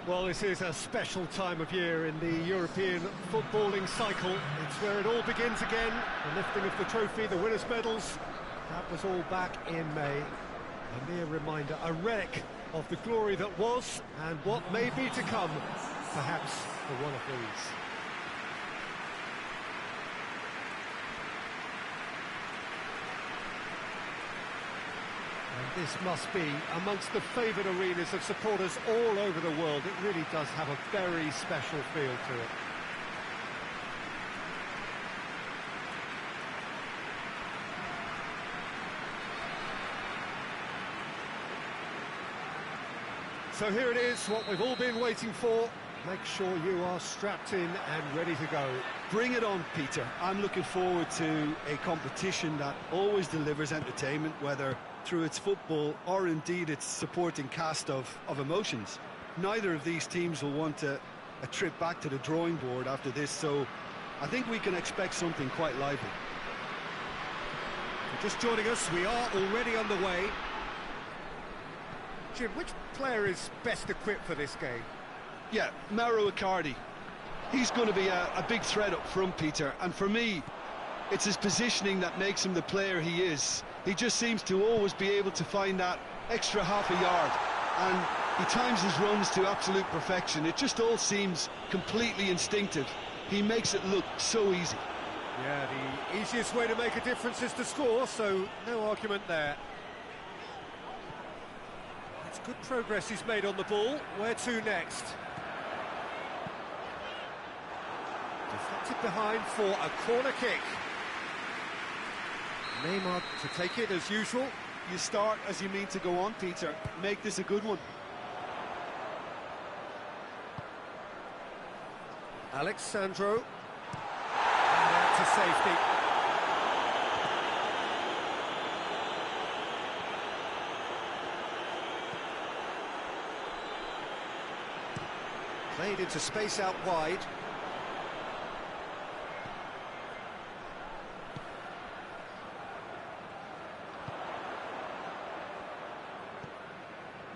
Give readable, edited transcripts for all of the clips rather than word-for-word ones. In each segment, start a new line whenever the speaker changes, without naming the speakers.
Well, this is a special time of year in the European footballing cycle. It's where it all begins again. The lifting of the trophy, the winners' medals. That was all back in May. A mere reminder, a relic of the glory that was and what may be to come, perhaps for one of these. And this must be amongst the favoured arenas of supporters all over the world. It really does have a very special feel to it. So here it is, what we've all been waiting for. Make sure you are strapped in and ready to go.
Bring it on, Peter. I'm looking forward to a competition that always delivers entertainment, whether through its football or indeed its supporting cast of emotions. Neither of these teams will want a trip back to the drawing board after this, so I think we can expect something quite lively.
Just joining us, we are already underway. Jim, which player is best equipped for this game?
Yeah, Mauro Icardi. He's going to be a big threat up front, Peter, and for me, it's his positioning that makes him the player he is. He just seems to always be able to find that extra half a yard, and he times his runs to absolute perfection. It just all seems completely instinctive. He makes it look so easy.
Yeah, the easiest way to make a difference is to score, so no argument there. It's good progress he's made on the ball. Where to next? Deflected behind for a corner kick. Neymar to take it as usual.
You start as you mean to go on, Peter. Make this a good one.
Alexandro. And out to safety. Played into space out wide.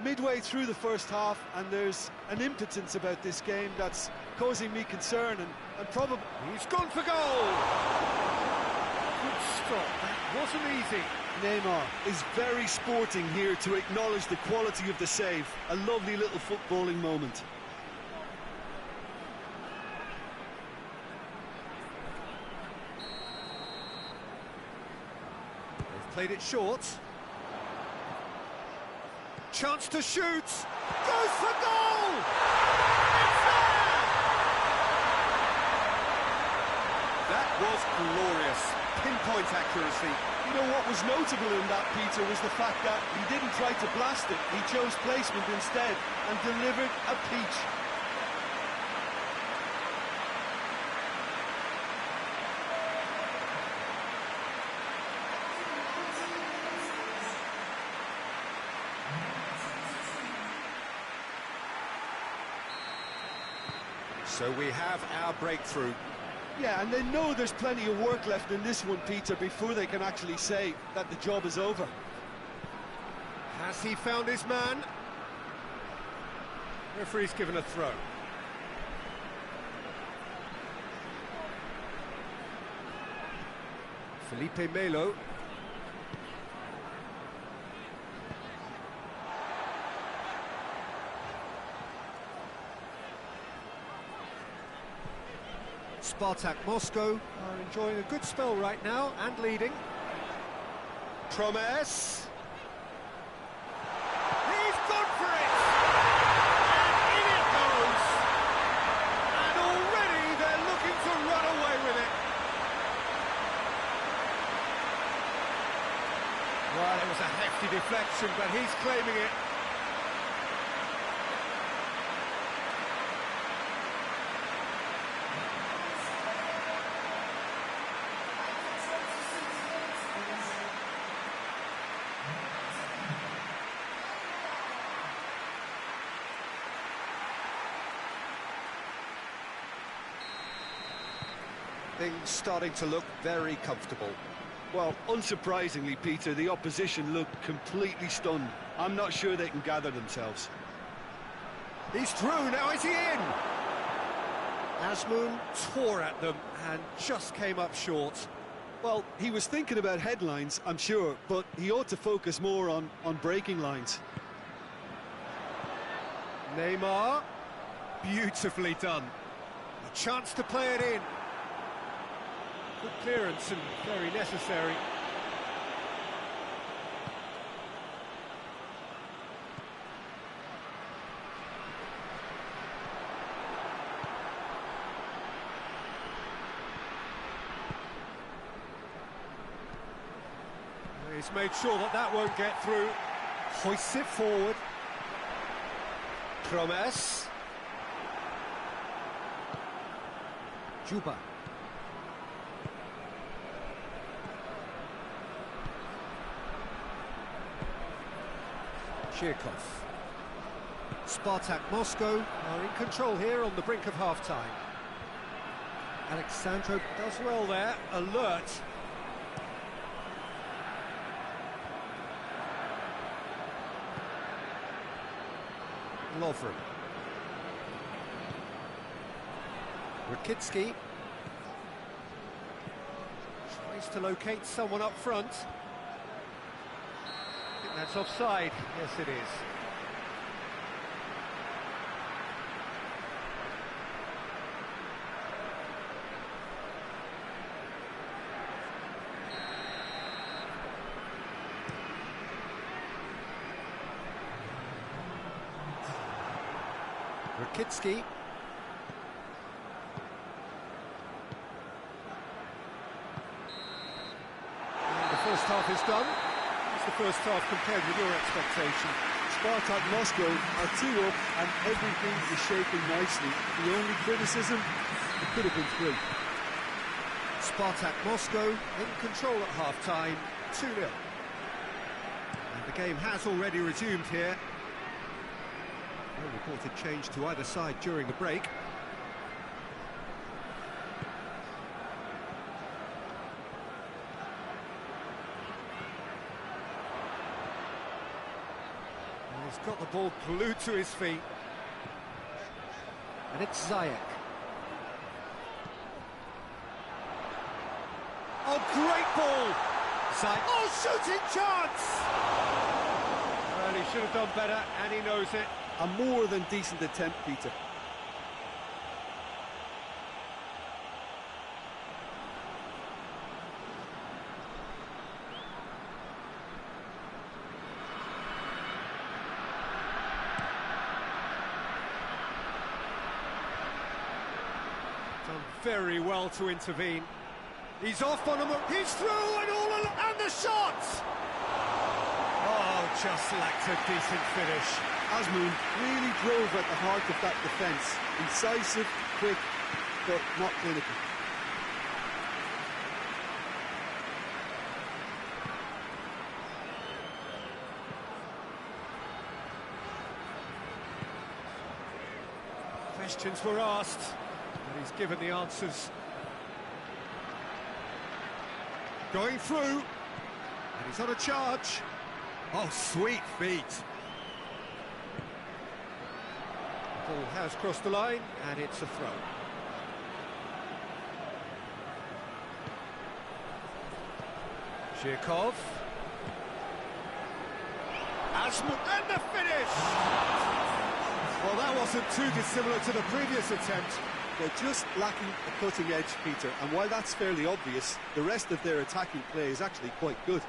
Midway through the first half, and there's an impotence about this game that's causing me concern, and probably...
He's gone for goal! Good stop, that wasn't easy.
Neymar is very sporting here to acknowledge the quality of the save. A lovely little footballing moment.
They've played it short. Chance to shoot! Goes for goal! It's there! That was glorious. Pinpoint accuracy.
You know what was notable in that, Peter, was the fact that he didn't try to blast it. He chose placement instead and delivered a peach.
So we have our breakthrough.
Yeah, and they know there's plenty of work left in this one, Peter, before they can actually say that the job is over.
Has he found his man? Referee's given a throw. Felipe Melo. SPARTAK Moscow are enjoying a good spell right now and leading. Promes. He's gone for it! And in it goes! And already they're looking to run away with it. Well, it was a hefty deflection, but he's claiming it. Things starting to look very comfortable.
Well, unsurprisingly, Peter, the opposition looked completely stunned. I'm not sure they can gather themselves.
He's through, now is he in? Azmoun tore at them and just came up short.
Well, he was thinking about headlines, I'm sure, but he ought to focus more on breaking lines.
Neymar, beautifully done. A chance to play it in. Good clearance and very necessary. He's made sure that that won't get through. Hoists it forward. Promes. Juba. Shirkov. SPARTAK Moscow are in control here on the brink of half-time. Alexandro does well there, alert. Lovren. Rakitsky tries to locate someone up front. I think that's offside. Yes, it is. Rakitsky. And the first half is done. It's the first half compared with your expectation.
SPARTAK Moscow are 2 up and everything is shaping nicely. The only criticism, it could have been 3.
SPARTAK Moscow in control at half-time, 2-0. And the game has already resumed here. No reported change to either side during the break. And he's got the ball glued to his feet. And it's Ziyech. Oh, great ball! Ziyech. Oh, shooting chance! Well, he should have done better, and he knows it.
A more than decent attempt, Peter.
Done very well to intervene. He's off on him, he's through and all along, and the shot! Oh, just lacked a decent finish.
Azmoun really drove at the heart of that defence. Incisive, quick, but not clinical.
Questions were asked, and he's given the answers. Going through, and he's on a charge. Oh, sweet feet. The ball has crossed the line, and it's a throw. Shirkov. Azmoun, and the finish! Well, that wasn't too dissimilar to the previous attempt.
They're just lacking a cutting edge, Peter, and while that's fairly obvious, the rest of their attacking play is actually quite good.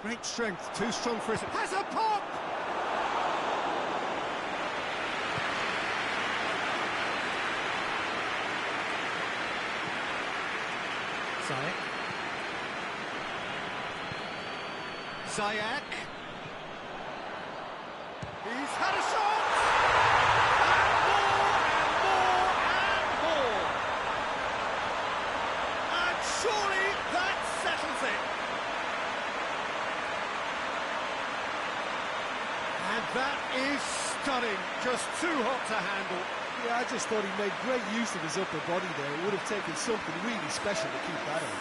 Great strength, too strong for his... Has a pop! Ziyech. He's had a shot! And more, and more, and more! And surely that settles it! And that is stunning, just too hot to handle.
Yeah, I just thought he made great use of his upper body there. It would have taken something really special to keep that on.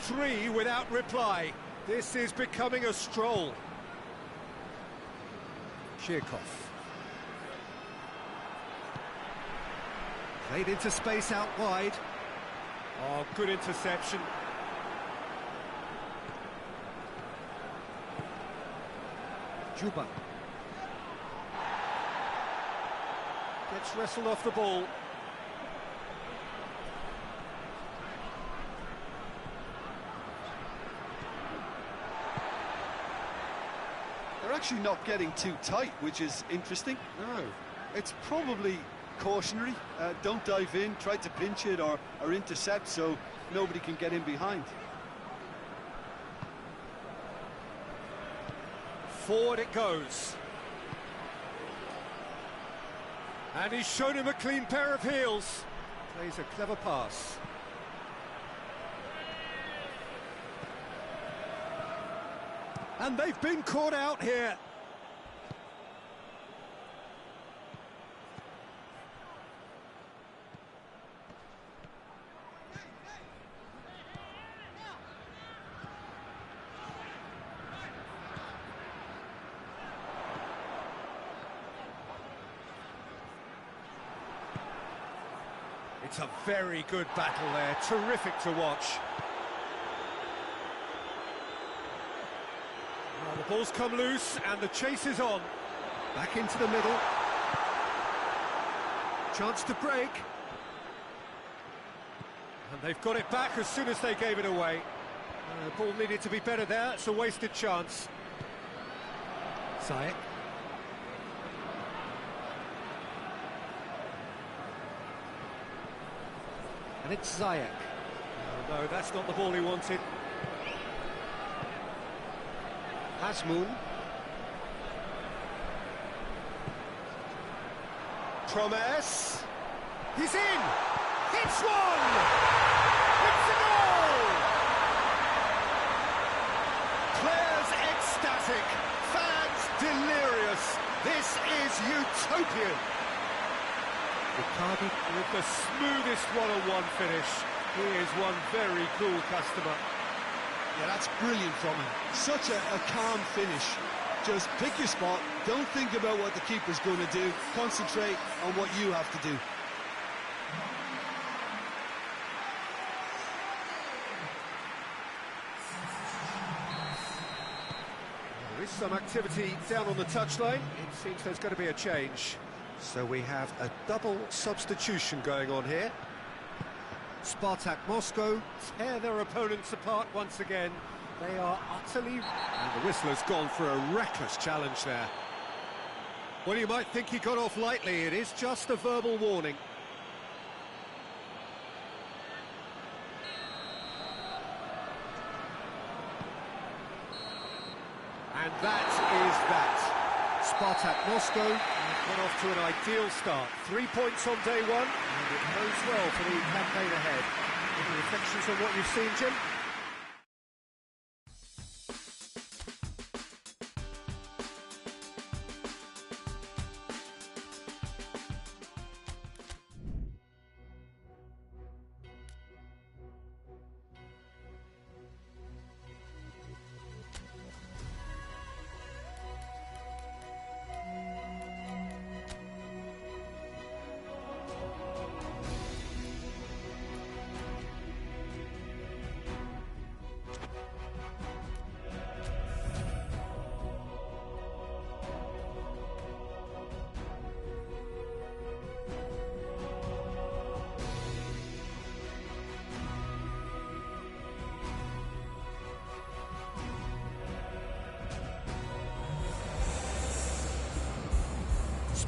Three without reply. This is becoming a stroll. Kirchhoff. Played into space out wide. Oh, good interception. Juba. Gets wrestled off the ball.
They're actually not getting too tight, which is interesting.
No.
It's probably cautionary. Don't dive in, try to pinch it or intercept so nobody can get in behind.
Forward it goes. And he's shown him a clean pair of heels. Plays a clever pass. And they've been caught out here. It's a very good battle there, terrific to watch. Well, the ball's come loose and the chase is on. Back into the middle. Chance to break. And they've got it back as soon as they gave it away. The ball needed to be better there, it's a wasted chance. Ziyech. And it's Ziyech. Oh, no, that's not the ball he wanted. Hasmoun. Promes. He's in! Hits one! It's a goal! Players ecstatic, fans delirious. This is utopian. Icardi with the smoothest one-on-one finish. He is one very cool customer.
Yeah, that's brilliant from him. Such a calm finish. Just pick your spot, don't think about what the keeper's going to do, concentrate on what you have to do.
There is some activity down on the touchline. It seems there's going to be a change. So we have a double substitution going on here. SPARTAK Moscow tear their opponents apart once again. They are utterly... And the whistler's gone for a reckless challenge there. Well, you might think he got off lightly. It is just a verbal warning. And that is that. SPARTAK Moscow got off to an ideal start. 3 points on day one, and it bodes well for the campaign ahead. Any reflections on what you've seen, Jim?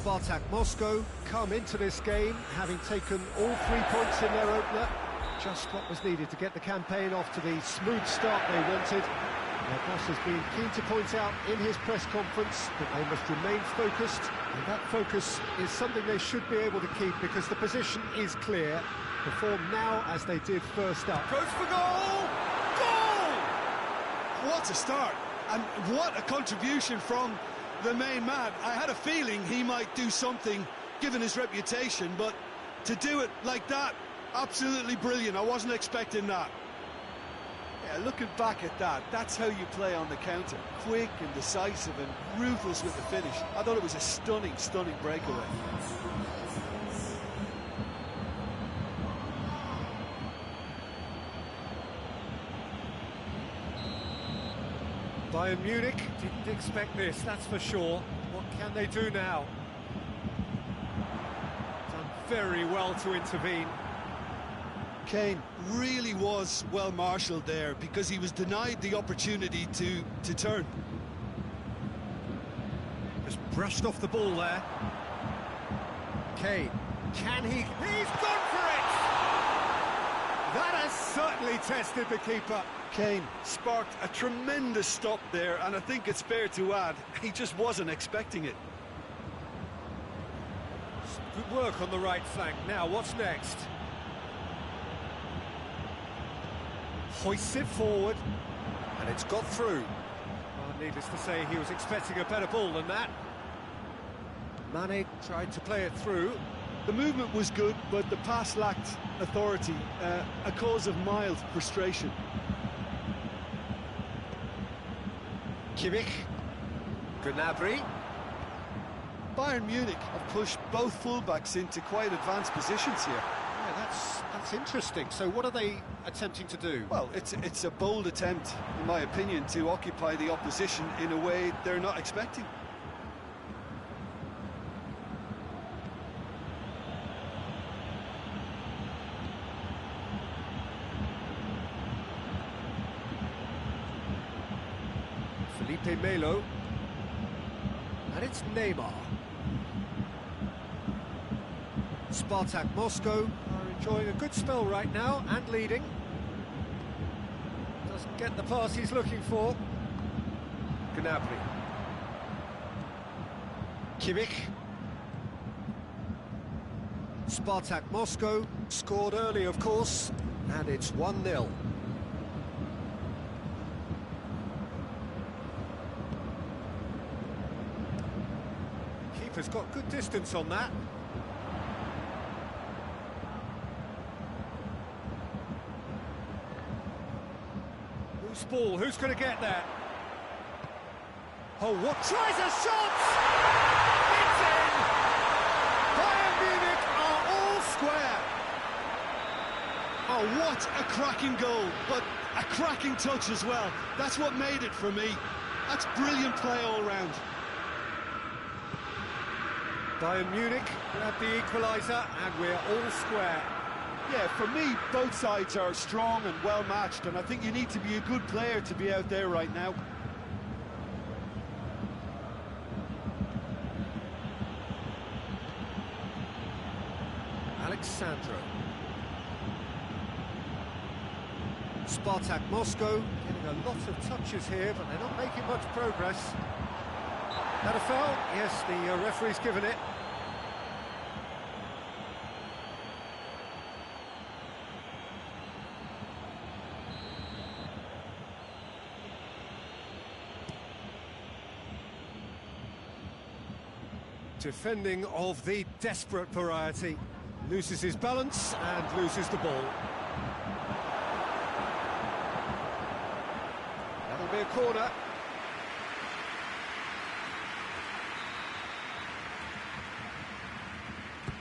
SPARTAK Moscow come into this game having taken all 3 points in their opener. Just what was needed to get the campaign off to the smooth start they wanted. Their boss has been keen to point out in his press conference that they must remain focused, and that focus is something they should be able to keep because the position is clear. Perform now as they did first up.
Goes for goal! Goal! What a start, and what a contribution from the main man. I had a feeling he might do something given his reputation, but to do it like that, absolutely brilliant. I wasn't expecting that. Yeah, looking back at that, that's how you play on the counter. Quick and decisive and ruthless with the finish. I thought it was a stunning, stunning breakaway.
Bayern Munich didn't expect this, that's for sure. What can they do now? Done very well to intervene.
Kane really was well marshalled there because he was denied the opportunity to turn.
Just brushed off the ball there. Kane, can he? He's gone for it! That has certainly tested the keeper.
Kane sparked a tremendous stop there, and I think it's fair to add, he just wasn't expecting it.
Good work on the right flank. Now, what's next? Hoists it forward, and it's got through. Well, needless to say, he was expecting a better ball than that. Mane tried to play it through.
The movement was good, but the pass lacked authority, a cause of mild frustration.
Kimmich, Gnabry.
Bayern Munich have pushed both fullbacks into quite advanced positions here.
Yeah, that's interesting. So what are they attempting to do?
Well, it's a bold attempt, in my opinion, to occupy the opposition in a way they're not expecting.
Felipe Melo, and it's Neymar. SPARTAK Moscow are enjoying a good spell right now and leading. Doesn't get the pass he's looking for. Gnabry. Kimmich. SPARTAK Moscow scored early, of course, and it's 1-0. Keeper's got good distance on that. Loose ball, who's going to get there? Oh, what? Tries a shot! It's in! Bayern Munich are all square.
Oh, what a cracking goal, but a cracking touch as well. That's what made it for me. That's brilliant play all round.
Bayern Munich grab the equaliser, and we're all square.
Yeah, for me, both sides are strong and well matched, and I think you need to be a good player to be out there right now.
Alexandro. SPARTAK Moscow getting a lot of touches here, but they're not making much progress. That a foul? Yes, the referee's given it. Defending of the desperate variety. Loses his balance and loses the ball. That'll be a corner.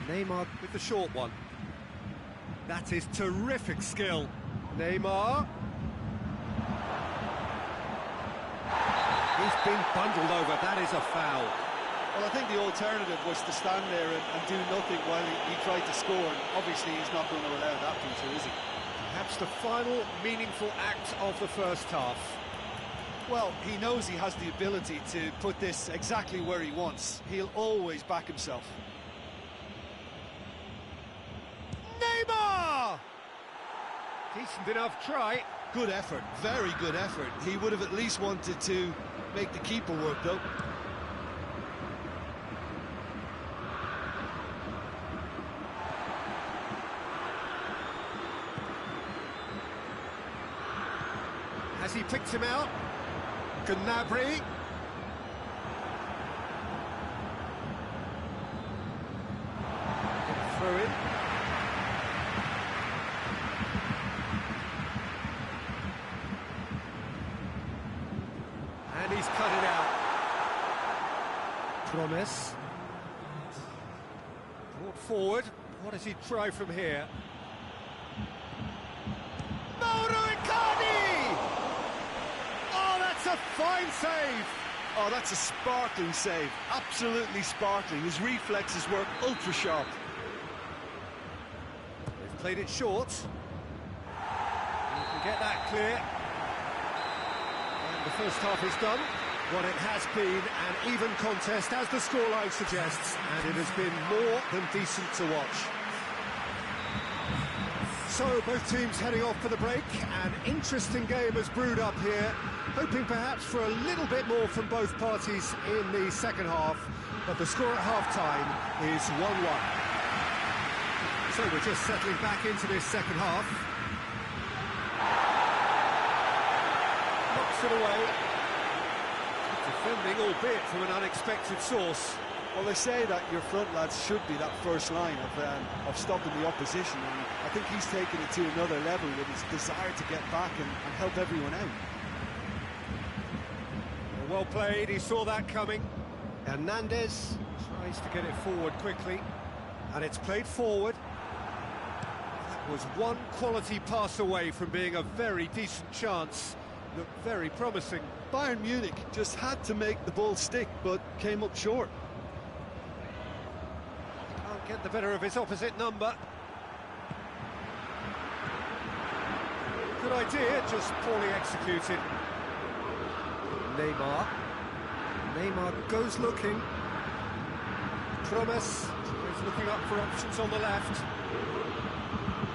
Neymar with the short one. That is terrific skill. Neymar. He's been bundled over. That is a foul.
Well, I think the alternative was to stand there and do nothing while he tried to score. And obviously, he's not going to allow that, Peter, is he?
Perhaps the final meaningful act of the first half.
Well, he knows he has the ability to put this exactly where he wants. He'll always back himself.
Neymar! Decent enough try.
Good effort, very good effort. He would have at least wanted to make the keeper work, though.
Has he picked him out? Gnabry. Throw in. And he's cut it out. Promise. Brought forward. What does he try from here? Icardi! Oh, that's a fine save!
Oh, that's a sparkling save. Absolutely sparkling. His reflexes work ultra sharp.
They've played it short. You can get that clear. And the first half is done. What it has been an even contest, as the scoreline suggests, and it has been more than decent to watch. So, both teams heading off for the break. An interesting game has brewed up here, hoping perhaps for a little bit more from both parties in the second half, but the score at half-time is 1-1. So we're just settling back into this second half. Knocks it away. Defending, albeit from an unexpected source.
Well, they say that your front lads should be that first line of stopping the opposition, and I think he's taken it to another level with his desire to get back and help everyone out.
Well played, he saw that coming. Hernandez tries to get it forward quickly, and it's played forward. That was one quality pass away from being a very decent chance. Looked very promising.
Bayern Munich just had to make the ball stick, but came up short.
Can't get the better of his opposite number. Good idea, just poorly executed. Neymar. Neymar goes looking. Promise is looking up for options on the left.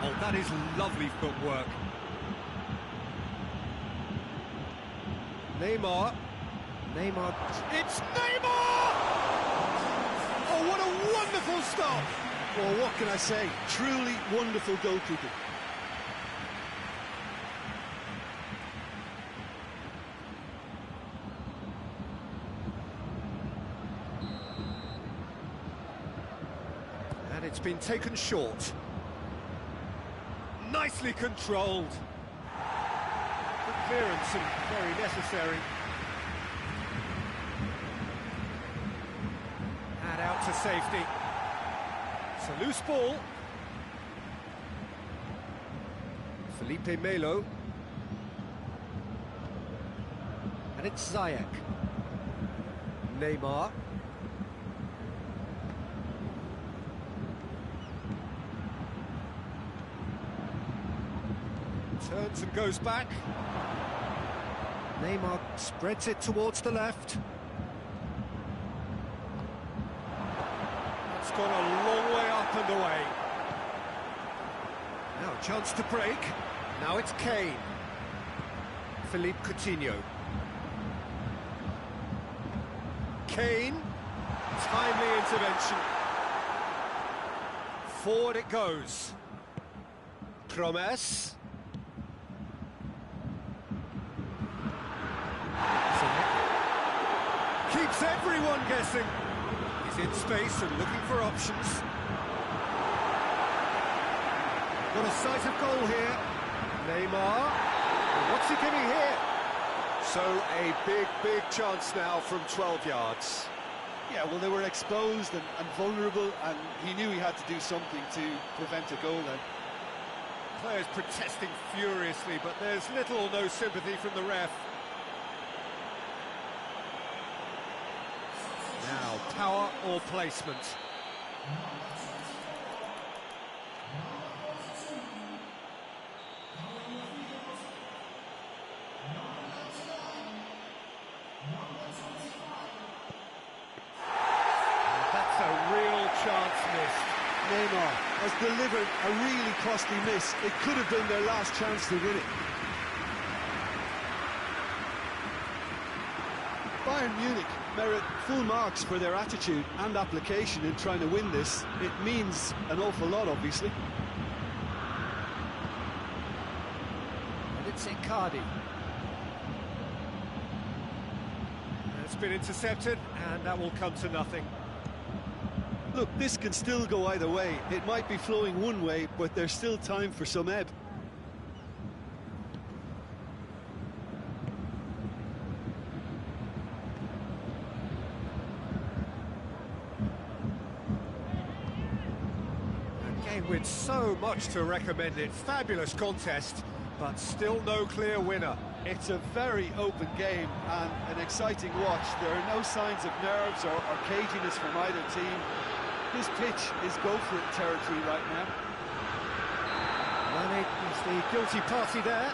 Oh, that is lovely footwork. Neymar. Neymar. It's Neymar! Oh, what a wonderful stop!
Well, what can I say? Truly wonderful goalkeeping.
And it's been taken short. Nicely controlled. Good clearance and very necessary. And out to safety. It's a loose ball. Felipe Melo. And it's Ziyech. Neymar. Turns and goes back. Neymar spreads it towards the left. That's gone a long way up and away. Now a chance to break. Now it's Kane. Philippe Coutinho. Kane. Timely intervention. Forward it goes. Promise. Keeps everyone guessing. He's in space and looking for options. Got a sight of goal here. Neymar. What's he giving here? So a big chance now from 12 yards.
Yeah, well, they were exposed and vulnerable, and he knew he had to do something to prevent a goal then.
Players protesting furiously, but there's little or no sympathy from the ref. Now, power or placement?
has delivered a really costly miss. It could have been their last chance to win it. Bayern Munich merit full marks for their attitude and application in trying to win this. It means an awful lot, obviously.
And it's Icardi. It's been intercepted, and that will come to nothing.
Look, this can still go either way. It might be flowing one way, but there's still time for some ebb.
A game with so much to recommend it. Fabulous contest, but still no clear winner.
It's a very open game and an exciting watch. There are no signs of nerves or caginess from either team. This pitch is go-for-it territory right now.
Mane is the guilty party there.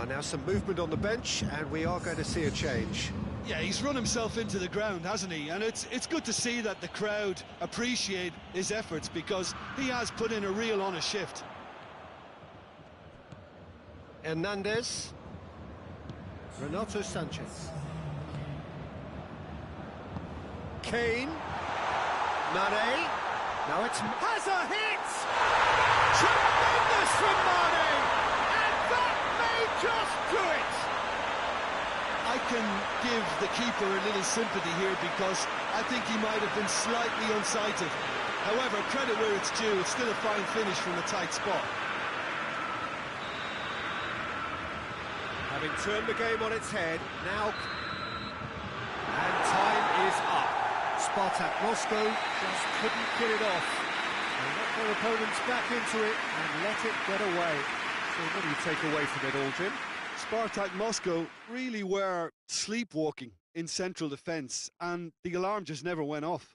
Now some movement on the bench, and we are going to see a change.
Yeah, he's run himself into the ground, hasn't he? And it's good to see that the crowd appreciate his efforts, because he has put in a real honest shift.
Hernandez. Renato Sanchez. Kane. Mane. Now it's... has a hit! Tremendous from Mane! And that may just do it!
I can give the keeper a little sympathy here, because I think he might have been slightly unsighted. However, credit where it's due, it's still a fine finish from a tight spot.
Having turned the game on its head, now... and time is up. SPARTAK Moscow just couldn't get it off. They let their opponents back into it and let it get away. So what do you take away from it all, Jim?
SPARTAK Moscow really were sleepwalking in central defence, and the alarm just never went off.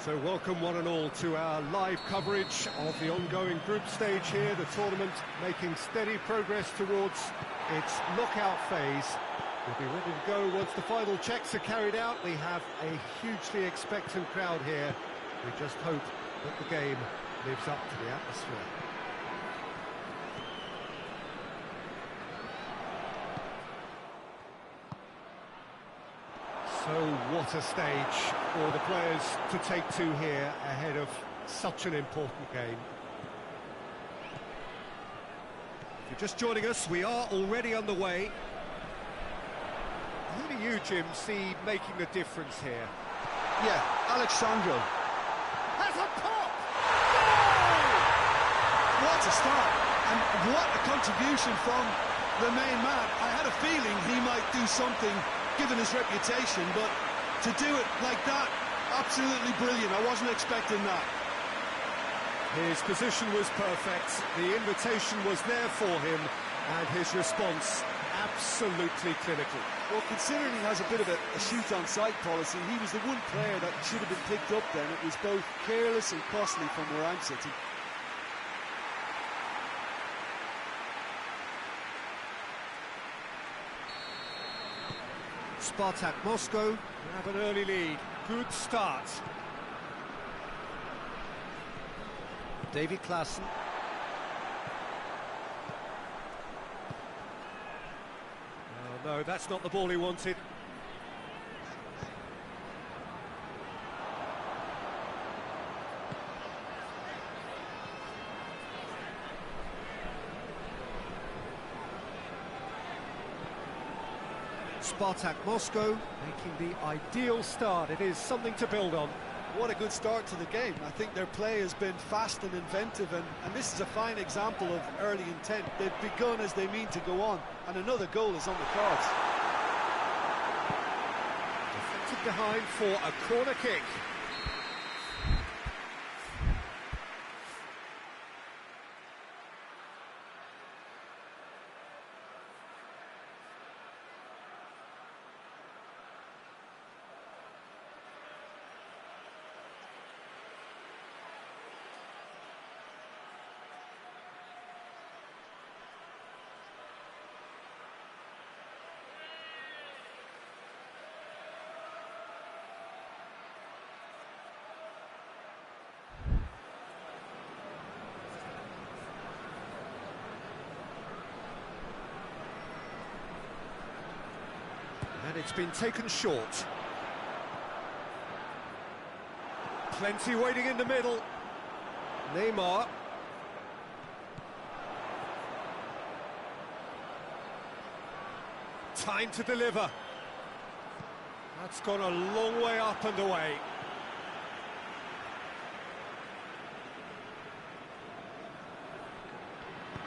So welcome one and all to our live coverage of the ongoing group stage here, the tournament making steady progress towards its knockout phase. We'll be ready to go once the final checks are carried out. We have a hugely expectant crowd here. We just hope that the game lives up to the atmosphere. So what a stage for the players to take to here ahead of such an important game. If you're just joining us, we are already underway. Who do you, Jim, see making the difference here?
Yeah, Alexandro.
Has a pop! Goal!
What a start, and what a contribution from the main man. I had a feeling he might do something given his reputation, but to do it like that, absolutely brilliant. I wasn't expecting that.
His position was perfect, the invitation was there for him, and his response absolutely clinical.
Well, considering he has a bit of a shoot-on-sight policy, he was the one player that should have been picked up then. It was both careless and costly from where I'm sitting.
SPARTAK Moscow have an early lead. Good start. David Klaassen. Oh, no, that's not the ball he wanted. SPARTAK Moscow making the ideal start. It is something to build on.
What a good start to the game. I think their play has been fast and inventive, and this is a fine example of early intent. They've begun as they mean to go on, and another goal is on the cards.
Deflected behind for a corner kick. And it's been taken short. Plenty waiting in the middle. Neymar. Time to deliver. That's gone a long way up and away.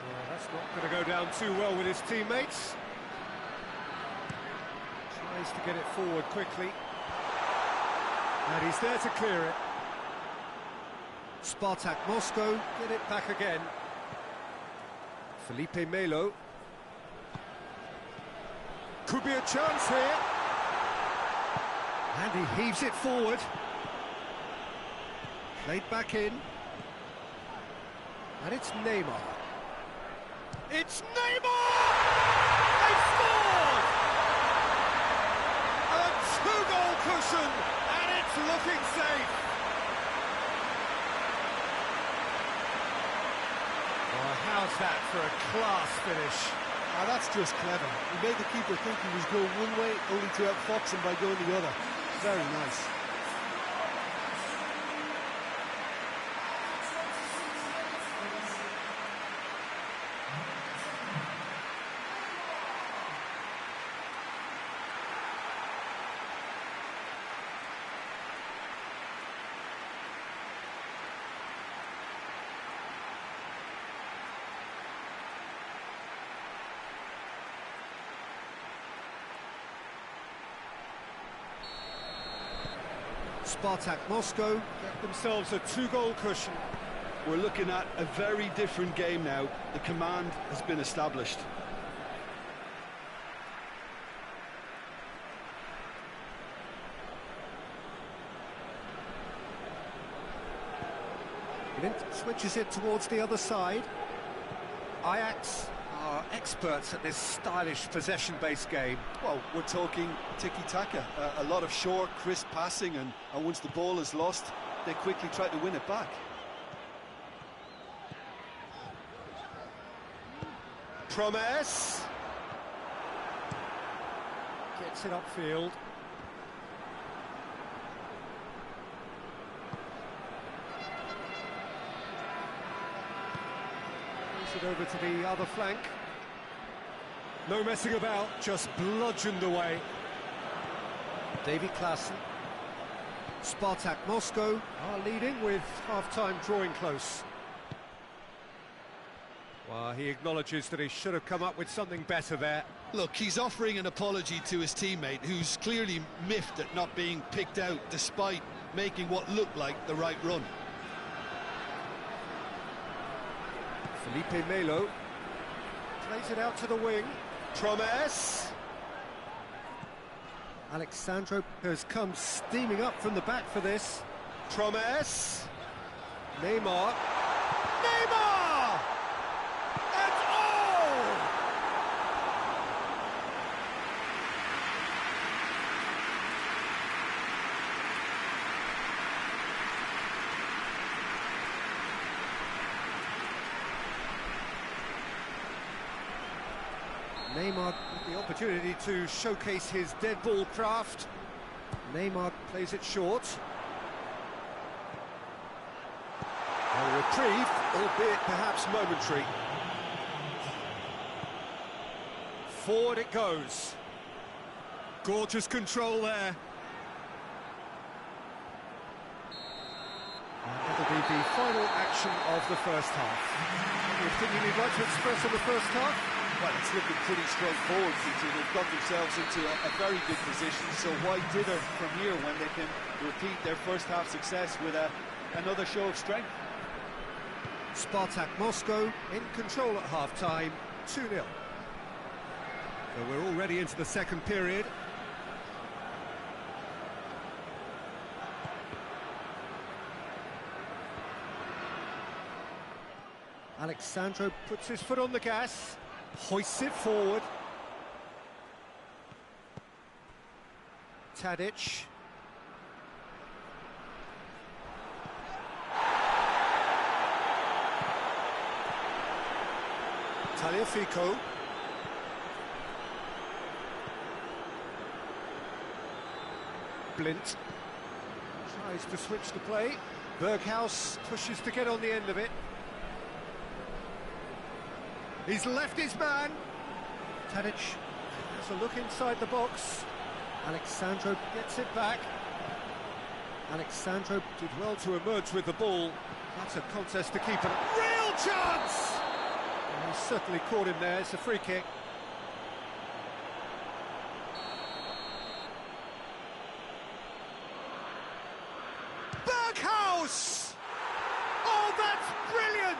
Well, that's not going to go down too well with his teammates. Tries to get it forward quickly. And he's there to clear it. SPARTAK Moscow get it back again. Felipe Melo. Could be a chance here. And he heaves it forward. Played back in. And it's Neymar. It's Neymar! They scored! A two-goal cushion, and it's looking safe. Well, how's that for a class finish?
Now that's just clever. He made the keeper think he was going one way, only to outfox him by going the other. Very nice.
SPARTAK Moscow get themselves a two-goal cushion.
We're looking at a very different game now. The command has been established.
Blind switches it towards the other side. Ajax are experts at this stylish possession-based game.
Well, we're talking tiki-taka, a lot of short, crisp passing, and once the ball is lost, they quickly try to win it back.
Promise! Gets it upfield. It over to the other flank. No messing about, just bludgeoned away. Davy Klaassen. SPARTAK Moscow are leading with half-time drawing close. Well, he acknowledges that he should have come up with something better there.
Look, he's offering an apology to his teammate, who's clearly miffed at not being picked out despite making what looked like the right run.
Felipe Melo plays it out to the wing. Promes. Alexandro has come steaming up from the back for this. Promes. Neymar. Neymar! And oh! Neymar with the opportunity to showcase his dead ball craft. Neymar plays it short. A reprieve, albeit perhaps momentary. Forward it goes. Gorgeous control there. And that'll be the final action of the first half. Anything you'd like to express on the first half?
Well, it's looking pretty straightforward, Peter. They've got themselves into a very good position, so why dither from here when they can repeat their first half success with another show of strength?
SPARTAK Moscow in control at half-time, 2-0. So we're already into the second period. Alexandro puts his foot on the gas. Hoists it forward. Tadic. Tagliafico. Blint tries to switch the play. Berghaus pushes to get on the end of it. He's left his man. Tadic has a look inside the box. Alexandro gets it back. Alexandro did well to emerge with the ball. That's a contest to keep. A real chance! And he certainly caught him there. It's a free kick. Berghaus! Oh, that's brilliant!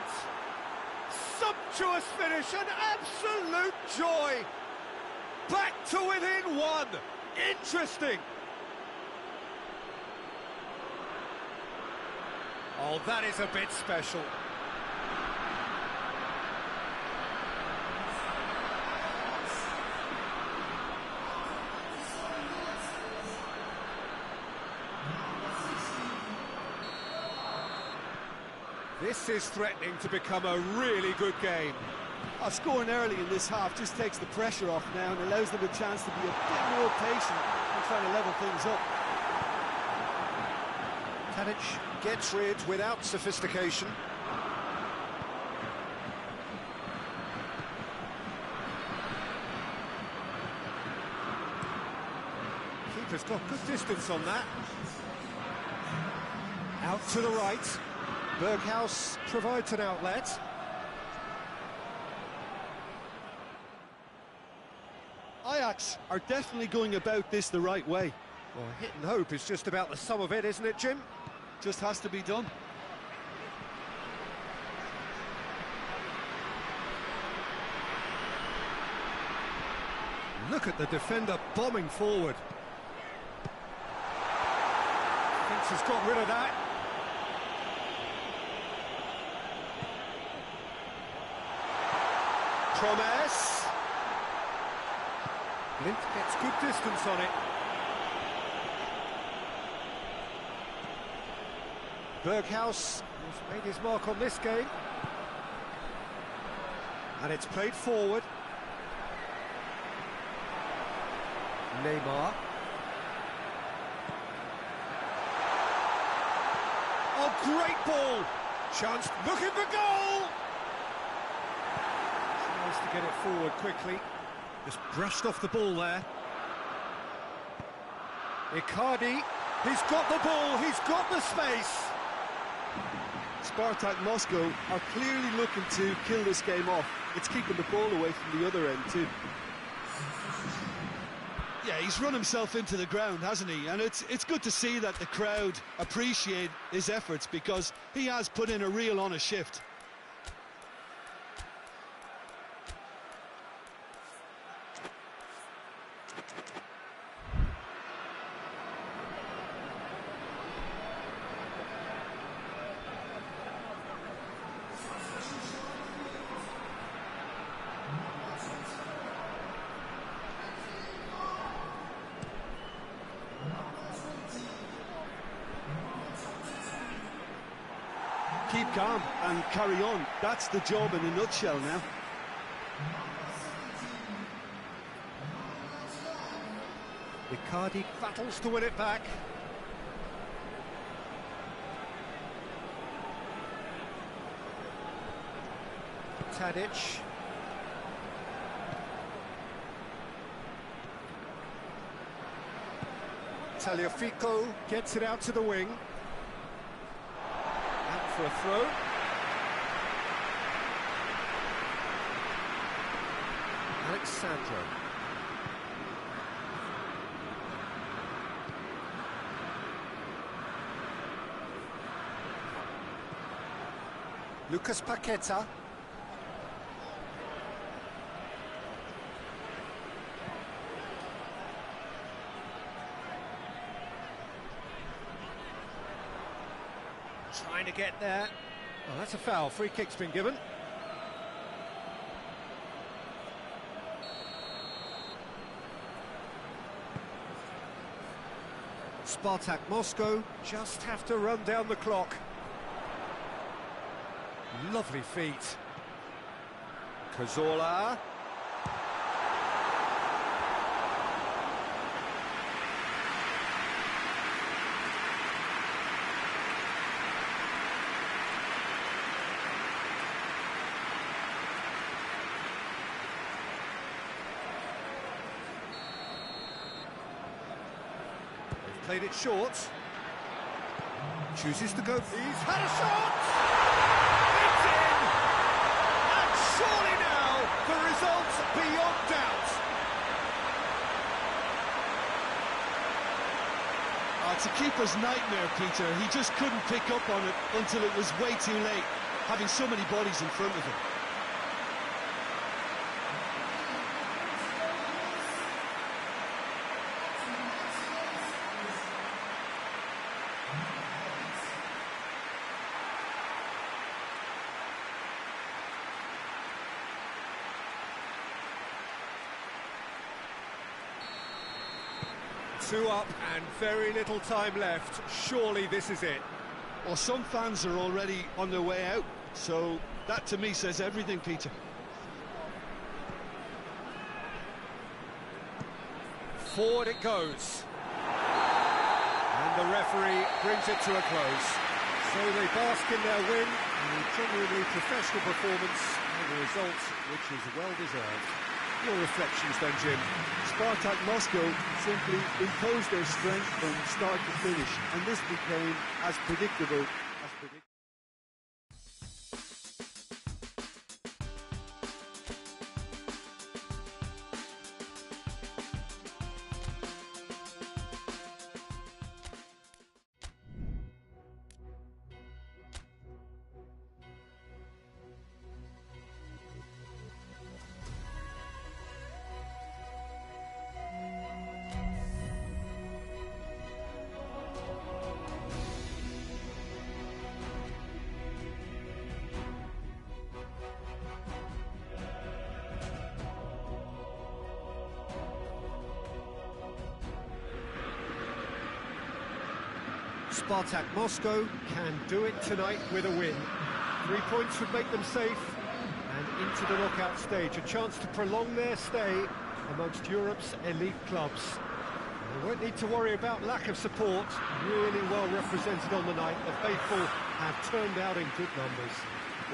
Sumptuous finish, an absolute joy. Back to within one. Interesting. Oh, that is a bit special. This is threatening to become a really good game.
Scoring early in this half just takes the pressure off now and allows them a chance to be a bit more patient and trying to level things up.
Tadic gets rid without sophistication. Keeper's got good distance on that. Out to the right. Berghaus provides an outlet.
Ajax are definitely going about this the right way.
Well, hit and hope is just about the sum of it, isn't it, Jim?
Just has to be done.
Look at the defender bombing forward. Thinks he's got rid of that. Promise. Lint gets good distance on it. Berghaus has made his mark on this game. And it's played forward. Neymar. Oh, great ball! Chance, looking for goal! Tries to get it forward quickly. Just brushed off the ball there. Icardi, he's got the ball, he's got the space.
SPARTAK Moscow are clearly looking to kill this game off. It's keeping the ball away from the other end too. Yeah, he's run himself into the ground, hasn't he? And it's good to see that the crowd appreciate his efforts, because he has put in a real honest shift. Keep calm and carry on. That's the job in a nutshell now.
Icardi battles to win it back. Tadic. Tagliafico gets it out to the wing. For a throw. Alexandro. Lucas Paqueta. Trying to get there. Oh, that's a foul. Free kick's been given. SPARTAK Moscow just have to run down the clock. Lovely feet. Cazorla. Played it short. Chooses to go. He's had a shot! It's in! And surely now, the result's beyond doubt.
It's a keeper's nightmare, Peter. He just couldn't pick up on it until it was way too late, having so many bodies in front of him.
Two up and very little time left. Surely this is it.
Well, some fans are already on their way out, so that to me says everything, Peter.
Forward it goes. And the referee brings it to a close. So they bask in their win, and a genuinely professional performance, and a result which is well deserved. Your reflections then, Jim?
SPARTAK Moscow simply imposed their strength from start to finish, and this became as predictable as predictable.
Spartak Moscow can do it tonight with a win. 3 points would make them safe and into the knockout stage. A chance to prolong their stay amongst Europe's elite clubs. They won't need to worry about lack of support. Really well represented on the night. The faithful have turned out in good numbers.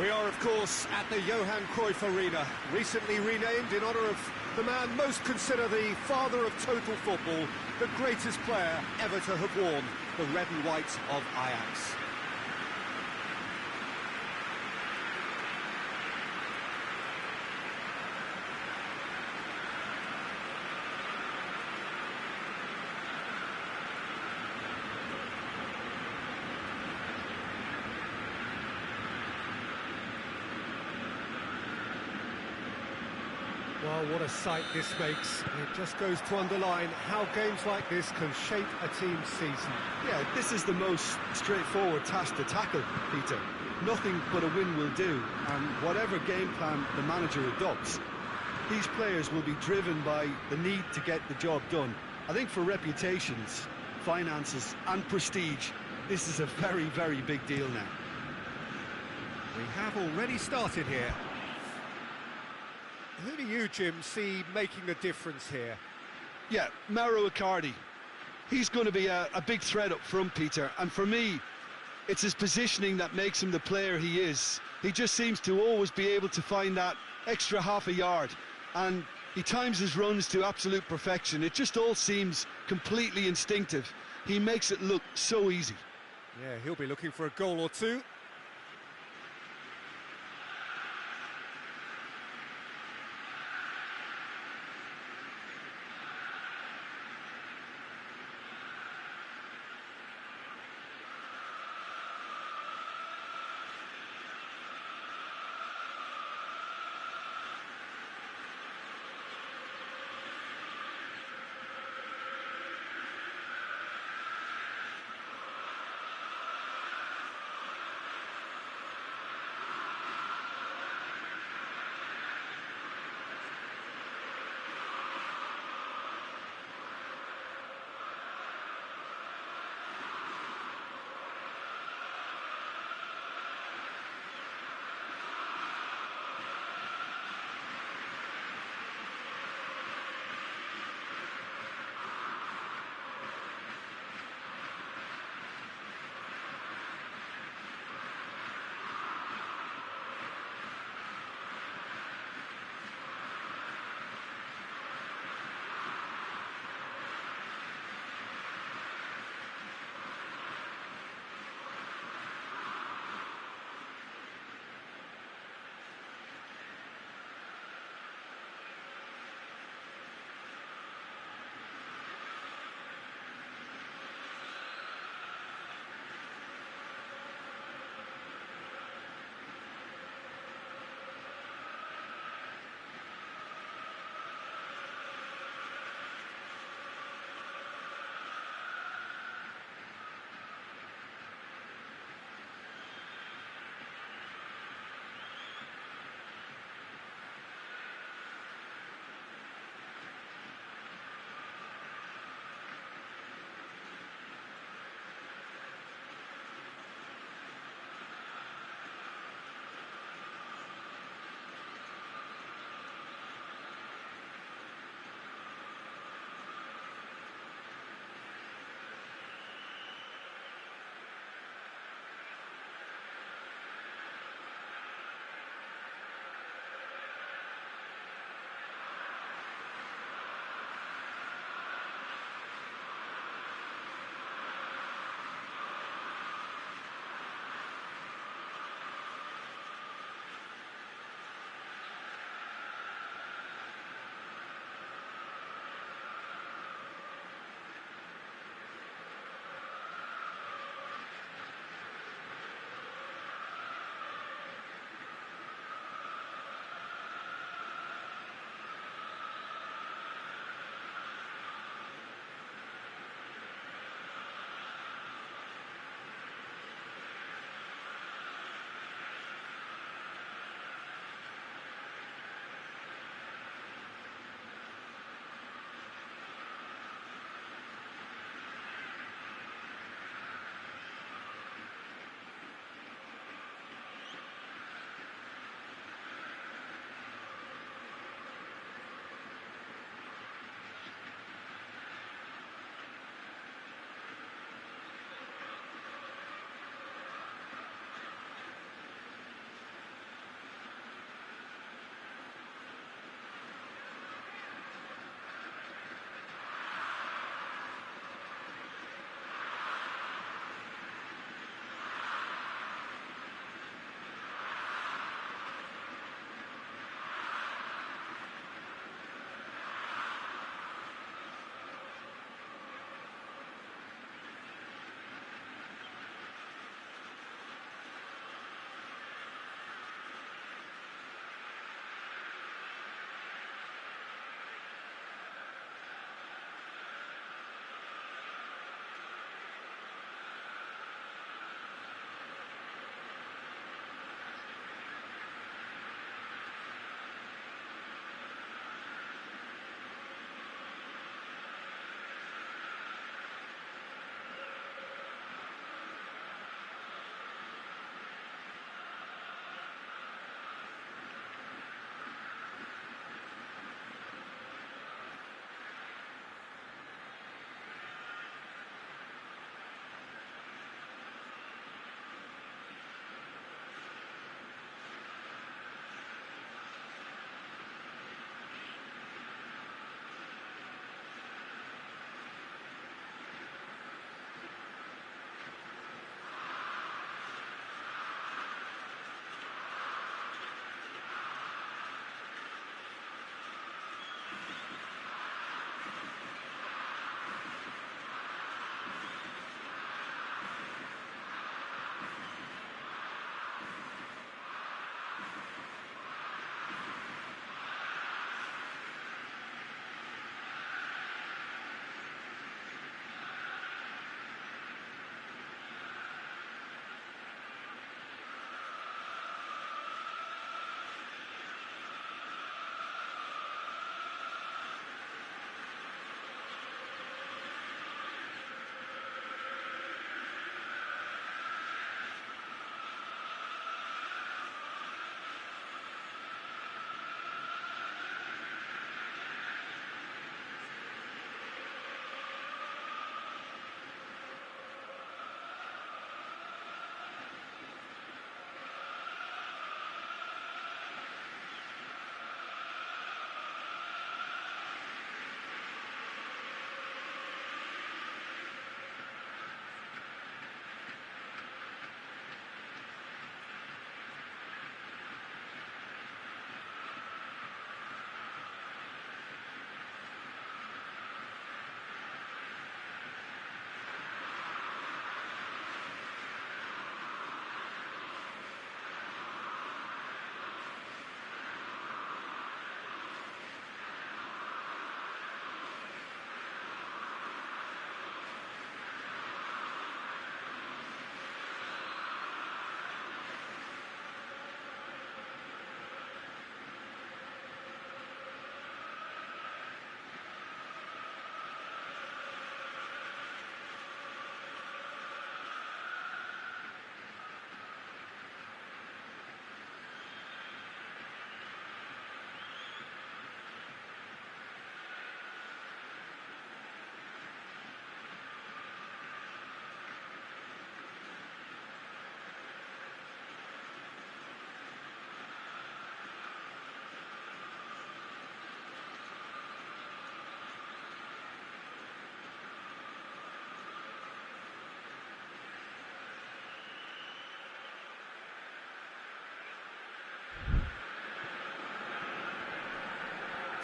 We are, of course, at the Johan Cruyff Arena, recently renamed in honour of the man most considered the father of total football, the greatest player ever to have worn the red and white of Ajax. Well, what a sight this makes. It just goes to underline how games like this can shape a team's season.
Yeah, this is the most straightforward task to tackle, Peter. Nothing but a win will do, and whatever game plan the manager adopts, these players will be driven by the need to get the job done. I think for reputations, finances and prestige, this is a very, very big deal now.
We have already started here. Who do you, Jim, see making a difference here?
Yeah, Icardi. He's going to be a big threat up front, Peter, and for me, it's his positioning that makes him the player he is. He just seems to always be able to find that extra half a yard, and he times his runs to absolute perfection. It just all seems completely instinctive. He makes it look so easy.
Yeah, he'll be looking for a goal or two.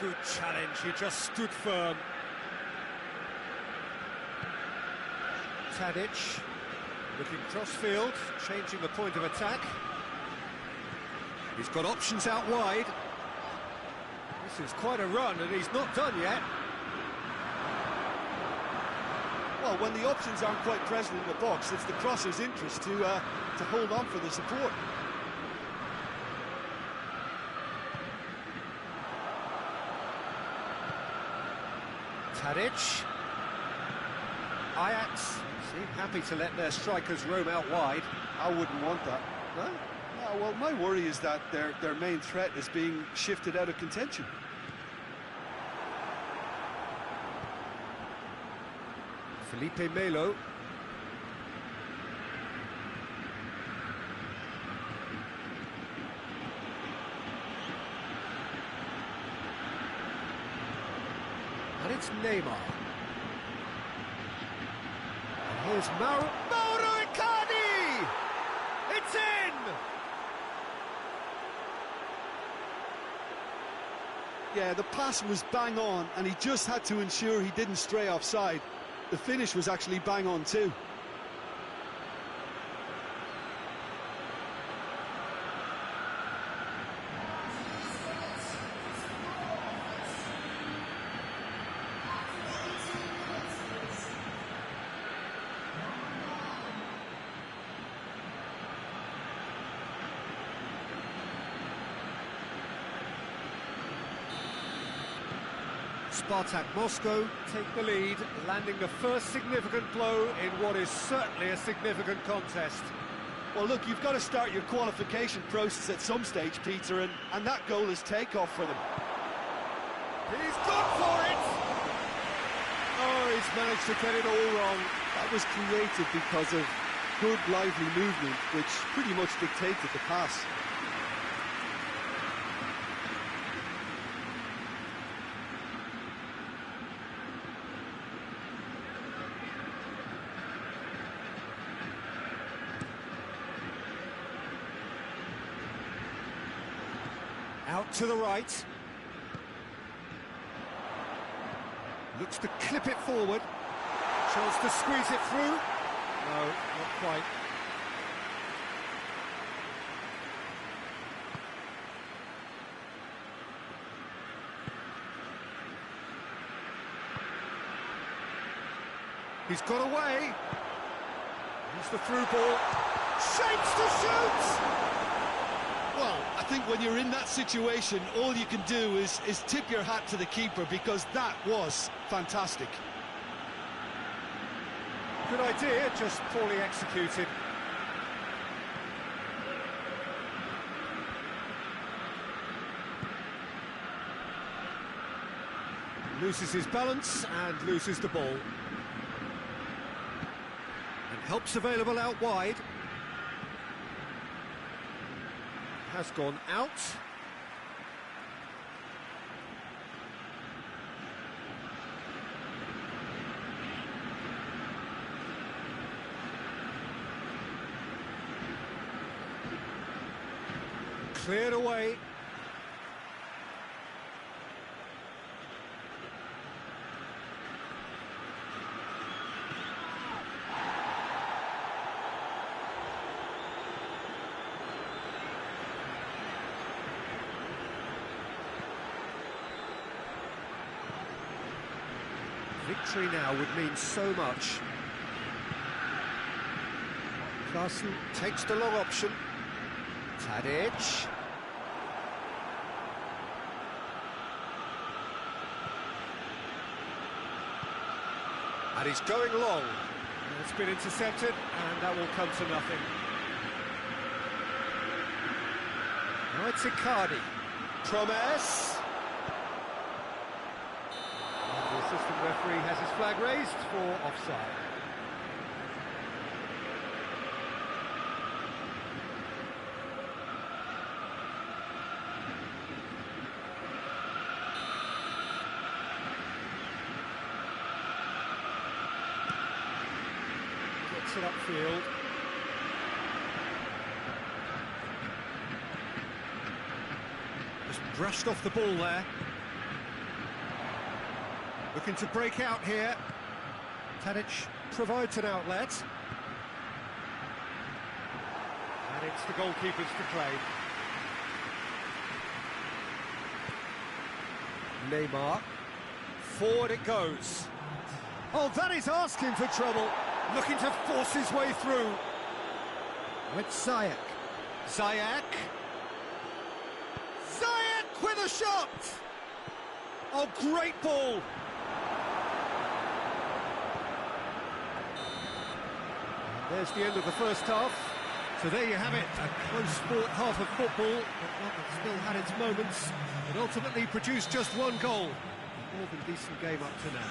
Good challenge, he just stood firm. Tadic, looking cross-field, changing the point of attack. He's got options out wide. This is quite a run, and he's not done yet.
Well, when the options aren't quite present in the box, it's the crosser's interest to hold on for the support.
Tadic. Ajax seem happy to let their strikers roam out wide.
I wouldn't want that. No? No, well, my worry is that their main threat is being shifted out of contention.
Felipe Melo. And it's Neymar. And here's Mauro Icardi! It's in!
Yeah, the pass was bang on, and he just had to ensure he didn't stray offside. The finish was actually bang on too.
SPARTAK Moscow take the lead, landing the first significant blow in what is certainly a significant contest.
Well, look, you've got to start your qualification process at some stage, Peter, and that goal is takeoff for them.
He's gone for it! Oh, he's managed to get it all wrong.
That was created because of good, lively movement, which pretty much dictated the pass.
Out to the right. Looks to clip it forward. Chance to squeeze it through. No, not quite. He's got away. Here's the through ball. Shapes to shoot!
Well, I think when you're in that situation, all you can do is tip your hat to the keeper, because that was fantastic.
Good idea, just poorly executed. Loses his balance and loses the ball. And help's available out wide. Has gone out. Cleared away. Victory now would mean so much. Carson takes the long option. Tadic. And he's going long. It's been intercepted, and that will come to nothing. Now it's Icardi. Promise. The assistant referee has his flag raised for offside. Gets it upfield. Just brushed off the ball there. Looking to break out here. Tadic provides an outlet. And it's the goalkeepers to play. Neymar. Forward it goes. Oh, that is asking for trouble. Looking to force his way through. With Ziyech. Ziyech with a shot! Oh, great ball! And there's the end of the first half. So there you have it, a close-fought half of football, but one that still had its moments. It ultimately produced just one goal. A more than decent game up to now.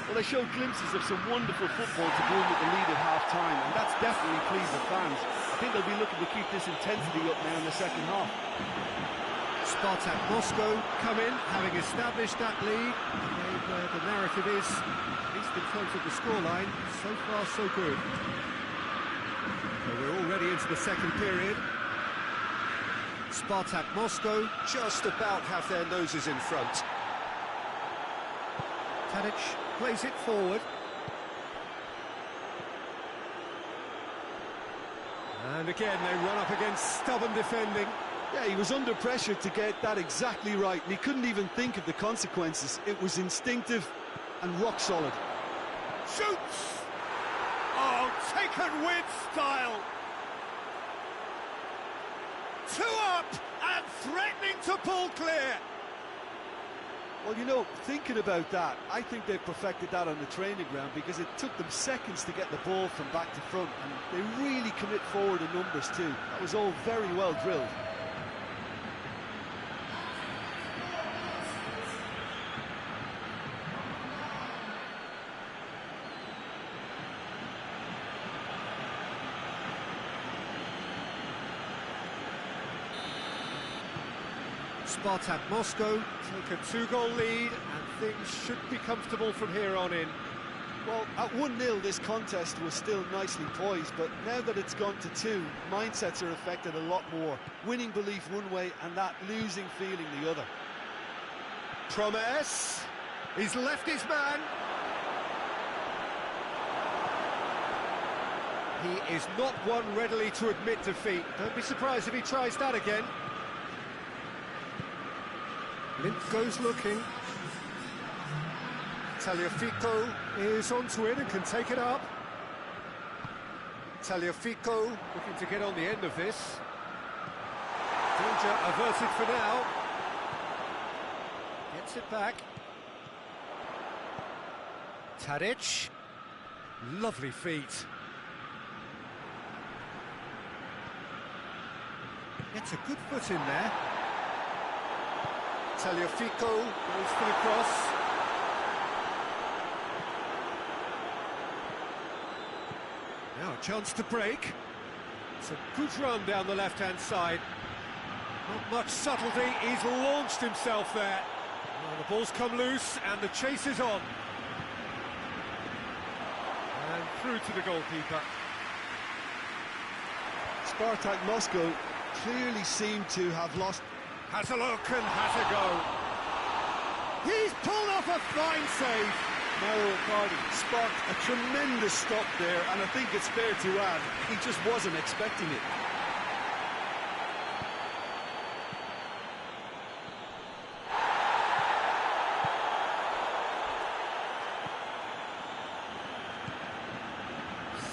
Well, they showed glimpses of some wonderful football to go with the lead at half-time, and that's definitely pleased the fans. I think they'll be looking to keep this intensity up now in the second half.
SPARTAK Moscow come in, having established that lead. Where the narrative is, at least in terms of the scoreline, so far so good. So we're already into the second period. SPARTAK Moscow just about have their noses in front. Tadic plays it forward. And again they run up against stubborn defending.
Yeah, he was under pressure to get that exactly right, and he couldn't even think of the consequences. It was instinctive and rock solid.
Shoots! Oh, taken with style! 2 up and threatening to pull clear!
Well, you know, thinking about that, I think they perfected that on the training ground because it took them seconds to get the ball from back to front, and they really commit forward in numbers too. That was all very well drilled.
SPARTAK Moscow take a 2-goal lead, and things should be comfortable from here on in.
Well, at 1-0 this contest was still nicely poised, but now that it's gone to 2, mindsets are affected a lot more. Winning belief one way and that losing feeling the other.
Promes, he's left his man. He is not one readily to admit defeat. Don't be surprised if he tries that again. Lint goes looking. Tagliafico is onto it and can take it up. Tagliafico looking to get on the end of this. Danger averted for now. Gets it back. Tadic. Lovely feet. Gets a good foot in there. Tagliafico goes for the cross. Now a chance to break. It's a good run down the left-hand side. Not much subtlety, he's launched himself there. Well, the ball's come loose and the chase is on. And through to the goalkeeper.
SPARTAK Moscow clearly seemed to have lost.
Has a look and has a go. He's pulled off a fine save.
Icardi sparked a tremendous stop there, and I think it's fair to add, he just wasn't expecting it.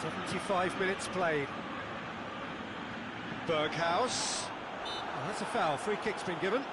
"75 minutes played. Berghaus. Oh, that's a foul. Free kick's been given.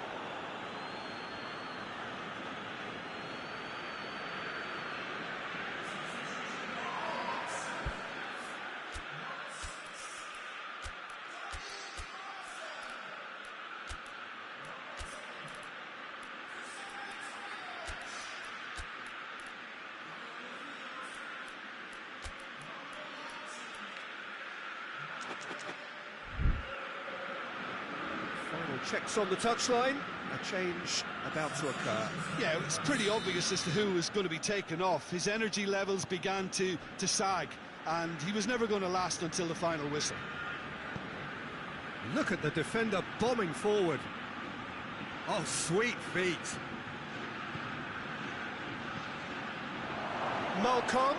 Final checks on the touchline. A change about to occur.
Yeah, it's pretty obvious as to who was going to be taken off. His energy levels began to sag, and he was never going to last until the final whistle.
Look at the defender bombing forward. Oh, sweet feet. Malcolm.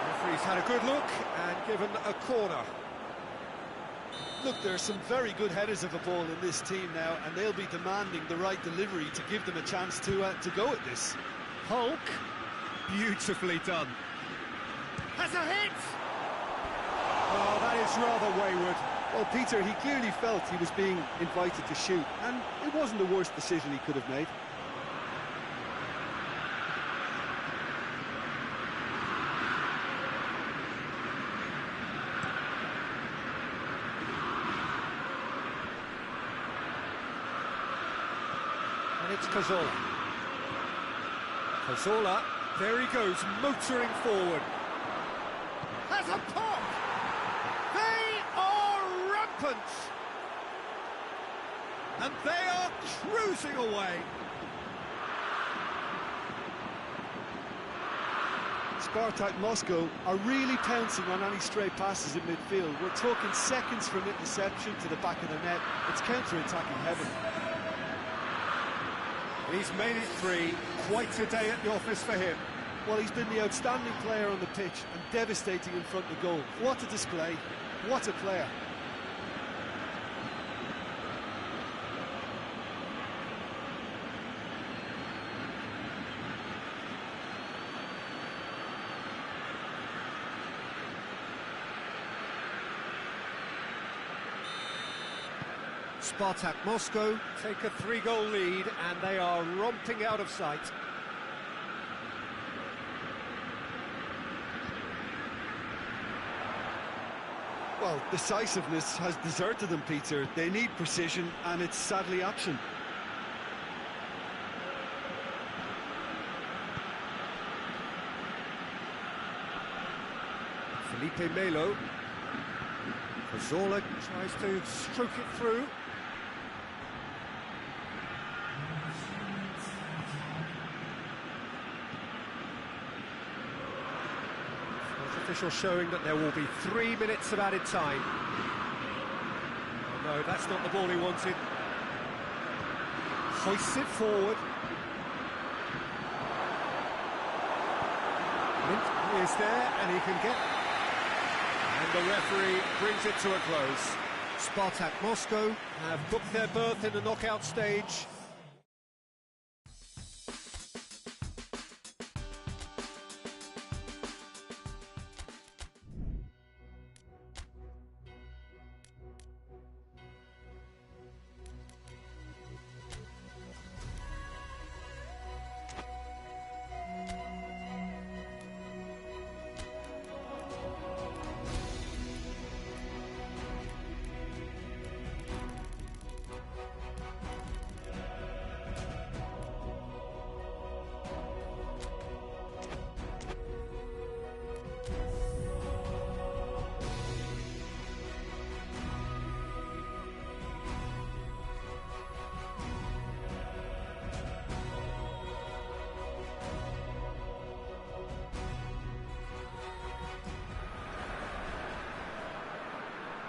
Referee's had a good look and given a corner.
Look, there are some very good headers of a ball in this team now, and they'll be demanding the right delivery to give them a chance to go at this.
Hulk, beautifully done. Has a hit! Oh, that is rather wayward.
Well, Peter, he clearly felt he was being invited to shoot, and it wasn't the worst decision he could have made.
And it's Cazorla. Cazorla, there he goes, motoring forward. Has a pop! They are rampant! And they are cruising away.
SPARTAK Moscow are really pouncing on any stray passes in midfield. We're talking seconds from interception to the back of the net. It's counter-attacking heaven.
He's made it 3, quite a day at the office for him.
Well, he's been the outstanding player on the pitch and devastating in front of goal. What a display, what a player.
SPARTAK Moscow take a 3-goal lead and they are romping out of sight.
Well, decisiveness has deserted them, Peter. They need precision, and it's sadly absent.
Felipe Melo. Cazorla tries to stroke it through. Official showing that there will be 3 minutes of added time. Oh no, that's not the ball he wanted. Hoists it forward. He is there and he can get... And the referee brings it to a close. SPARTAK Moscow have booked their berth in the knockout stage.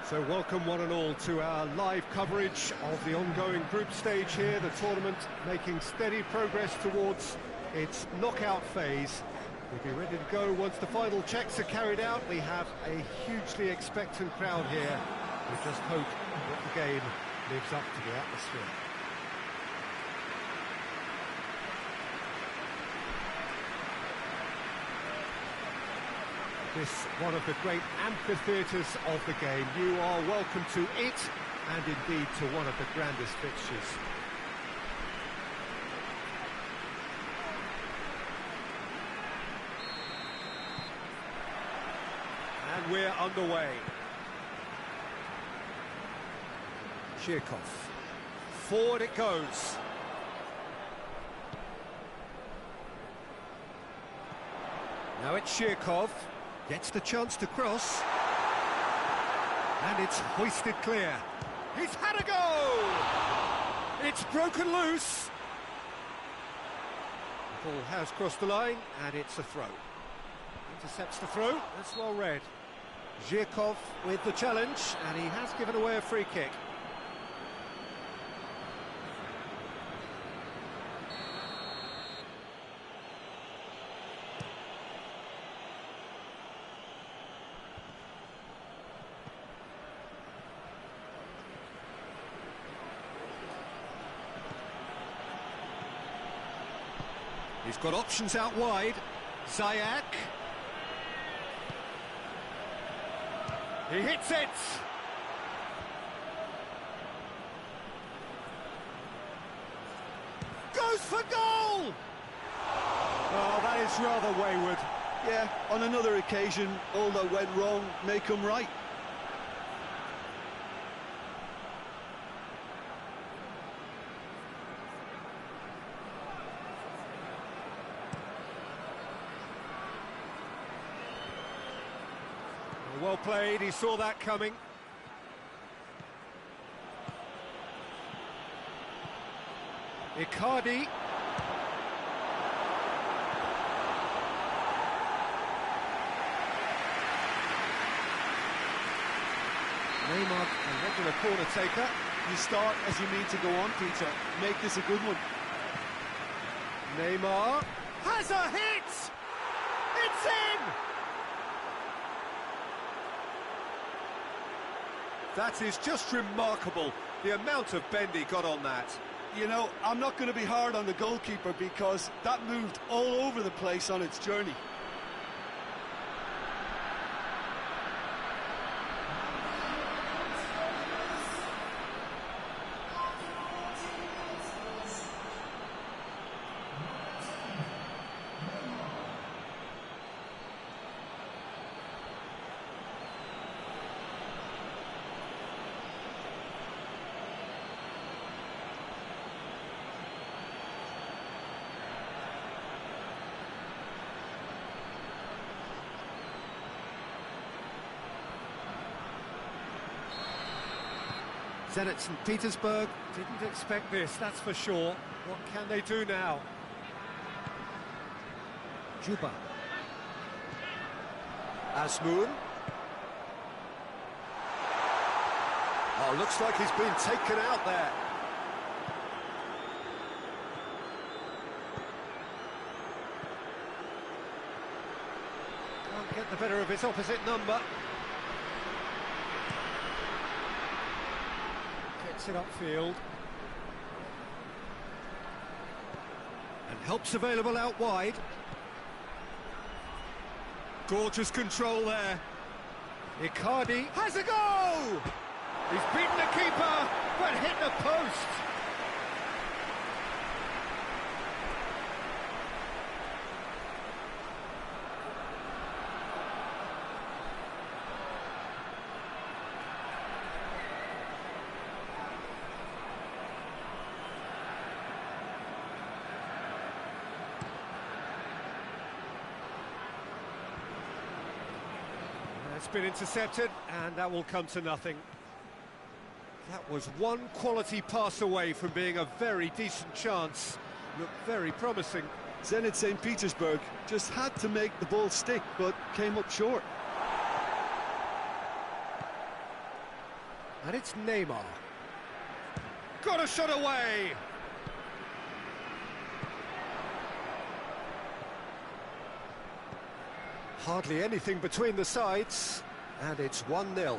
So welcome one and all to our live coverage of the ongoing group stage here, the tournament making steady progress towards its knockout phase. We'll be ready to go once the final checks are carried out. We have a hugely expectant crowd here. We just hope that the game lives up to the atmosphere. This one of the great amphitheatres of the game. You are welcome to it, and indeed to one of the grandest fixtures. And we're underway. Chirkov. Forward it goes. Now it's Chirkov. Gets the chance to cross. And it's hoisted clear. He's had a go! It's broken loose. The ball has crossed the line, and it's a throw. Intercepts the throw. That's well read. Chirkov with the challenge, and he has given away a free kick. He's got options out wide. Zayak. He hits it! Goes for goal! Oh, that is rather wayward.
Yeah, on another occasion, all that went wrong may come right.
Well played, he saw that coming. Icardi. Neymar, a regular corner taker.
You start as you mean to go on, Peter. Make this a good one.
Neymar has a hit! It's in! That is just remarkable, the amount of bend he got on that.
You know, I'm not going to be hard on the goalkeeper because that moved all over the place on its journey.
Zenit St. Petersburg didn't expect this, that's for sure. What can they do now? Juba. Asmoon. Oh, looks like he's been taken out there. Can't get the better of his opposite number. Gets it upfield. And help's available out wide. Gorgeous control there. Icardi has a go! He's beaten the keeper, but hit the post. It's been intercepted, and that will come to nothing. That was one quality pass away from being a very decent chance. Looked very promising.
Zenit St. Petersburg just had to make the ball stick, but came up short.
And it's Neymar. Got a shot away! Hardly anything between the sides, and it's 1-0.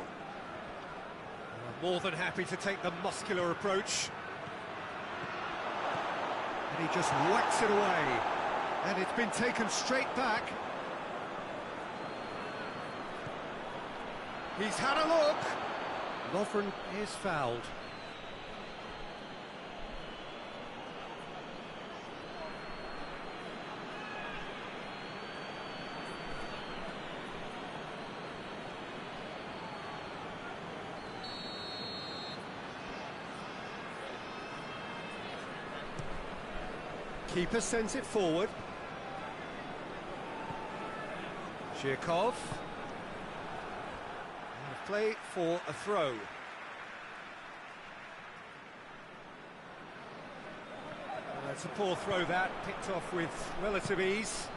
More than happy to take the muscular approach. And he just whacks it away. And it's been taken straight back. He's had a look. Lovren is fouled. Keeper sends it forward. Zhirkov. And a play for a throw. That's a poor throw that, picked off with relative ease.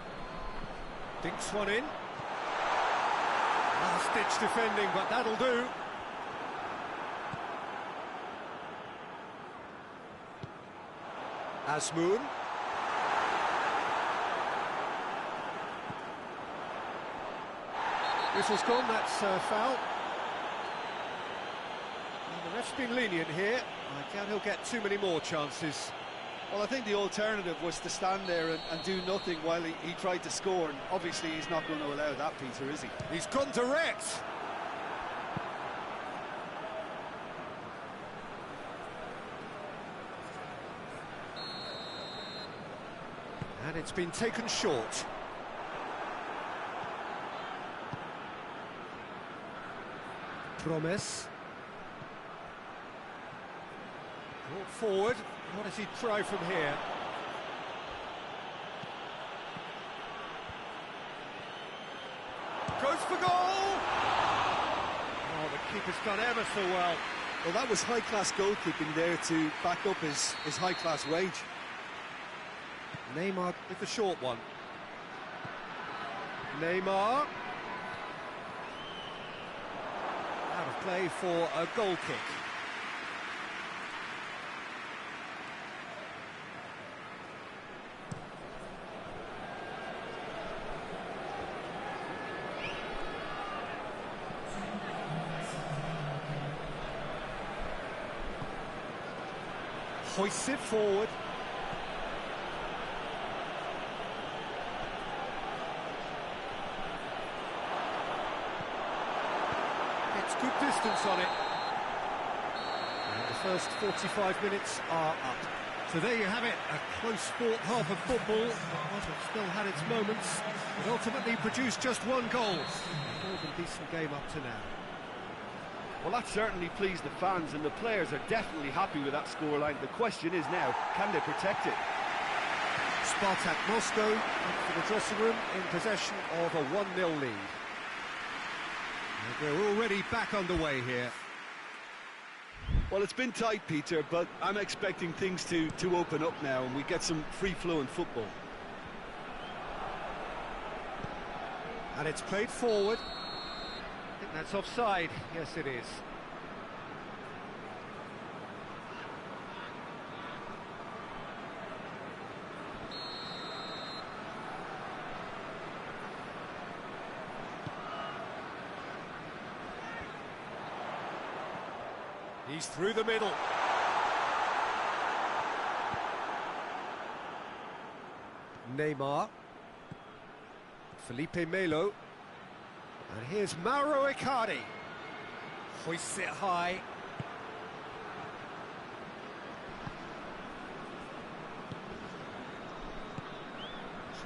Dinks one in. Last-ditch defending, but that'll do. Asmoon. Whistle's gone, that's foul. And the ref's been lenient here. I doubt he'll get too many more chances.
Well, I think the alternative was to stand there and do nothing while he tried to score, and obviously he's not going to allow that, Peter, is he?
He's gone direct. And it's been taken short. Promise. Brought forward. What does he try from here? Goes for goal! Oh, the keeper's done ever so well.
Well, that was high-class goalkeeping there to back up his high-class wage.
Neymar with the short one. Neymar. Out of play for a goal kick. Hoists it forward. It's good distance on it. And the first 45 minutes are up. So there you have it, a close fought half of football. It still had its moments, but ultimately produced just one goal. More than decent game up to now.
Well, that certainly pleased the fans, and the players are definitely happy with that scoreline. The question is now, can they protect it?
SPARTAK Moscow into the dressing room in possession of a 1-0 lead. And we're already back underway here.
Well, it's been tight, Peter, but I'm expecting things to open up now and we get some free-flowing football.
And it's played forward. I think that's offside. Yes, it is. He's through the middle. Neymar. Felipe Melo. And here's Mauro Icardi. Hoists it high.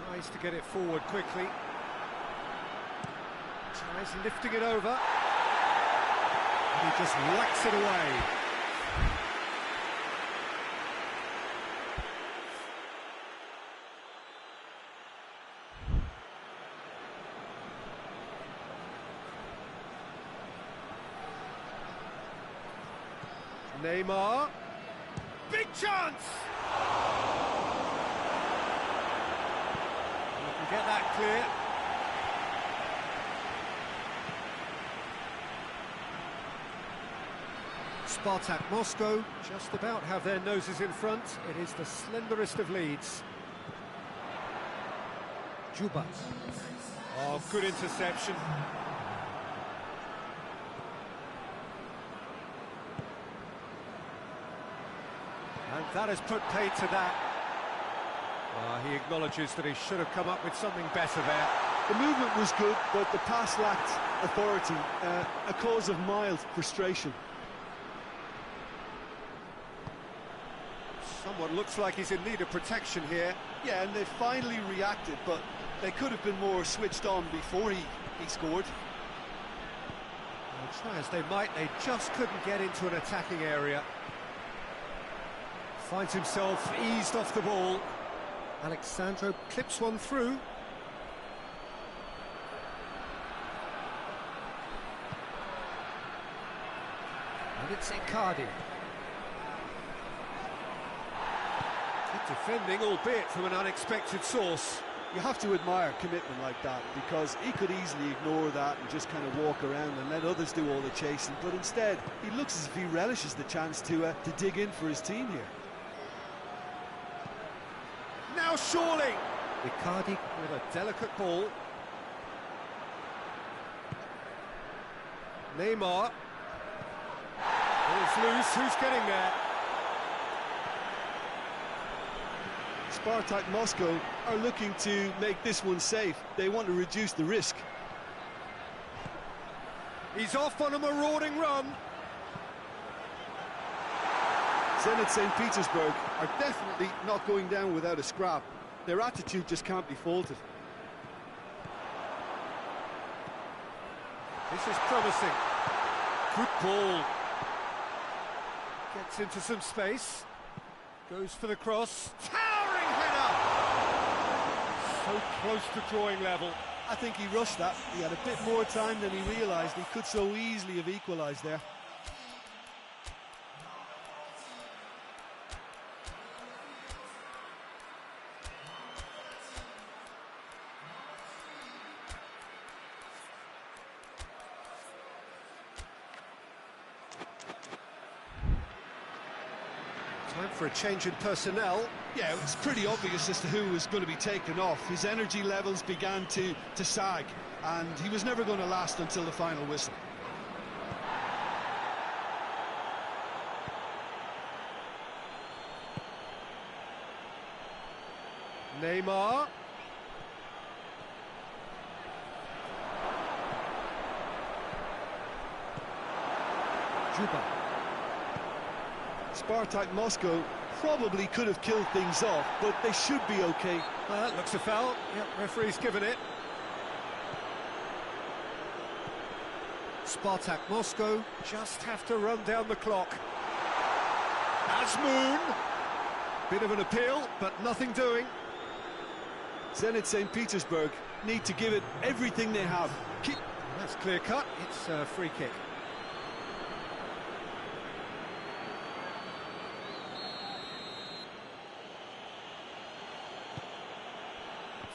Tries to get it forward quickly. Tries lifting it over. And he just whacks it away. Neymar, big chance! You can get that clear. SPARTAK Moscow just about have their noses in front. It is the slenderest of leads. Juba. Oh, good interception. And that has put paid to that. He acknowledges that he should have come up with something better there.
The movement was good, but the pass lacked authority, a cause of mild frustration.
Someone looks like he's in need of protection here.
Yeah, and they finally reacted, but they could have been more switched on before he scored.
Well, try as they might, they just couldn't get into an attacking area. Finds himself eased off the ball. Alexandro clips one through. And it's Icardi. Good defending, albeit from an unexpected source.
You have to admire commitment like that, because he could easily ignore that and just kind of walk around and let others do all the chasing, but instead he looks as if he relishes the chance to dig in for his team here.
Now surely! Icardi with a delicate ball. Neymar. Ball's loose, who's getting there?
Spartak Moscow are looking to make this one safe. They want to reduce the risk.
He's off on a marauding run.
Zenit St. Petersburg are definitely not going down without a scrap. Their attitude just can't be faulted.
This is promising. Good ball. Gets into some space. Goes for the cross. Towering header! So close to drawing level.
I think he rushed that. He had a bit more time than he realised. He could so easily have equalised there.
Time for a change in personnel.
Yeah, it was pretty obvious as to who was going to be taken off. His energy levels began to sag, and he was never going to last until the final whistle.
Neymar. Juba.
Spartak Moscow probably could have killed things off, but they should be okay.
That looks a foul. Yep, referee's given it. Spartak Moscow just have to run down the clock. Azmoun. Bit of an appeal, but nothing doing.
Zenit St. Petersburg need to give it everything they have.
That's clear cut. It's a free kick.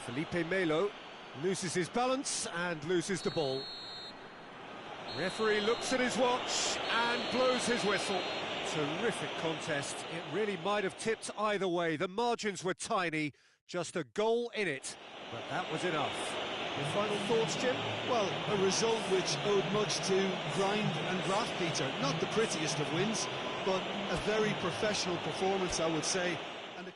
Felipe Melo loses his balance and loses the ball. Referee looks at his watch and blows his whistle. Terrific contest. It really might have tipped either way. The margins were tiny, just a goal in it, but that was enough. Your final thoughts, Jim?
Well, a result which owed much to grind and graft, Peter. Not the prettiest of wins, but a very professional performance, I would say. And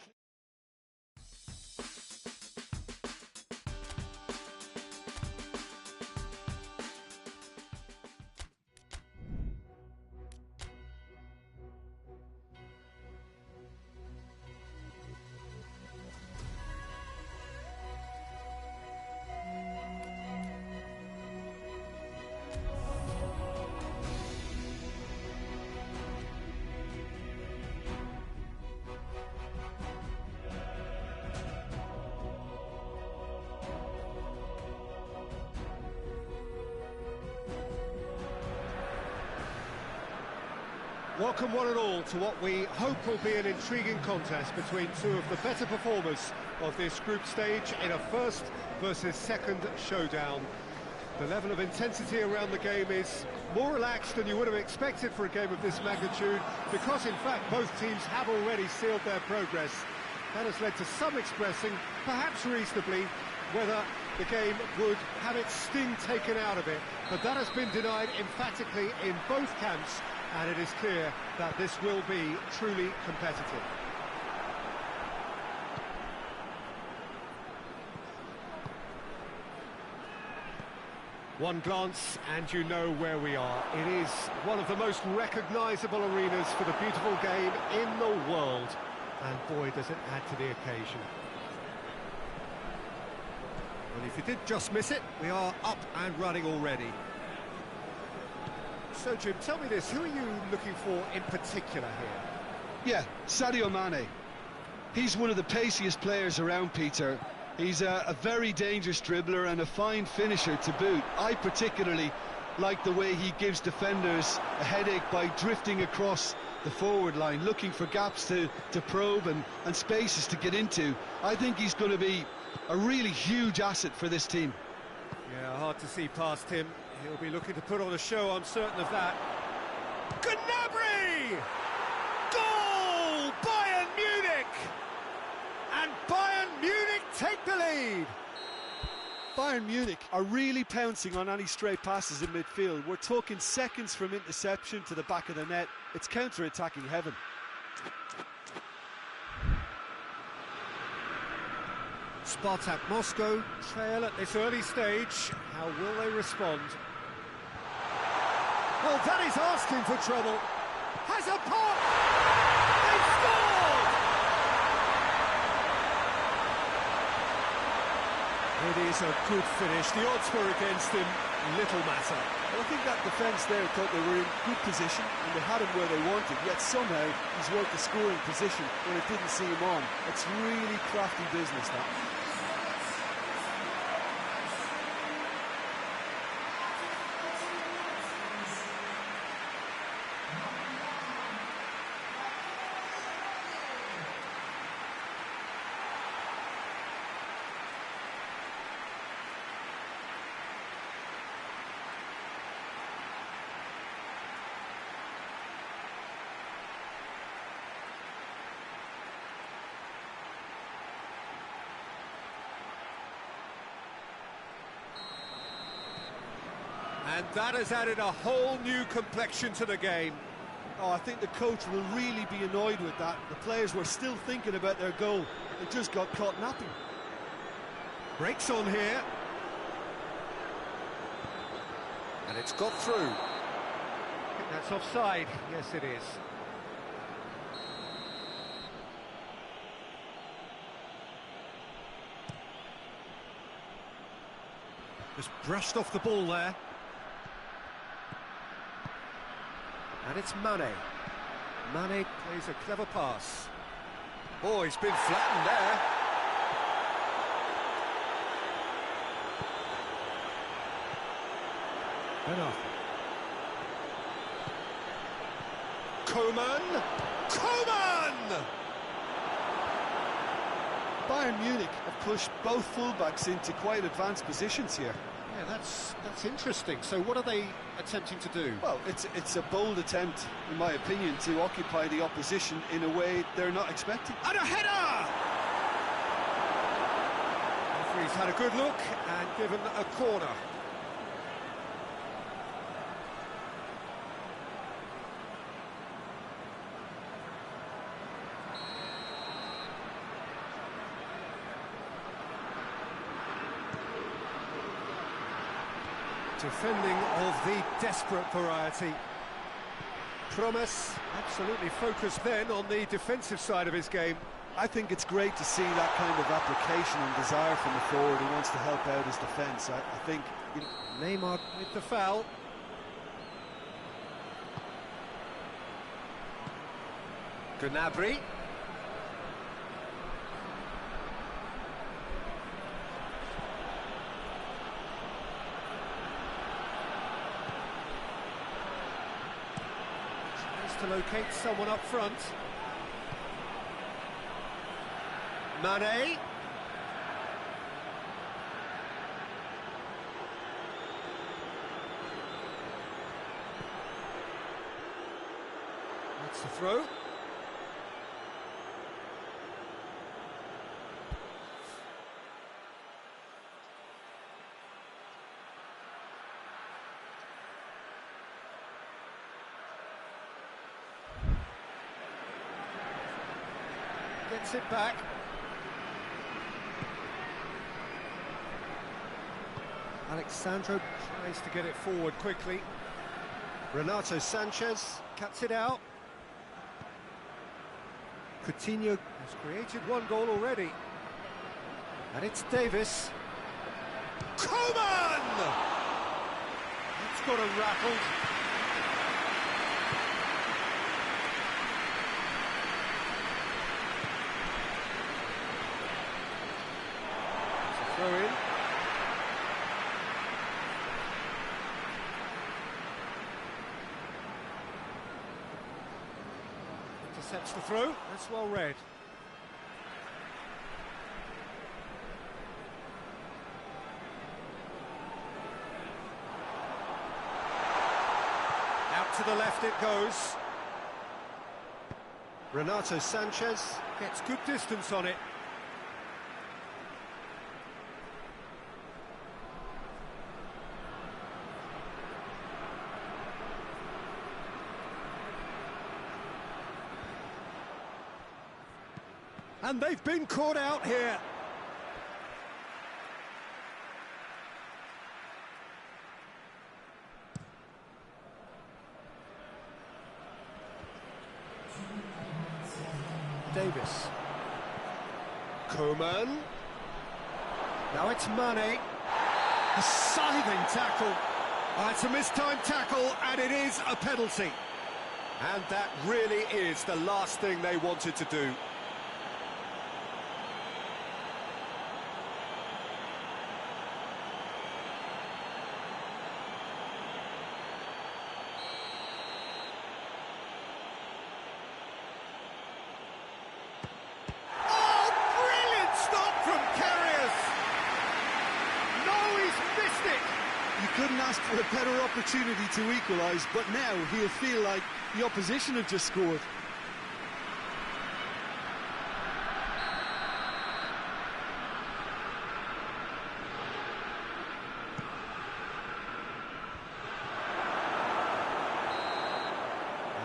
Welcome one and all to what we hope will be an intriguing contest between two of the better performers of this group stage in a first versus second showdown. The level of intensity around the game is more relaxed than you would have expected for a game of this magnitude, because in fact both teams have already sealed their progress. That has led to some expressing, perhaps reasonably, whether the game would have its sting taken out of it, but that has been denied emphatically in both camps, and it is clear that this will be truly competitive. One glance and you know where we are. It is one of the most recognisable arenas for the beautiful game in the world, and boy does it add to the occasion. Well, if you did just miss it, we are up and running already. So, Jim, tell me this, who are you looking for in particular here?
yeah, Sadio Mane. He's one of the paciest players around, Peter. He's a very dangerous dribbler and a fine finisher to boot. I particularly like the way he gives defenders a headache by drifting across the forward line, looking for gaps to probe and spaces to get into. I think he's going to be a really huge asset for this team.
Yeah, hard to see past him. He'll be looking to put on a show, I'm certain of that. Gnabry! Goal! Bayern Munich! And Bayern Munich take the lead!
Bayern Munich are really pouncing on any stray passes in midfield. We're talking seconds from interception to the back of the net. It's counter-attacking heaven.
Spartak Moscow trail at this early stage. How will they respond? Well, that is asking for trouble. Has a pop! They've scored! It is a good finish. The odds were against him. Little matter.
Well, I think that defence there thought they were in good position and they had him where they wanted, yet somehow he's worked the scoring position when it didn't see him on. It's really crafty business, that.
And that has added a whole new complexion to the game.
Oh, I think the coach will really be annoyed with that. The players were still thinking about their goal. They just got caught napping.
Breaks on here. And it's got through. I think that's offside. Yes, it is. Just brushed off the ball there. And it's Mane. Mane plays a clever pass. Oh, he's been flattened there. Enough. Coman! Coman!
Bayern Munich have pushed both fullbacks into quite advanced positions here.
Yeah, that's interesting. So what are they attempting to do?
Well, it's a bold attempt, in my opinion, to occupy the opposition in a way they're not expecting.
And a header! Referee's had a good look and given a corner. Defending of the desperate variety. Promise absolutely focused then on the defensive side of his game.
I think it's great to see that kind of application and desire from the forward who wants to help out his defence. I think...
Neymar with the foul. Gnabry. To locate someone up front. Mane. That's the throw. Gets it back. Alexandro tries to get it forward quickly. Renato Sanchez cuts it out. Coutinho has created one goal already. And it's Davis. Coman! It's got him rattled. Throw in. Intercepts the throw. That's well read. Out to the left it goes. Renato Sanchez gets good distance on it. And they've been caught out here. Davis. Koeman. Now it's Mane. A scything tackle. It's a mistimed tackle, and it is a penalty. And that really is the last thing they wanted to do.
Couldn't ask for a better opportunity to equalise, but now he'll feel like the opposition have just scored.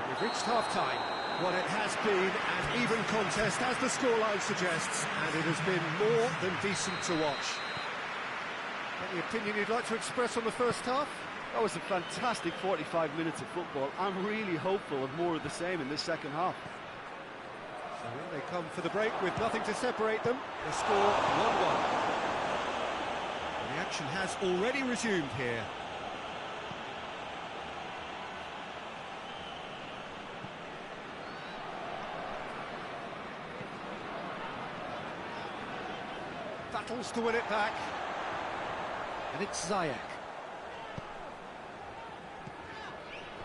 We've reached half-time. What it has been an even contest, as the scoreline suggests, and it has been more than decent to watch. Any opinion you'd like to express on the first half?
That was a fantastic 45 minutes of football. I'm really hopeful of more of the same in this second half.
So in they come for the break with nothing to separate them. The score 1-1. The action has already resumed here. Battles to win it back. And it's Ziyech.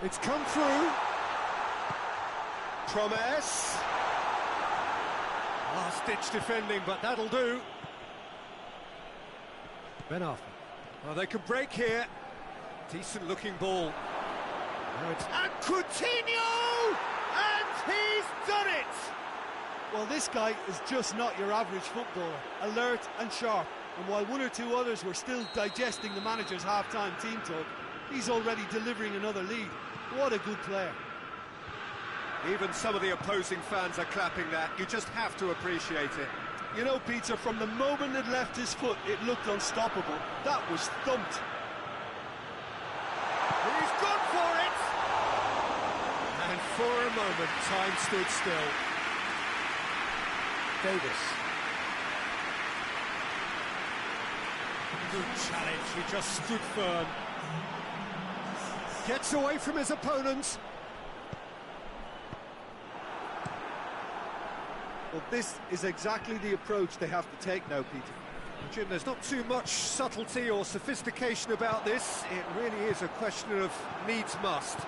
It's come through. Promise. Last-ditch defending, but that'll do. Ben Arthur. Oh, they can break here. Decent-looking ball. Now it's... And Coutinho! And he's done it!
Well, this guy is just not your average footballer. Alert and sharp. And while one or two others were still digesting the manager's half-time team talk, he's already delivering another lead. What a good player.
Even some of the opposing fans are clapping that. You just have to appreciate it.
You know, Peter, from the moment it left his foot, it looked unstoppable. That was thumped.
He's gone for it! And for a moment, time stood still. Davis. Good challenge, he just stood firm. Gets away from his opponents.
Well, this is exactly the approach they have to take now, Peter.
Jim, there's not too much subtlety or sophistication about this. It really is a question of needs must.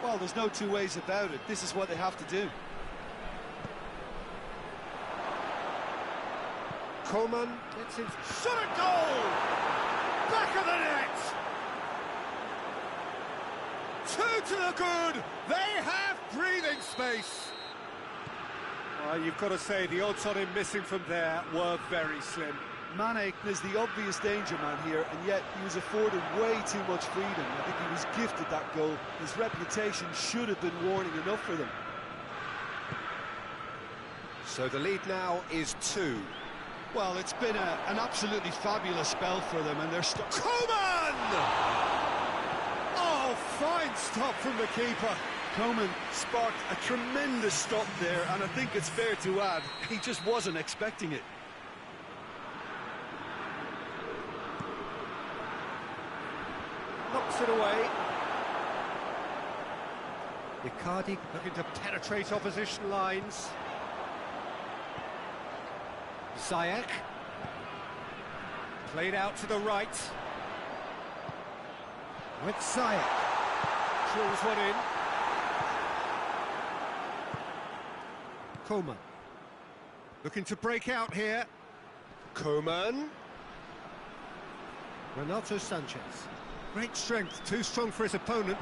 Well, there's no two ways about it. This is what they have to do.
Koeman gets his shot at goal! Back of the net! Two to the good! They have breathing space! You've got to say, the odds on him missing from there were very slim.
Mane is the obvious danger man here, and yet he was afforded way too much freedom. I think he was gifted that goal. His reputation should have been warning enough for them.
So the lead now is 2.
Well, it's been an absolutely fabulous spell for them, and they're stuck.
Koeman! Oh, fine stop from the keeper.
Koeman sparked a tremendous stop there, and I think it's fair to add, he just wasn't expecting it.
Knocks it away. Icardi looking to penetrate opposition lines. Ziyech. Played out to the right. With Ziyech. Drills one in. Koeman. Looking to break out here. Koeman. Renato Sanchez. Great strength, too strong for his opponent.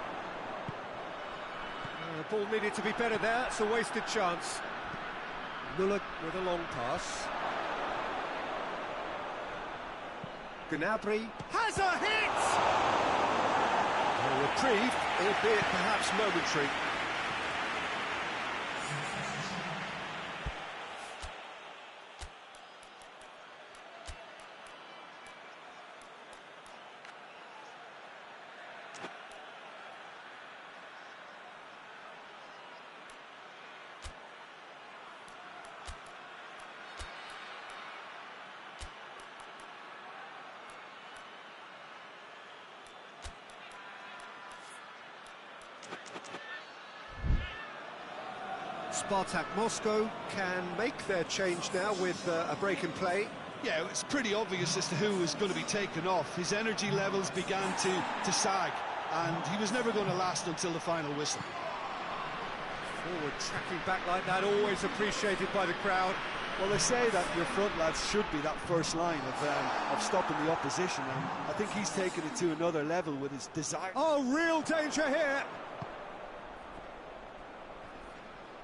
The ball needed to be better there, it's a wasted chance. Muller with a long pass. Gnabry has a hit! A reprieve, albeit perhaps momentary. SPARTAK Moscow can make their change now with a break in play.
Yeah, it's pretty obvious as to who was going to be taken off. His energy levels began to sag, and he was never going to last until the final whistle.
Forward tracking back like that, always appreciated by the crowd.
Well, they say that your front lads should be that first line of stopping the opposition, and I think he's taken it to another level with his desire.
Oh, real danger here.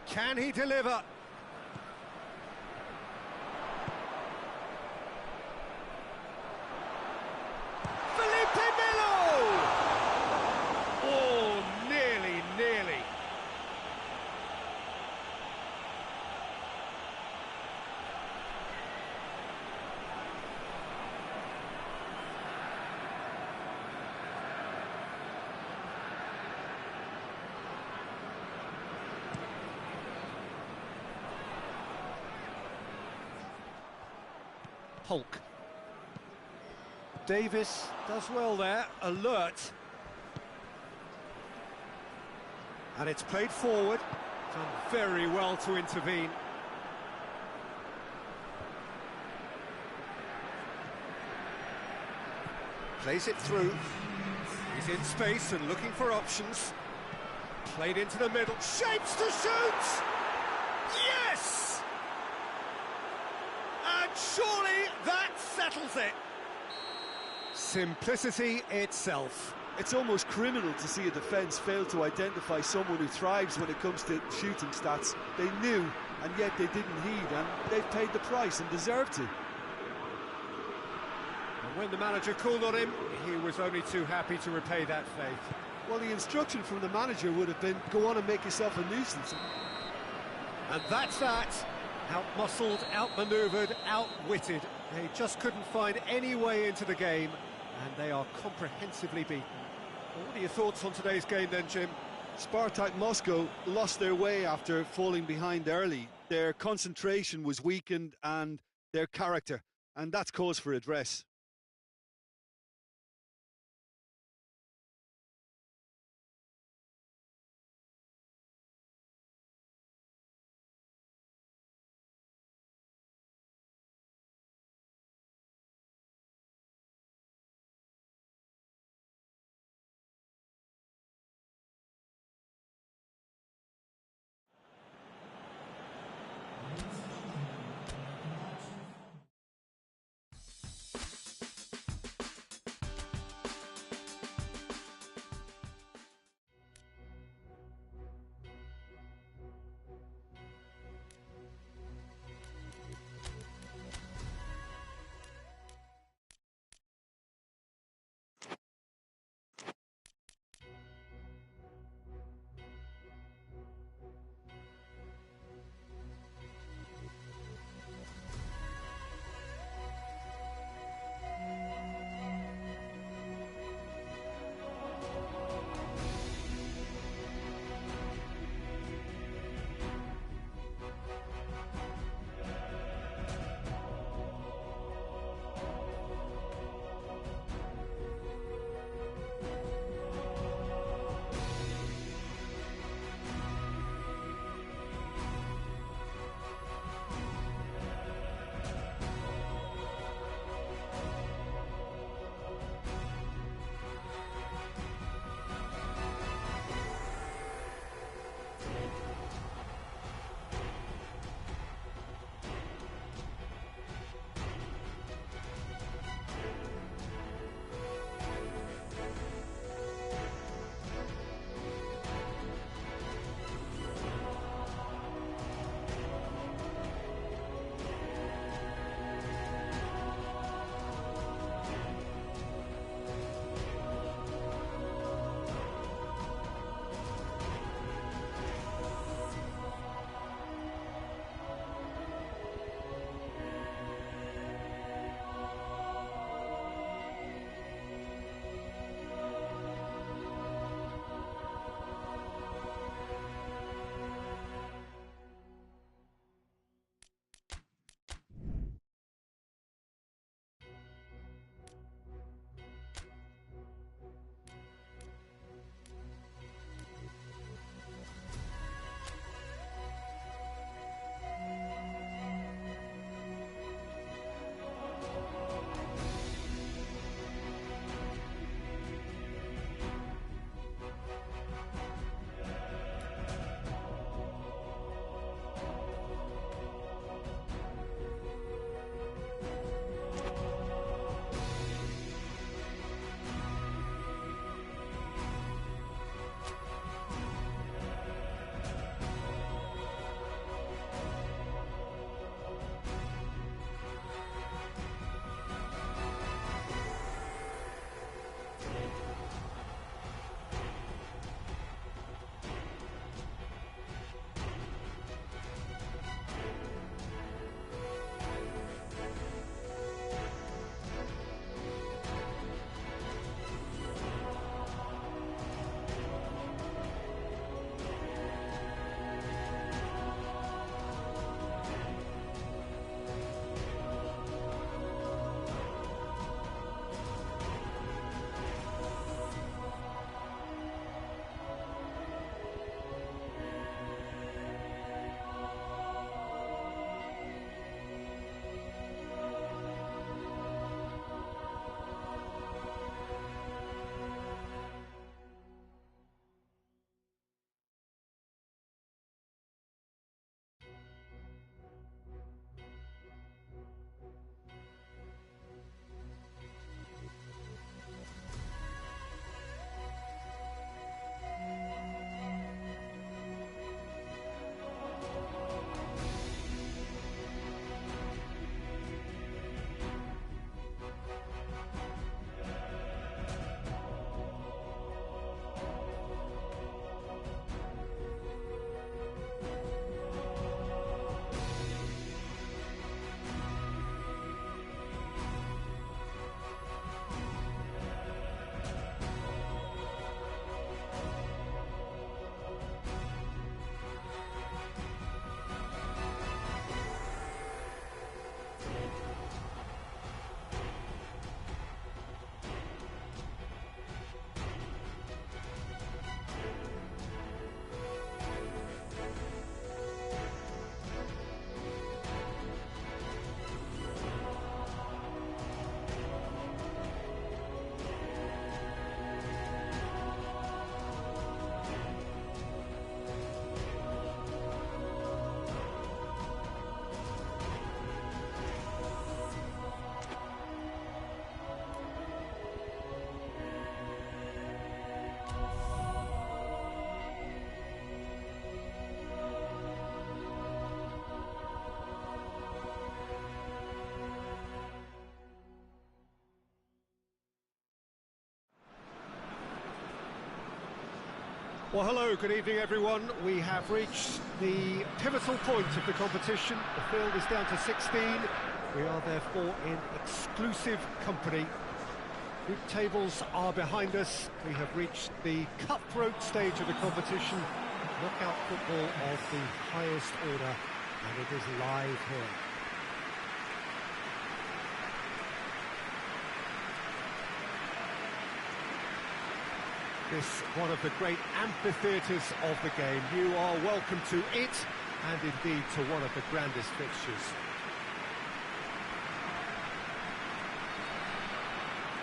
Can he deliver? Felipe Melo! Oh, nearly. Hulk. Davis does well there, alert. And it's played forward, done very well to intervene. Plays it through. He's in space and looking for options. Played into the middle, shapes to shoot! Yes! And surely that settles it. Simplicity itself.
It's almost criminal to see a defence fail to identify someone who thrives when it comes to shooting stats. They knew, and yet they didn't heed, and they've paid the price and deserve to.
And when the manager called on him, he was only too happy to repay that faith.
Well, the instruction from the manager would have been, go on and make yourself a nuisance.
And that's that. Out-muscled, out-manoeuvred, outwitted. They just couldn't find any way into the game, and they are comprehensively beaten. Well, what are your thoughts on today's game then, Jim?
SPARTAK Moscow lost their way after falling behind early. Their concentration was weakened and their character, and that's cause for address.
Well, hello, good evening, everyone. We have reached the pivotal point of the competition. The field is down to 16. We are therefore in exclusive company. Group tables are behind us. We have reached the cutthroat stage of the competition. Knockout football of the highest order, and it is live here. This one of the great amphitheatres of the game. You are welcome to it, and indeed to one of the grandest fixtures.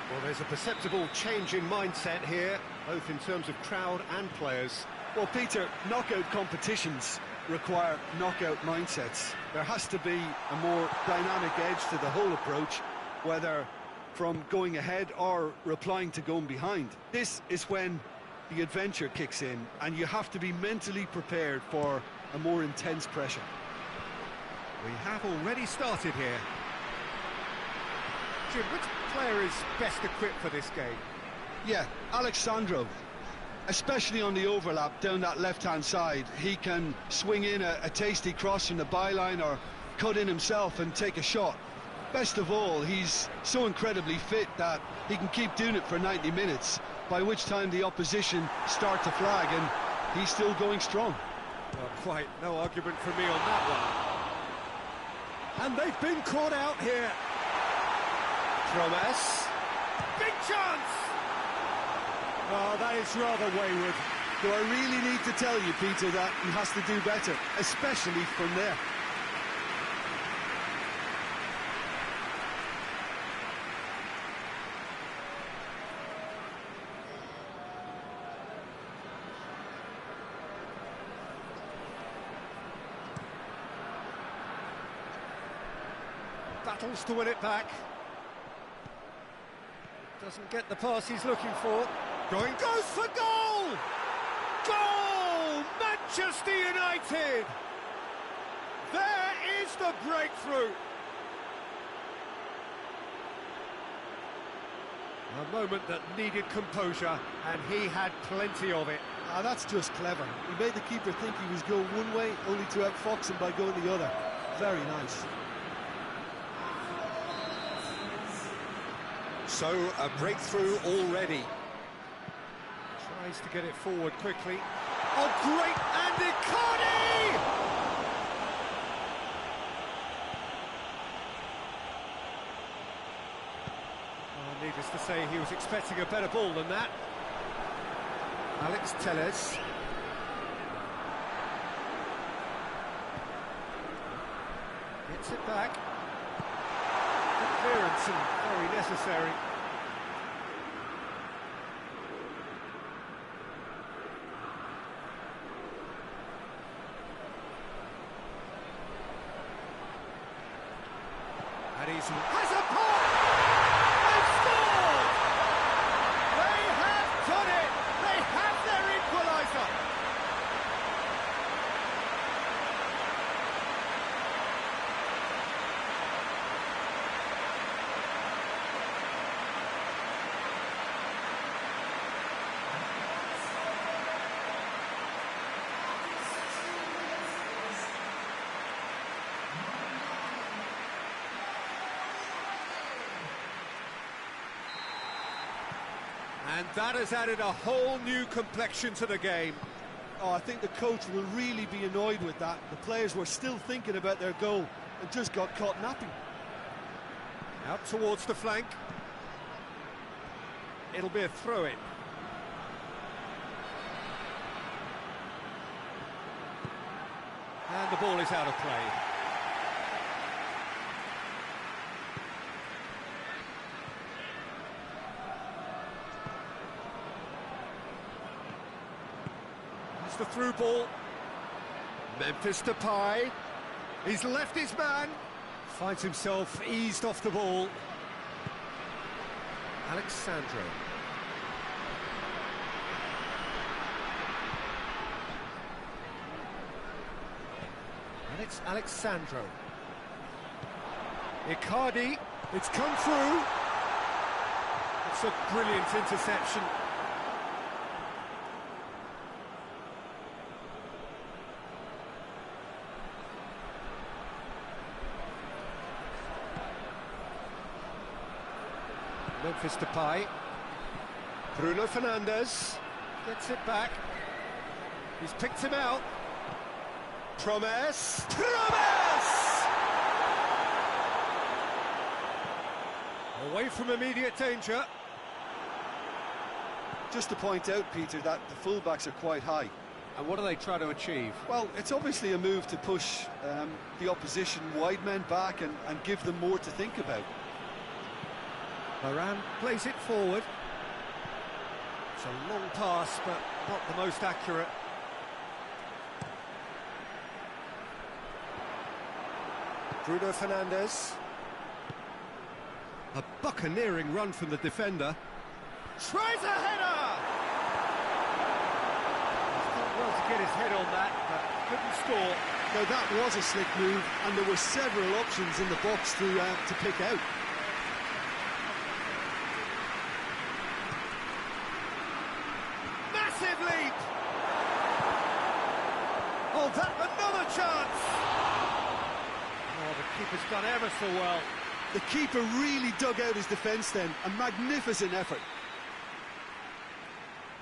Well, there's a perceptible change in mindset here, both in terms of crowd and players.
Well, Peter, knockout competitions require knockout mindsets. There has to be a more dynamic edge to the whole approach, whether from going ahead or replying to going behind. This is when the adventure kicks in, and you have to be mentally prepared for a more intense pressure.
We have already started here. Jim, which player is best equipped for this game?
Yeah, Alexandro. Especially on the overlap down that left-hand side. He can swing in a tasty cross from the byline or cut in himself and take a shot. Best of all, he's so incredibly fit that he can keep doing it for 90 minutes, by which time the opposition start to flag, and he's still going strong.
Well, quite no argument from me on that one. And they've been caught out here. Promes. Big chance! Oh, that is rather wayward.
Do I really need to tell you, Peter, that he has to do better, especially from there?
Battles to win it back. Doesn't get the pass he's looking for. Goes for goal! Goal! Manchester United! There is the breakthrough! A moment that needed composure, and he had plenty of it.
Ah, that's just clever. He made the keeper think he was going one way, only to outfox him by going the other. Very nice.
So, a breakthrough already. Tries to get it forward quickly. Oh, great! And Icardi! Oh, needless to say, he was expecting a better ball than that. Alex Telles. Gets it back. Good clearance and very necessary. And he's has a pop! They've scored! They have done it! They have their equaliser! And that has added a whole new complexion to the game.
Oh, I think the coach will really be annoyed with that. The players were still thinking about their goal and just got caught napping.
Out towards the flank. It'll be a throw-in. And the ball is out of play. The through ball. Memphis Depay. He's left his man. Finds himself eased off the ball. Alexandro. And it's Alexandro. Icardi. It's come through. It's a brilliant interception. Memphis Depay. Bruno Fernandes gets it back. He's picked him out. Promes! Away from immediate danger.
Just to point out, Peter, that the fullbacks are quite high.
And what do they try to achieve?
Well, it's obviously a move to push the opposition wide men back and give them more to think about.
Varane plays it forward. It's a long pass, but not the most accurate. Bruno Fernandes. A buccaneering run from the defender. Tries a header! He's done well to get his head on that, but couldn't score.
Now that was a slick move, and there were several options in the box to pick out.
Massive leap! Oh, that another chance! Oh, the keeper's done ever so well.
The keeper really dug out his defence then, a magnificent effort.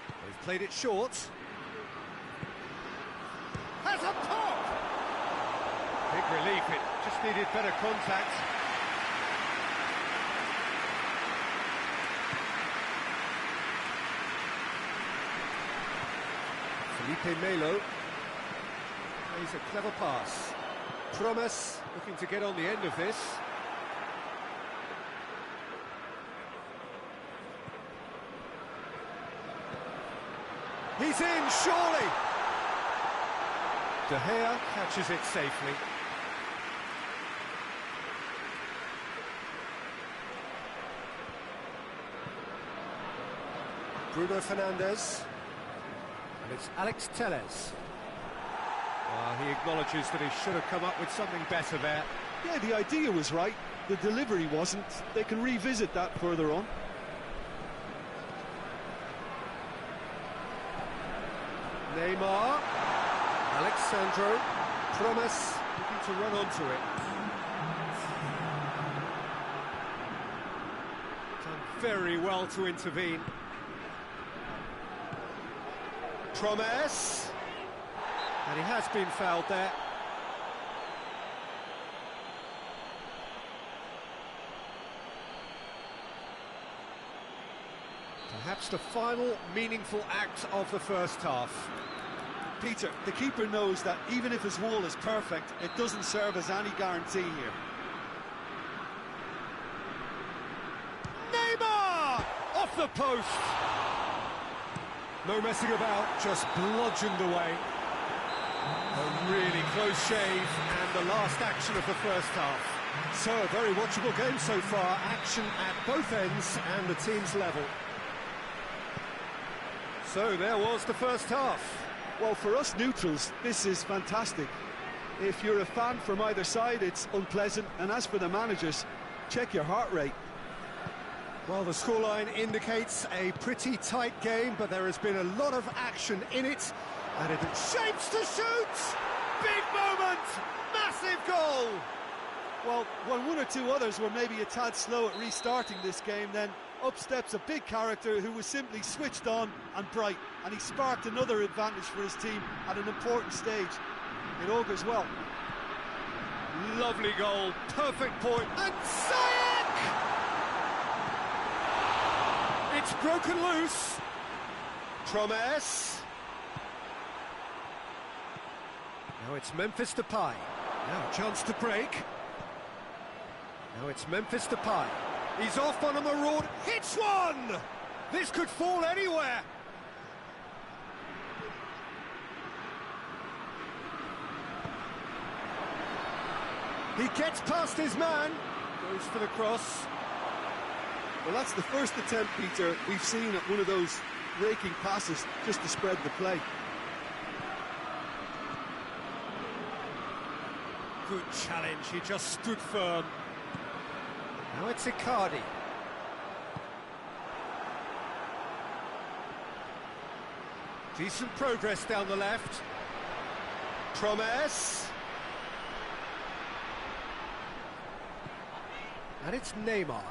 They've played it short. Has a pop! Big relief, it just needed better contact. Felipe Melo plays a clever pass. Promes looking to get on the end of this. He's in, surely! De Gea catches it safely. Bruno Fernandes. And it's Alex Telles. He acknowledges that he should have come up with something better there.
Yeah, the idea was right, the delivery wasn't. They can revisit that further on.
Neymar, Alexandro, Promes looking to run onto it. Done very well to intervene. Promes, and he has been fouled there. Perhaps the final meaningful act of the first half.
Peter, the keeper knows that even if his wall is perfect, it doesn't serve as any guarantee here.
Neymar! Off the post! No messing about, just bludgeoned away. A really close shave, and the last action of the first half. So, a very watchable game so far. Action at both ends and the team's level. So, there was the first half.
Well, for us neutrals, this is fantastic. If you're a fan from either side, it's unpleasant. And as for the managers, check your heart rate.
Well, the scoreline indicates a pretty tight game, but there has been a lot of action in it. And it shapes to shoot! Big moment! Massive goal!
Well, when one or two others were maybe a tad slow at restarting this game, then up steps a big character who was simply switched on and bright, and he sparked another advantage for his team at an important stage. It augurs well.
Lovely goal, perfect point, and Ziyech! It's broken loose. Promes. Now it's Memphis Depay. Now a chance to break. Now it's Memphis Depay. He's off on a maraud, hits one! This could fall anywhere. He gets past his man, goes for the cross.
Well, that's the first attempt, Peter, we've seen at one of those raking passes just to spread the play.
Good challenge, he just stood firm. Now it's Icardi. Decent progress down the left. Promes. And it's Neymar.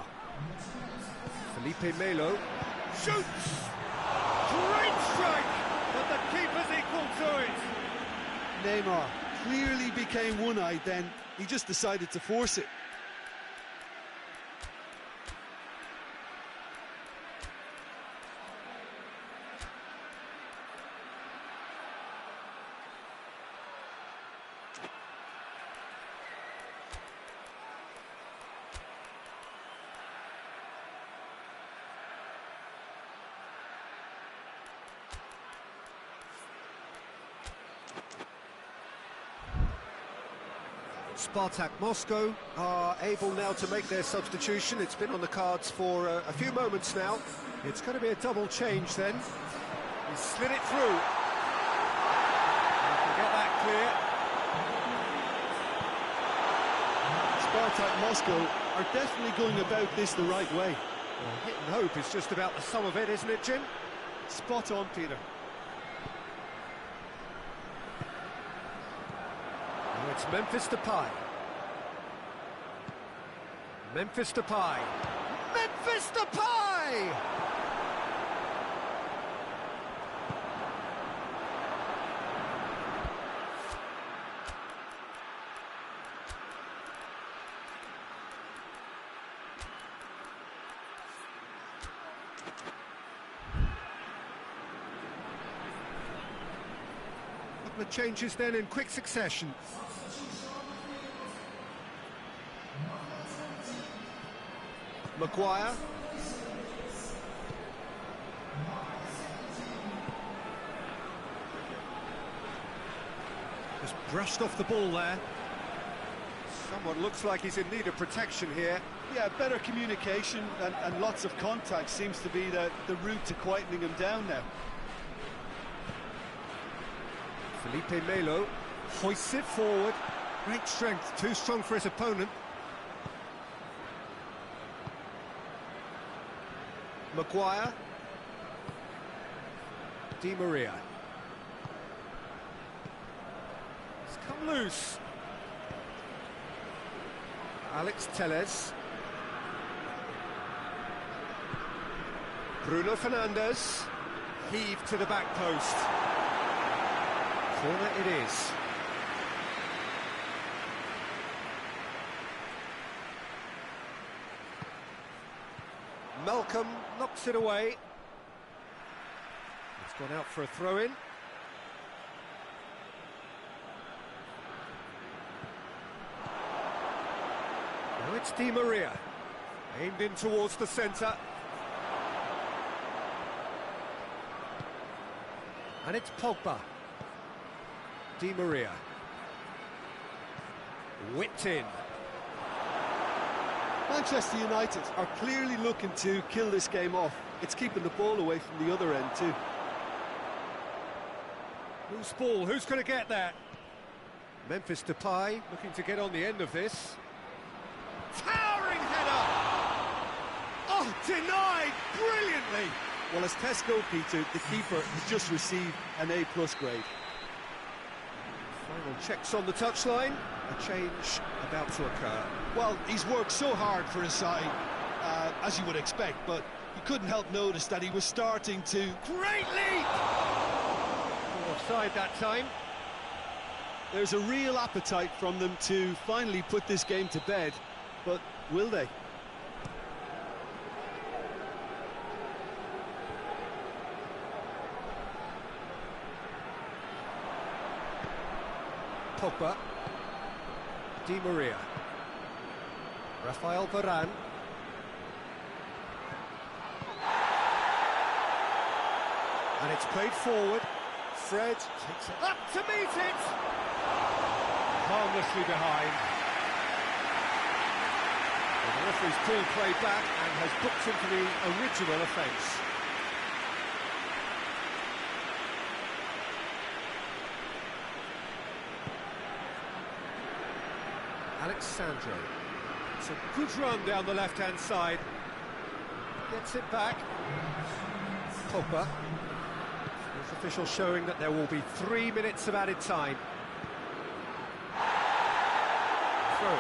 Felipe Melo shoots! Great strike! But the keeper's equal to it!
Neymar clearly became one-eyed then. He just decided to force it.
SPARTAK Moscow are able now to make their substitution. It's been on the cards for a few moments now. It's going to be a double change then. He slid it through. He can get that clear.
SPARTAK Moscow are definitely going about this the right way.
Well, hit and hope is just about the sum of it, isn't it, Jim?
Spot on, Peter.
Now it's Memphis Depay. Memphis Depay. Memphis Depay! The changes then in quick succession. Maguire. Just brushed off the ball there. Someone looks like he's in need of protection here.
Yeah, better communication and lots of contact seems to be the route to quietening him down now.
Felipe Melo hoists it forward. Great strength, too strong for his opponent. Maguire. Di Maria. It's come loose. Alex Telles. Bruno Fernandes. Heaved to the back post. Corner it is. Malcolm knocks it away. It's gone out for a throw-in. Now it's Di Maria. Aimed in towards the centre. And it's Pogba. Di Maria. Whipped in.
Manchester United are clearly looking to kill this game off. It's keeping the ball away from the other end too.
Loose ball, who's going to get that? Memphis Depay looking to get on the end of this. Towering header! Oh, denied brilliantly!
Well, as Tesco, Peter, the keeper has just received an A+ grade.
Final checks on the touchline. A change about to occur.
Well, he's worked so hard for his side, as you would expect, but you couldn't help notice that he was starting to...
Great leap! Offside that time.
There's a real appetite from them to finally put this game to bed, but will they?
Pogba. Di Maria. Rafael Varane. And it's played forward. Fred takes it up to meet it. Harmlessly behind. And the referee's pulled play back and has booked him for the original offence. Alexandro. It's a good run down the left-hand side. Gets it back. Pogba. This official showing that there will be 3 minutes of added time. Throw.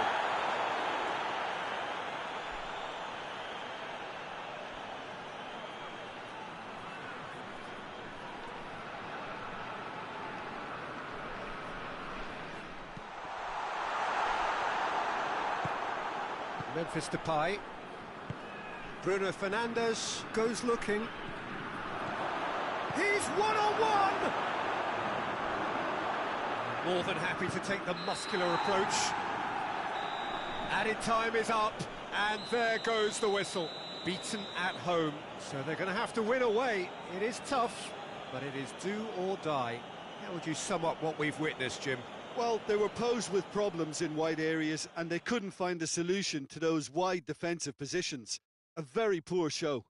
Memphis Depay. Bruno Fernandes goes looking. He's one-on-one! More than happy to take the muscular approach. Added time is up, and there goes the whistle. Beaten at home, so they're going to have to win away. It is tough, but it is do or die. How would you sum up what we've witnessed, Jim?
Well, they were posed with problems in wide areas and they couldn't find a solution to those wide defensive positions. A very poor show.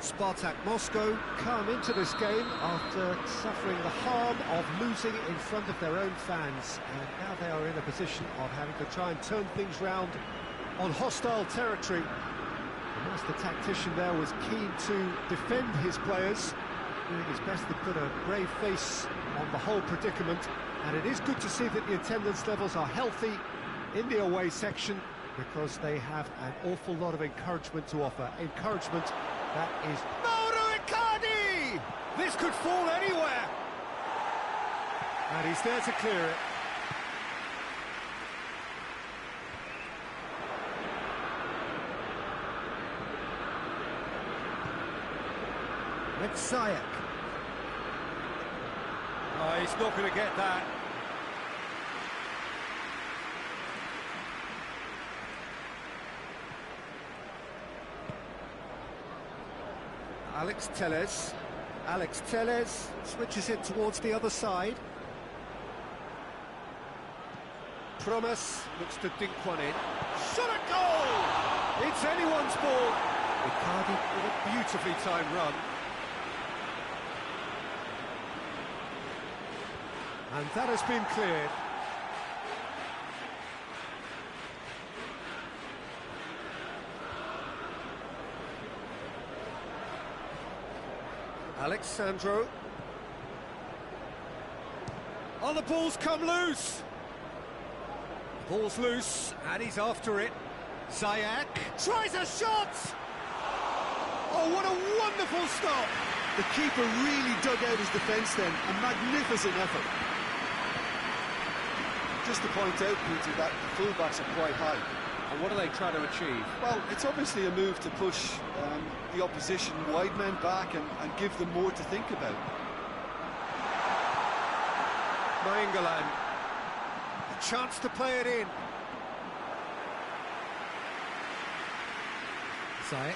Spartak Moscow come into this game after suffering the harm of losing in front of their own fans, and now they are in a position of having to try and turn things round on hostile territory. The master tactician there was keen to defend his players, doing his best to put a brave face on the whole predicament, and it is good to see that the attendance levels are healthy in the away section, because they have an awful lot of encouragement to offer. Encouragement that is...
Icardi!
This could fall anywhere! And he's there to clear it. It's Ziyech.
Oh, he's not going to get that.
Alex Telles switches it towards the other side. Promes looks to dink one in.
Shot a goal!
It's anyone's ball. Icardi with a beautifully timed run. And that has been cleared. Alexandro. Oh, the ball's come loose. Ball's loose, and he's after it. Ziyech tries a shot! Oh, what a wonderful stop!
The keeper really dug out his defence then, a magnificent effort. Just to point out, Peter, that the fullbacks are quite high.
And what are they trying to achieve?
Well, it's obviously a move to push the opposition wide men back and give them more to think about.
Nainggolan, a chance to play it in. Ziyech.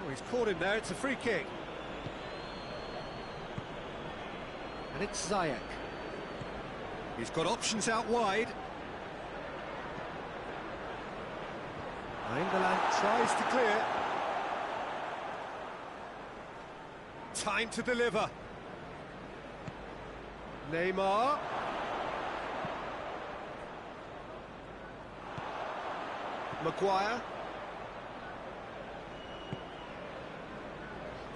Oh, he's caught him there, it's a free kick. And it's Ziyech. He's got options out wide. Nainggolan tries to clear. Time to deliver. Neymar. Maguire.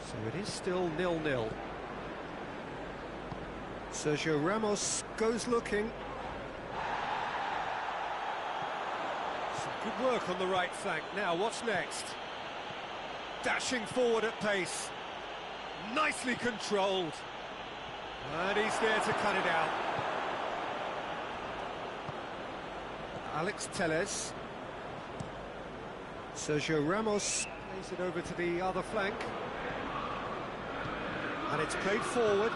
So it is still 0-0. Sergio Ramos goes looking. Some good work on the right flank. Now, what's next? Dashing forward at pace. Nicely controlled. And he's there to cut it out. Alex Telles. Sergio Ramos plays it over to the other flank. And it's played forward.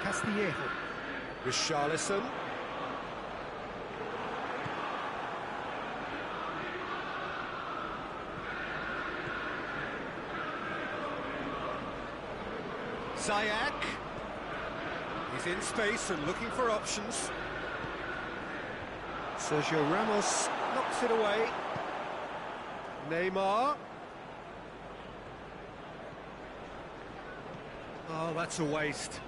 Castillejo. Richarlison. Ziyech. He's in space and looking for options. Sergio Ramos knocks it away. Neymar. Oh, that's a waste.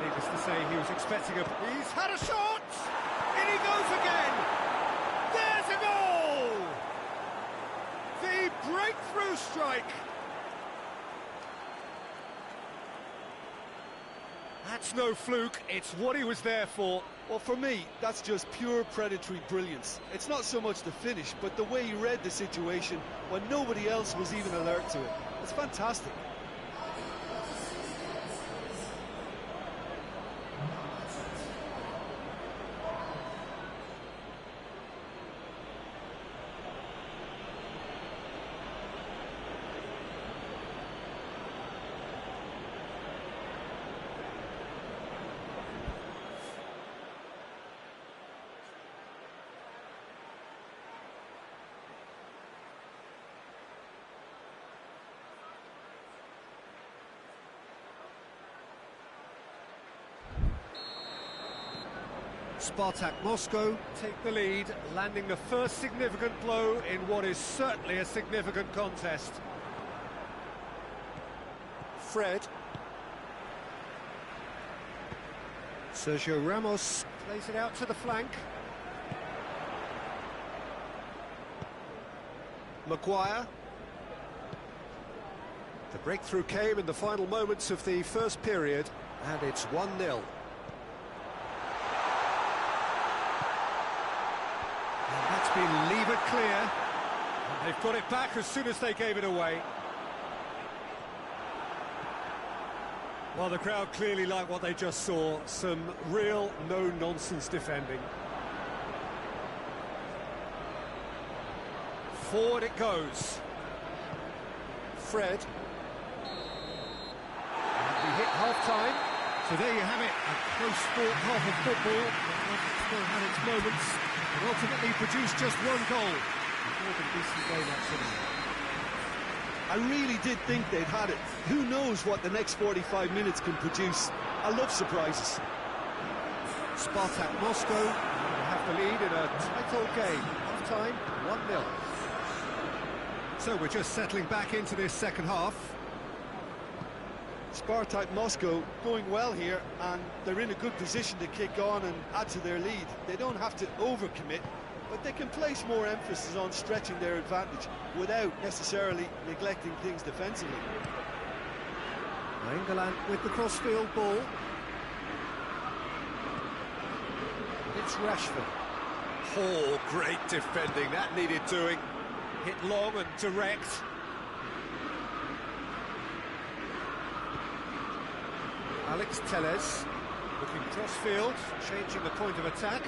Needless to say, he was expecting a... He's had a shot! In he goes again! There's a goal! The breakthrough strike! That's no fluke, it's what he was there for.
Well, for me, that's just pure predatory brilliance. It's not so much the finish, but the way he read the situation when nobody else was even alert to it. It's fantastic.
SPARTAK Moscow take the lead, landing the first significant blow in what is certainly a significant contest. Fred. Sergio Ramos plays it out to the flank. Maguire. The breakthrough came in the final moments of the first period, and it's 1-0. And that's been levered clear. And they've got it back as soon as they gave it away. Well, the crowd clearly like what they just saw. Some real no-nonsense defending. Forward it goes. Fred. And we hit half-time. So there you have it, a close sport half of football. It still had its moments, but ultimately produced just one goal. More than decent game, actually.
I really did think they'd had it. Who knows what the next 45 minutes can produce. I love surprises.
SPARTAK Moscow have the lead in a tight game. Half-time, 1-0. So we're just settling back into this second half.
SPARTAK Moscow going well here, and they're in a good position to kick on and add to their lead. They don't have to overcommit, but they can place more emphasis on stretching their advantage without necessarily neglecting things defensively.
England with the crossfield ball. It's Rashford. Oh, great defending, that needed doing. Hit long and direct. Alex Telles looking crossfield, changing the point of attack.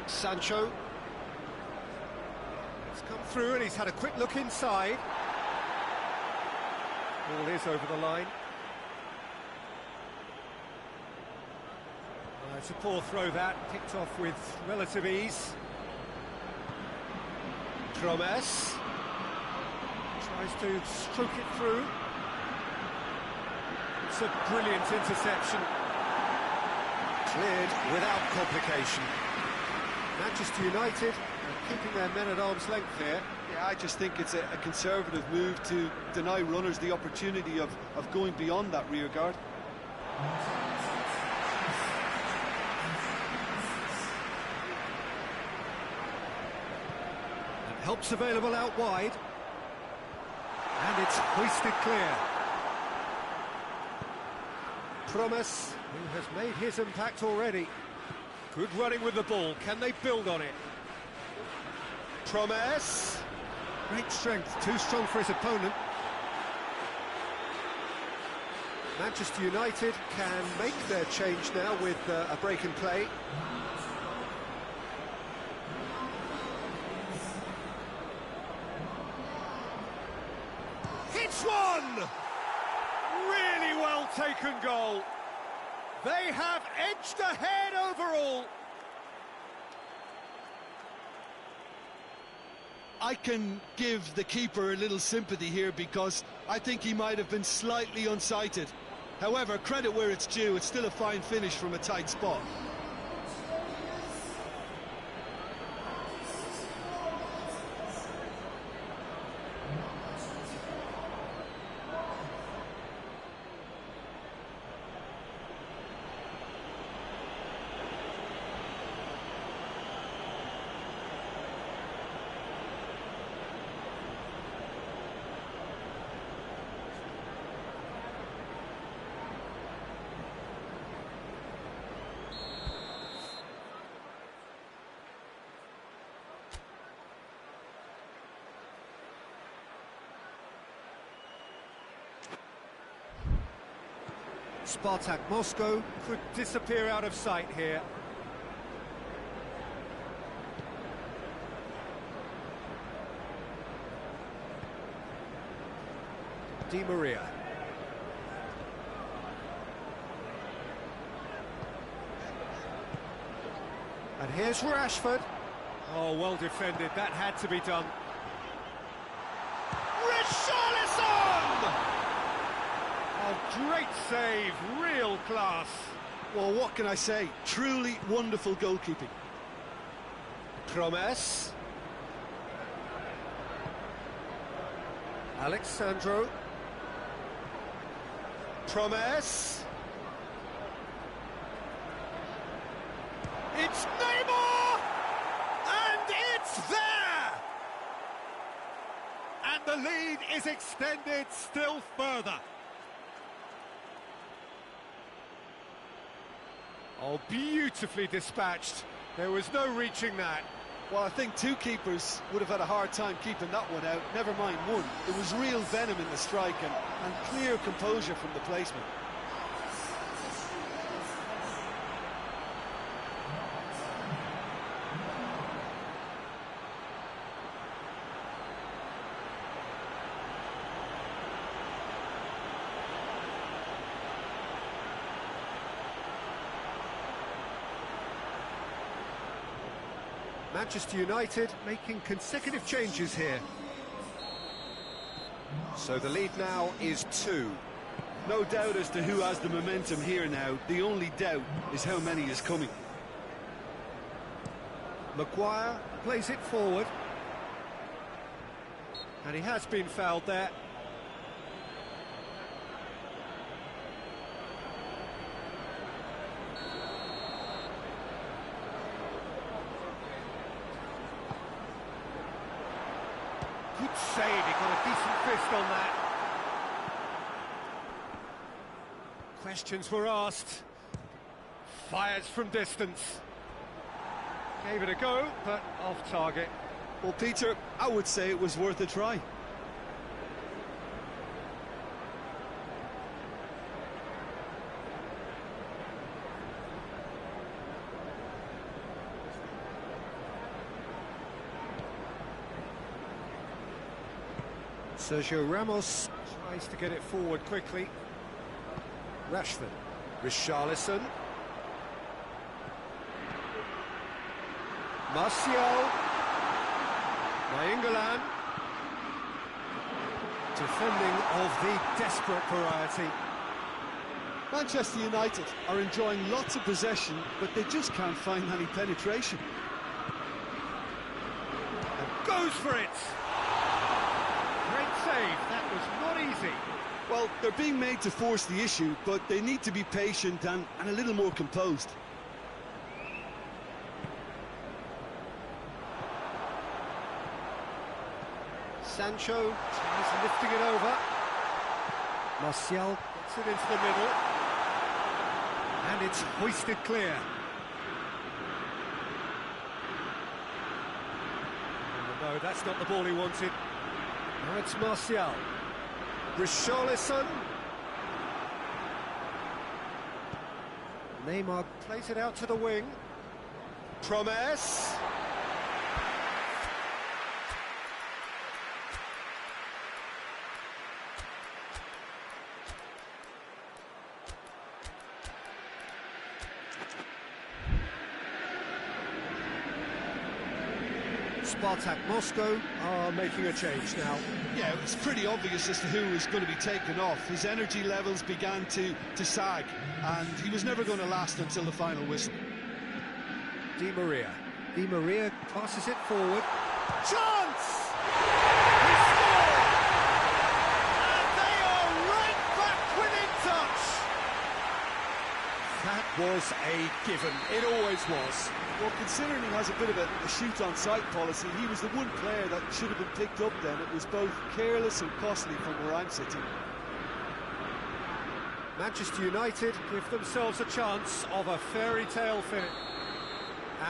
Sancho. He's come through and he's had a quick look inside. Ball is over the line. It's a poor throw that, picked off with relative ease. Promes tries to stroke it through. It's a brilliant interception. Cleared without complication. Manchester United are keeping their men at arm's length here.
Yeah, I just think it's a conservative move to deny runners the opportunity of going beyond that rear guard.
And help's available out wide. And it's hoisted clear. Promes, who has made his impact already. Good running with the ball. Can they build on it? Promes. Great strength. Too strong for his opponent. Manchester United can make their change now with a break in play. Hits one! Really well taken goal. They have edged ahead overall.
I can give the keeper a little sympathy here because I think he might have been slightly unsighted. However, credit where it's due, it's still a fine finish from a tight spot.
SPARTAK Moscow could disappear out of sight here. Di Maria. And here's Rashford. Oh, well defended. That had to be done. Richarlison! Oh, great save. Real class.
Well, what can I say? Truly wonderful goalkeeping.
Promes. Alexandro. Promes. It's Neymar! And it's there! And the lead is extended still further. Oh, beautifully dispatched. There was no reaching that.
Well, I think two keepers would have had a hard time keeping that one out, never mind one. There was real venom in the strike and clear composure from the placement.
Manchester United making consecutive changes here. So the lead now is 2.
No doubt as to who has the momentum here now. The only doubt is how many is coming.
Maguire plays it forward. And he has been fouled there. Good save, he got a decent fist on that. Questions were asked. Fires from distance. Gave it a go, but off target.
Well, Peter, I would say it was worth a try.
Sergio Ramos tries to get it forward quickly. Rashford. Richarlison. Martial. Nainggolan. Defending of the desperate variety.
Manchester United are enjoying lots of possession, but they just can't find any penetration.
And goes for it. Great save, that was not easy.
Well, they're being made to force the issue, but they need to be patient and a little more composed.
Sancho tries lifting it over. Martial gets it into the middle. And it's hoisted clear. Oh, no, that's not the ball he wanted. Now it's Martial. Richarlison. Neymar plays it out to the wing. Promes. SPARTAK Moscow are making a change now.
Yeah, it was pretty obvious as to who was going to be taken off. His energy levels began to sag, and he was never going to last until the final whistle.
Di Maria. Di Maria passes it forward. Chance! He scored! And they are right back within touch! That was a given. It always was.
Well, considering he has a bit of a shoot-on-sight policy, he was the one player that should have been picked up then. It was both careless and costly from where I'm sitting.
Manchester United give themselves a chance of a fairy tale finish.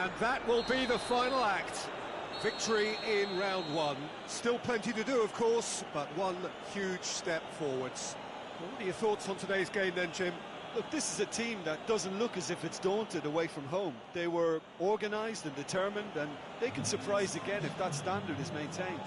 And that will be the final act. Victory in round 1. Still plenty to do, of course, but one huge step forwards. What are your thoughts on today's game then, Jim?
Look, this is a team that doesn't look as if it's daunted away from home. They were organised and determined, and they can surprise again if that standard is maintained.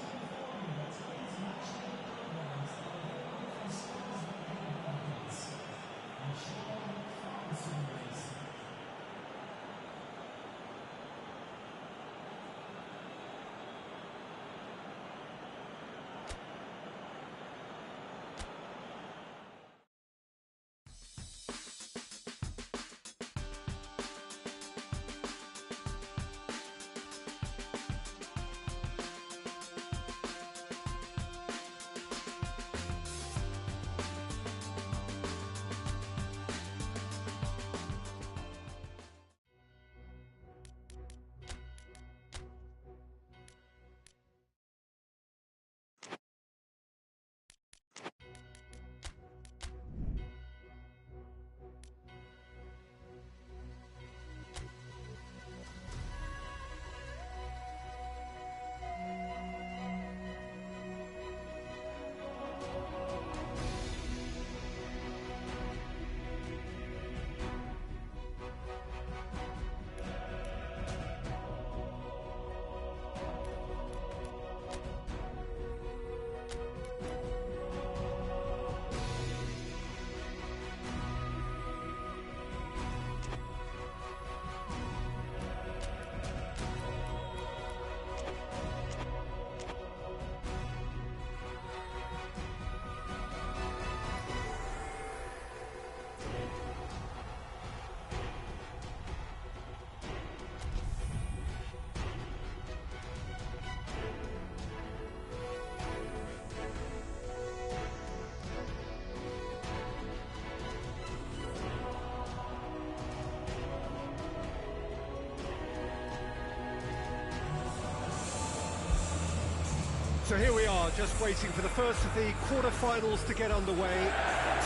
So here we are, just waiting for the first of the quarter-finals to get underway.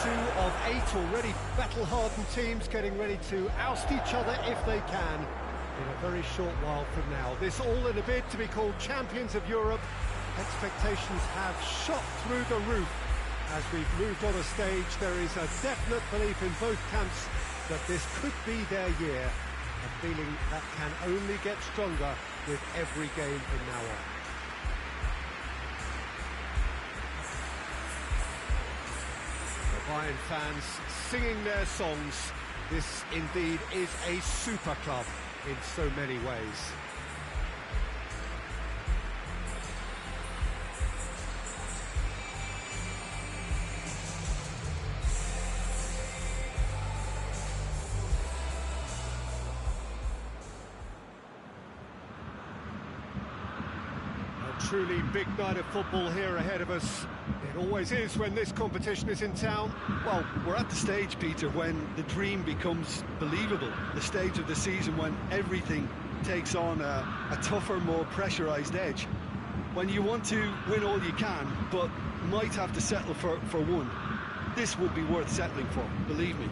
2 of 8 already battle-hardened teams getting ready to oust each other if they can in a very short while from now. This all in a bid to be called champions of Europe. Expectations have shot through the roof. As we've moved on a stage, there is a definite belief in both camps that this could be their year. A feeling that can only get stronger with every game from now on. Bayern fans singing their songs. This indeed is a super club in so many ways. A truly big night of football here ahead of us. It always is when this competition is in town.
Well, we're at the stage, Peter, when the dream becomes believable. The stage of the season when everything takes on a tougher, more pressurised edge. When you want to win all you can, but might have to settle for one. This would be worth settling for, believe me.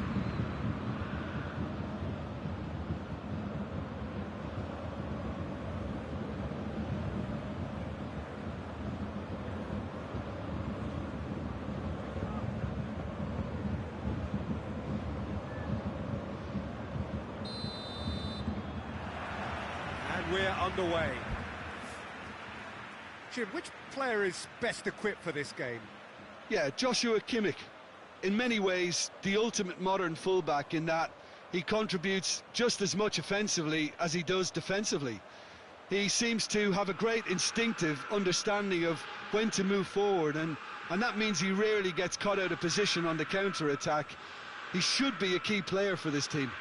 We're underway. Jim, which player is best equipped for this game?
Yeah, Joshua Kimmich. In many ways, the ultimate modern fullback in that he contributes just as much offensively as he does defensively. He seems to have a great instinctive understanding of when to move forward, and that means he rarely gets caught out of position on the counter-attack. He should be a key player for this team.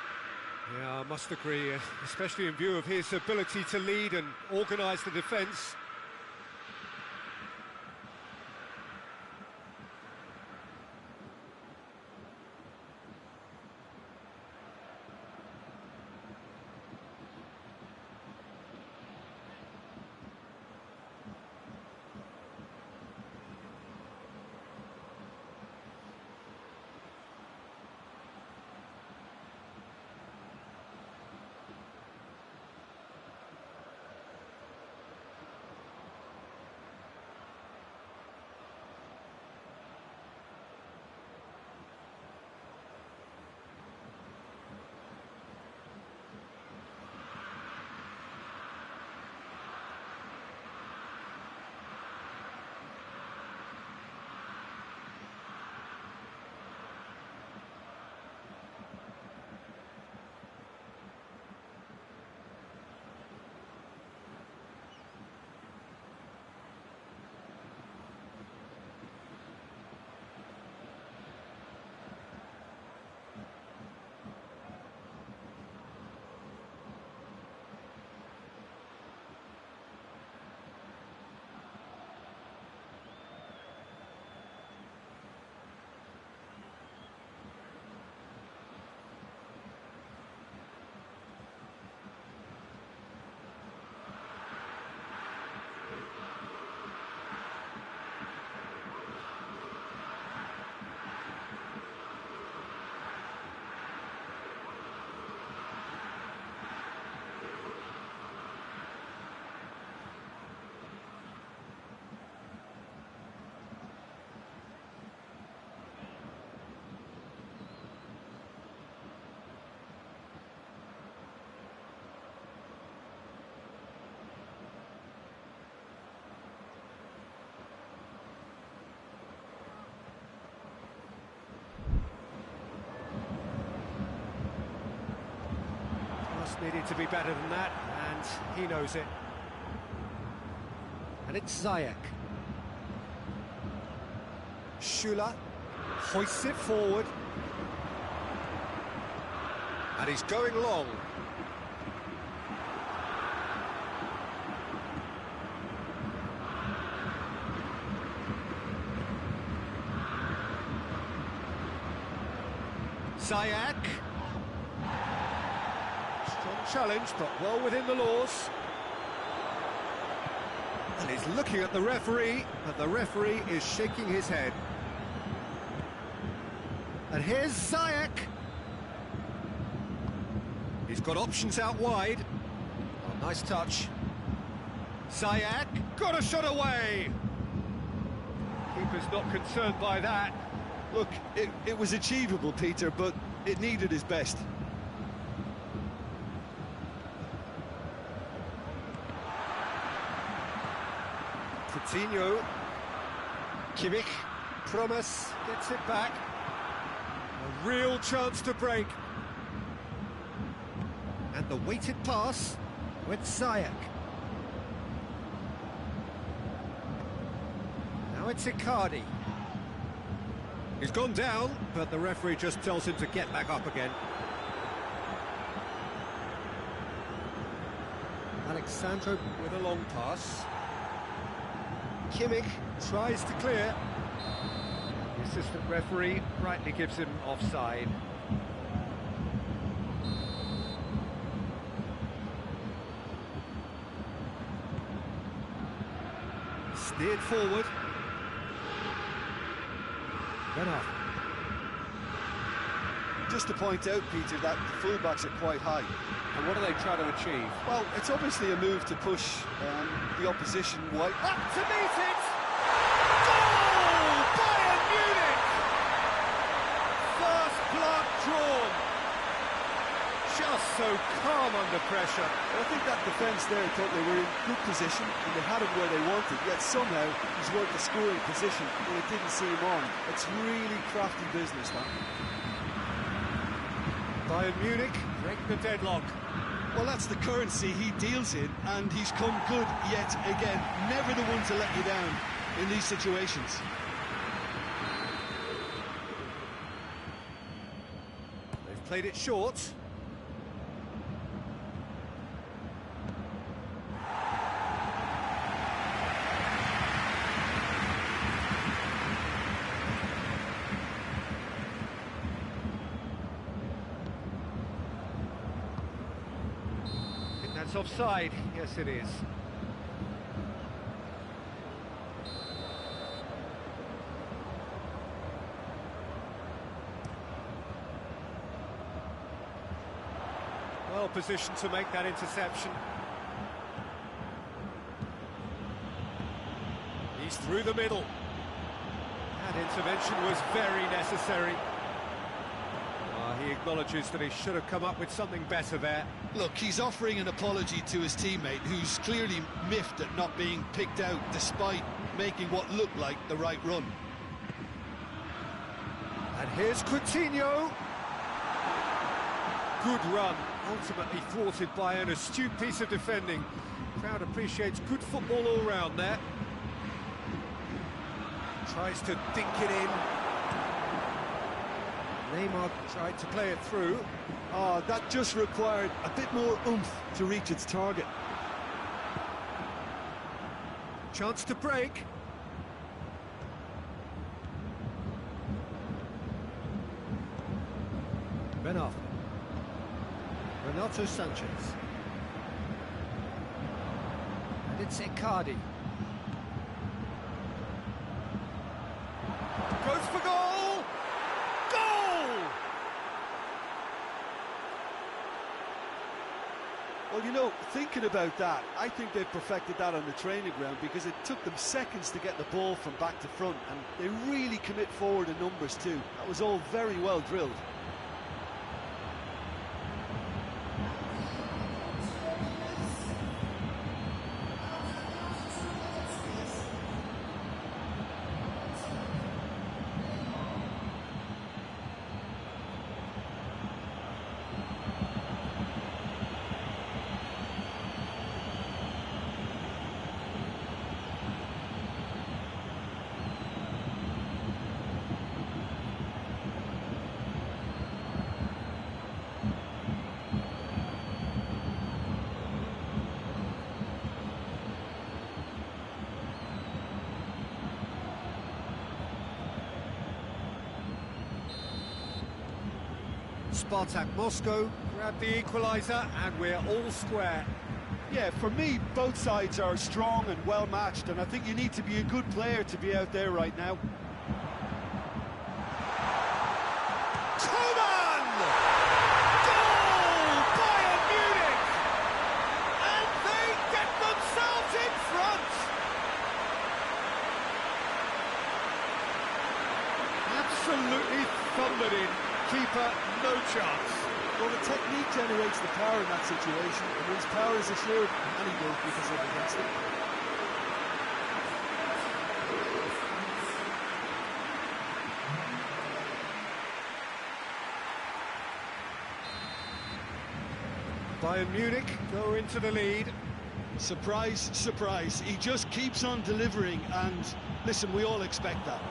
Yeah, I must agree, especially in view of his ability to lead and organise the defence. Needed to be better than that, and he knows it. And it's Ziyech. Schüller hoists it forward. And he's going long. Ziyech. Strong challenge, but well within the laws. And he's looking at the referee, but the referee is shaking his head. And here's Ziyech. He's got options out wide. Oh, nice touch. Ziyech got a shot away. Keeper's not concerned by that.
Look, it was achievable, Peter, but it needed his best.
Coutinho. Kimmich. Promise gets it back. A real chance to break. And the weighted pass with Ziyech. Now it's Icardi. He's gone down, but the referee just tells him to get back up again. Alexandro with a long pass. Kimmich tries to clear. The assistant referee rightly gives him offside. Steered forward. Off.
Just to point out, Peter, that the fullbacks are quite high.
And what are they trying to achieve?
Well, it's obviously a move to push the opposition wide.
Up to meet it! Goal! Bayern Munich! First blood drawn. Just so calm under pressure.
I think that defence there thought they were in good position and they had him where they wanted, yet somehow he's worked the scoring position and it didn't see him on. It's really crafty business, that.
Bayern Munich break the deadlock.
Well, that's the currency he deals in, and he's come good yet again. Never the one to let you down in these situations.
They've played it short. That's offside. Yes, it is. Well positioned to make that interception. He's through the middle. That intervention was very necessary. He acknowledges that he should have come up with something better there.
Look, he's offering an apology to his teammate, who's clearly miffed at not being picked out despite making what looked like the right run.
And here's Coutinho. Good run, ultimately thwarted by an astute piece of defending. Crowd appreciates good football all round there. Tries to dink it in. Neymar tried to play it through.
Oh, that just required a bit more oomph to reach its target.
Chance to break. Benoff. Renato Sanchez. And it's Icardi. Goes for goal! Goal!
Well, you know, thinking about that, I think they've perfected that on the training ground, because it took them seconds to get the ball from back to front, and they really commit forward in numbers too. That was all very well drilled.
SPARTAK Moscow grab the equaliser, and we're all square.
Yeah, for me, both sides are strong and well-matched, and I think you need to be a good player to be out there right now.
Coman! Goal! Bayern Munich! And they get themselves in front! Absolutely thundered in. Keeper, no chance.
Well, the technique generates the power in that situation, and whose power is assured, any goalkeeper's up against it.
Bayern Munich go into the lead.
Surprise, surprise. He just keeps on delivering, and listen, we all expect that.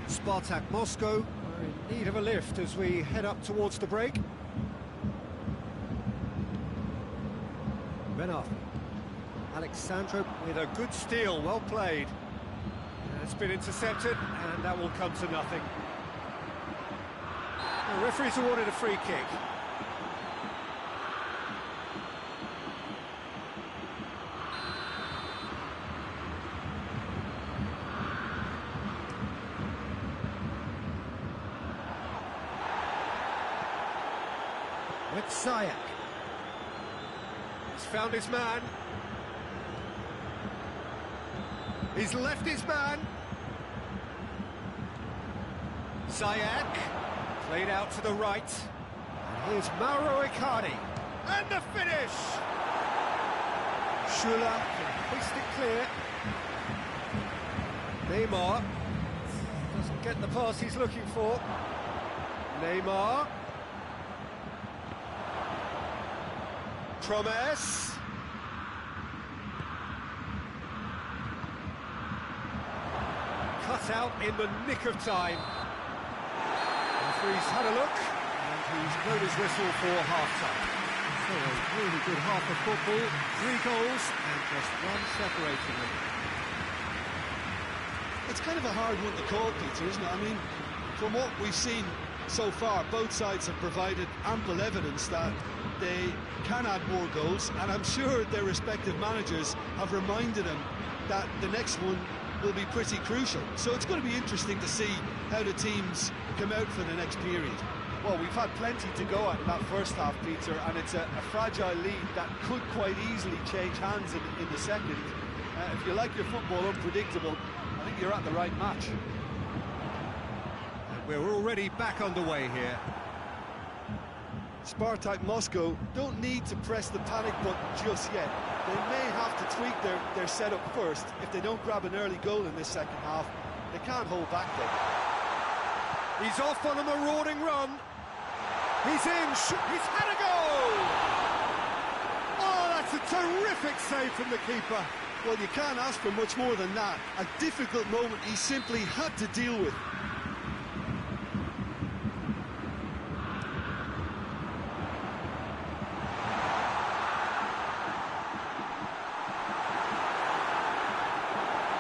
SPARTAK Moscow are in need of a lift as we head up towards the break. Benafi. Alexandro with a good steal, well played. It's been intercepted, and that will come to nothing. The referee's awarded a free kick. With Ziyech. He's found his man. He's left his man. Ziyech, played out to the right. And here's Mauro Icardi. And the finish! Schüller can hoist it clear. Neymar doesn't get the pass he's looking for. Neymar. Promes. Cut out in the nick of time. Referee's had a look, and he's blown his whistle for half-time. So a really good half of football, 3 goals, and just one separating them.
It's kind of a hard one to call, Peter, isn't it? I mean, from what we've seen so far, both sides have provided ample evidence that they can add more goals, and I'm sure their respective managers have reminded them that the next one will be pretty crucial. So it's going to be interesting to see how the teams come out for the next period.
Well, we've had plenty to go at in that first half, Peter, and it's a fragile lead that could quite easily change hands in the second. If you like your football unpredictable, I think you're at the right match.
And we're already back underway here.
SPARTAK Moscow don't need to press the panic button just yet. They may have to tweak their setup first. If they don't grab an early goal in this second half, they can't hold back then.
He's off on a marauding run. He's in. He's had a goal! Oh, that's a terrific save from the keeper.
Well, you can't ask for much more than that. A difficult moment he simply had to deal with.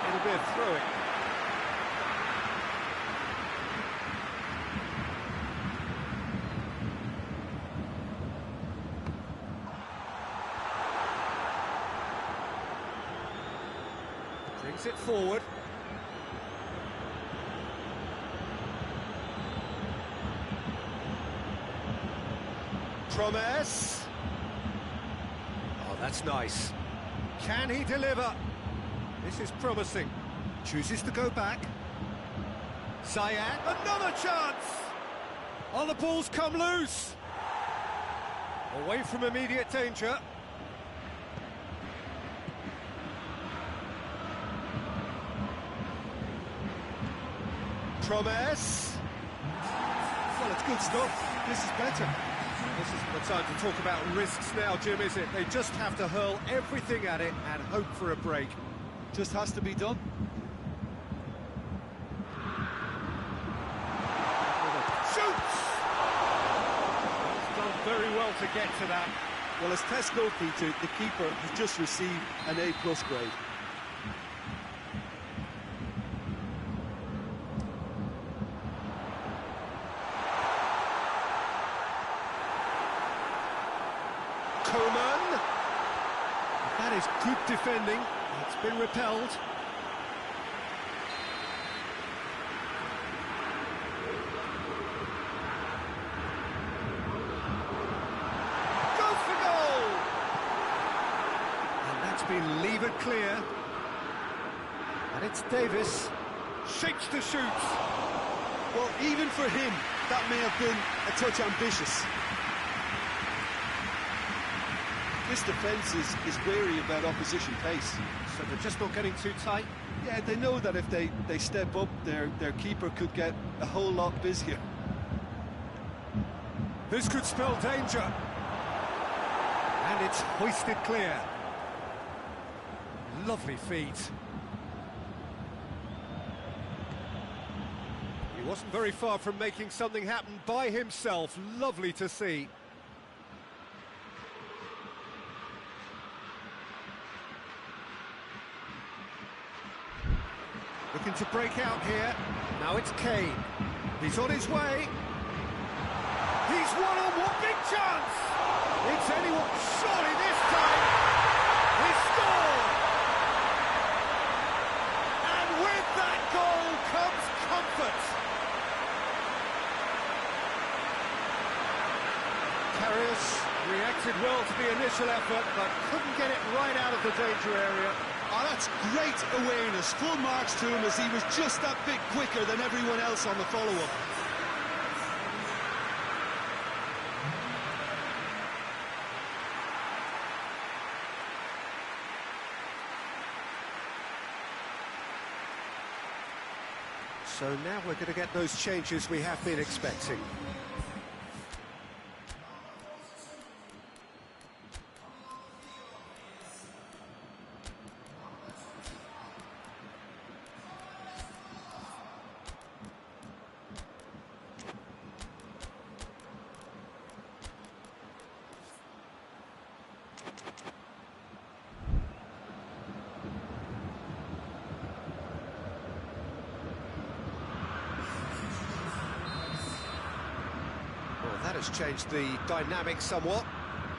It'll be a throw-in. Brings it forward. Promes. Oh, that's nice. Can he deliver? This is promising. Chooses to go back. Ziyech, another chance! Oh, the ball's come loose. Away from immediate danger. Promes. Well, it's good stuff. This is better. This isn't the time to talk about risks now, Jim, is it? They just have to hurl everything at it and hope for a break.
Just has to be done.
Shoots! He's done very well to get to that.
Well, as test goalkeeper, the keeper has just received an A+ grade.
Coman. That is good defending. It's been repelled. Goes for goal! And that's been levered clear. And it's Davis. Shapes to shoot.
Well, even for him, that may have been a touch ambitious. This defence is wary about opposition pace.
So they're just not getting too tight.
Yeah, they know that if they step up, their keeper could get a whole lot busier.
This could spell danger. And it's hoisted clear. Lovely feet. He wasn't very far from making something happen by himself. Lovely to see. Looking to break out here. Now it's Kane. He's on his way. He's one-on-one, big chance! It's anyone, surely this time! He scored! And with that goal comes comfort! Karius reacted well to the initial effort, but couldn't get it right out of the danger area.
Oh, that's great awareness. Full marks to him as he was just that bit quicker than everyone else on the follow-up.
So now we're going to get those changes we have been expecting. That has changed the dynamic somewhat.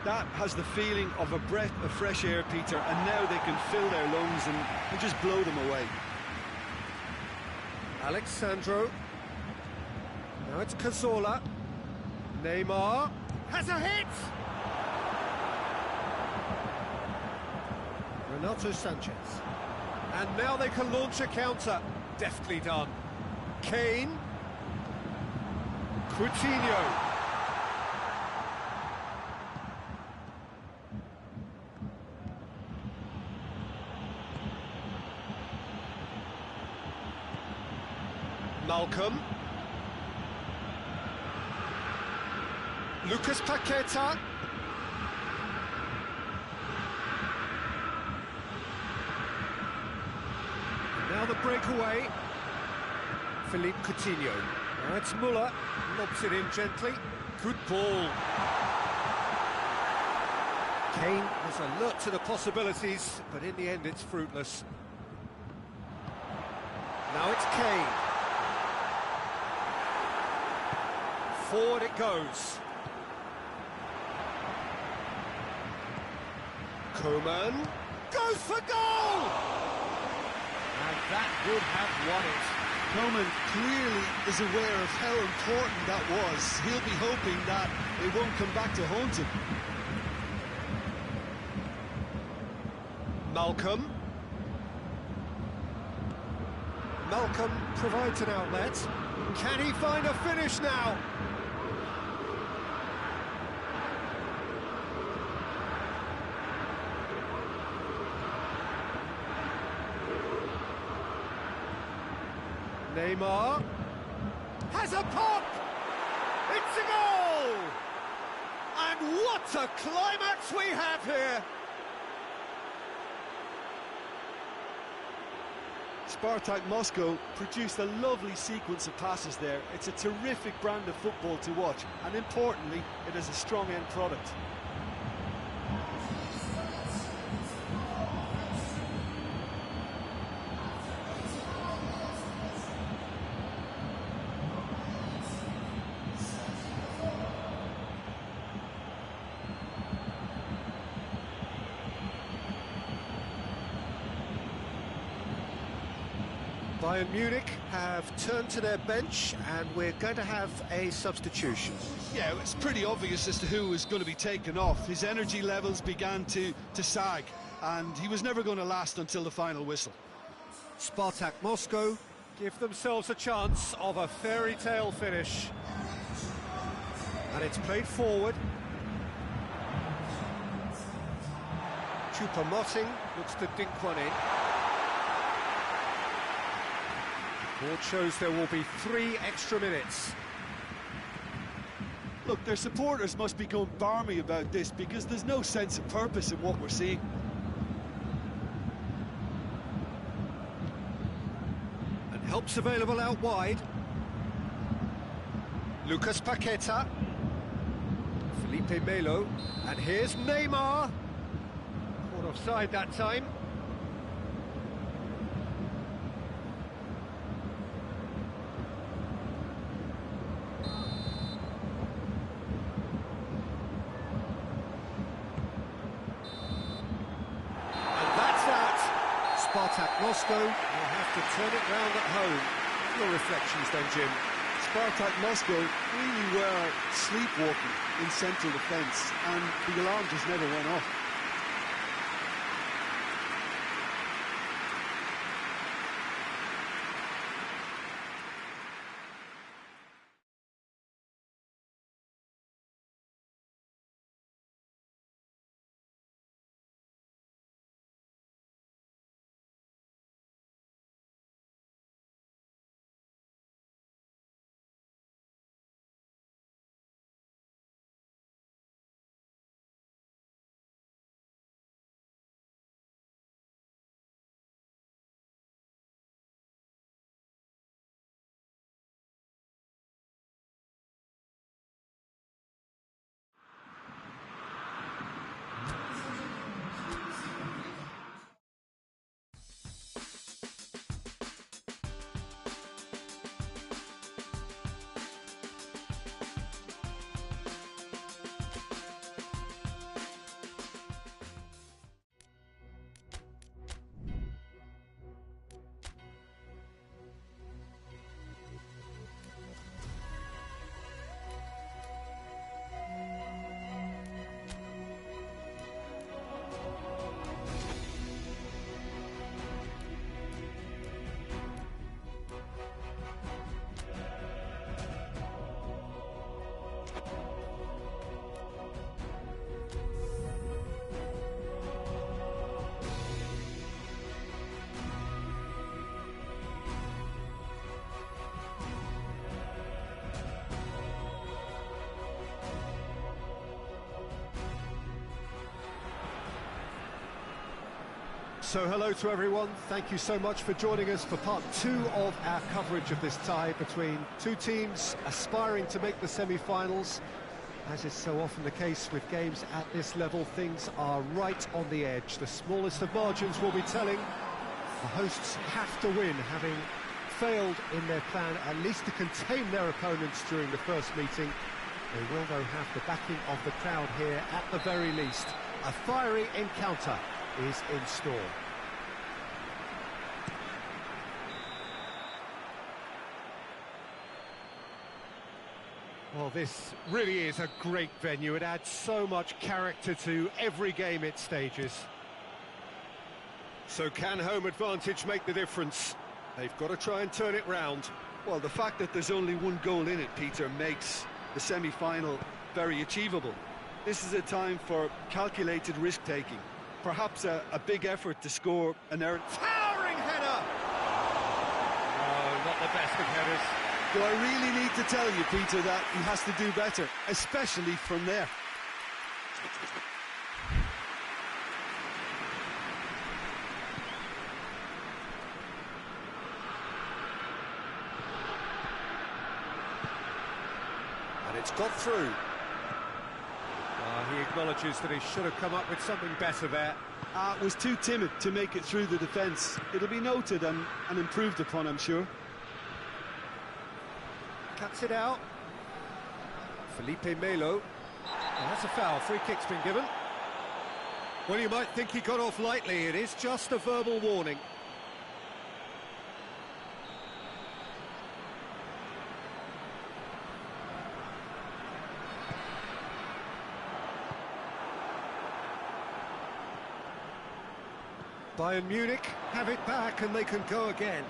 That has the feeling of a breath of fresh air, Peter, and now they can fill their lungs and just blow them away.
Alexandro. Now it's Cazorla. Neymar has a hit! Renato Sanchez. And now they can launch a counter. Deftly done. Kane. Coutinho. Malcolm. Lucas Paqueta. Now the breakaway. Philippe Coutinho. Now it's Muller. Lobs it in gently. Good ball. Kane was alert to the possibilities, but in the end it's fruitless. Now it's Kane. Forward it goes. Coman goes for goal! And that would have won it.
Coman clearly is aware of how important that was. He'll be hoping that it won't come back to haunt him.
Malcolm. Malcolm provides an outlet. Can he find a finish now? Neymar has a pop! It's a goal! And what a climax we have here!
SPARTAK Moscow produced a lovely sequence of passes there. It's a terrific brand of football to watch, and importantly, it is a strong end product.
Bayern Munich have turned to their bench, and we're going to have a substitution.
Yeah, it's pretty obvious as to who was going to be taken off. His energy levels began to sag, and he was never going to last until the final whistle.
SPARTAK Moscow give themselves a chance of a fairy tale finish. And it's played forward. Choupo-Moting looks to dink one in. The board shows there will be 3 extra minutes.
Look, their supporters must be going barmy about this because there's no sense of purpose in what we're seeing.
And help's available out wide. Lucas Paqueta. Felipe Melo. And here's Neymar. Caught offside that time. SPARTAK Moscow will have to turn it round at home. Your reflections then, Jim?
SPARTAK Moscow really were sleepwalking in central defence, and the alarm just never went off.
So hello to everyone, thank you so much for joining us for part 2 of our coverage of this tie between two teams aspiring to make the semi-finals. As is so often the case with games at this level, things are right on the edge. The smallest of margins will be telling. The hosts have to win, having failed in their plan at least to contain their opponents during the first meeting. They will though have the backing of the crowd here at the very least. A fiery encounter is in store. Well, this really is a great venue. It adds so much character to every game it stages. So can home advantage make the difference? They've got to try and turn it round.
Well, the fact that there's only 1 goal in it, Peter, makes the semi-final very achievable. This is a time for calculated risk-taking. Perhaps a big effort to score an error.
Towering header! Oh, not the best of headers.
Do I really need to tell you, Peter, that he has to do better, especially from there?
And it's got through. He acknowledges that he should have come up with something better there.
Was too timid to make it through the defence. It'll be noted and improved upon, I'm sure.
Cuts it out. Felipe Melo. Oh, that's a foul. Free kick's been given. Well, you might think he got off lightly. It is just a verbal warning. Bayern Munich have it back and they can go again.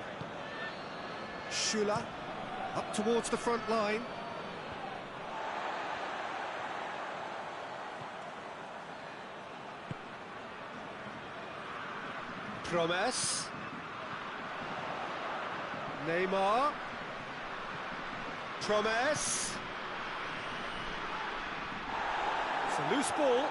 Schüller up towards the front line. Promes. Neymar. Promes. It's a loose ball.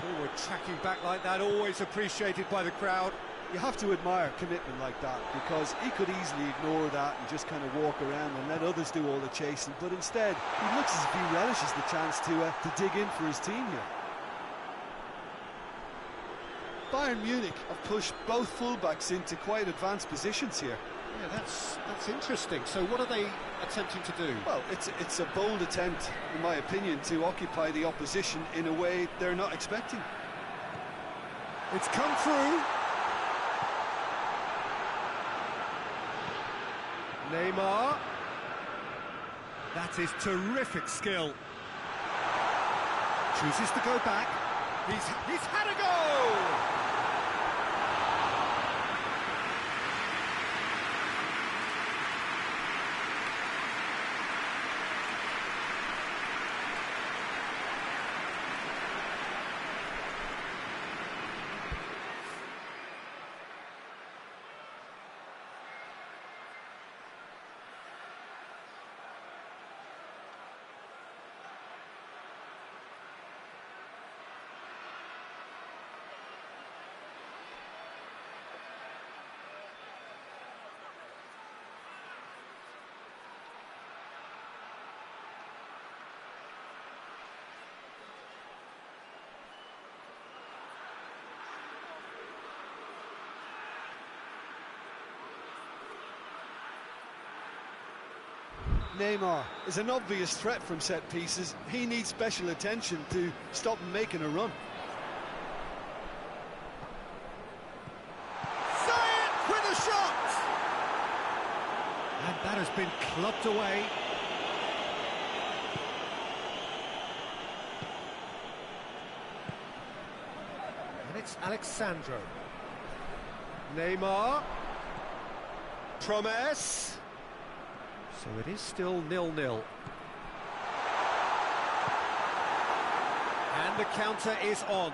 Forward tracking back like that, always appreciated by the crowd.
You have to admire commitment like that, because he could easily ignore that and just kind of walk around and let others do all the chasing, but instead he looks as if he relishes the chance to dig in for his team here. Bayern Munich have pushed both fullbacks into quite advanced positions here.
Yeah, that's interesting. So what are they attempting to do?
Well, it's a bold attempt, in my opinion, to occupy the opposition in a way they're not expecting.
It's come through. Neymar. That is terrific skill. Chooses to go back. He's had a go!
Neymar is an obvious threat from set pieces. He needs special attention to stop him making a run.
Sayed with a shot! And that has been clubbed away. And it's Alexandro. Neymar. Promes. So it is still 0-0. And the counter is on.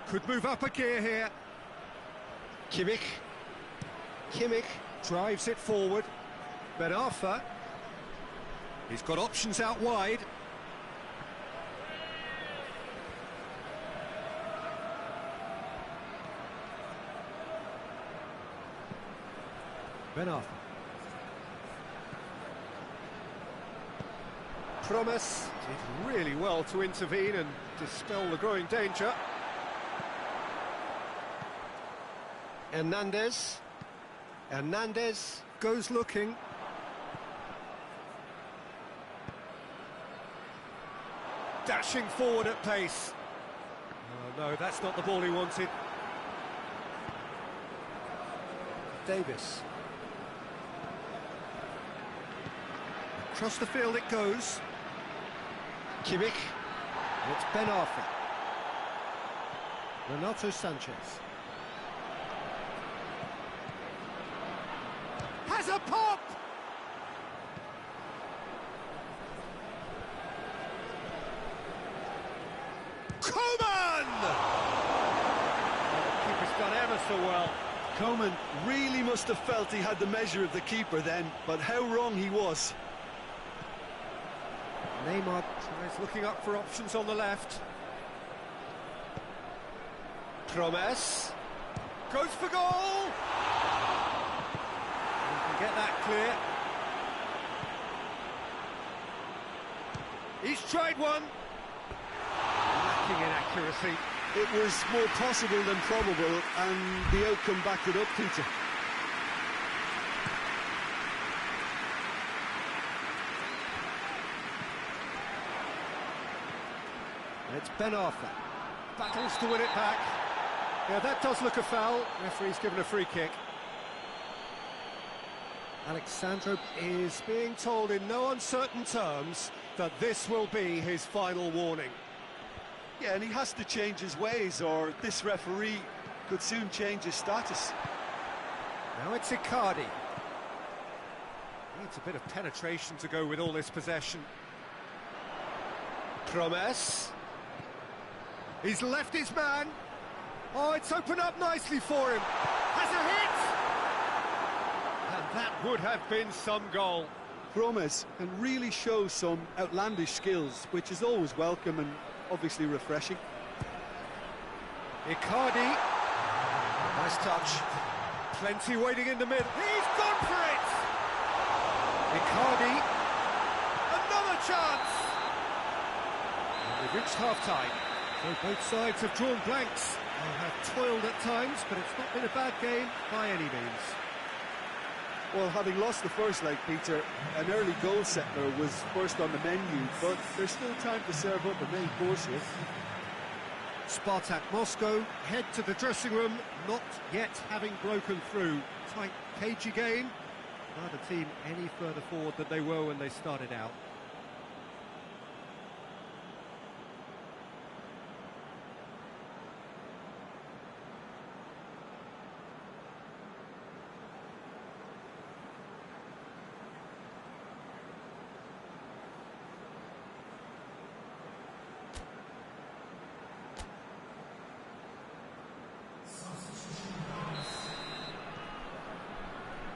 Could move up a gear here. Kimmich drives it forward. Ben Arfa. He's got options out wide. Ben Arfa. Promes did really well to intervene and dispel the growing danger. Hernandez goes looking. Dashing forward at pace. Oh no, that's not the ball he wanted. Davis. Across the field it goes. Kimmich. It's Ben Arfa. Renato Sanchez. Has a pop! Coman! The keeper's done ever so well.
Coman really must have felt he had the measure of the keeper then, but how wrong he was.
Neymar tries looking up for options on the left. Promes goes for goal! He can get that clear. He's tried one. Lacking in accuracy.
It was more possible than probable, and the outcome backed it up, Peter.
It's Ben Arfa. Battles to win it back. Yeah, that does look a foul. Referee's given a free kick. Alexandro is being told in no uncertain terms that this will be his final warning.
Yeah, and he has to change his ways, or this referee could soon change his status.
Now it's Icardi. Needs a bit of penetration to go with all this possession. Promes. He's left his man. Oh, it's opened up nicely for him. Has a hit! And that would have been some goal.
Promes can really show some outlandish skills, which is always welcome and obviously refreshing.
Icardi. Nice touch. Plenty waiting in the middle. He's gone for it! Icardi. Another chance! And we've reached half-time. So both sides have drawn blanks. They have toiled at times, but it's not been a bad game by any means.
Well, having lost the first leg, Peter, an early goal settler was first on the menu, but there's still time to serve up the main course here.
SPARTAK Moscow head to the dressing room, not yet having broken through. Tight, cagey game. Neither team any further forward than they were when they started out.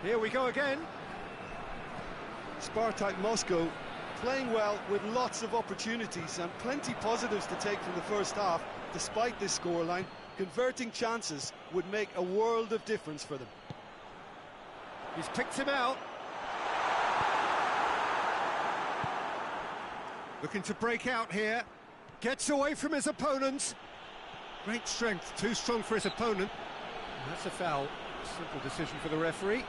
Here we go again.
SPARTAK Moscow playing well with lots of opportunities and plenty positives to take from the first half. Despite this scoreline, converting chances would make a world of difference for them.
He's picked him out. Looking to break out here. Gets away from his opponent. Great strength, too strong for his opponent. And that's a foul. Simple decision for the referee.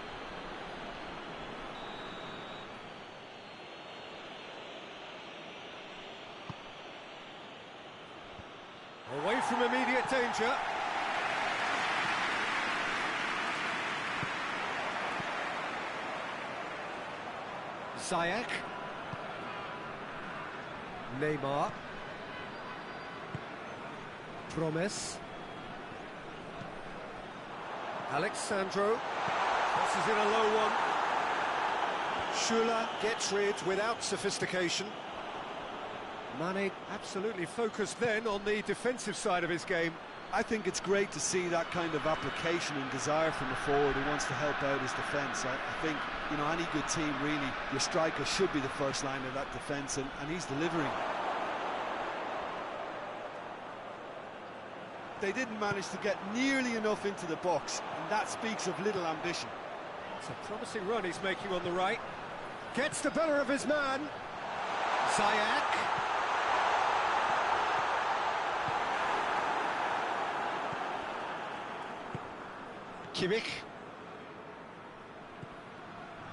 Away from immediate danger. Ziyech. Neymar. Promes. Alexandro. Crosses in a low one. Schüller gets rid without sophistication. Mane absolutely focused then on the defensive side of his game.
I think it's great to see that kind of application and desire from a forward who wants to help out his defence. I think, you know, any good team, really, your striker should be the first line of that defence, and he's delivering. They didn't manage to get nearly enough into the box, and that speaks of little ambition.
It's a promising run he's making on the right. Gets the better of his man. Ziyech. Kimmich.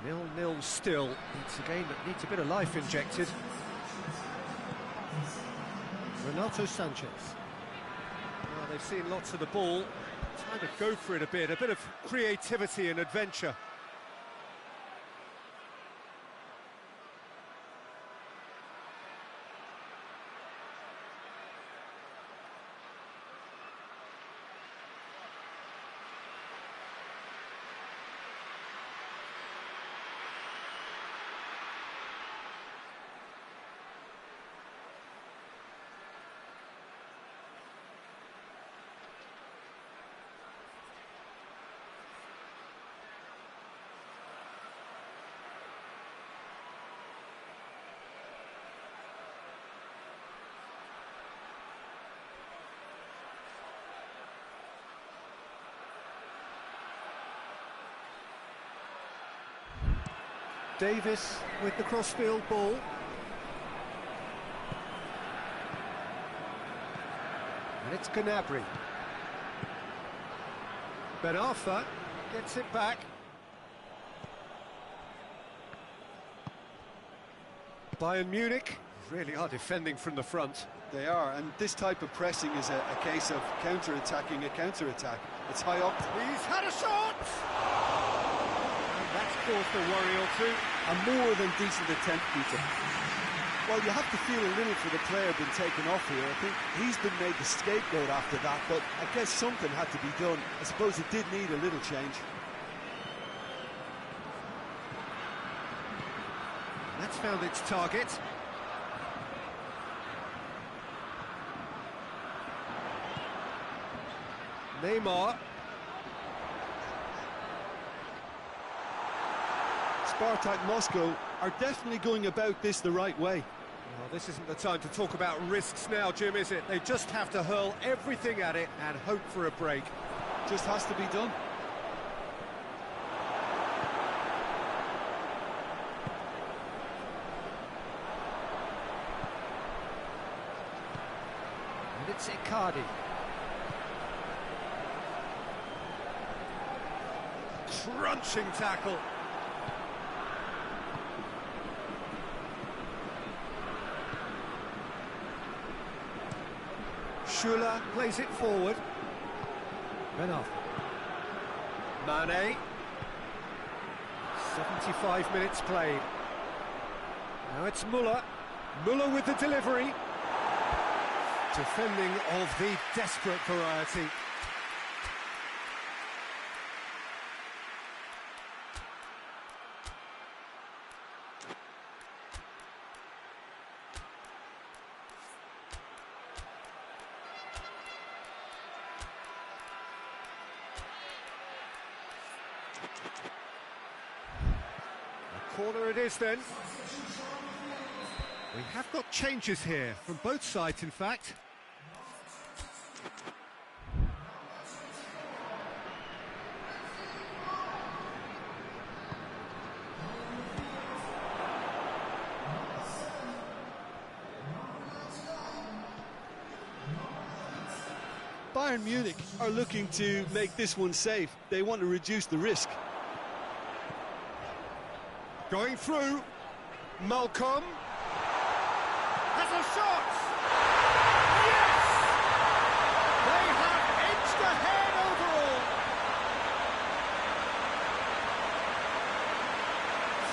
0-0 still. It's a game that needs a bit of life injected. Renato Sanchez. Well, they've seen lots of the ball. Time to go for it a bit of creativity and adventure. Davis with the crossfield ball. And it's Gnabry. Ben Arfa gets it back. Bayern Munich really are defending from the front.
They are, and this type of pressing is a case of counter-attacking a counter-attack. It's high up.
He's had a shot! And that's forced a worry or two.
A more than decent attempt, Peter. Well, you have to feel a little for the player being taken off here. I think he's been made the scapegoat after that, but I guess something had to be done. I suppose it did need a little change.
That's found its target. Neymar.
SPARTAK Moscow are definitely going about this the right way.
Well, this isn't the time to talk about risks now, Jim, is it? They just have to hurl everything at it and hope for a break.
Just has to be done.
And it's Icardi. Crunching tackle. Schuller plays it forward. Ben Mane. 75 minutes played. Now it's Muller. Muller with the delivery. Defending of the desperate variety. Corner it is then. We have got changes here, from both sides in fact.
Bayern Munich are looking to make this one safe. They want to reduce the risk.
Going through, Malcolm has a shot! Yes! They have edged ahead overall!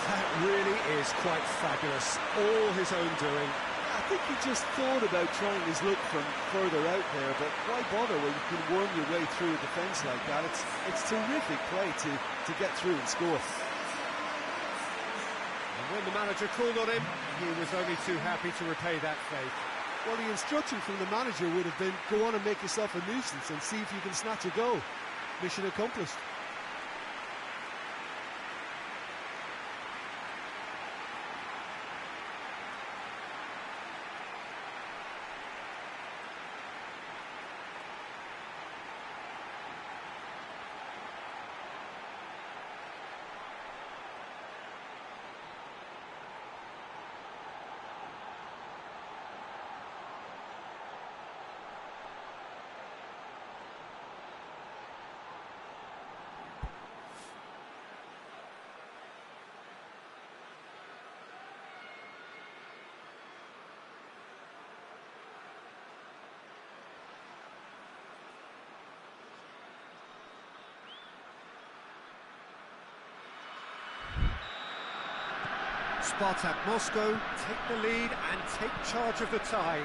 That really is quite fabulous, all his own doing.
I think he just thought about trying his luck from further out there, but why bother when you can worm your way through a defence like that? It's terrific play to get through and score.
When the manager called on him, he was only too happy to repay that faith.
Well, the instruction from the manager would have been, go on and make yourself a nuisance and see if you can snatch a goal. Mission accomplished.
SPARTAK Moscow take the lead and take charge of the tie.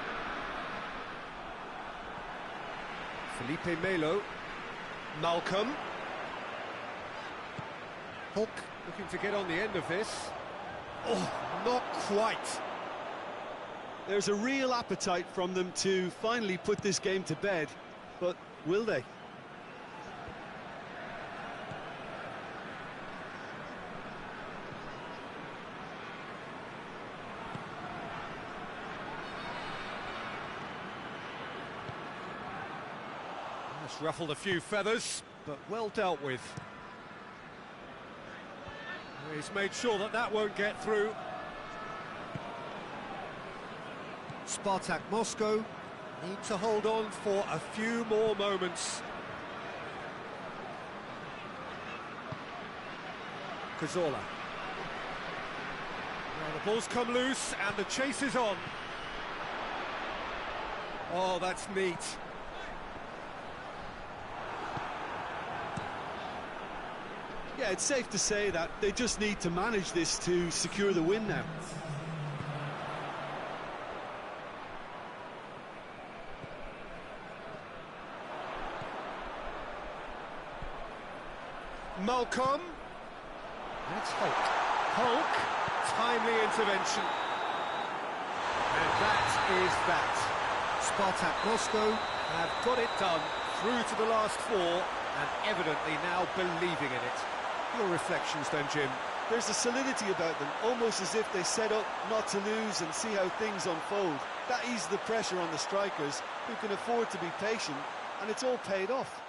Felipe Melo. Malcolm. Hulk looking to get on the end of this. Oh, not quite.
There's a real appetite from them to finally put this game to bed, but will they?
That's ruffled a few feathers, but well dealt with. He's made sure that that won't get through. SPARTAK Moscow need to hold on for a few more moments. Cazorla. Now the ball's come loose and the chase is on. Oh, that's neat.
Yeah, Yeah, it's safe to say that they just need to manage this to secure the win now.
Malcolm. That's Hulk. Hulk, timely intervention. And that is that. Spartak Moscow have got it done through to the last four and evidently now believing in it. Your reflections then, Jim?
There's a solidity about them, almost as if they set up not to lose and see how things unfold. That eases the pressure on the strikers, who can afford to be patient, and it's all paid off.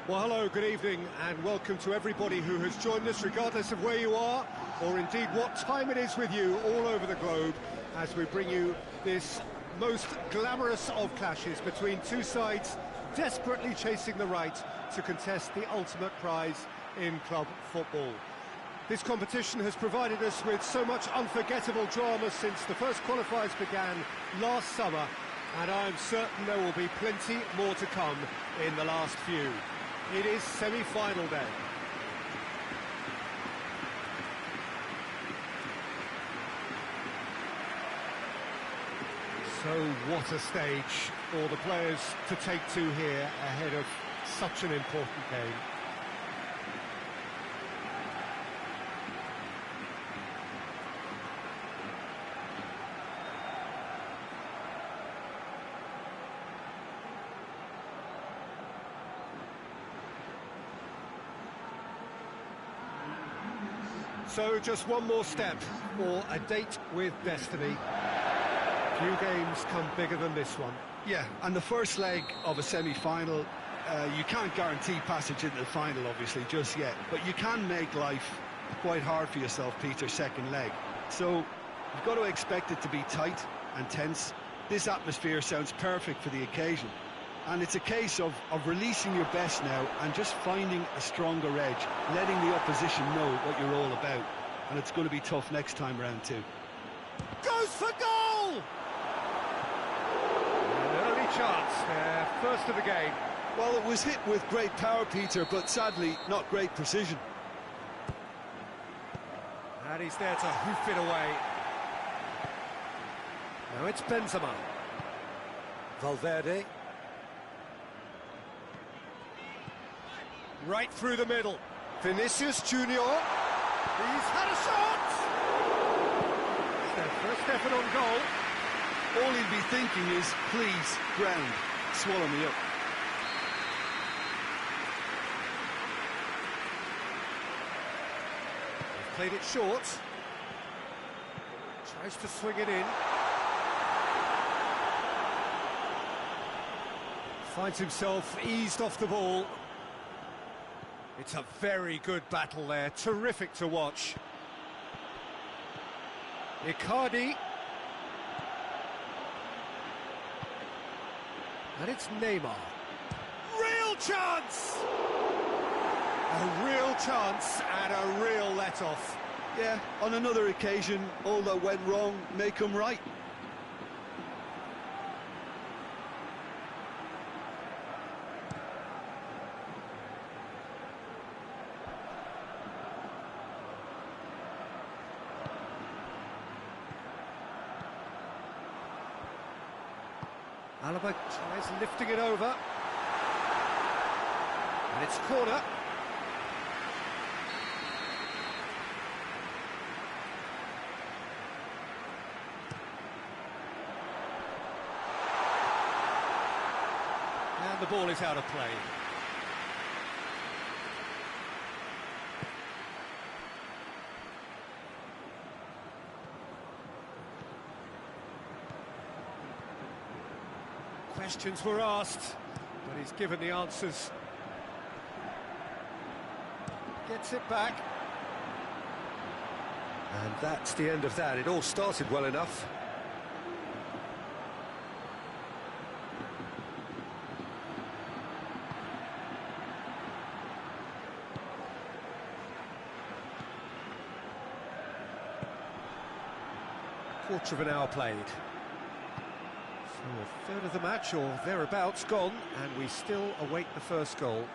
Well, hello, good evening, and welcome to everybody who has joined us, regardless of where you are, or indeed what time it is with you all over the globe, as we bring you this most glamorous of clashes between two sides desperately chasing the right to contest the ultimate prize in club football. This competition has provided us with so much unforgettable drama since the first qualifiers began last summer, and I'm certain there will be plenty more to come in the last few. It is semi-final day. So what a stage for the players to take to here ahead of such an important game. So just one more step for a date with destiny. Few games come bigger than this one.
Yeah, and the first leg of a semi-final, you can't guarantee passage into the final, obviously, just yet. But you can make life quite hard for yourself, Peter, second leg. So you've got to expect it to be tight and tense. This atmosphere sounds perfect for the occasion. And it's a case of releasing your best now and just finding a stronger edge, letting the opposition know what you're all about. And it's going to be tough next time round too.
Goes for goal! An early chance there, first of the game.
Well, it was hit with great power, Peter, but sadly not great precision.
And he's there to hoof it away. Now it's Benzema. Valverde. Right through the middle. Vinicius Junior. He's had a shot! It's their first effort on goal.
All he'd be thinking is, please, ground, swallow me up.
They've played it short. Tries to swing it in. Finds himself eased off the ball. It's a very good battle there, terrific to watch. Icardi. And it's Neymar. Real chance! A real chance and a real let-off.
Yeah, on another occasion, all that went wrong may come right.
Alaba tries lifting it over. And it's corner. And the ball is out of play. Questions were asked, but he's given the answers. Gets it back. And that's the end of that. It all started well enough. Quarter of an hour played. So a third of the match, or thereabouts, gone, and we still await the first goal.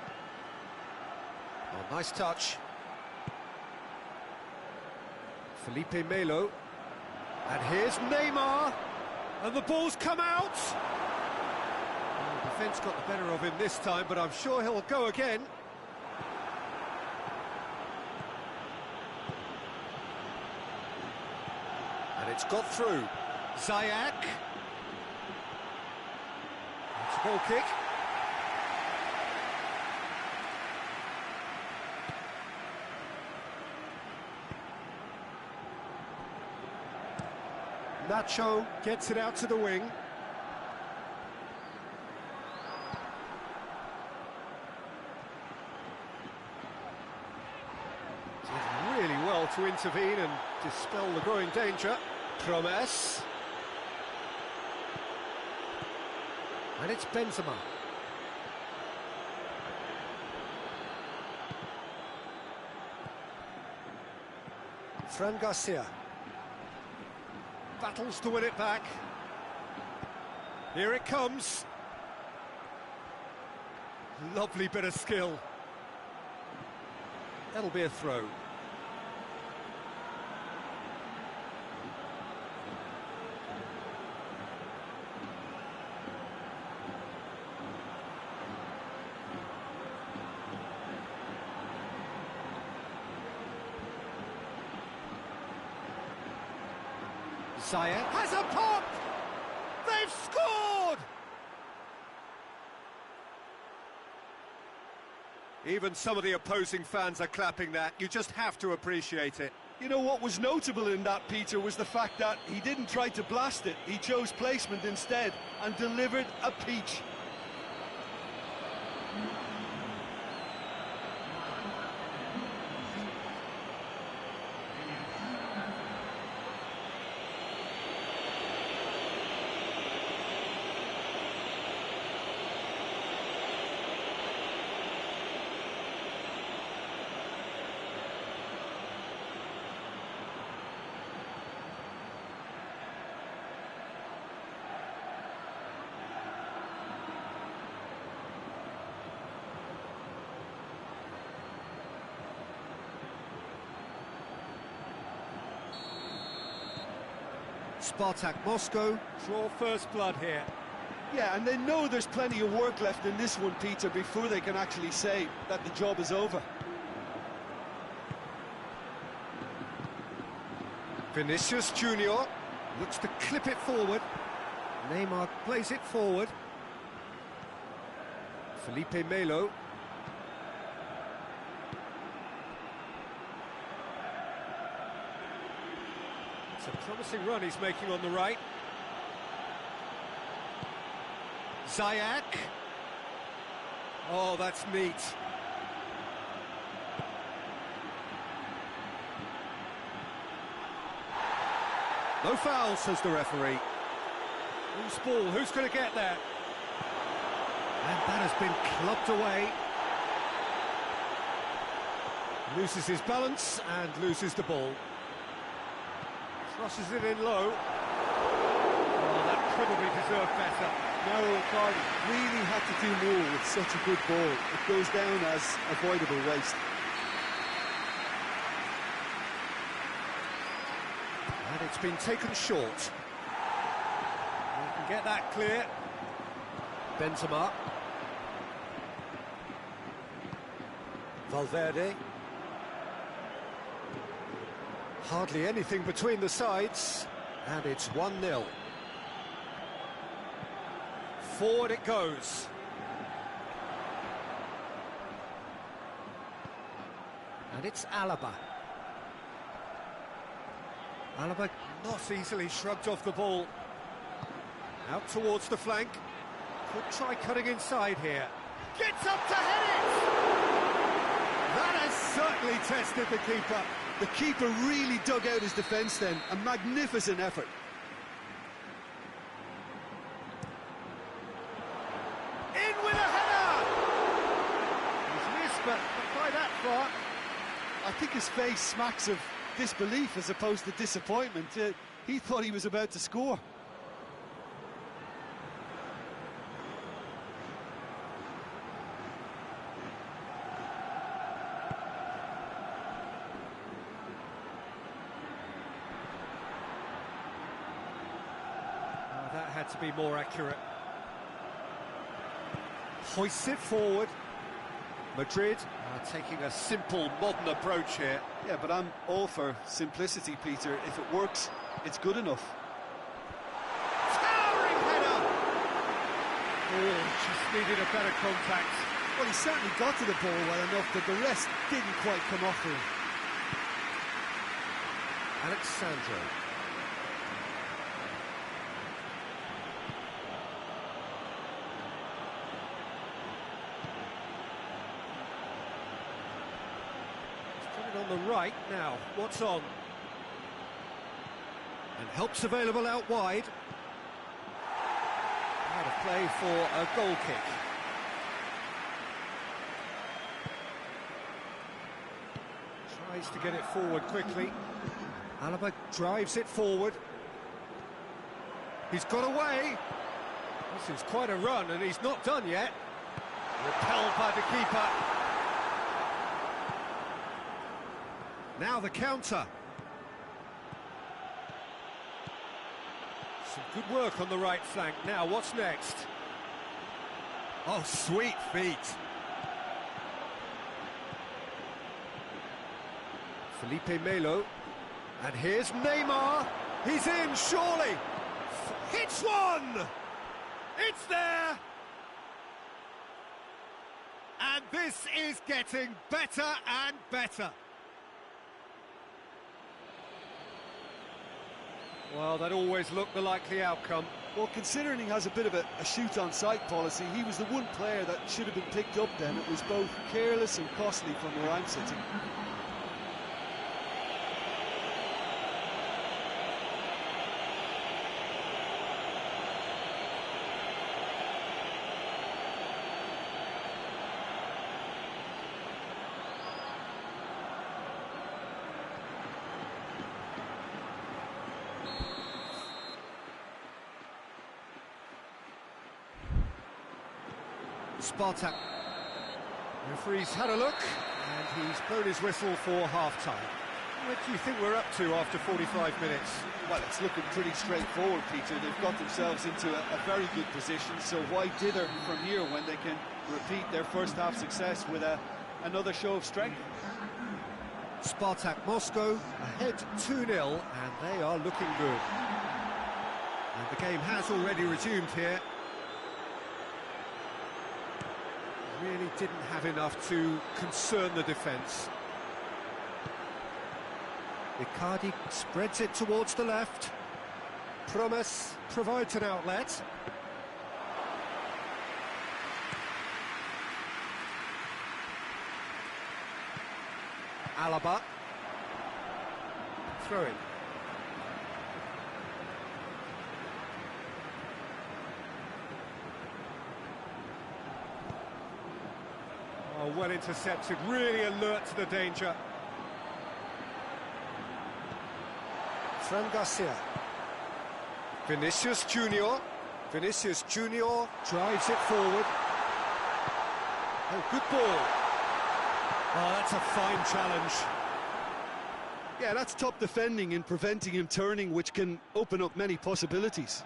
Oh, nice touch. Felipe Melo. And here's Neymar. And the ball's come out. Well, the defence got the better of him this time, but I'm sure he'll go again. And it's got through. Zayak. It's a goal kick. Nacho gets it out to the wing. to intervene and dispel the growing danger. Promes. And it's Benzema. Fran Garcia. Battles to win it back. Here it comes. Lovely bit of skill. That'll be a throw. Zayed has a pop! They've scored! Even some of the opposing fans are clapping that. You just have to appreciate it.
You know what was notable in that, Peter, was the fact that he didn't try to blast it. He chose placement instead and delivered a peach.
SPARTAK Moscow draw first blood here.
Yeah, and they know there's plenty of work left in this one, Peter, before they can actually say that the job is over.
Vinicius Junior looks to clip it forward. Neymar plays it forward. Felipe Melo. It's a promising run he's making on the right. Zayed. Oh, that's neat. No foul, says the referee. Who's ball? Who's going to get there? And that has been clubbed away. Loses his balance and loses the ball. Crosses it in low. Oh, that probably deserved better.
No, Icardi really had to do more with such a good ball. It goes down as avoidable waste.
And it's been taken short. You can get that clear. Benzema. Valverde. Hardly anything between the sides, and it's 1-0. Forward it goes. And it's Alaba. Alaba not easily shrugged off the ball. Out towards the flank. Could try cutting inside here. Gets up to head it! That has certainly tested the keeper.
The keeper really dug out his defence then. A magnificent effort.
In with a header! He's missed, but not by that far.
I think his face smacks of disbelief as opposed to disappointment. He thought he was about to score.
That had to be more accurate. Hoists it forward. Madrid are taking a simple, modern approach here.
Yeah, but I'm all for simplicity, Peter. If it works, it's good enough.
Towering header! Oh, just needed a better contact.
Well, he certainly got to the ball well enough, but the rest didn't quite come off him.
Alexandro. on the right now. What's on? And help's available out wide. Out of play for a goal kick. Tries to get it forward quickly. Alaba drives it forward. He's got away. This is quite a run, and he's not done yet. Repelled by the keeper. Now the counter. Some good work on the right flank. Now, what's next? Oh, sweet feet. Felipe Melo. And here's Neymar. He's in, surely. Hits one! It's there! And this is getting better and better. Well, that always looked the likely outcome.
Well, considering he has a bit of a shoot-on-sight policy, he was the one player that should have been picked up then. It was both careless and costly from where I'm sitting.
SPARTAK. Referee's had a look, and he's blown his whistle for half-time. What do you think we're up to after 45 minutes?
Well, it's looking pretty straightforward, Peter. They've got themselves into a very good position, so why dither from here when they can repeat their first-half success with another show of strength?
SPARTAK Moscow ahead 2-0, and they are looking good. And the game has already resumed here. Really didn't have enough to concern the defence. Icardi spreads it towards the left. Promise provides an outlet. Alaba. Throw it. Oh, well intercepted, really alert to the danger. Fran Garcia. Vinicius Junior. Vinicius Junior drives it forward. Oh, good ball. Oh, that's a fine challenge.
Yeah, that's top defending and preventing him turning, which can open up many possibilities.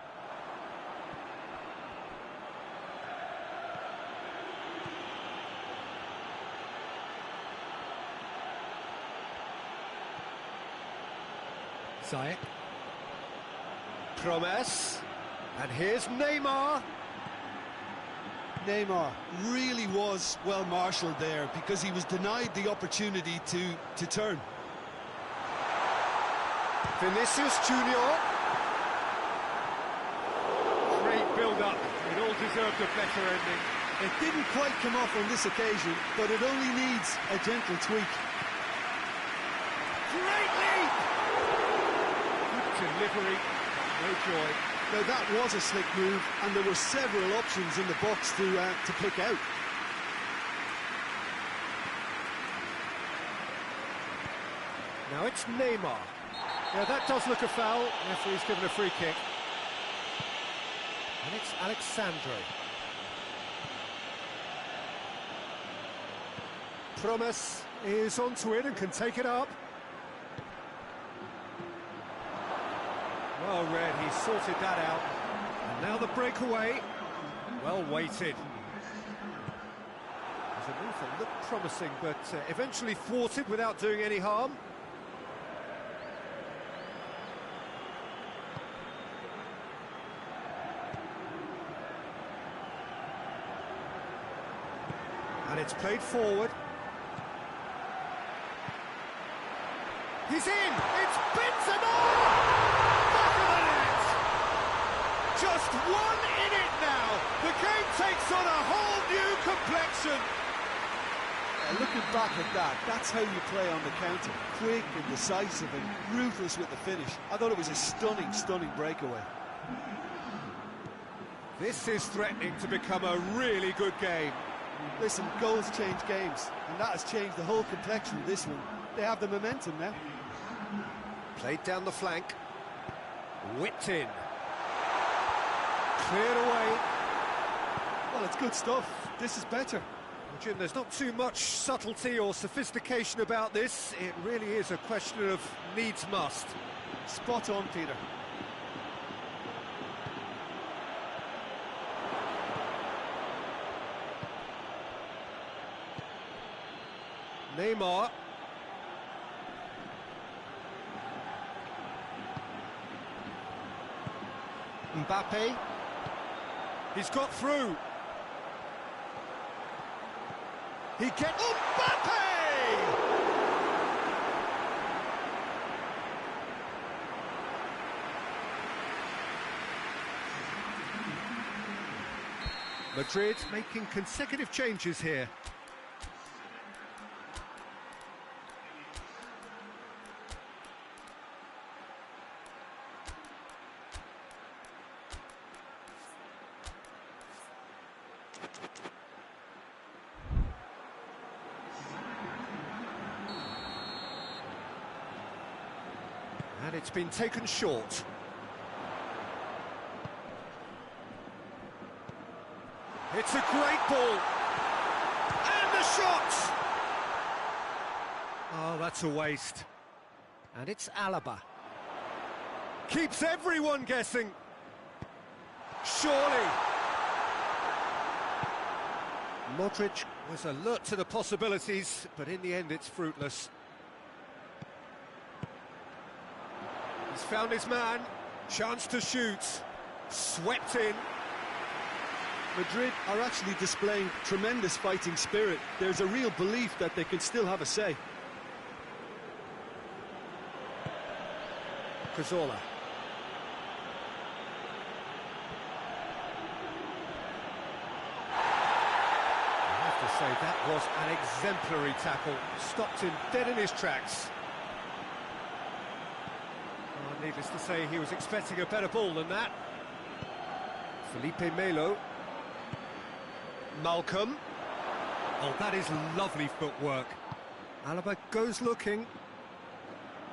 Zayek. Promise. And here's Neymar.
Neymar really was well marshalled there because he was denied the opportunity to turn.
Vinicius Junior. Great build-up. It all deserved a better ending.
It didn't quite come off on this occasion, but it only needs a gentle tweak.
Great leap! Good delivery. No joy.
Now that was a slick move, and there were several options in the box to pick out.
Now it's Neymar. Yeah, that does look a foul. Referee's given a free kick. And it's Alexandro. Promise is onto it and can take it up. Well read, he sorted that out. And now the breakaway. Well weighted. There's a move that looked promising, but eventually thwarted without doing any harm. And it's played forward. He's in! It's Benzema! Back of the net! Just one in it now! The game takes on a whole new complexion!
Looking back at that, that's how you play on the counter. Quick and decisive and ruthless with the finish. I thought it was a stunning, stunning breakaway.
This is threatening to become a really good game.
Listen, goals change games, and that has changed the whole complexion of this one. They have the momentum now.
Played down the flank. Whipped in. Cleared away.
Well, it's good stuff. This is better.
Well, Jim, there's not too much subtlety or sophistication about this. It really is a question of needs must.
Spot on, Peter.
Neymar. Mbappe. He's got through. He gets... Mbappe! Madrid making consecutive changes here. And it's been taken short. It's a great ball. And the shot! Oh, that's a waste. And it's Alaba. Keeps everyone guessing. Surely. Modric was alert to the possibilities, but in the end it's fruitless. He's found his man. Chance to shoot. Swept in.
Madrid are actually displaying tremendous fighting spirit. There's a real belief that they can still have a say.
Cazorla. I have to say, that was an exemplary tackle. Stopped him dead in his tracks. Oh, needless to say, he was expecting a better ball than that. Felipe Melo. Malcolm. Oh, that is lovely footwork. Alaba goes looking.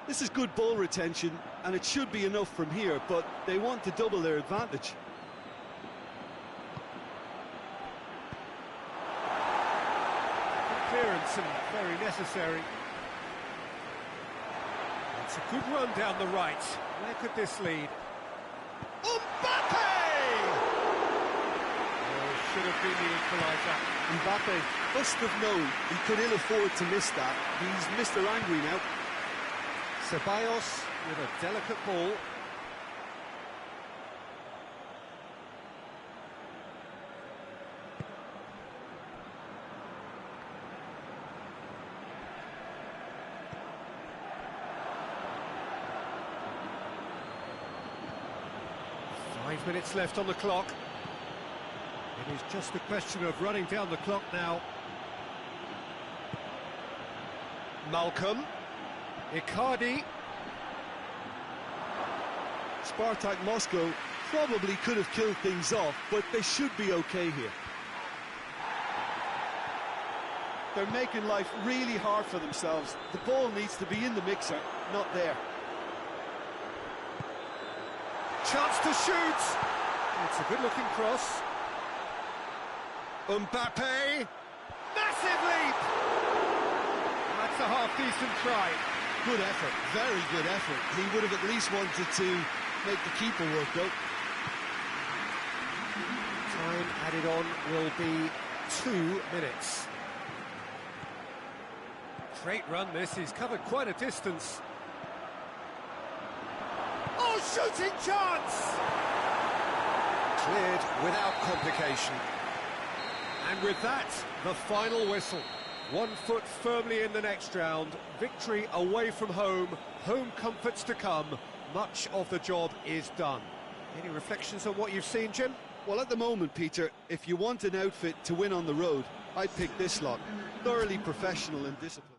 This is good ball retention, and it should be enough from here, but they want to double their advantage.
Clearance and very necessary. It's a good run down the right. Where could this lead? Mbappe! Should have been the equaliser.
Mbappe must have known he could ill afford to miss that. He's Mr. Angry now.
Ceballos with a delicate ball. Five minutes left on the clock. It is just a question of running down the clock now. Malcolm. Icardi.
SPARTAK Moscow probably could have killed things off, but they should be okay here.
They're making life really hard for themselves. The ball needs to be in the mixer, not there.
Chance to shoot. It's a good-looking cross. Mbappe. Massive leap. That's a half-decent try.
Good effort, very good effort. He would have at least wanted to make the keeper work, though.
Time added on will be 2 minutes. Great run this, he's covered quite a distance. Oh, shooting chance! Cleared without complication. And with that, the final whistle. 1 foot firmly in the next round, victory away from home, home comforts to come, much of the job is done. Any reflections on what you've seen, Jim?
Well, at the moment, Peter, if you want an outfit to win on the road, I'd pick this lot. Thoroughly professional and disciplined.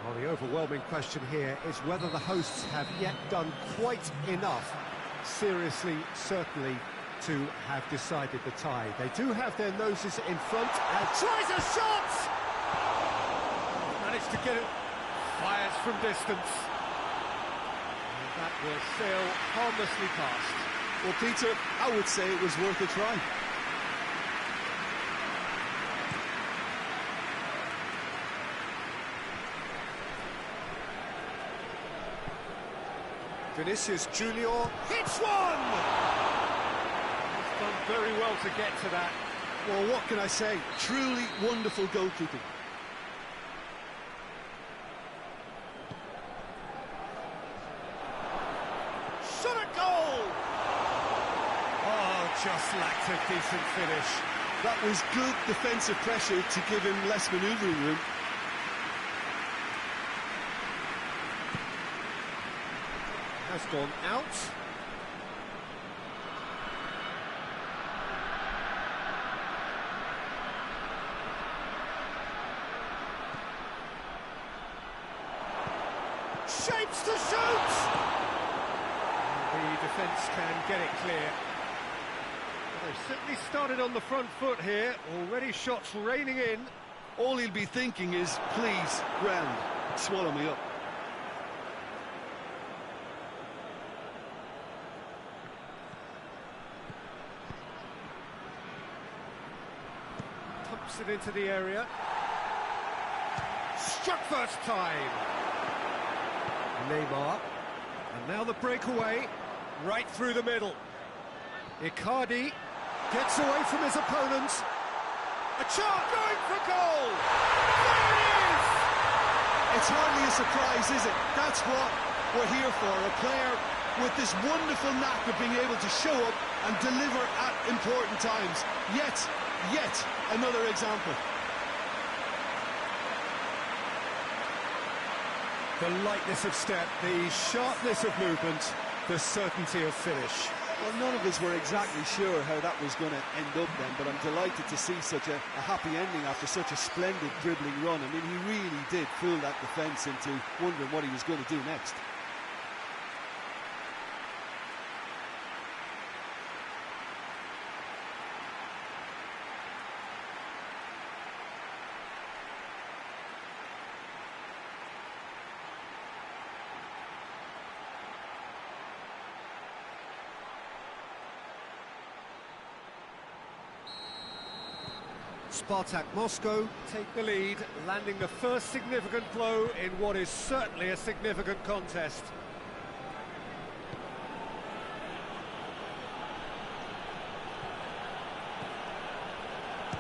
Well, the overwhelming question here is whether the hosts have yet done quite enough, seriously, certainly, to have decided the tie. They do have their noses in front and tries a shot! Managed to get it, fires from distance. And that will sail harmlessly past.
Well, Peter, I would say it was worth a try.
Vinicius Junior hits one! He's done very well to get to that.
Well, what can I say? Truly wonderful goalkeeping.
Shot at goal! Oh, just lacked a decent finish.
That was good defensive pressure to give him less manoeuvring room.
Has gone out. Shapes to shoot! The defence can get it clear. Well, they've certainly started on the front foot here. Already shots raining in.
All he'll be thinking is, please, ground, swallow me up.
Pumps it into the area. Struck first time. Neymar. And now the breakaway. Right through the middle. Icardi gets away from his opponent. A chance going for goal! There it is!
It's hardly a surprise, is it? That's what we're here for. A player with this wonderful knack of being able to show up and deliver at important times. Yet another example.
The lightness of step, the sharpness of movement, the certainty of finish.
Well, none of us were exactly sure how that was going to end up then, but I'm delighted to see such a happy ending after such a splendid dribbling run. I mean, he really did fool that defence into wondering what he was going to do next.
SPARTAK Moscow take the lead, landing the first significant blow in what is certainly a significant contest.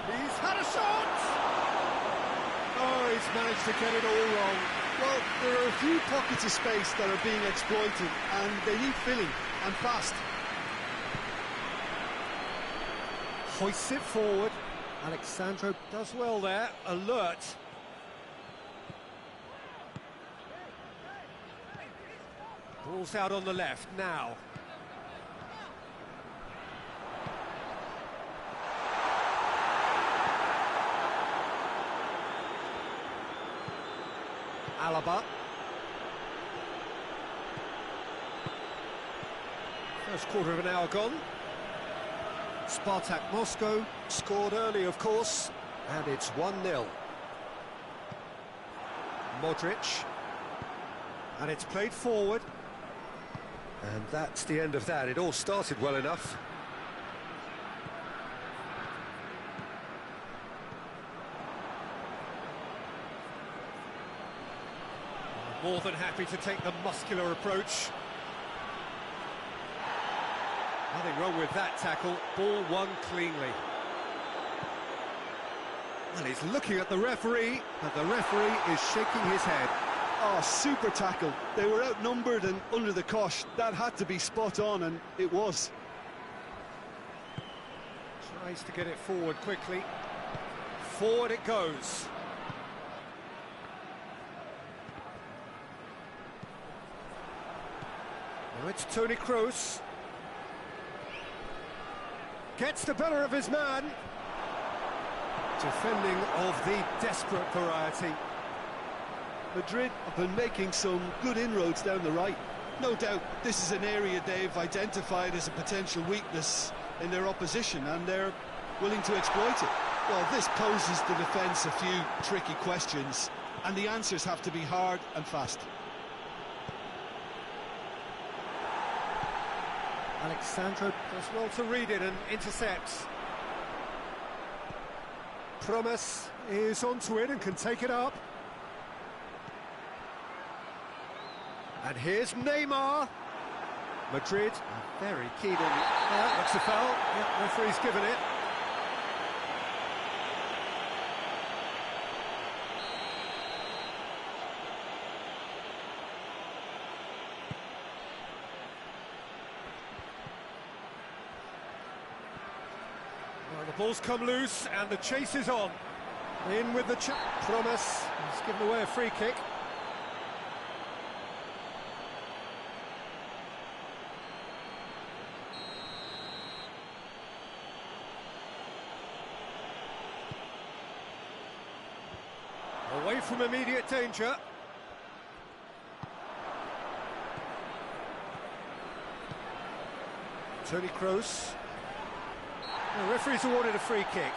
He's had a shot! Oh, he's managed to get it all wrong.
Well, there are a few pockets of space that are being exploited, and they need filling, and fast.
Hoists it forward. Alexandro does well there, alert. Ball's out on the left now. Alaba. First quarter of an hour gone. SPARTAK Moscow scored early, of course, and it's 1-0. Modric, and it's played forward. And that's the end of that. It all started well enough. More than happy to take the muscular approach. Nothing wrong with that tackle. Ball won cleanly. Well, he's looking at the referee, but the referee is shaking his head.
Oh, super tackle. They were outnumbered and under the cosh. That had to be spot on, and it was.
Tries to get it forward quickly. Forward it goes. Now it's Toni Kroos. Gets the better of his man. Defending of the desperate variety.
Madrid have been making some good inroads down the right. No doubt this is an area they've identified as a potential weakness in their opposition, and they're willing to exploit it. Well, this poses the defence a few tricky questions, and the answers have to be hard and fast.
Alexandro does well to read it and intercepts. Promise is onto it and can take it up. And here's Neymar. Madrid are very keen on... That's a foul. Yep, referee's given it. Well, the ball's come loose and the chase is on. In with the Promise. He's given away a free kick. Away from immediate danger. Toni Kroos. The referee's awarded a free kick.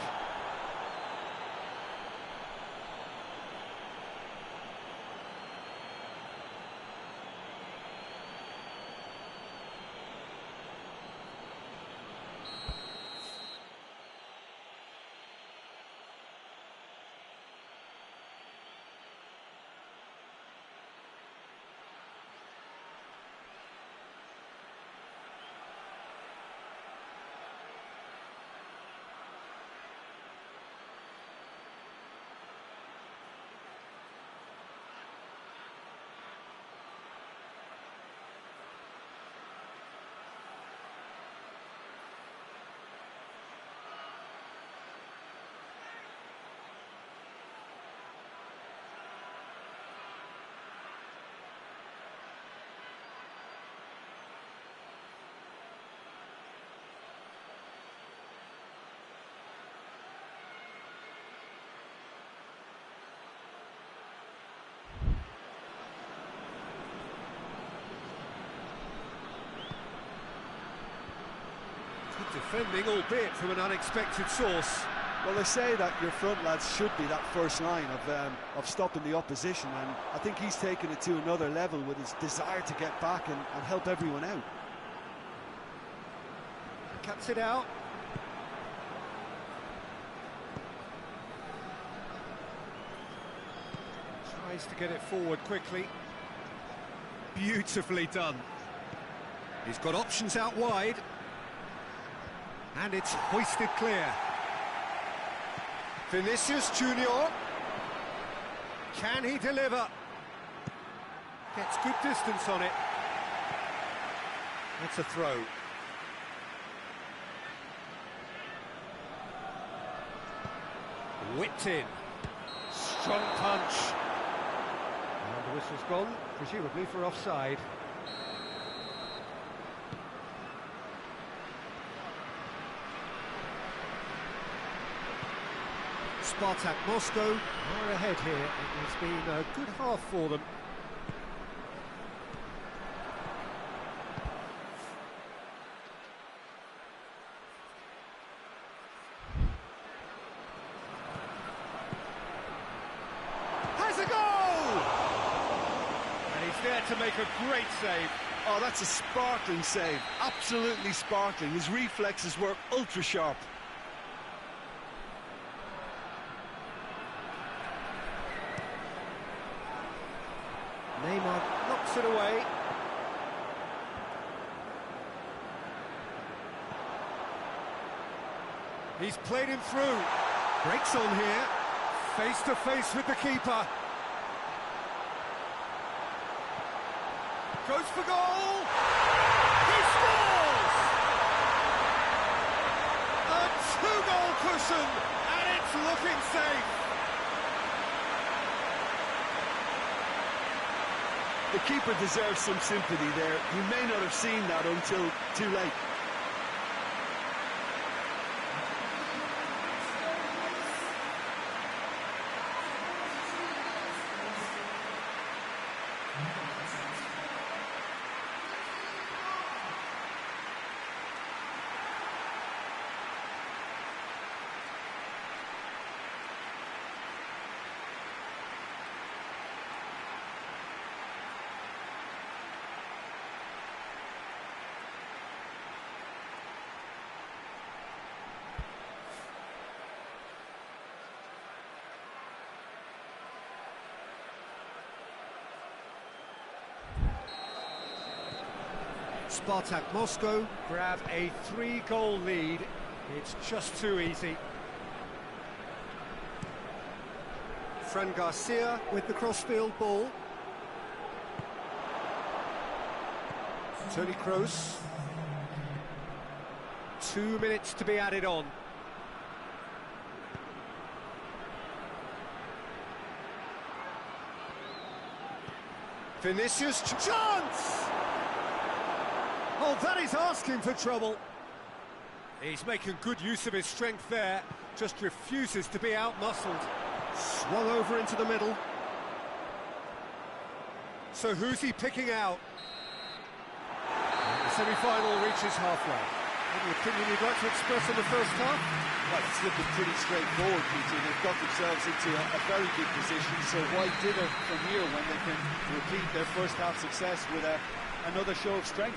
Defending, albeit from an unexpected source.
Well, they say that your front lads should be that first line of stopping the opposition, and I think he's taken it to another level with his desire to get back and help everyone out.
Cuts it out. Tries to get it forward quickly. Beautifully done. He's got options out wide. And it's hoisted clear. Vinicius Junior. Can he deliver? Gets good distance on it. That's a throw. Whipped in. Strong punch. And the whistle's gone, presumably for offside. SPARTAK Moscow are ahead here. It has been a good half for them. to make a great save.
Oh, that's a sparkling save. Absolutely sparkling. His reflexes were ultra-sharp.
Neymar knocks it away. He's played him through. Breaks on here. Face to face with the keeper. Goes for goal. He scores! A two-goal cushion, and it's looking safe.
The keeper deserves some sympathy there. He may not have seen that until too late.
SPARTAK Moscow grab a 3-goal lead. It's just too easy. Fran Garcia with the crossfield ball. Toni Kroos. 2 minutes to be added on. Vinicius, chance! Oh, that is asking for trouble. He's making good use of his strength there, just refuses to be out-muscled. Swung over into the middle. So who's he picking out? The semi-final reaches halfway. Any opinion you'd like to express on the first half?
Well, it's looking pretty straightforward, Peter. They've got themselves into a very good position, so why dither from here when they can repeat their first half success with another show of strength?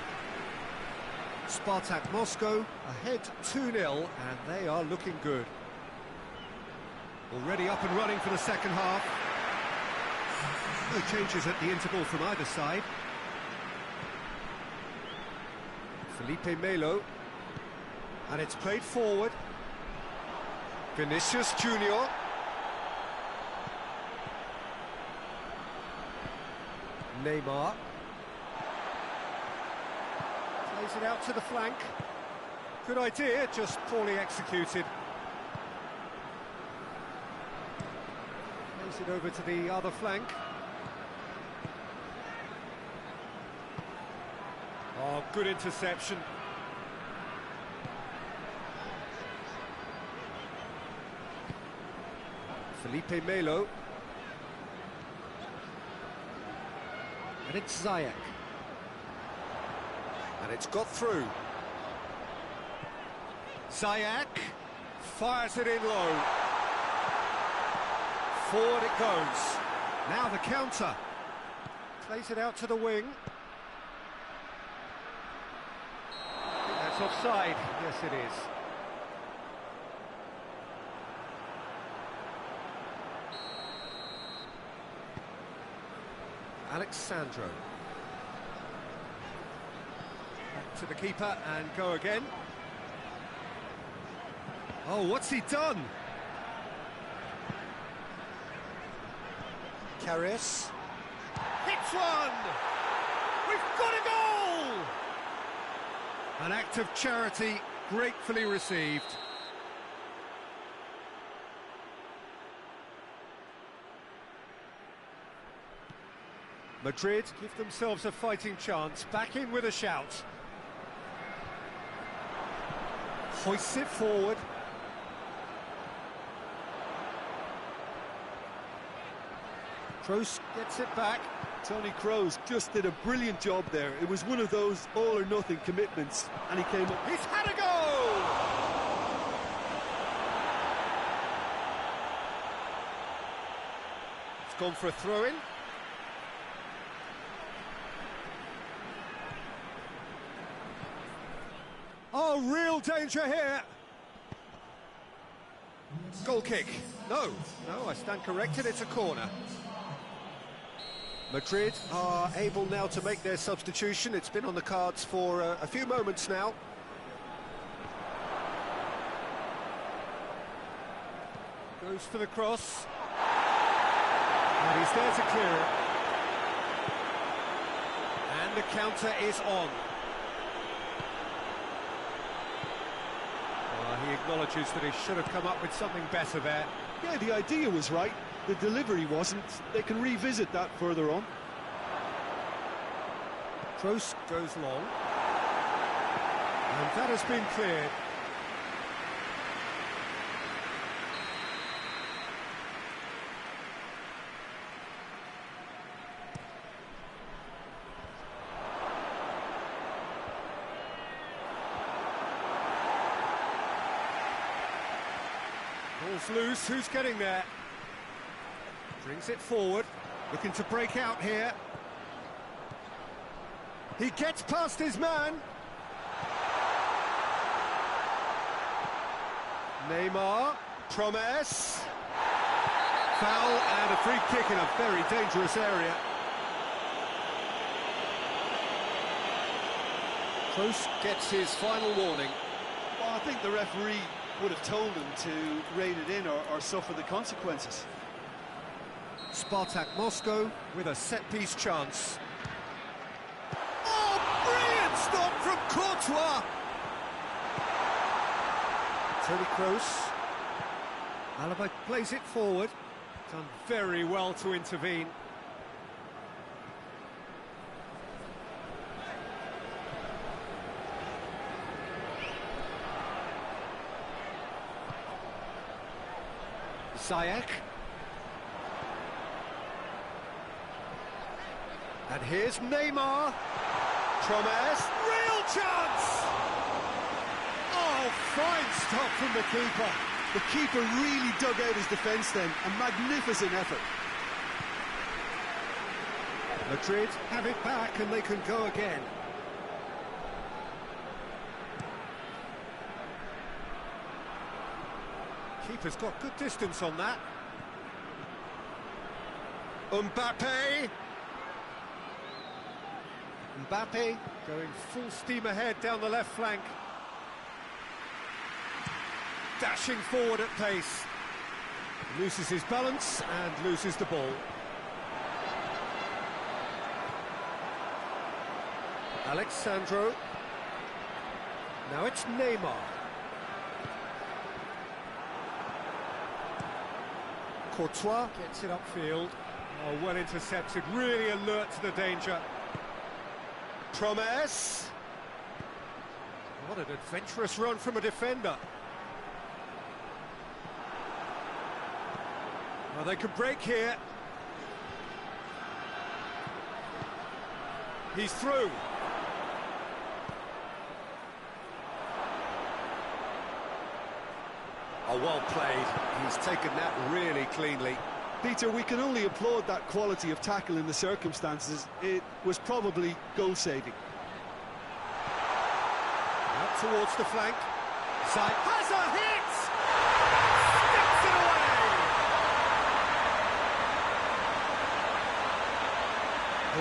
SPARTAK Moscow ahead 2-0, and they are looking good. Already up and running for the second half. No changes at the interval from either side. Felipe Melo. And it's played forward. Vinicius Junior. Neymar. Plays it out to the flank. Good idea, just poorly executed. Plays it over to the other flank. Oh, good interception. Felipe Melo. And it's Ziyech. And it's got through. Ziyech fires it in low. Forward it goes. Now the counter. Plays it out to the wing. I think that's offside. Yes, it is. Alexandro. Back to the keeper and go again. Oh, what's he done? Karius. Hits one! We've got a goal! An act of charity gratefully received. Madrid give themselves a fighting chance, back in with a shout. Hoists it forward. Kroos gets it back.
Toni Kroos just did a brilliant job there. It was one of those all-or-nothing commitments, and he came up.
He's had a goal! It's gone for a throw-in. Oh, real danger here. Goal kick. No, I stand corrected, it's a corner. Madrid are able now to make their substitution. It's been on the cards for a few moments now. Goes for the cross. And he's there to clear it. And the counter is on. He acknowledges that he should have come up with something better there.
Yeah, the idea was right, the delivery wasn't. They can revisit that further on.
Kroos goes long. And that has been cleared. Ball's loose, who's getting there? Brings it forward, looking to break out here. He gets past his man. Neymar, Promes. Foul and a free kick in a very dangerous area. Kroos gets his final warning.
Well, I think the referee would have told him to rein it in or suffer the consequences.
SPARTAK Moscow with a set-piece chance. Oh, brilliant stop from Courtois! Toni Kroos. Alaba plays it forward. Done very well to intervene. Ziyech. And here's Neymar. Promes. Real chance! Oh, fine stop from the keeper.
The keeper really dug out his defence then. A magnificent effort.
Madrid have it back and they can go again. Keeper's got good distance on that. Mbappe. Mbappe going full steam ahead down the left flank. Dashing forward at pace. Loses his balance and loses the ball. Alexandro. Now it's Neymar. Courtois gets it upfield. Oh, well intercepted, really alert to the danger. Promes. What an adventurous run from a defender. Well, they could break here. He's through. Oh, well played. He's taken that really cleanly.
Peter, we can only applaud that quality of tackle in the circumstances. It was probably goal-saving.
Out towards the flank. Ziyech has a hit! Sticks it away!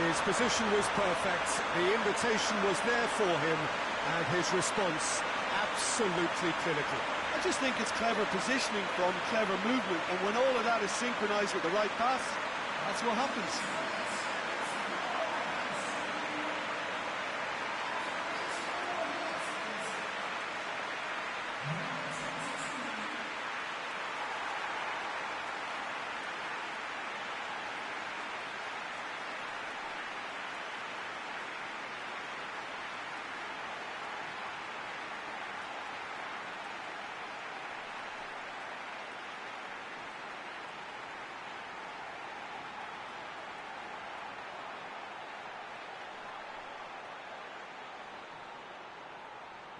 His position was perfect. The invitation was there for him, and his response absolutely clinical.
I just think it's clever positioning from clever movement, and when all of that is synchronised with the right pass, that's what happens.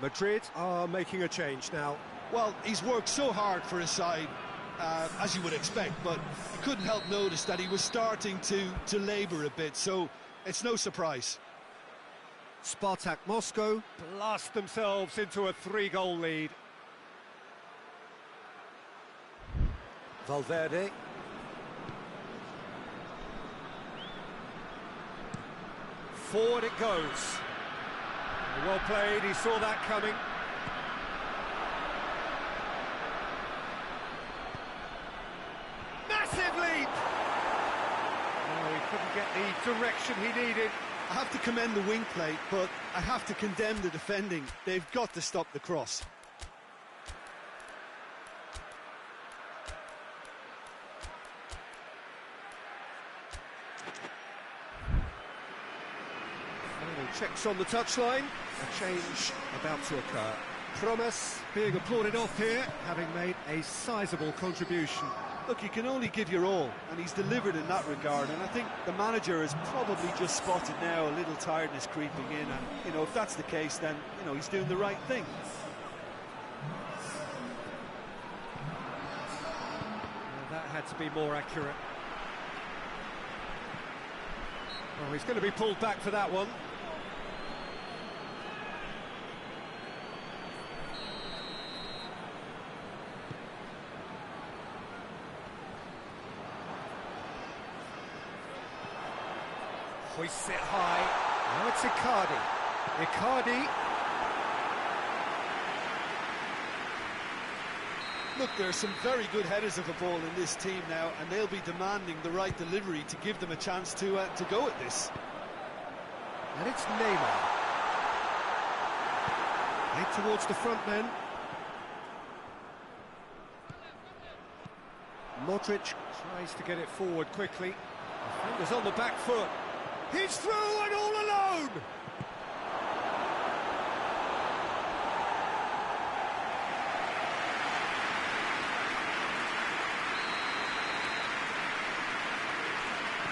Madrid are making a change now.
Well, he's worked so hard for his side, as you would expect, but you couldn't help notice that he was starting to labour a bit, so it's no surprise.
SPARTAK Moscow blast themselves into a 3-goal lead. Valverde. Forward it goes. Well played, he saw that coming. Massive leap! Oh, he couldn't get the direction he needed.
I have to commend the wing play, but I have to condemn the defending. They've got to stop the cross.
Final checks on the touchline. A change about to occur. Promise being applauded off here, having made a sizable contribution.
Look, you can only give your all, and he's delivered in that regard, and I think the manager has probably just spotted now a little tiredness creeping in, and, you know, if that's the case, then, you know, he's doing the right thing.
Well, that had to be more accurate. Oh, he's going to be pulled back for that one. Hoists it high. Now it's Icardi. Icardi.
Look, there are some very good headers of a ball in this team now, and they'll be demanding the right delivery to give them a chance to go at this.
And it's Neymar. Head towards the front men. Modric tries to get it forward quickly. Defender's on the back foot. He's through and all alone!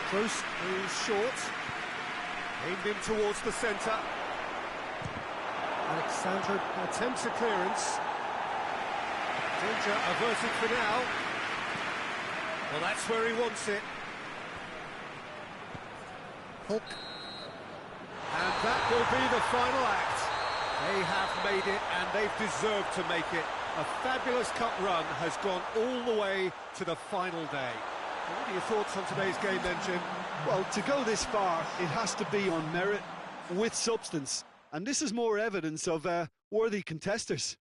Close is short. Aimed in towards the centre. Alexandro attempts a clearance. Danger averted for now. Well, that's where he wants it. Hulk. And that will be the final act. They have made it, and they've deserved to make it. A fabulous cup run has gone all the way to the final day. What are your thoughts on today's game then, Jim?
Well, to go this far, it has to be on merit with substance. And this is more evidence of worthy contesters.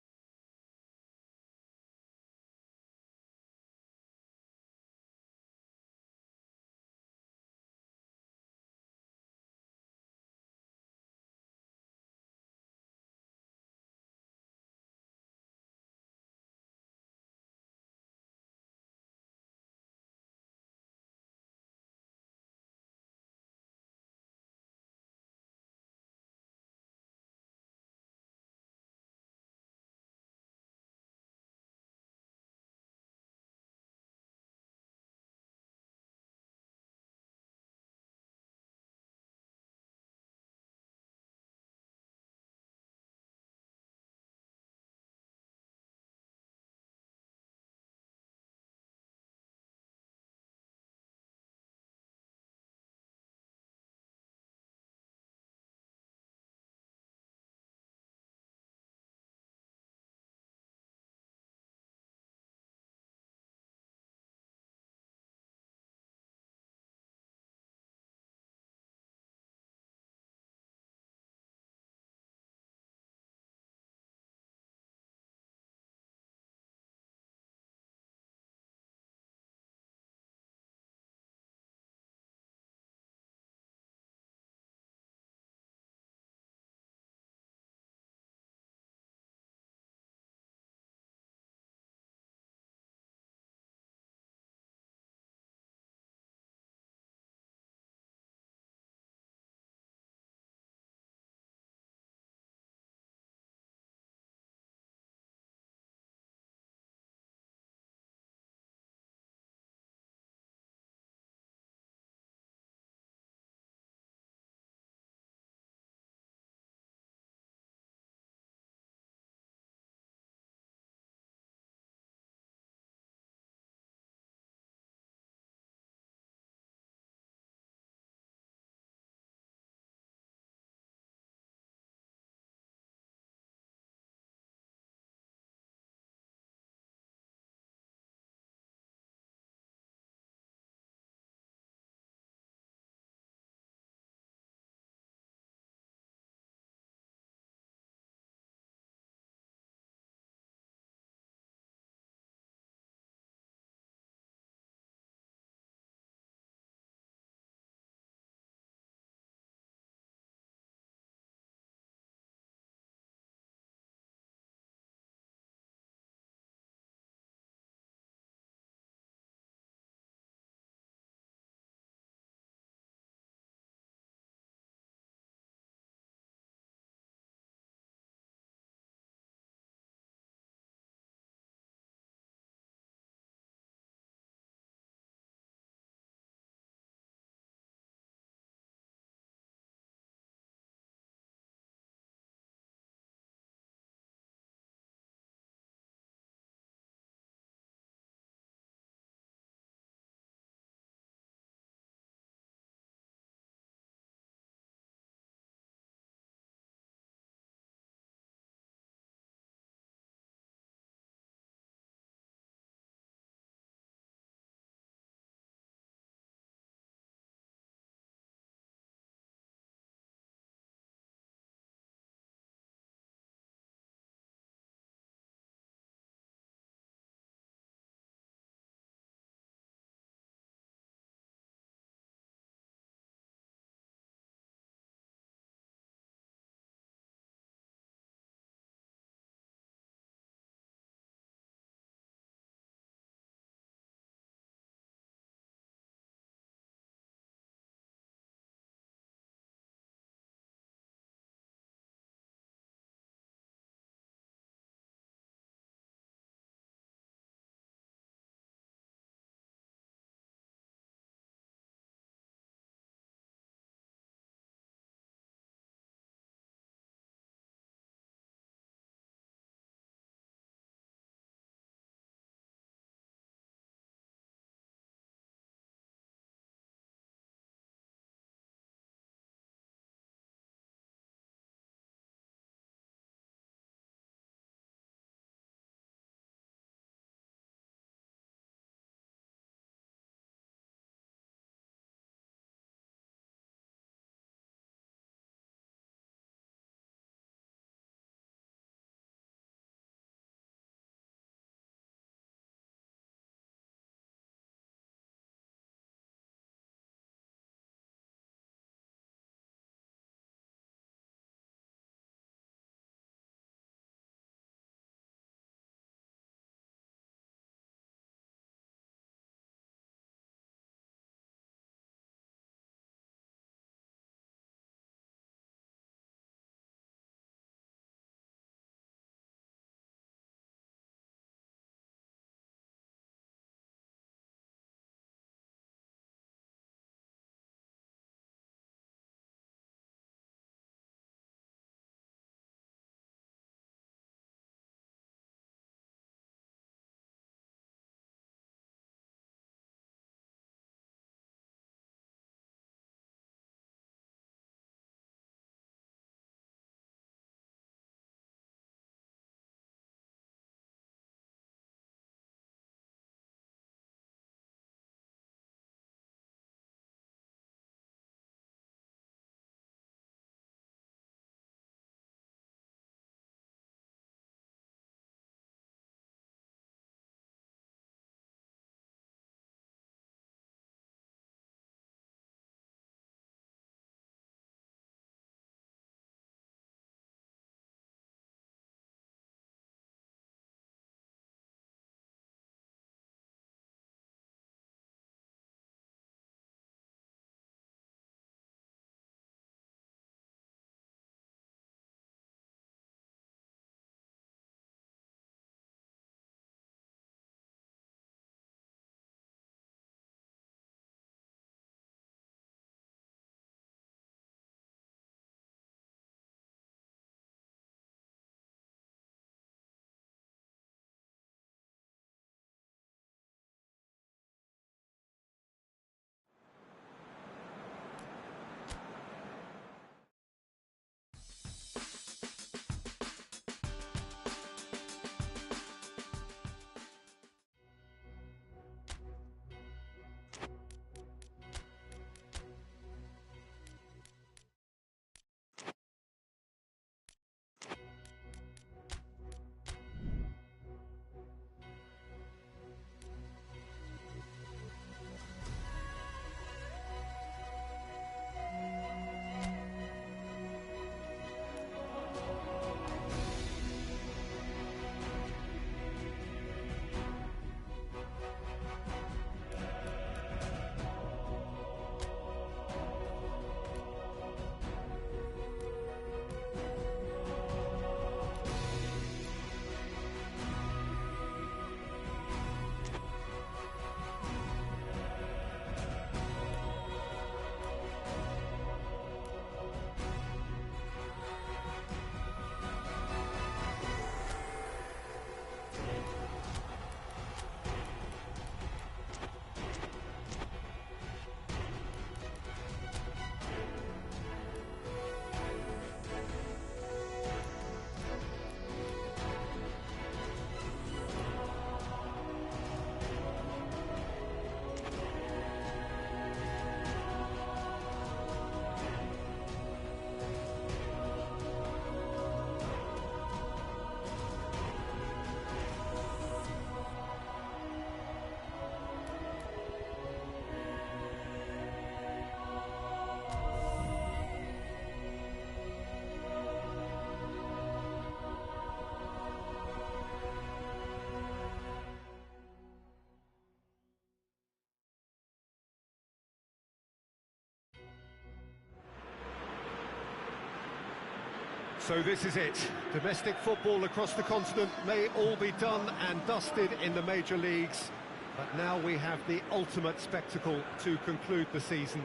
So this is it. Domestic football across the continent may all be done and dusted in the major leagues, but now we have the ultimate spectacle to conclude the season.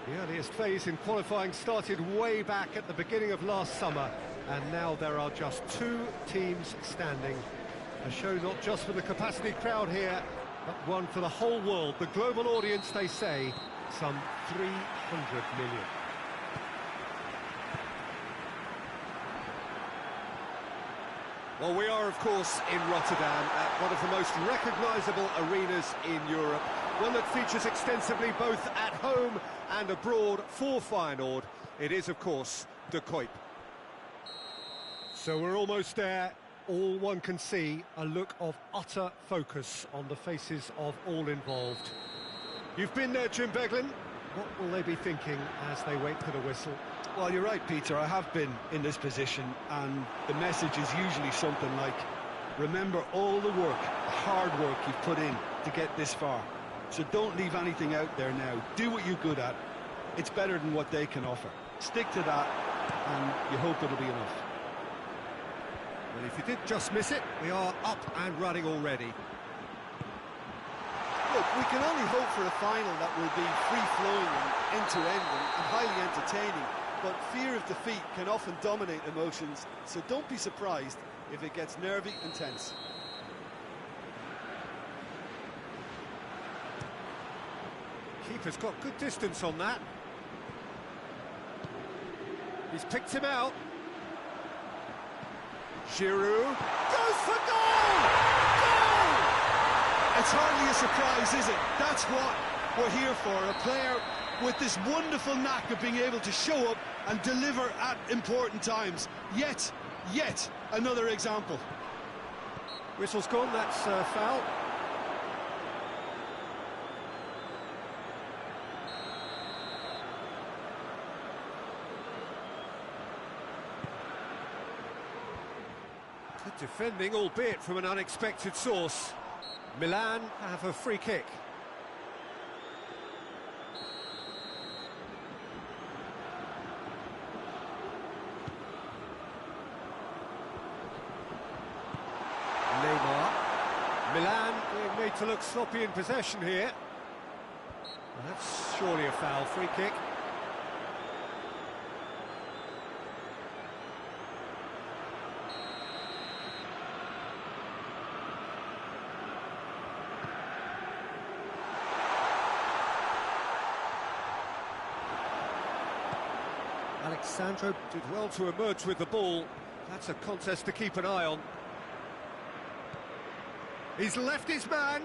The earliest phase in qualifying started way back at the beginning of last summer, and now there are just 2 teams standing. A show not just for the capacity crowd here, but one for the whole world. The global audience, they say, some 300 million.
Well, we are, of course, in Rotterdam, at one of the most recognisable arenas in Europe, one that features extensively both at home and abroad for Feyenoord. It is, of course, De Kuip.
So we're almost there. All one can see, a look of utter focus on the faces of all involved. You've been there, Jim Beglin. What will they be thinking as they wait for the whistle?
Well, you're right, Peter. I have been in this position, and the message is usually something like, remember all the work, the hard work you've put in to get this far. So don't leave anything out there now. Do what you're good at. It's better than what they can offer. Stick to that, and you hope it'll be enough.
Well, if you did just miss it, we are up and running already.
Look, we can only hope for a final that will be free-flowing and end-to-end and highly entertaining, but fear of defeat can often dominate emotions, so don't be surprised if it gets nervy and tense.
Keeper's got good distance on that. He's picked him out. Giroud goes for goal! Goal!
It's hardly a surprise, is it? That's what we're here for, a player with this wonderful knack of being able to show up and deliver at important times. Yet another example.
Whistle's gone, that's foul. Good defending, albeit from an unexpected source. Milan have a free kick. Neymar. Milan being made to look sloppy in possession here. Well, that's surely a foul, free kick. Alexandro did well to emerge with the ball. That's a contest to keep an eye on. He's left his man.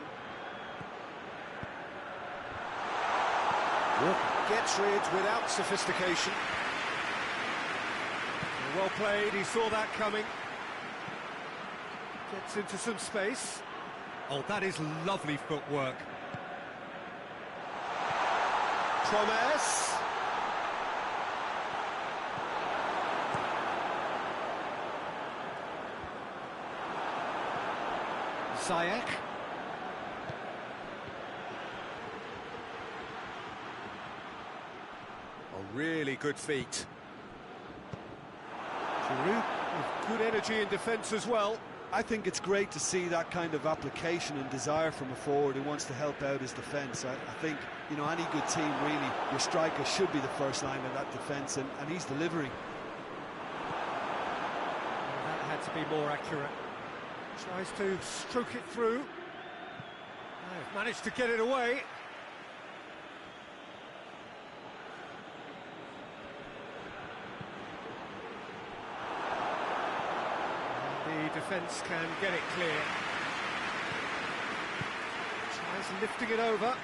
Walker gets rid without sophistication. Well played, he saw that coming. Gets into some space. Oh, that is lovely footwork. Promise. Ziyech. Oh, really good feet. Giroud with good energy in defence as well.
I think it's great to see that kind of application and desire from a forward who wants to help out his defence. I think, you know, any good team, really, your striker should be the first line of that defence, and he's delivering.
That had to be more accurate. Tries to stroke it through. They've managed to get it away. And the defence can get it clear. Tries lifting it over.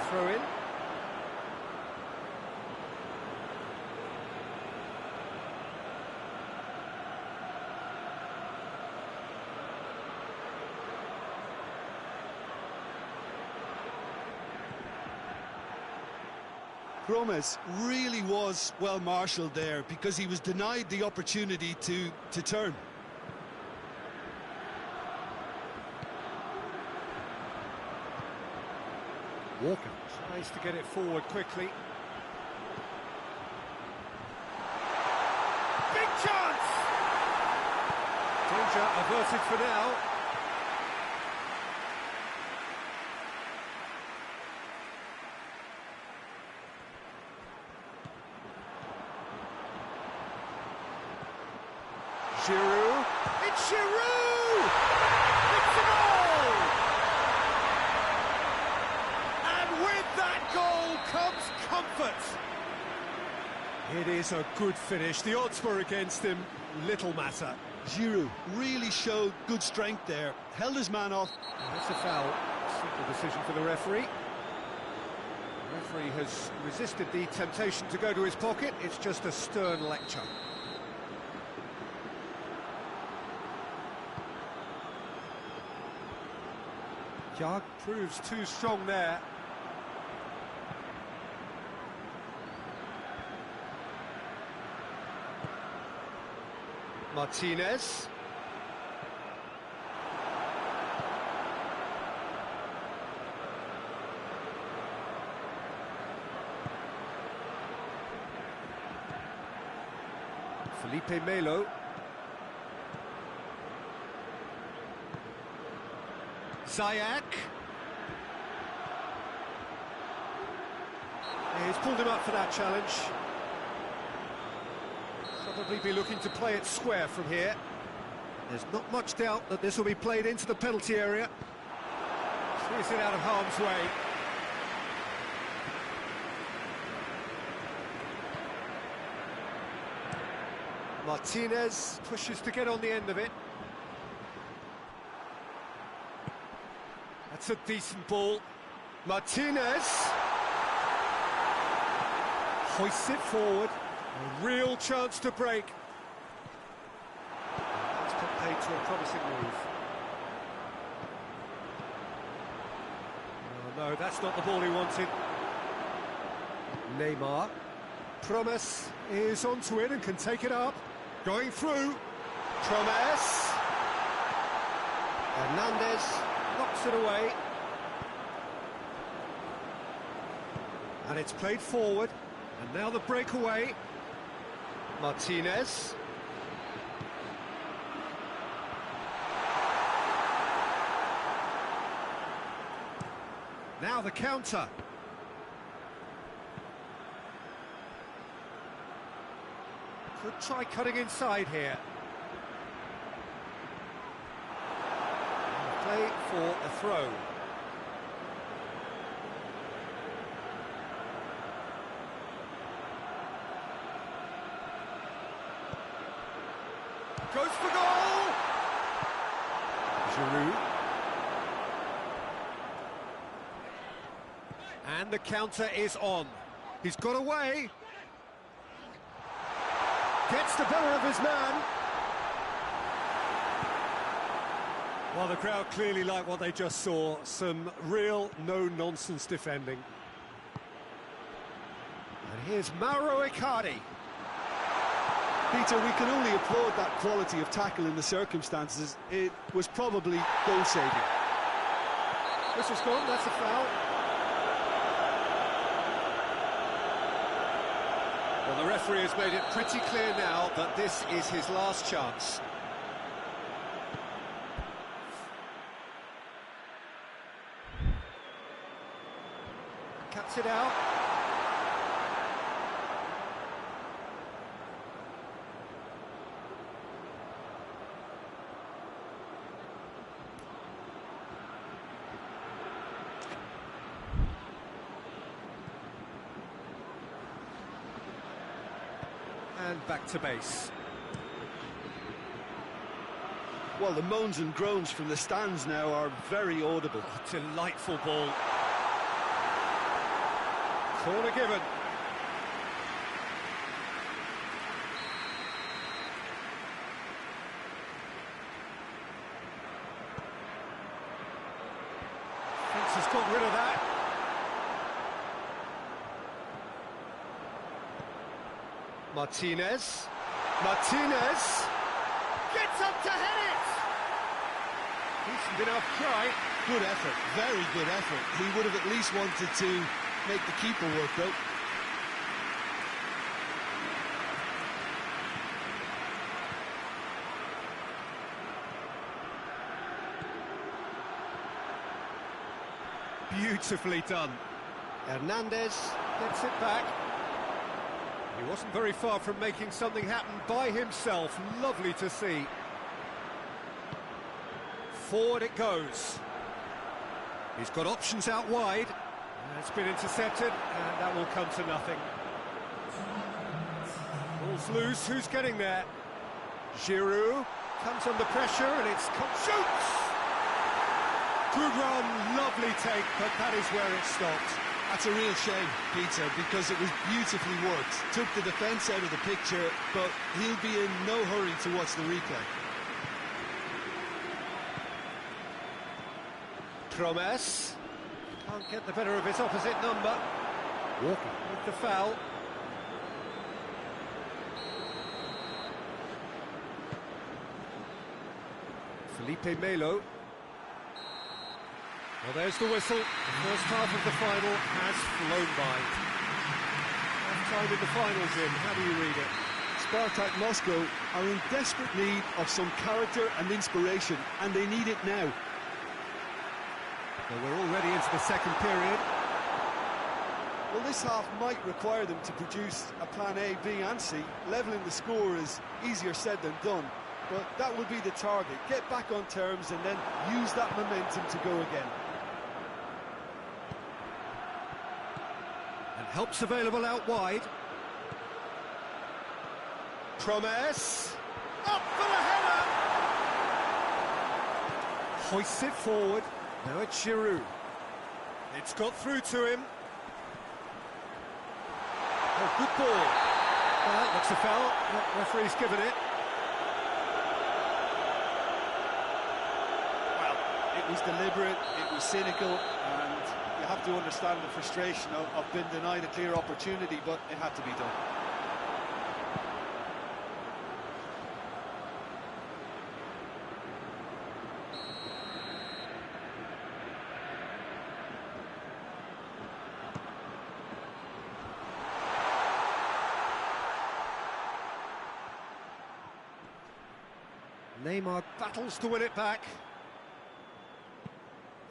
Throw in.
Gomez really was well marshalled there because he was denied the opportunity to turn.
Walker.
Tries to get it forward quickly. Big chance! Danger averted for now. Giroud. It's Giroud! It's a goal! And with that goal comes comfort. It is a good finish. The odds were against him. Little matter.
Giroud really showed good strength there. Held his man off.
And that's a foul. Simple decision for the referee. The referee has resisted the temptation to go to his pocket. It's just a stern lecture. Jag proves too strong there. Martinez. Felipe Melo. Ziyech. He's pulled him up for that challenge. Probably be looking to play it square from here. There's not much doubt that this will be played into the penalty area. Clears it out of harm's way. Martinez pushes to get on the end of it. That's a decent ball. Martinez hoists it forward. A real chance to break. That's put paid to a promising move. Oh, no, that's not the ball he wanted. Neymar. Promise is onto it and can take it up. Going through. Promise. Hernandez knocks it away. And it's played forward. And now the breakaway. Martinez. Now the counter. Could try cutting inside here. And play for a throw. Goes for goal! Giroud. And the counter is on. He's got away. Gets the better of his man. Well, the crowd clearly like what they just saw. Some real no-nonsense defending. And here's Mauro Icardi.
Peter, we can only applaud that quality of tackle in the circumstances. It was probably goal-saving.
Whistle's gone, that's a foul. Well, the referee has made it pretty clear now that this is his last chance. Cuts it out. And back to base.
Well, the moans and groans from the stands now are very audible.
Oh, delightful ball. Corner given. Fence has got rid of that. Martinez. Martinez gets up to head it.
Decent enough try.
Good effort, very good effort. He would have at least wanted to make the keeper work, though.
Beautifully done. Hernandez gets it back. He wasn't very far from making something happen by himself. Lovely to see. Forward it goes. He's got options out wide. It's been intercepted, and that will come to nothing. Ball's loose. Who's getting there? Giroud comes under pressure, and it's shoots. Good run, lovely take, but that is where it stopped.
That's a real shame, Peter, because it was beautifully worked. Took the defence out of the picture, but he'll be in no hurry to watch the replay.
Promes can't get the better of his opposite number. Walker with the foul. Felipe Melo. Well, there's the whistle. The first half of the final has flown by. Half-time in the final, Jim. How do you read it?
SPARTAK Moscow are in desperate need of some character and inspiration, and they need it now.
Well, we're already into the second period.
Well, this half might require them to produce a plan A, B and C. Levelling the score is easier said than done, but that will be the target. Get back on terms and then use that momentum to go again.
And help's available out wide. Promes. Up for the header! Hoists it forward. Now it's Giroud. It's got through to him. Oh, good ball. Well, that's a foul. The referee's given it.
Well, it was deliberate, it was cynical, and you have to understand the frustration of being denied a clear opportunity, but it had to be done.
Neymar battles to win it back.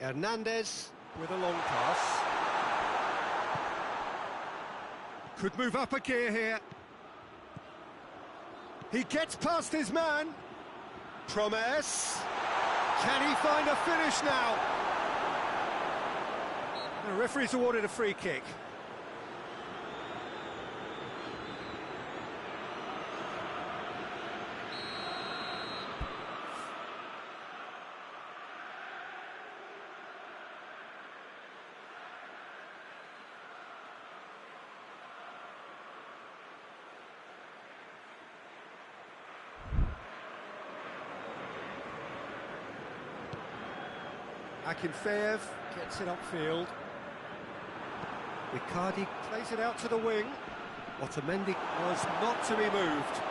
Hernandez with a long pass. Could move up a gear here. He gets past his man. Promes. Can he find a finish now? The referee's awarded a free kick. Akinfeev gets it upfield. Icardi plays it out to the wing. Otamendi was not to be moved.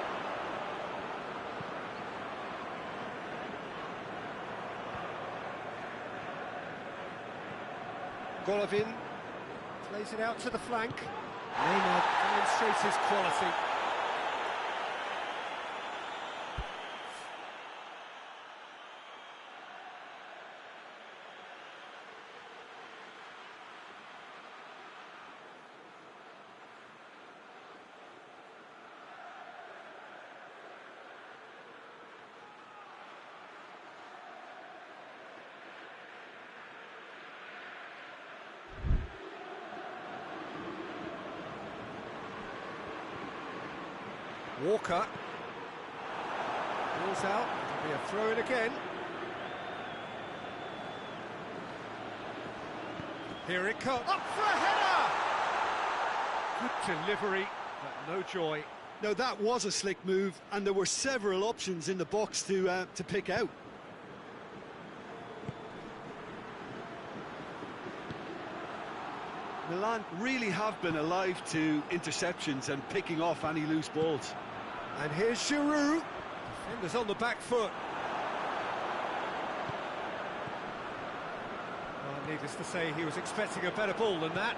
Golovin plays it out to the flank. Neymar demonstrates his quality. Walker. Ball's out. It'll be a throw-in again. Here it comes. Up for a header! Good delivery, but no joy.
Now, that was a slick move, and there were several options in the box to pick out. Milan really have been alive to interceptions and picking off any loose balls.
And here's Giroud. Defenders on the back foot. Needless to say, he was expecting a better ball than that.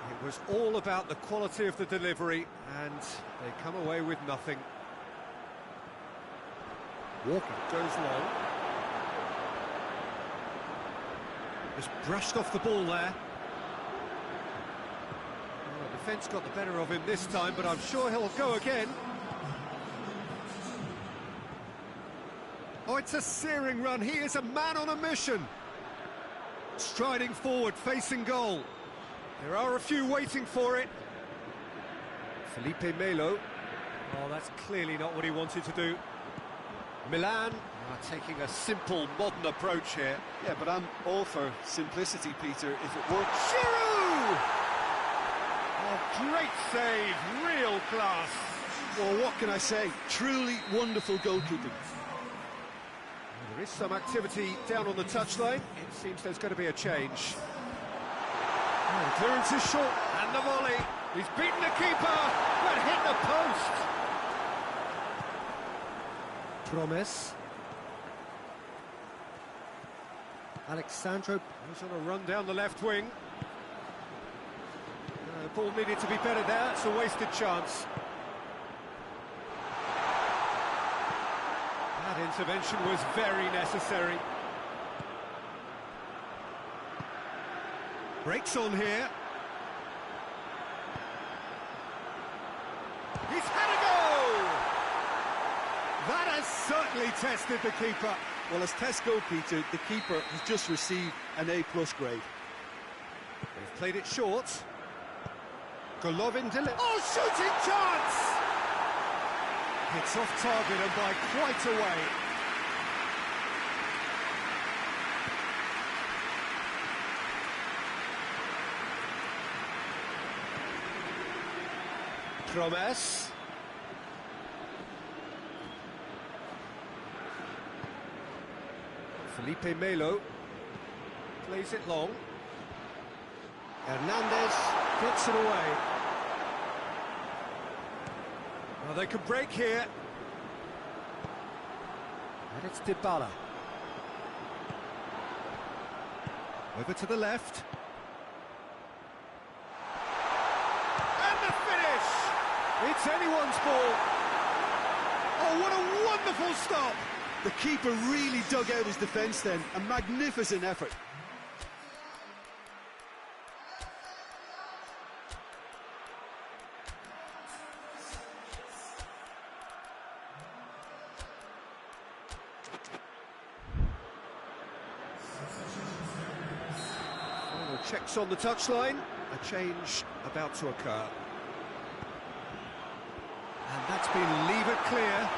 It was all about the quality of the delivery, and they come away with nothing. Walker goes long. Just brushed off the ball there. Well, the defence got the better of him this time, but I'm sure he'll go again. Oh, it's a searing run. He is a man on a mission. Striding forward, facing goal. There are a few waiting for it. Felipe Melo. Oh, that's clearly not what he wanted to do. Milan are taking a simple, modern approach here.
Yeah, but I'm all for simplicity, Peter, if it works.
Giroud! Oh, great save, real class.
Well, what can I say? Truly wonderful goalkeeping.
There is some activity down on the touchline. It seems there's going to be a change. Oh, the clearance is short, and the volley. He's beaten the keeper, but hit the post. Promes. Alexandro goes on a run down the left wing. The ball needed to be better there. It's a wasted chance. That intervention was very necessary. Breaks on here. He's had a go! That has certainly tested the keeper.
Well, as tests go, Peter, the keeper has just received an A+ grade.
They've played it short. Golovin delivers. Oh, shooting chance! It's off target and by quite a way. Promes. Felipe Melo plays it long. Hernandez puts it away. Well, they could break here. And it's Dybala. Over to the left. And the finish! It's anyone's ball. Oh, what a wonderful stop!
The keeper really dug out his defence then. A magnificent effort.
Final checks on the touchline. A change about to occur. And that's been levered clear.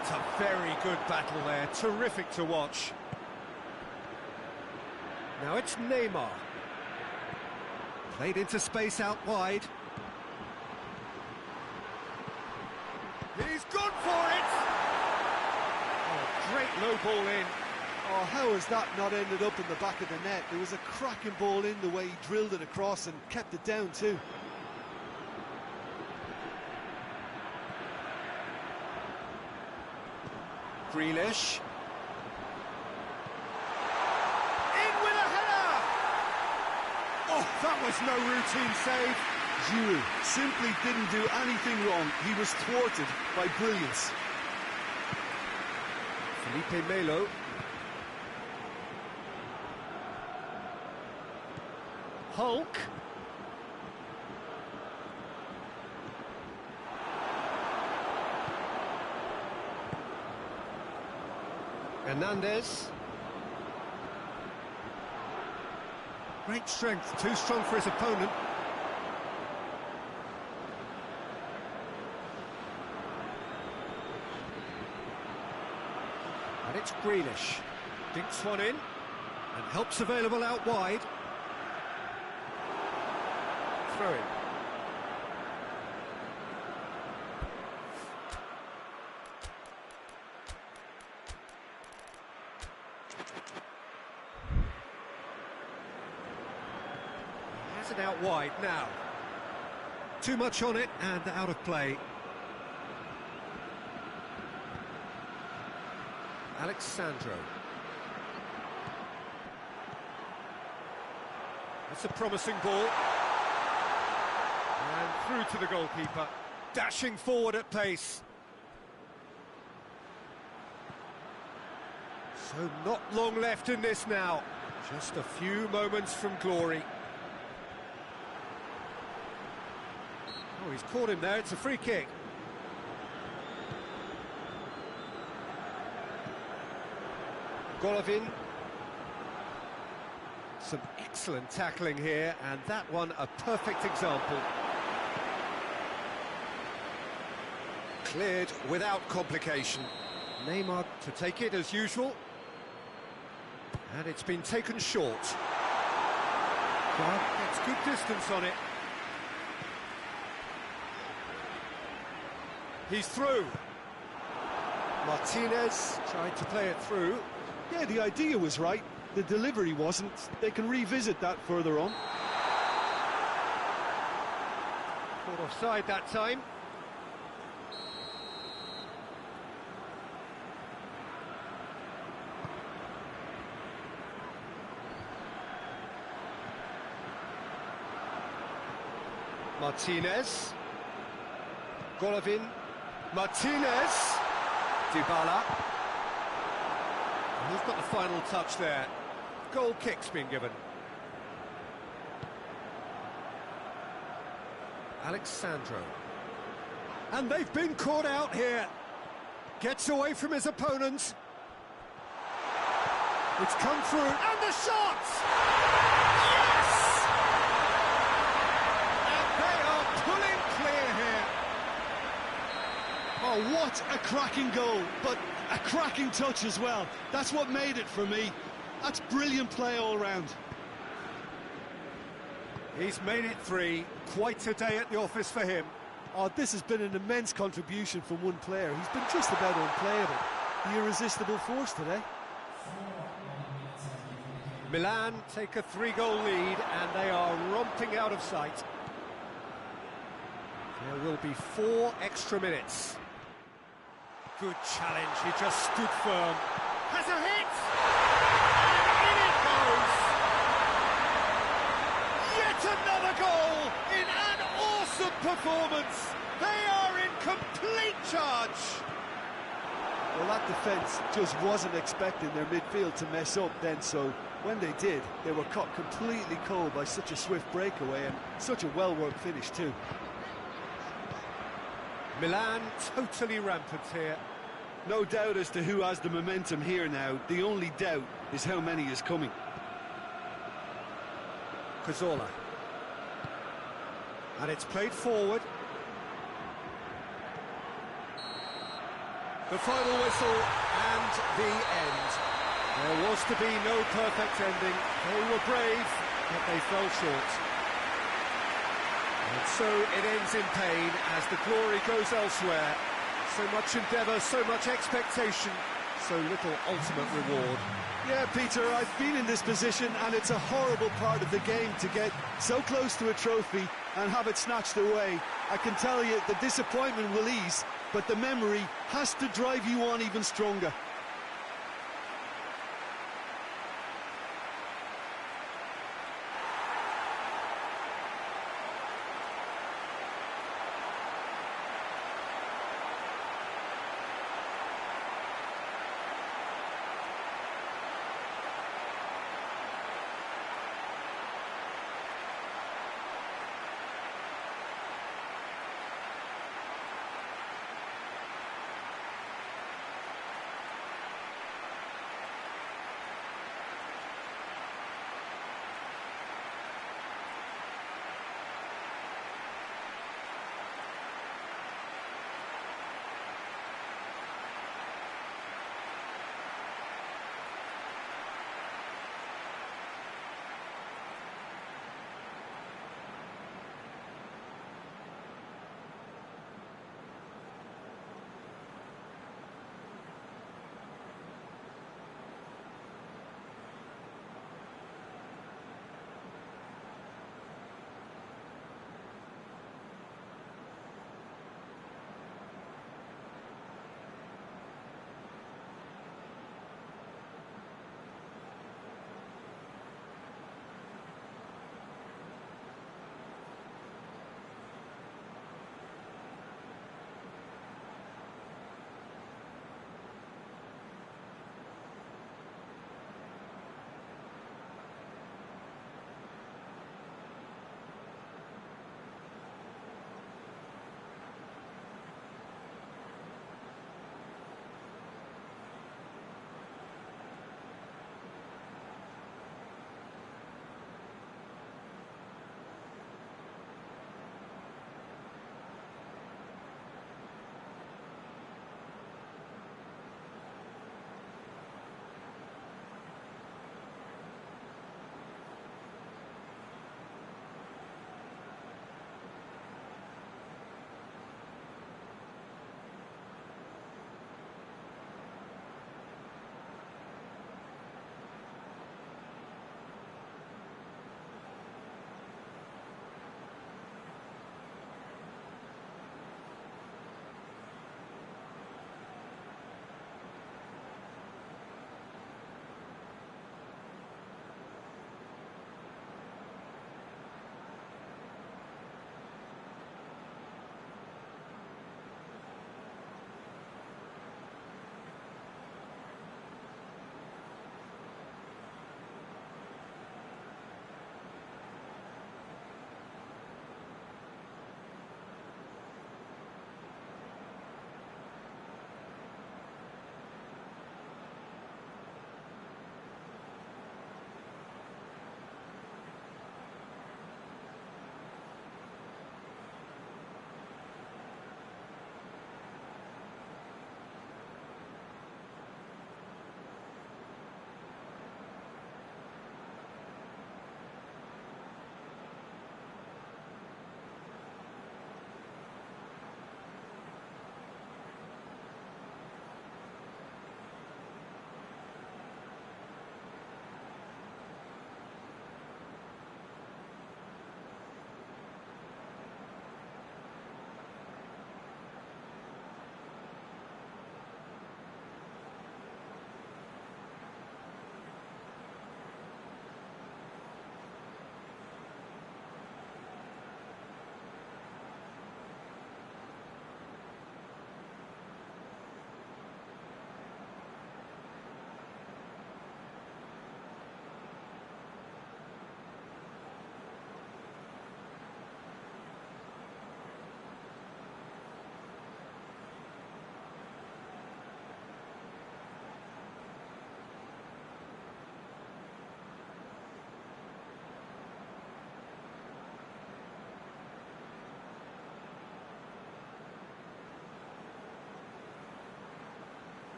It's a very good battle there, terrific to watch. Now it's Neymar. Played into space out wide. He's gone for it! Oh, great low ball in.
Oh, how has that not ended up in the back of the net? There was a cracking ball in the way he drilled it across and kept it down too.
Grealish. In with a header! Oh, that was no routine save.
Giroud simply didn't do anything wrong. He was thwarted by brilliance.
Felipe Melo. Hulk. Hernandez. Great strength, too strong for his opponent. And it's Grealish. Dinks one in, and help's available out wide. Throw in.
Has it out wide now. Too much on it and out of play. Alexandro. That's a promising ball. And through to the goalkeeper. Dashing forward at pace. So not long left in this now. Just a few moments from glory. Oh, he's caught him there. It's a free kick. Golovin. Some excellent tackling here, and that one a perfect example. Cleared without complication. Neymar to take it as usual. And it's been taken short. Clark gets good distance on it. He's through. Martinez tried to play it through.
Yeah, the idea was right. The delivery wasn't. They can revisit that further on.
Caught offside that time. Martinez. Golovin. Martinez. Dybala. And he's got the final touch there. Goal kick's been given. Alexandro. And they've been caught out here. Gets away from his opponent. It's come through. And the shot! Yes! And they are pulling clear here.
Oh, what a cracking goal, but a cracking touch as well. That's what made it for me. That's brilliant play all round.
He's made it 3. Quite a day at the office for him.
Oh, this has been an immense contribution from one player. He's been just about unplayable. The irresistible force today.
Milan take a 3-goal lead and they are romping out of sight. There will be 4 extra minutes. Good challenge, he just stood firm. Has a hit! And in it goes! Yet another goal in an awesome performance! They are in complete charge!
Well, that defence just wasn't expecting their midfield to mess up then, so when they did, they were caught completely cold by such a swift breakaway and such a well-worked finish too.
Milan totally rampant here.
No doubt as to who has the momentum here now. The only doubt is how many is coming.
Cazorla. And it's played forward. The final whistle and the end. There was to be no perfect ending. They were brave, but they fell short. And so it ends in pain as the glory goes elsewhere. So much endeavour, so much expectation, so little ultimate reward.
Yeah, Peter, I've been in this position and it's a horrible part of the game to get so close to a trophy and have it snatched away. I can tell you the disappointment will ease, but the memory has to drive you on even stronger.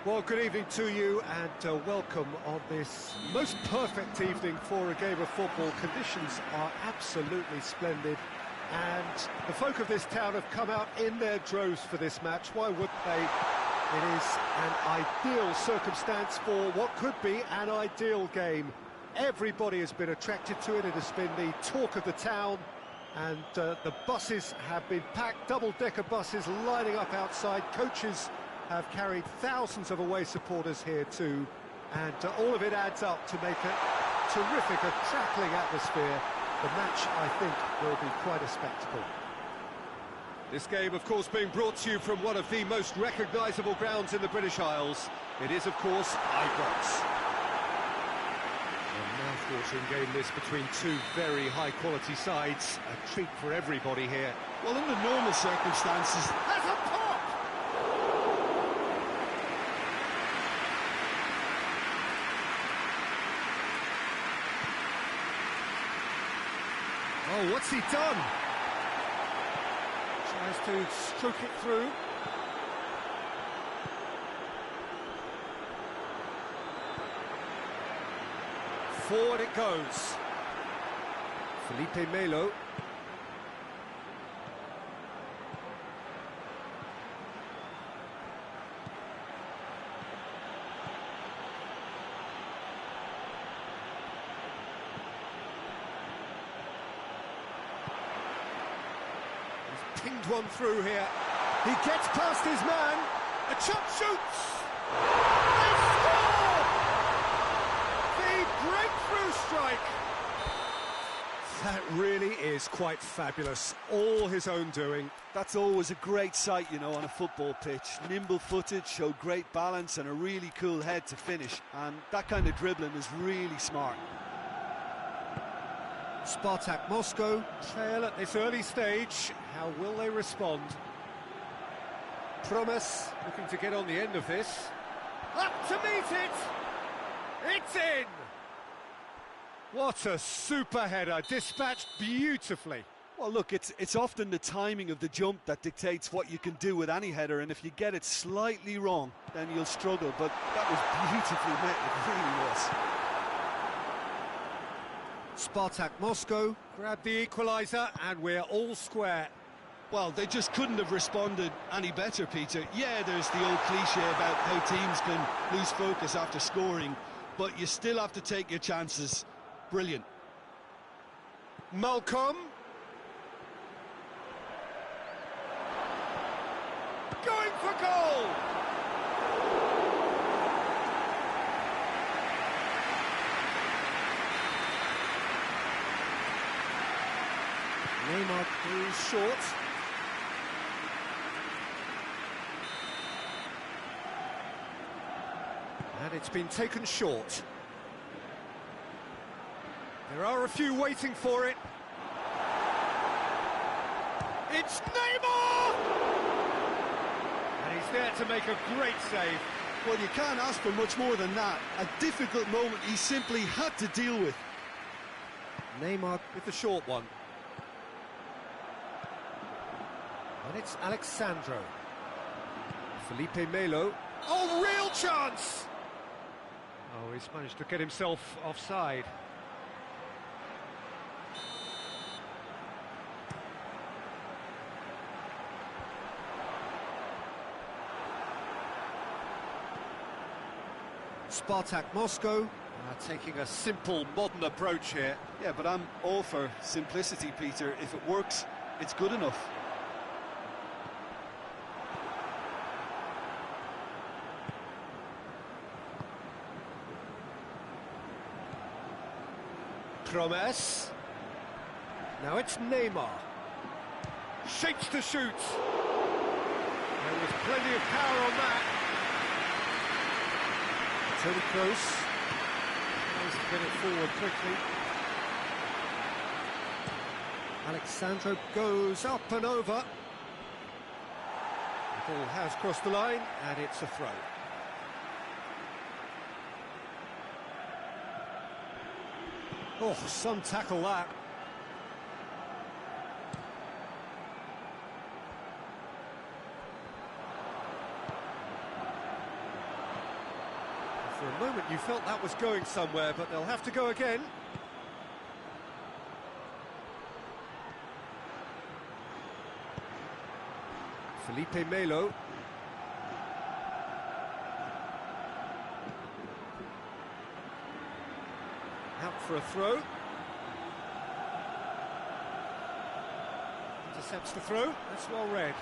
Well, good evening to you and welcome on this most perfect evening for a game of football. Conditions are absolutely splendid and the folk of this town have come out in their droves for this match. Why wouldn't they? It is an ideal circumstance for what could be an ideal game. Everybody has been attracted to it. It has been the talk of the town. And the buses have been packed, double-decker buses lining up outside. Coaches have carried thousands of away supporters here too, and all of it adds up to make a terrific, a crackling atmosphere. The match, I think, will be quite a spectacle.
This game, of course, being brought to you from one of the most recognisable grounds in the British Isles. It is, of course, Ibrox. A mouth-watering game this between two very high-quality sides. A treat for everybody here.
Well, under normal circumstances...
Has a pop! Oh, what's he done?
Tries to stroke it through.
Forward it goes. Felipe Melo. He's pinged one through here. He gets past his man. A chop shoots. Breakthrough strike! That really is quite fabulous. All his own doing.
That's always a great sight, you know, on a football pitch. Nimble-footed, showed great balance and a really cool head to finish. And that kind of dribbling is really smart.
SPARTAK Moscow trail at this early stage. How will they respond?
Promise looking to get on the end of this. Up to meet it! It's in!
What a super header, dispatched beautifully.
Well, look, it's often the timing of the jump that dictates what you can do with any header, and if you get it slightly wrong, then you'll struggle, but that was beautifully met, it really was.
SPARTAK Moscow grab the equaliser, and we're all square.
Well, they just couldn't have responded any better, Peter. Yeah, there's the old cliche about how teams can lose focus after scoring, but you still have to take your chances. Brilliant.
Malcolm. Going for goal.
Neymar is short.
And it's been taken short. There are a few waiting for it. It's Neymar! And he's there to make a great save.
Well, you can't ask for much more than that. A difficult moment he simply had to deal with.
Neymar
with the short one.
and it's Alexandro.
Felipe Melo. Oh, real chance!
Oh, he's managed to get himself offside. SPARTAK Moscow taking a simple, modern approach here.
Yeah, but I'm all for simplicity, Peter. If it works, it's good enough.
Promes. Now it's Neymar. Shapes to shoot. There was plenty of power on that.
Tony Kroos tries to get it forward quickly. Alexandro goes up and over.
The ball has crossed the line, and it's a throw.
Oh, some tackle that.
For a moment you felt that was going somewhere, but they'll have to go again. Felipe Melo. Out for a throw. Intercepts the throw. That's well read.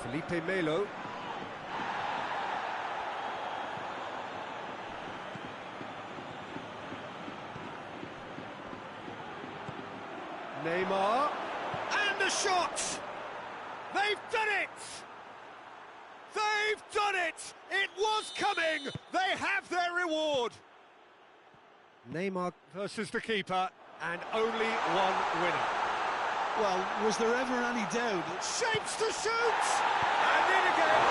Felipe Melo. Neymar. And the shot! They've done it! They've done it! It was coming! They have their reward! Neymar versus the keeper, and only one winner.
Well, was there ever any doubt?
Shapes to shoot! And in again!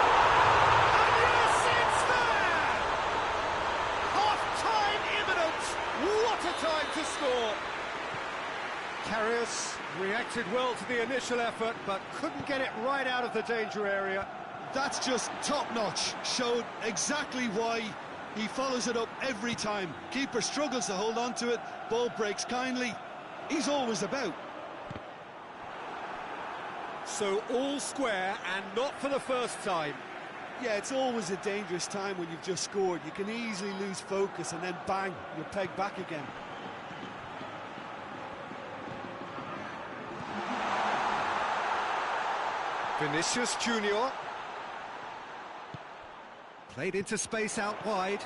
And yes, it's there! Half-time imminent! What a time to score! Karius reacted well to the initial effort, but couldn't get it right out of the danger area.
That's just top-notch. Showed exactly why he follows it up every time. Keeper struggles to hold on to it, ball breaks kindly. He's always about.
So all square, and not for the first time.
Yeah, it's always a dangerous time when you've just scored. You can easily lose focus and then bang, you're pegged back again.
Vinicius Junior. Played into space out wide.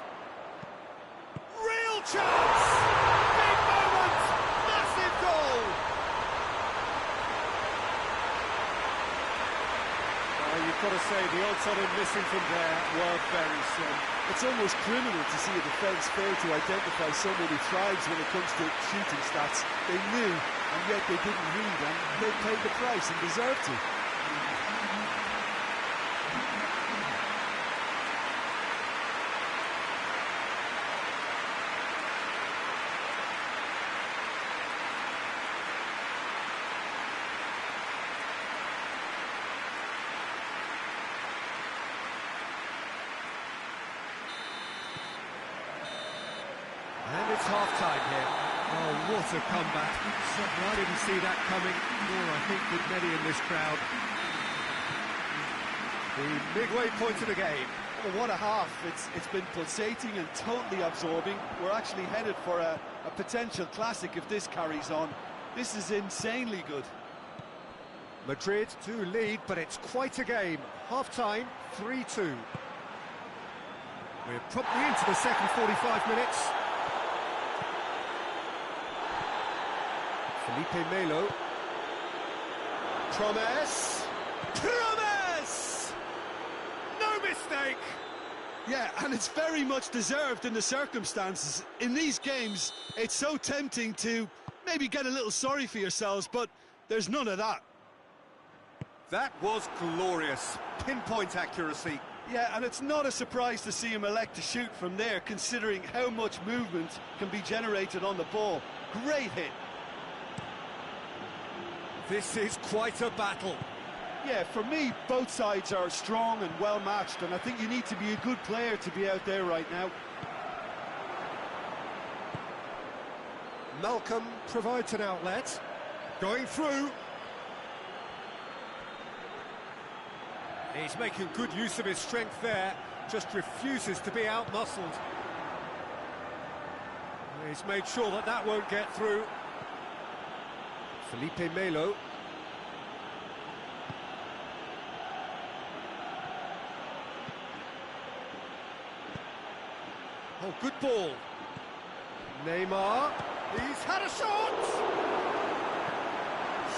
Real chance! Big moment! Massive goal! You've got to say, the odds on him missing from there were very slim.
It's almost criminal to see a defence fail to identify someone who thrives when it comes to shooting stats. They knew, and yet they didn't read, and they paid the price and deserved to.
And it's half-time here. Oh, what a comeback. Certainly I didn't see that coming, nor I think did many in this crowd. The midway point of the game.
Well, what a half. It's been pulsating and totally absorbing. We're actually headed for a potential classic if this carries on. This is insanely good.
Madrid do lead, but it's quite a game. Half-time, 3-2. We're promptly into the second 45 minutes. Felipe Melo. Promes. Promes! No mistake!
Yeah, and it's very much deserved in the circumstances. In these games, it's so tempting to maybe get a little sorry for yourselves, but there's none of that.
That was glorious. Pinpoint accuracy.
Yeah, and it's not a surprise to see him elect to shoot from there, considering how much movement can be generated on the ball. Great hit.
This is quite a battle.
Yeah, for me, both sides are strong and well-matched, and I think you need to be a good player to be out there right now.
Malcolm provides an outlet. Going through. He's making good use of his strength there, just refuses to be out-muscled. He's made sure that that won't get through. Felipe Melo. Oh, good ball. Neymar. He's had a shot!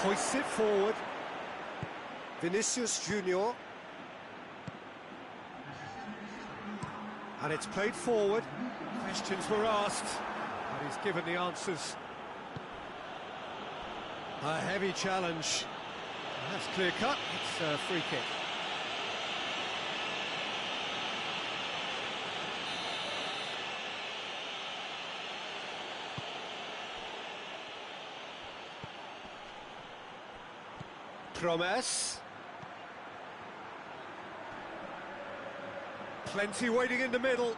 Hoists it forward. Vinicius Junior. And it's played forward. Questions were asked, but he's given the answers. A heavy challenge. That's clear cut. It's a free kick. Promes. Plenty waiting in the middle.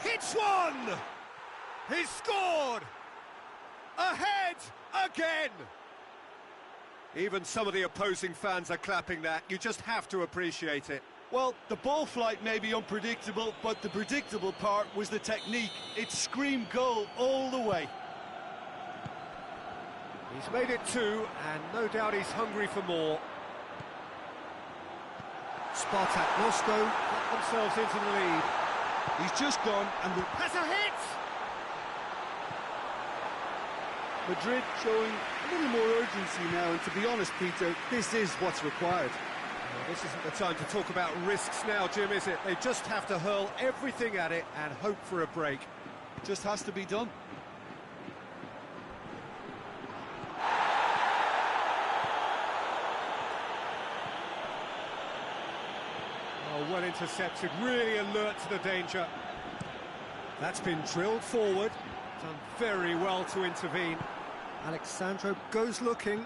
Hits one! He's scored! Ahead again! Even some of the opposing fans are clapping that. You just have to appreciate it.
Well, the ball flight may be unpredictable, but the predictable part was the technique. It screamed goal all the way.
He's made it two, and no doubt he's hungry for more.
SPARTAK Moscow got themselves into the lead.
He's just gone and
Has a hit!
Madrid showing a little more urgency now, and to be honest, Peter, this is what's required.
Well, this isn't the time to talk about risks now, Jim, is it? They just have to hurl everything at it and hope for a break.
Just has to be done.
Oh, well intercepted, really alert to the danger. That's been drilled forward, done very well to intervene.
Alexandro goes looking.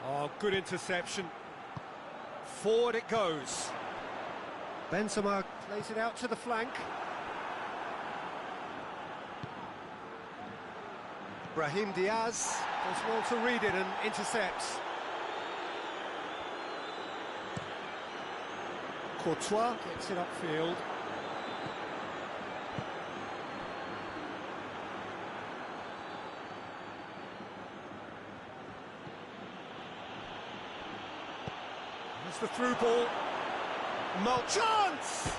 Oh, good interception. Forward it goes.
Benzema
Plays it out to the flank. Brahim Diaz does well to read it and intercepts. Courtois gets it upfield. There's the through ball. Chance!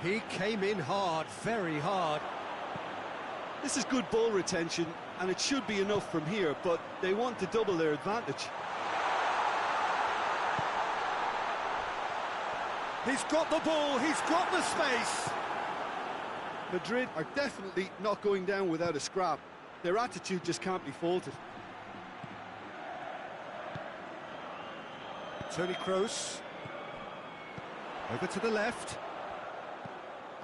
He came in hard, very hard.
This is good ball retention, and it should be enough from here, but they want to double their advantage.
He's got the ball, he's got the space.
Madrid are definitely not going down without a scrap. Their attitude just can't be faulted.
Toni Kroos. Over to the left.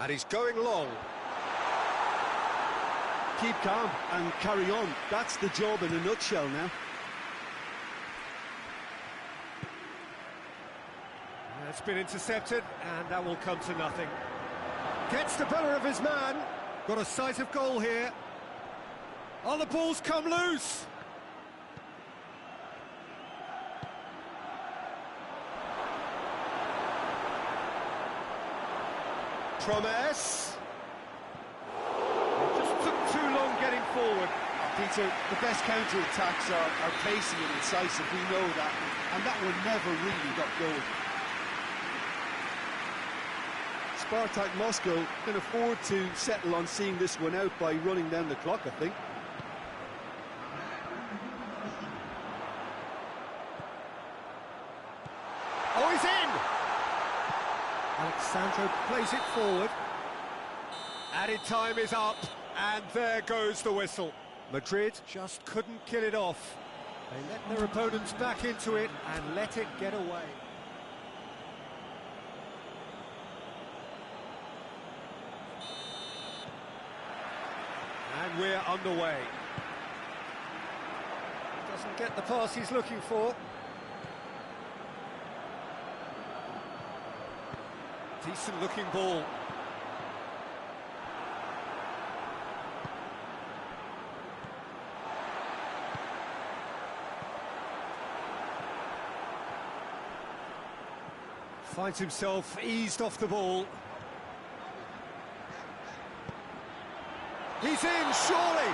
And he's going long.
Keep calm and carry on. That's the job in a nutshell now.
That's been intercepted, and that will come to nothing. Gets the better of his man. Got a sight of goal here. Oh, the ball's come loose. Promes. Just took too long getting forward.
Peter, the best counter-attacks are pacey and incisive, we know that, and that one never really got going. SPARTAK Moscow can afford to settle on seeing this one out by running down the clock, I think.
Oh, he's in!
Alexandro plays it forward.
Added time is up, and there goes the whistle. Madrid just couldn't kill it off. They let their opponents back into it and let it get away. And we're underway. Doesn't get the pass he's looking for. Decent looking ball. Finds himself eased off the ball. He's in, surely!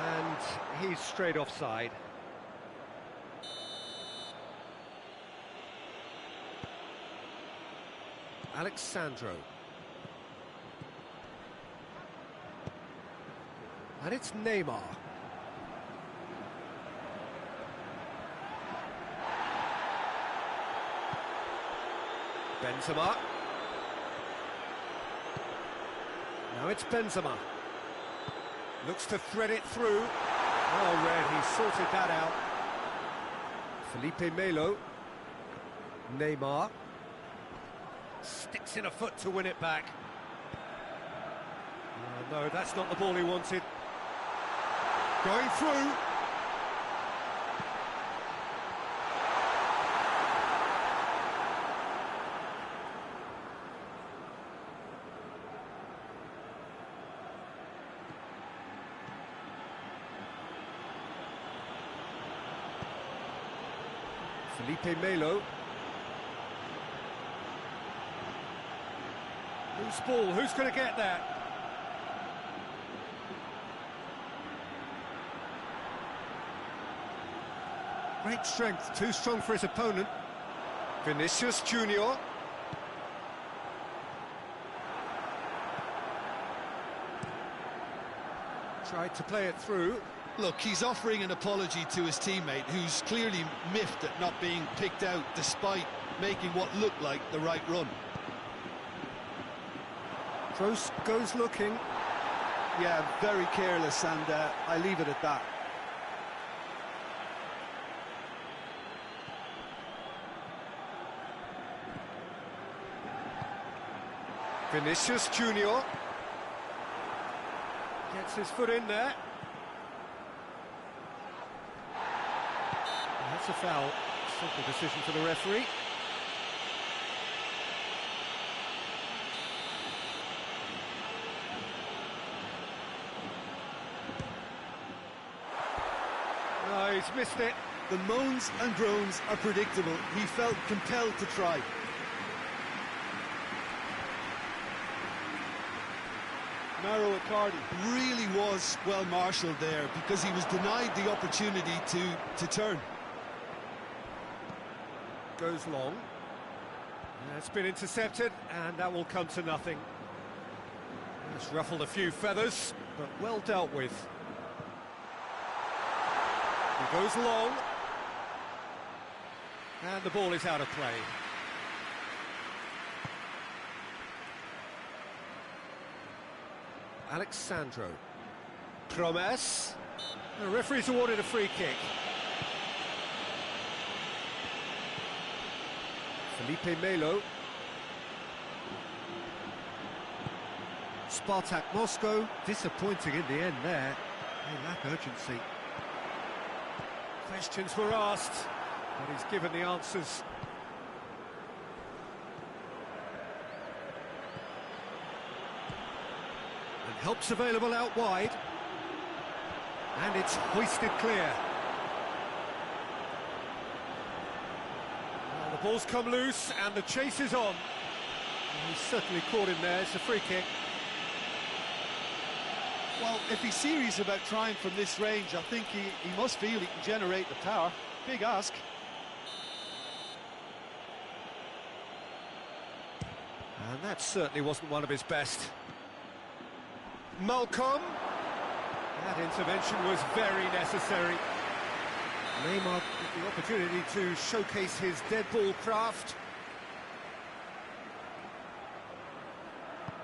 And he's straight offside. Alexandro. And it's Neymar. Benzema. Now it's Benzema. Looks to thread it through. Well read, he sorted that out. Felipe Melo. Neymar. Sticks in a foot to win it back. No, that's not the ball he wanted. Going through. Felipe Melo. Whose ball? Who's going to get that? Great strength, too strong for his opponent. Vinicius Junior. Tried to play it through.
Look, he's offering an apology to his teammate, who's clearly miffed at not being picked out despite making what looked like the right run.
Kroos goes looking.
Yeah, very careless, and I leave it at that.
Vinicius Junior. Gets his foot in there. That's a foul. Simple decision for the referee. No, he's missed it.
The moans and groans are predictable. He felt compelled to try.
Mauro Icardi really was well marshalled there because he was denied the opportunity to turn.
Goes long. It's been intercepted, and that will come to nothing. It's ruffled a few feathers, but well dealt with. He goes long. And the ball is out of play. Alexandro. Promes. The referee's awarded a free kick. Felipe Melo. SPARTAK Moscow, disappointing in the end there. They lack urgency. Questions were asked, but he's given the answers. And help's available out wide. And it's hoisted clear. Well, the ball's come loose and the chase is on. And he's certainly caught him there. It's a free kick.
Well, if he's serious about trying from this range, I think he must feel he can generate the power. Big ask.
And that certainly wasn't one of his best. Malcolm. That intervention was very necessary. Neymar with the opportunity to showcase his dead ball craft.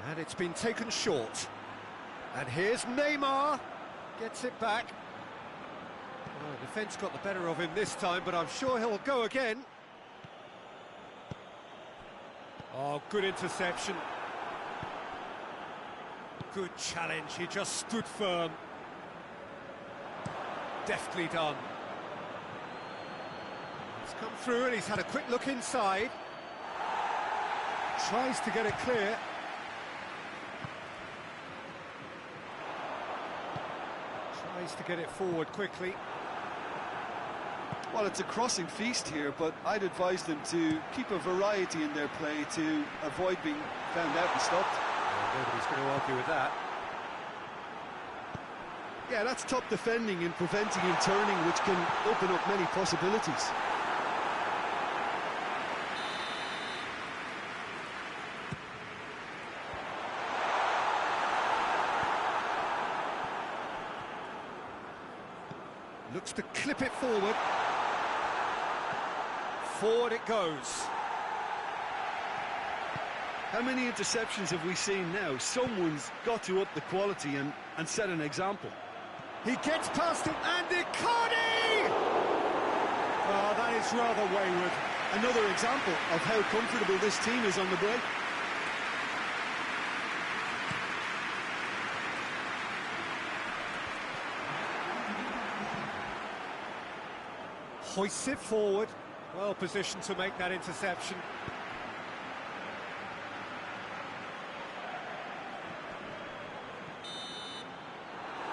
And it's been taken short. And here's Neymar. Gets it back. Well, the defence got the better of him this time, but I'm sure he'll go again. Oh, good interception. Good challenge, he just stood firm. Deftly done. He's come through and he's had a quick look inside. Tries to get it clear. Tries to get it forward quickly.
Well, it's a crossing feast here, but I'd advise them to keep a variety in their play to avoid being found out and stopped.
Well, nobody's going to argue with that.
Yeah, that's top defending and preventing him turning, which can open up many possibilities.
Looks to clip it forward. Forward it goes.
How many interceptions have we seen now? Someone's got to up the quality and set an example.
He gets past him, and Icardi!
Oh, that is rather wayward. Another example of how comfortable this team is on the break.
Hoists it forward. Well positioned to make that interception.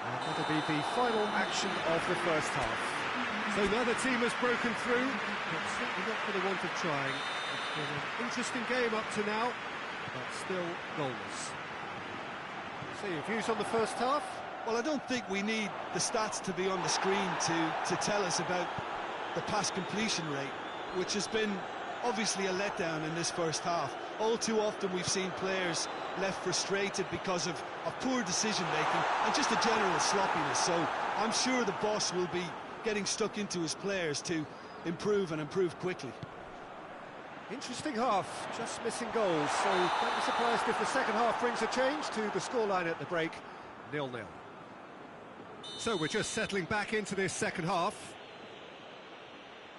And that'll be the final action of the first half. So neither team has broken through, but certainly not for the want of trying. It's been an interesting game up to now, but still goalless. So your views on the first half?
Well, I don't think we need the stats to be on the screen to tell us about the pass completion rate, which has been obviously a letdown in this first half. All too often we've seen players left frustrated because of poor decision-making and just a general sloppiness. So I'm sure the boss will be getting stuck into his players to improve and improve quickly.
Interesting half, just missing goals, so don't be surprised if the second half brings a change to the scoreline at the break, 0-0. So we're just settling back into this second half.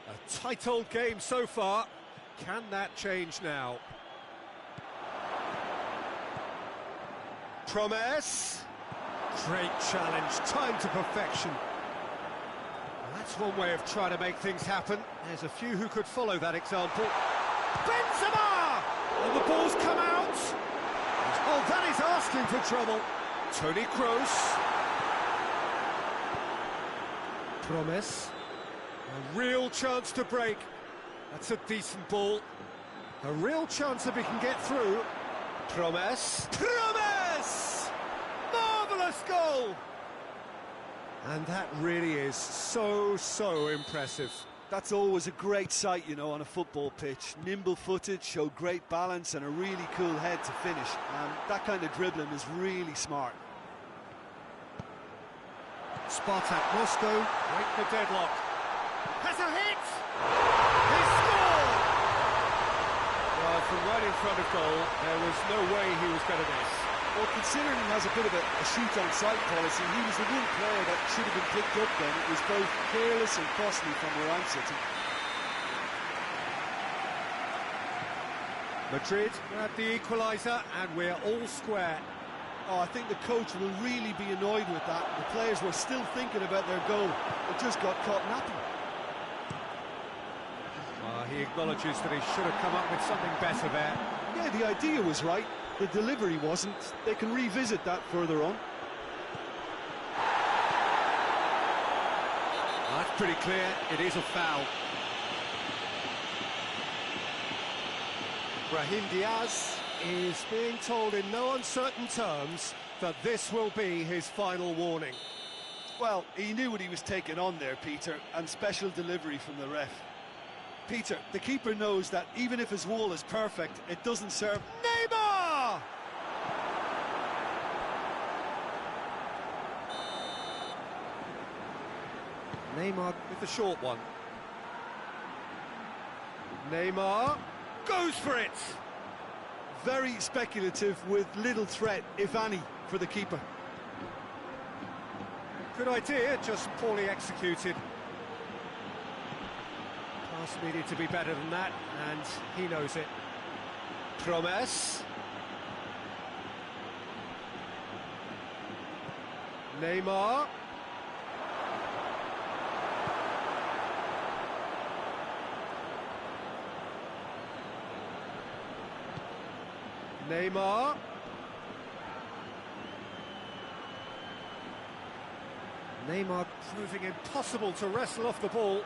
A tight old game so far. Can that change now? Promise. Great challenge, timed to perfection. Well, that's one way of trying to make things happen. There's a few who could follow that example. Benzema! And the ball's come out. Oh, that is asking for trouble. Toni Kroos. Promise. A real chance to break. That's a decent ball. A real chance if he can get through. Promise. Promise! Marvellous goal! And that really is so impressive.
That's always a great sight, you know, on a football pitch. Nimble-footed, showed great balance and a really cool head to finish. And that kind of dribbling is really smart.
SPARTAK Moscow break the deadlock. Has a hit! He scored! Well, from right in front of goal, there was no way he was going to miss.
Well, considering he has a bit of a shoot-on-sight policy, he was the one player that should have been picked up then. It was both careless and costly from where I'm sitting.
Madrid grabbed the equaliser, and we're all square.
Oh, I think the coach will really be annoyed with that. The players were still thinking about their goal. It just got caught napping.
He acknowledges that he should have come up with something better there.
Yeah, the idea was right. The delivery wasn't. They can revisit that further on.
That's pretty clear. It is a foul. Brahim Diaz is being told in no uncertain terms that this will be his final warning.
Well, he knew what he was taking on there, Peter, and special delivery from the ref. Peter, the keeper knows that even if his wall is perfect, it doesn't serve.
Neymar! Neymar with the short one. Neymar goes for it!
Very speculative with little threat, if any, for the keeper.
Good idea, just poorly executed. Pass needed to be better than that, and he knows it. Promise. Neymar. Neymar. Neymar proving impossible to wrestle off the ball.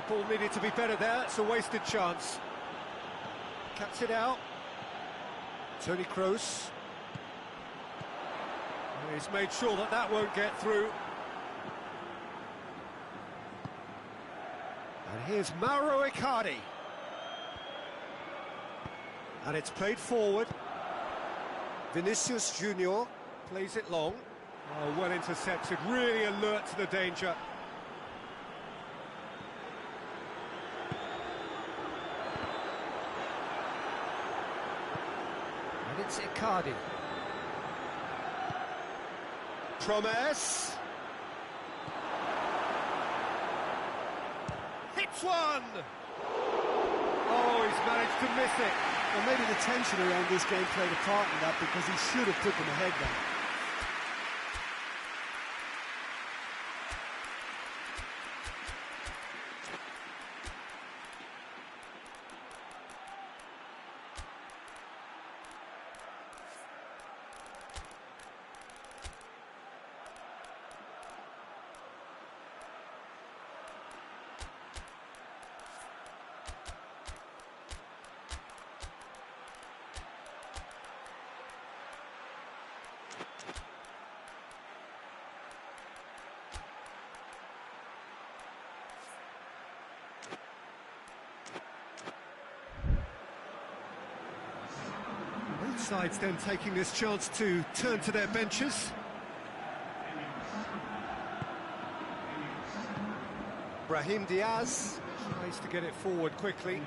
Ball needed to be better there, it's a wasted chance. Cuts it out. Toni Kroos. He's made sure that that won't get through. And here's Mauro Icardi. And it's played forward. Vinicius Junior plays it long. Oh, well intercepted, really alert to the danger. And it's Icardi. Promise. Hits one! Oh, he's managed to miss it.
Well, maybe the tension around this game played a part in that, because he should have put them ahead then.
Both sides then taking this chance to turn to their benches.
Brahim Diaz.
Tries to get it forward quickly.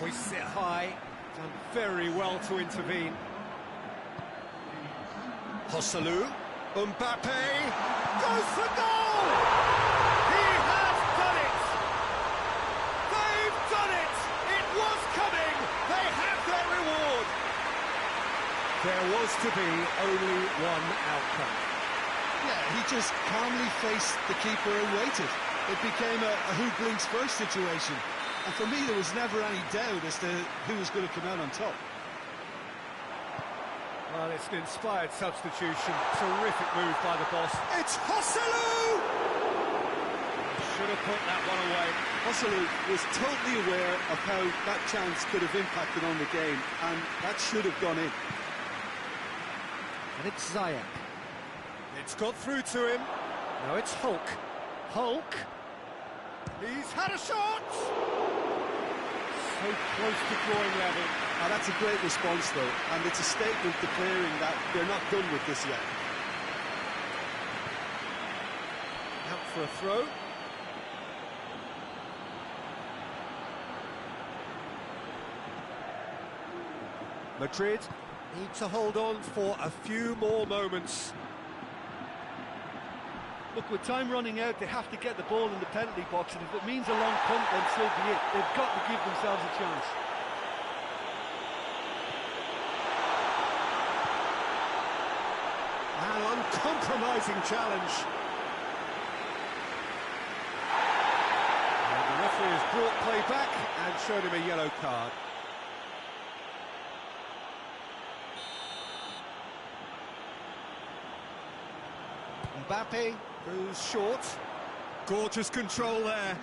Hoists it high. Done very well to intervene.
Joselu. Mbappe. Goes for goal! He has done it! They've done it! It was coming! They have their reward!
There was to be only one outcome.
Yeah, he just calmly faced the keeper and waited. It became a who blinks first situation. And for me, there was never any doubt as to who was going to come out on top.
Well, it's an inspired substitution. Terrific move by the boss.
It's Joselu!
Should have put that one away.
Joselu was totally aware of how that chance could have impacted on the game, and that should have gone in.
And it's Ziyech.
It's got through to him.
Now it's Hulk. Hulk.
He's had a shot!
So close to drawing level.
Now, that's a great response, though, and it's a statement declaring that they're not done with this yet.
Out for a throw.
Madrid need to hold on for a few more moments.
Look, with time running out, they have to get the ball in the penalty box, and if it means a long punt, then so be it. They've got to give themselves a chance.
An uncompromising challenge. And the referee has brought play back and showed him a yellow card. Mbappe goes short. Gorgeous control there.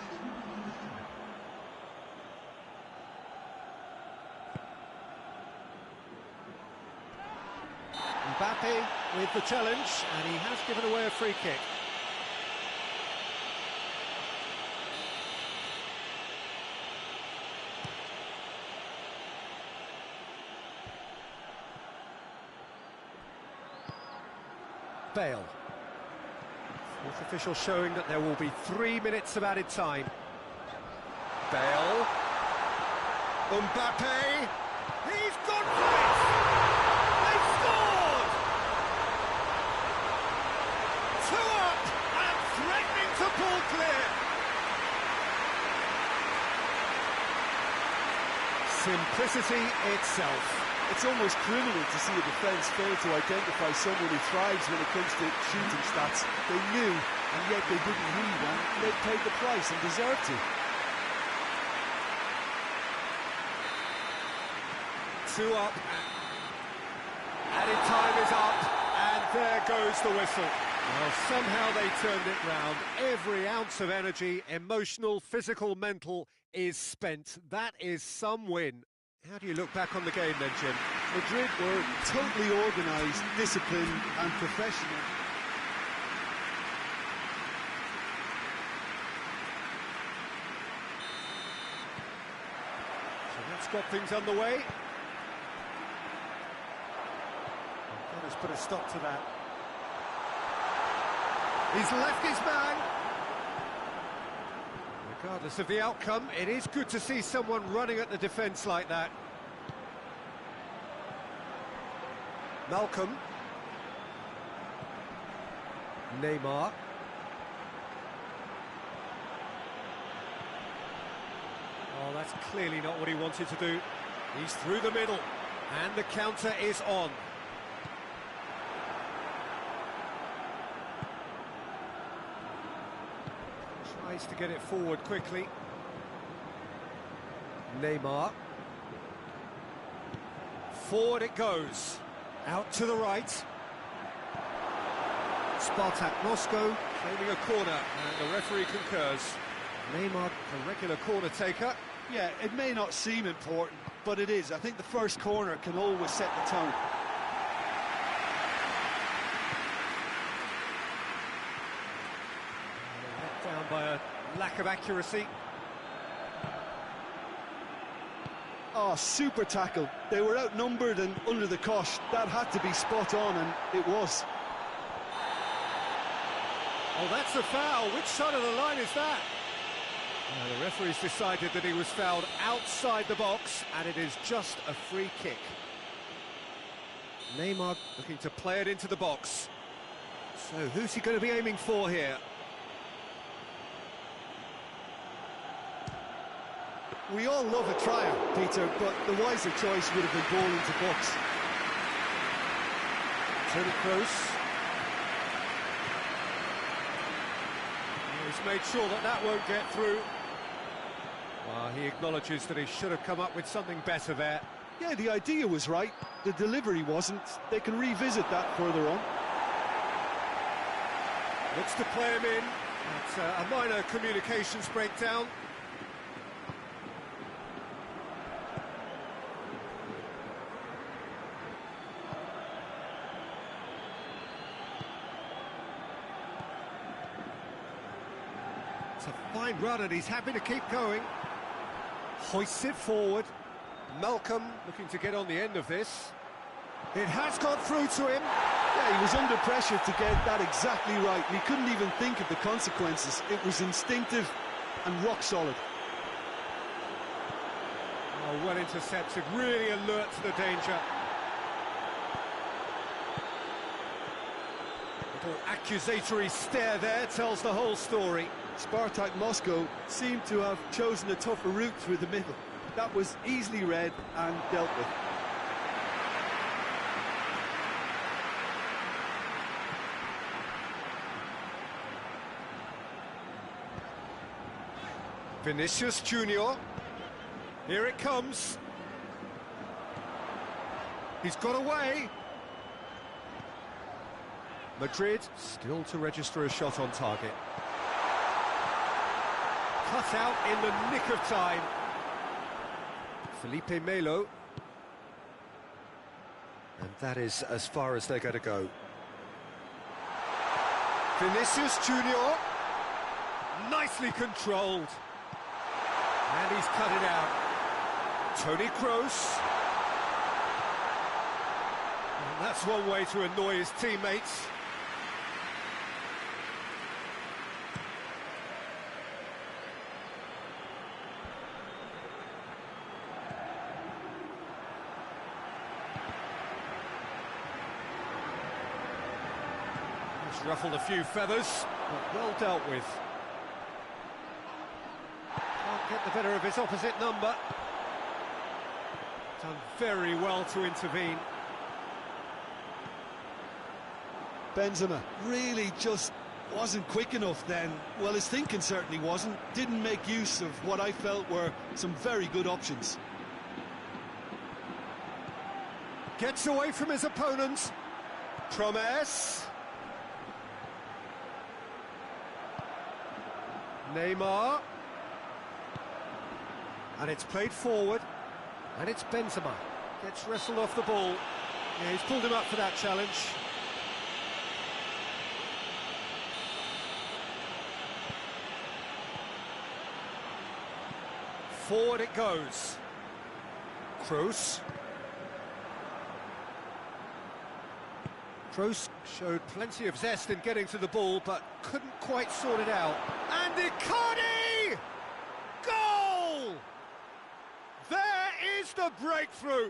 Mbappe with the challenge, and he has given away a free kick. Bale. Fourth official showing that there will be 3 minutes of added time. Bale. Mbappe. He's gone for it! They've scored! 2 up and threatening to pull clear. Simplicity itself.
It's almost criminal to see a defence fail to identify someone who thrives when it comes to shooting stats. They knew, and yet they didn't heed, and they paid the price and deserved to.
2 up. Added time is up, and there goes the whistle. Well, somehow they turned it round. Every ounce of energy, emotional, physical, mental, is spent. That is some win. How do you look back on the game then, Jim?
Madrid were totally organised, disciplined and professional.
So that's got things underway. That has put a stop to that. He's left his man. Regardless of the outcome, it is good to see someone running at the defence like that. Malcolm.
Neymar. Oh, that's clearly not what he wanted to do. He's through the middle, and the counter is on. Tries to get it forward quickly. Neymar. Forward it goes. Out to the right. SPARTAK Moscow claiming a corner, and the referee concurs. Neymar, a regular corner taker.
Yeah, it may not seem important, but it is. I think the first corner can always set the tone.
Let down by a lack of accuracy.
Oh, super tackle. They were outnumbered and under the cosh. That had to be spot on, and it was.
Oh, that's a foul. Which side of the line is that? The referee's decided that he was fouled outside the box, and it is just a free kick. Neymar looking to play it into the box. So who's he going to be aiming for here?
We all love a tryer, Peter, but the wiser choice would have been ball into box.
Toni Kroos. He's made sure that that won't get through. Well, he acknowledges that he should have come up with something better there.
Yeah, the idea was right. The delivery wasn't. They can revisit that further on.
Looks to play him in. It's a minor communications breakdown. It's a fine run and he's happy to keep going. Hoists it forward. Malcolm looking to get on the end of this. It has got through to him.
Yeah, he was under pressure to get that exactly right. He couldn't even think of the consequences. It was instinctive and rock solid.
Oh, well intercepted, really alert to the danger. Little accusatory stare there tells the whole story.
SPARTAK Moscow seemed to have chosen a tougher route through the middle. That was easily read and dealt with.
Vinicius Junior. Here it comes. He's got away. Madrid still to register a shot on target. Cut out in the nick of time. Felipe Melo. And that is as far as they're going to go. Vinicius Junior. Nicely controlled. And he's cut it out. Toni Kroos. And that's one way to annoy his teammates. He's ruffled a few feathers, but well dealt with. Can't get the better of his opposite number. Done very well to intervene.
Benzema really just wasn't quick enough then. Well, his thinking certainly wasn't. Didn't make use of what I felt were some very good options.
Gets away from his opponent. Promes. Neymar. And it's played forward. And it's Benzema. Gets wrestled off the ball. Yeah, he's pulled him up for that challenge. Forward it goes. Kroos. Kroos showed plenty of zest in getting to the ball, but couldn't quite sort it out. And Icardi! Goal! There is the breakthrough.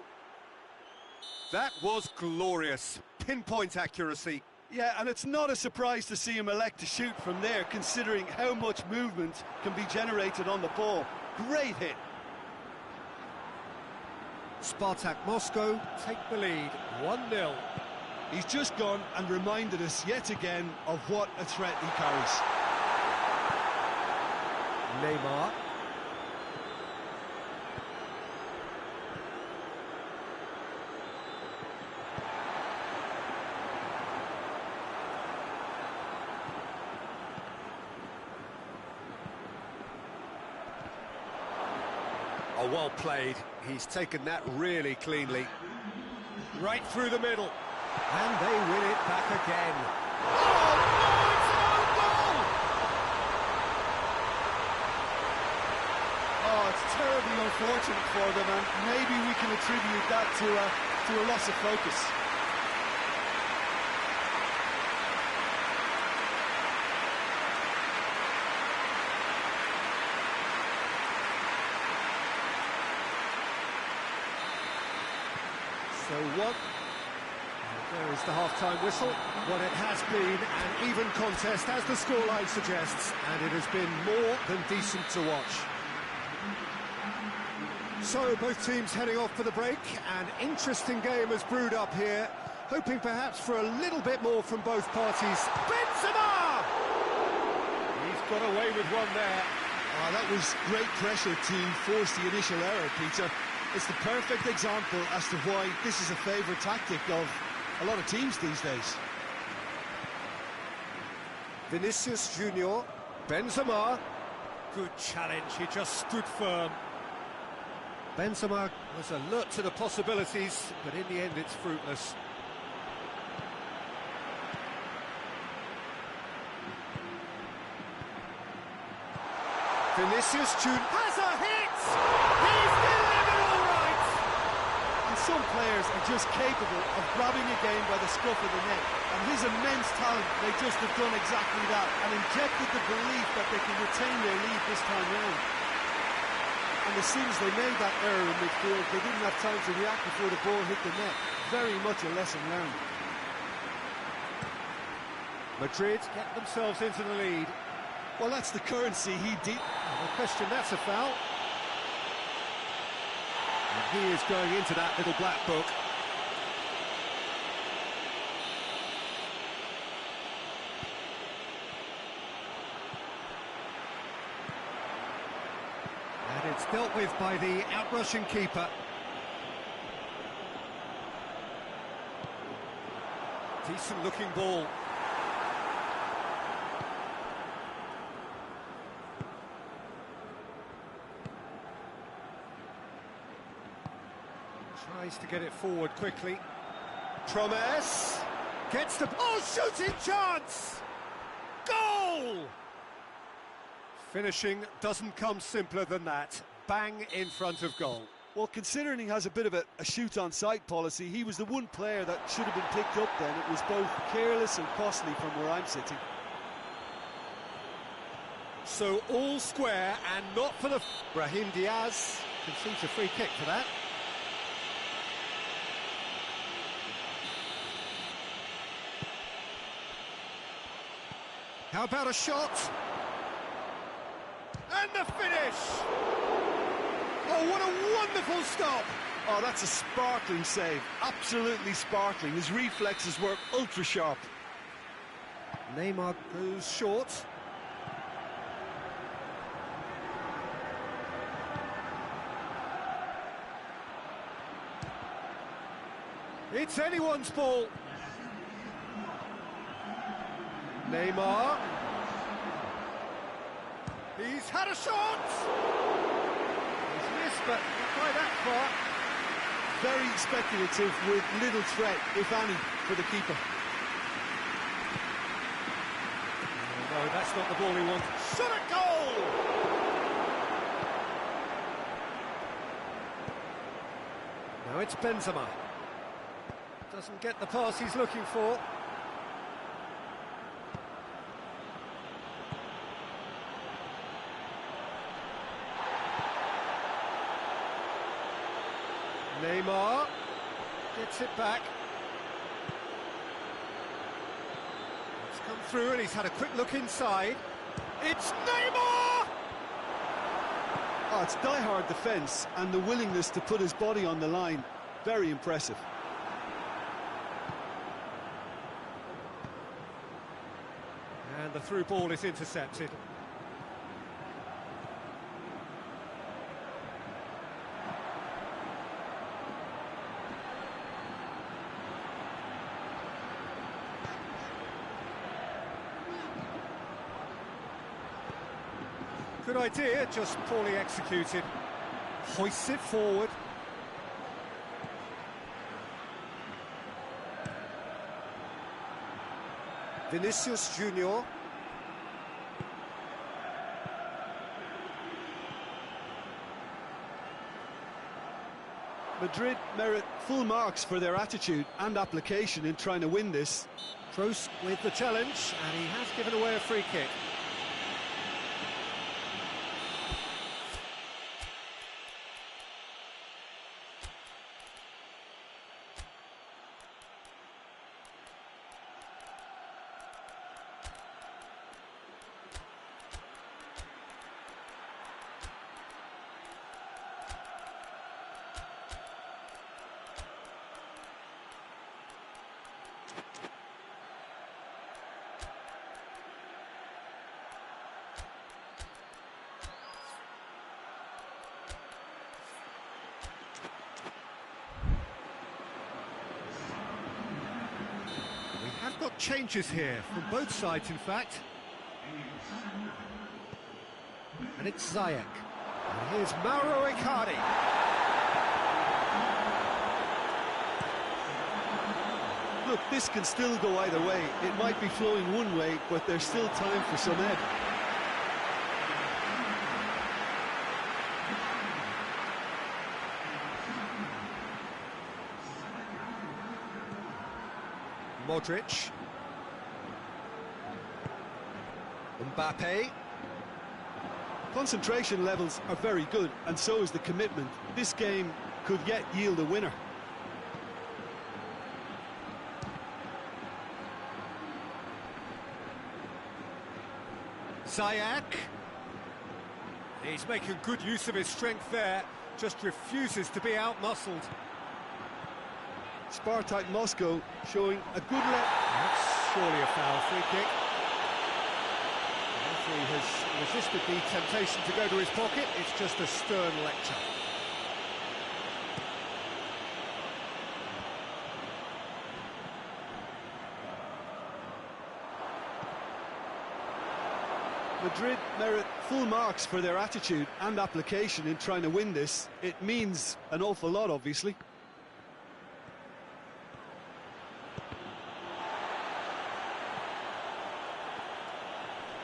That was glorious. Pinpoint accuracy.
Yeah, and it's not a surprise to see him elect to shoot from there, considering how much movement can be generated on the ball. Great hit.
Spartak Moscow take the lead, 1-0.
He's just gone and reminded us yet again of what a threat he carries.
Neymar. Oh, well played. He's taken that really cleanly. Right through the middle. And they win it back again. Oh, no, it's an own goal!
Oh, it's terribly unfortunate for them, and maybe we can attribute that to a loss of focus.
So what? There is the half-time whistle. What it has been an even contest, as the scoreline suggests, and it has been more than decent to watch. So both teams heading off for the break. An interesting game has brewed up here, hoping perhaps for a little bit more from both parties. Benzema! He's got away with one there.
Oh, that was great pressure to force the initial error, Peter. It's the perfect example as to why this is a favourite tactic of a lot of teams these days.
Vinicius Junior, Benzema. Good challenge, he just stood firm. Benzema was alert to the possibilities, but in the end it's fruitless. Vinicius Junior has a hit! He's delivered all right!
And some players are just capable of grabbing a game by the scruff of the neck, and his immense talent may just have done exactly that, and injected the belief that they can retain their lead this time round. And as soon as they made that error in midfield, they didn't have time to react before the ball hit the net. Very much a lesson learned.
Madrid get themselves into the lead.
Well, that's the currency he did.
No question, that's a foul. And he is going into that little black book. And it's dealt with by the outrushing keeper. Decent looking ball. Tries to get it forward quickly. Promes gets the... Oh, shooting chance! Goal! Finishing doesn't come simpler than that. Bang in front of goal.
Well, considering he has a bit of a shoot-on-sight policy, he was the one player that should have been picked up then. It was both careless and costly from where I'm sitting.
So all square and not for the... Brahim Diaz concedes a free kick for that. How about a shot? And the finish! Oh, what a wonderful stop!
Oh, that's a sparkling save. Absolutely sparkling. His reflexes were ultra-sharp.
Neymar goes short. It's anyone's ball. Neymar. He's had a shot! He's missed, but not quite that far.
Very speculative with little threat, if any, for the keeper.
Oh, no, that's not the ball he wants. Shot at goal! Now it's Benzema. Doesn't get the pass he's looking for. Neymar gets it back.
Come through and he's had a quick look inside. It's Neymar!
Oh, it's die-hard defence and the willingness to put his body on the line. Very impressive.
And the through ball is intercepted. Good idea, just poorly executed. Hoists it forward. Vinicius Junior.
Madrid merit full marks for their attitude and application in trying to win this.
Kroos with the challenge, and he has given away a free kick. Got changes here from both sides, in fact. And it's Ziyech. And here's Mauro Icardi.
Look, this can still go either way. It might be flowing one way, but there's still time for some ebb.
Modric. Mbappe.
Concentration levels are very good, and so is the commitment. This game could yet yield a winner.
Ziyech. He's making good use of his strength there, just refuses to be out-muscled.
SPARTAK Moscow showing a good
That's surely a foul. Free kick. The referee has resisted the temptation to go to his pocket. It's just a stern lecture.
Madrid merit full marks for their attitude and application in trying to win this. It means an awful lot, obviously.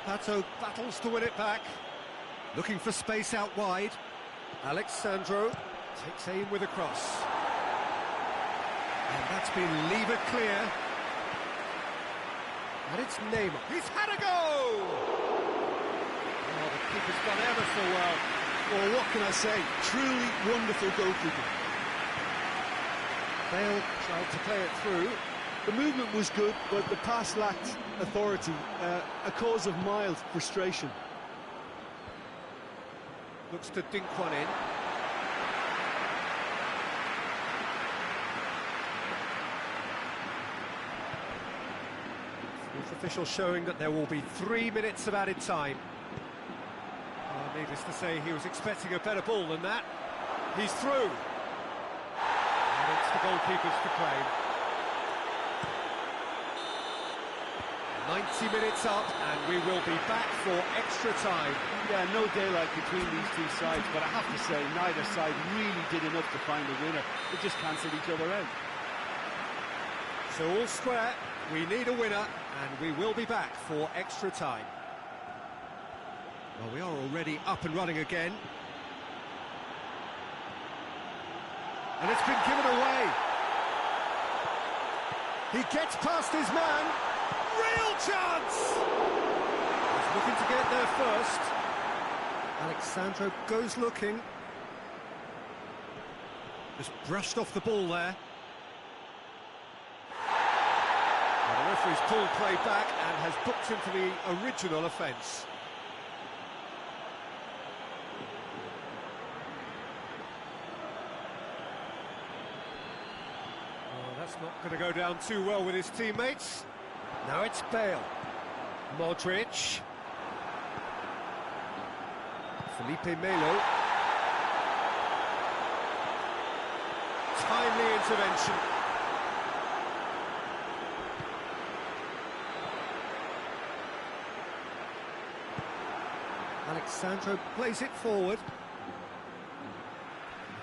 Pato battles to win it back. Looking for space out wide. Alexandro takes aim with a cross. And that's been levered clear. And it's Neymar. He's had a go! Oh, the keeper's done ever so well.
Well, what can I say? Truly wonderful goalkeeping.
Bale tried to play it through.
The movement was good, but the pass lacked authority, a cause of mild frustration.
Looks to dink one in. Fourth official showing that there will be 3 minutes of added time. Needless to say, he was expecting a better ball than that. He's through. And it's the goalkeepers to claim. 90 minutes up, and we will be back for extra time.
Yeah, no daylight between these two sides, but I have to say, neither side really did enough to find a winner. They just cancelled each other out.
So all square, we need a winner, and we will be back for extra time. Well, we are already up and running again. And it's been given away. He gets past his man. Real chance! He's looking to get there first. Alexandro goes looking. Just brushed off the ball there. And the Referee's pulled play back and has booked him for the original offence. Oh, that's not going to go down too well with his teammates. Now it's Bale. Modric. Felipe Melo. Timely intervention. Alexandro plays it forward.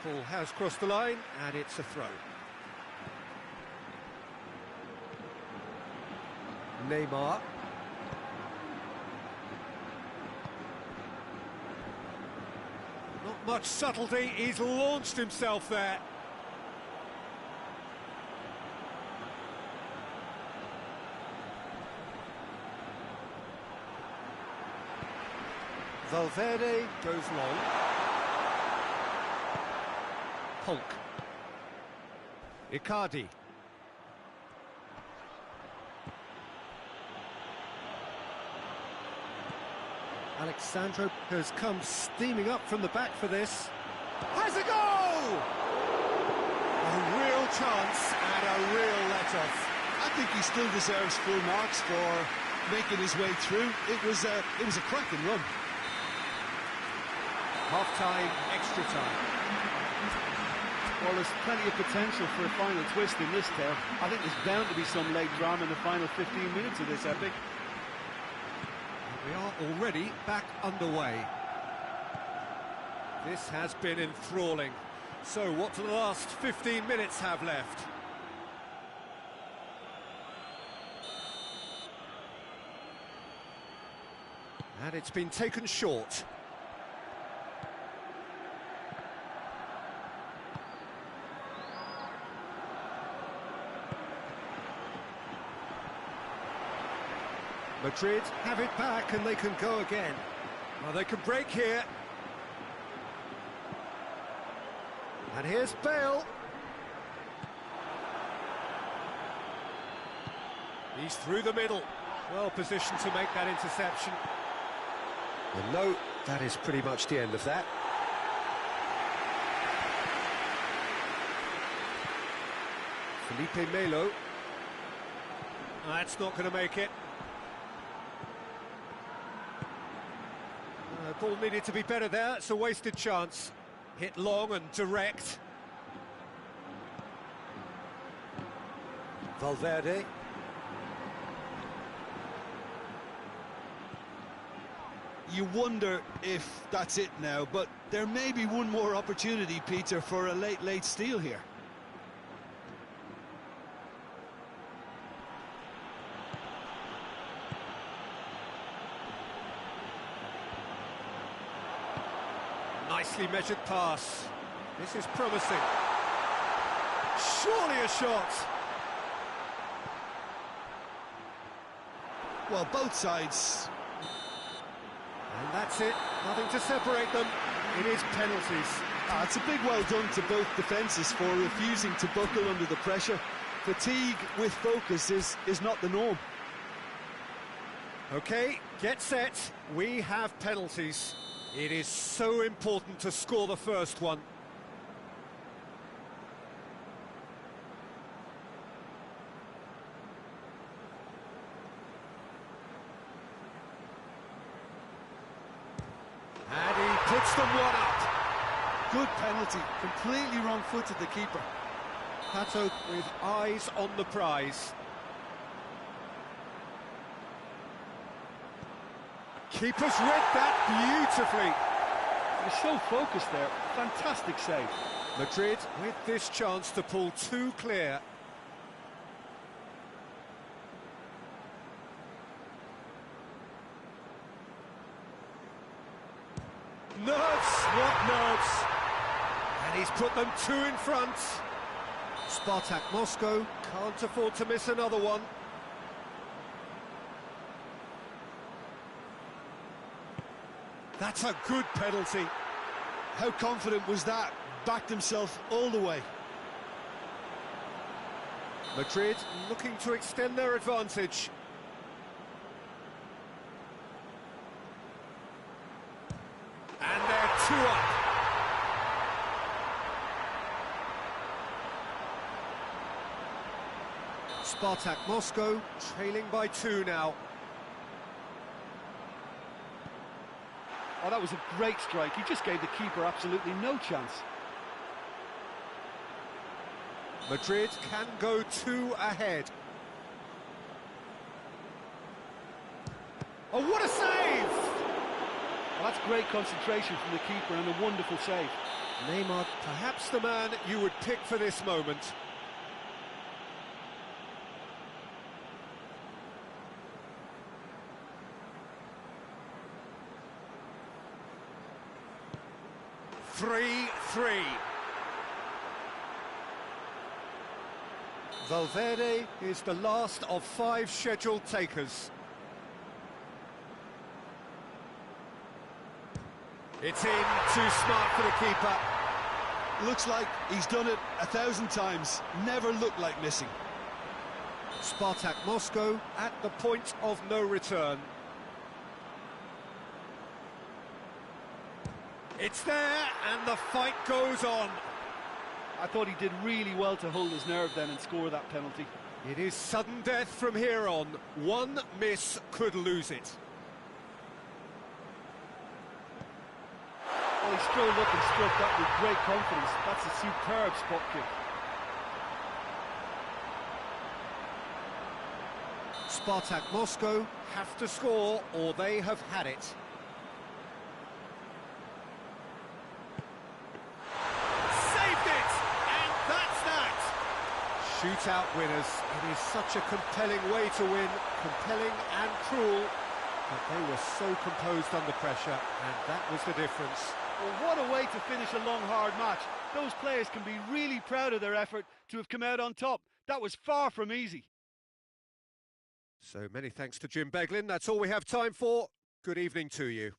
The ball has crossed the line and it's a throw. Neymar. Not much subtlety, he's launched himself there. Valverde goes long. Hulk. Icardi. Alexandro has come steaming up from the back for this. Has a goal! A real chance and a real let-off.
I think he still deserves full marks for making his way through. It was a cracking run.
Half-time, extra time.
Well, there's plenty of potential for a final twist in this tale. I think there's bound to be some late drama in the final 15 minutes of this epic.
We are already back underway. This has been enthralling. So, what do the last 15 minutes have left? And it's been taken short. Madrid have it back and they can go again. Well, they can break here. And here's Bale. He's through the middle. Well positioned to make that interception. And no, that is pretty much the end of that. Felipe Melo. That's not going to make it. The ball needed to be better there, it's a wasted chance. Hit long and direct. Valverde.
You wonder if that's it now, but there may be one more opportunity, Peter, for a late steal here.
Nicely measured pass. This is promising. Surely a shot.
Well, both sides.
And that's it. Nothing to separate them. It is penalties.
It's a big well done to both defences for refusing to buckle under the pressure. Fatigue with focus is not the norm.
Okay, get set. We have penalties. It is so important to score the first one. And he puts them one up.
Good penalty, completely wrong-footed the keeper.
Pato with eyes on the prize. Keeper's read that beautifully.
He's so focused there. Fantastic save.
Madrid with this chance to pull two clear. Nerves, what nerves? And he's put them two in front. SPARTAK Moscow can't afford to miss another one. That's a good penalty.
How confident was that? Backed himself all the way.
Madrid looking to extend their advantage. And they're 2 up. SPARTAK Moscow trailing by 2 now.
Oh, that was a great strike. He just gave the keeper absolutely no chance.
Madrid can go 2 ahead. Oh, what a save!
Well, that's great concentration from the keeper and a wonderful save.
Neymar, perhaps the man you would pick for this moment. Three. Valverde is the last of 5 scheduled takers. It's in, too smart for the keeper.
Looks like he's done it 1,000 times. Never looked like missing.
SPARTAK Moscow at the point of no return. It's there, and the fight goes on.
I thought he did really well to hold his nerve then and score that penalty.
It is sudden death from here on. One miss could lose it.
Well, he strolled up and struck that with great confidence. That's a superb spot kick.
SPARTAK Moscow have to score, or they have had it. Shootout winners. It is such a compelling way to win, compelling and cruel, but they were so composed under pressure, and that was the difference.
Well, what a way to finish a long, hard match. Those players can be really proud of their effort to have come out on top. That was far from easy.
So many thanks to Jim Beglin. That's all we have time for. Good evening to you.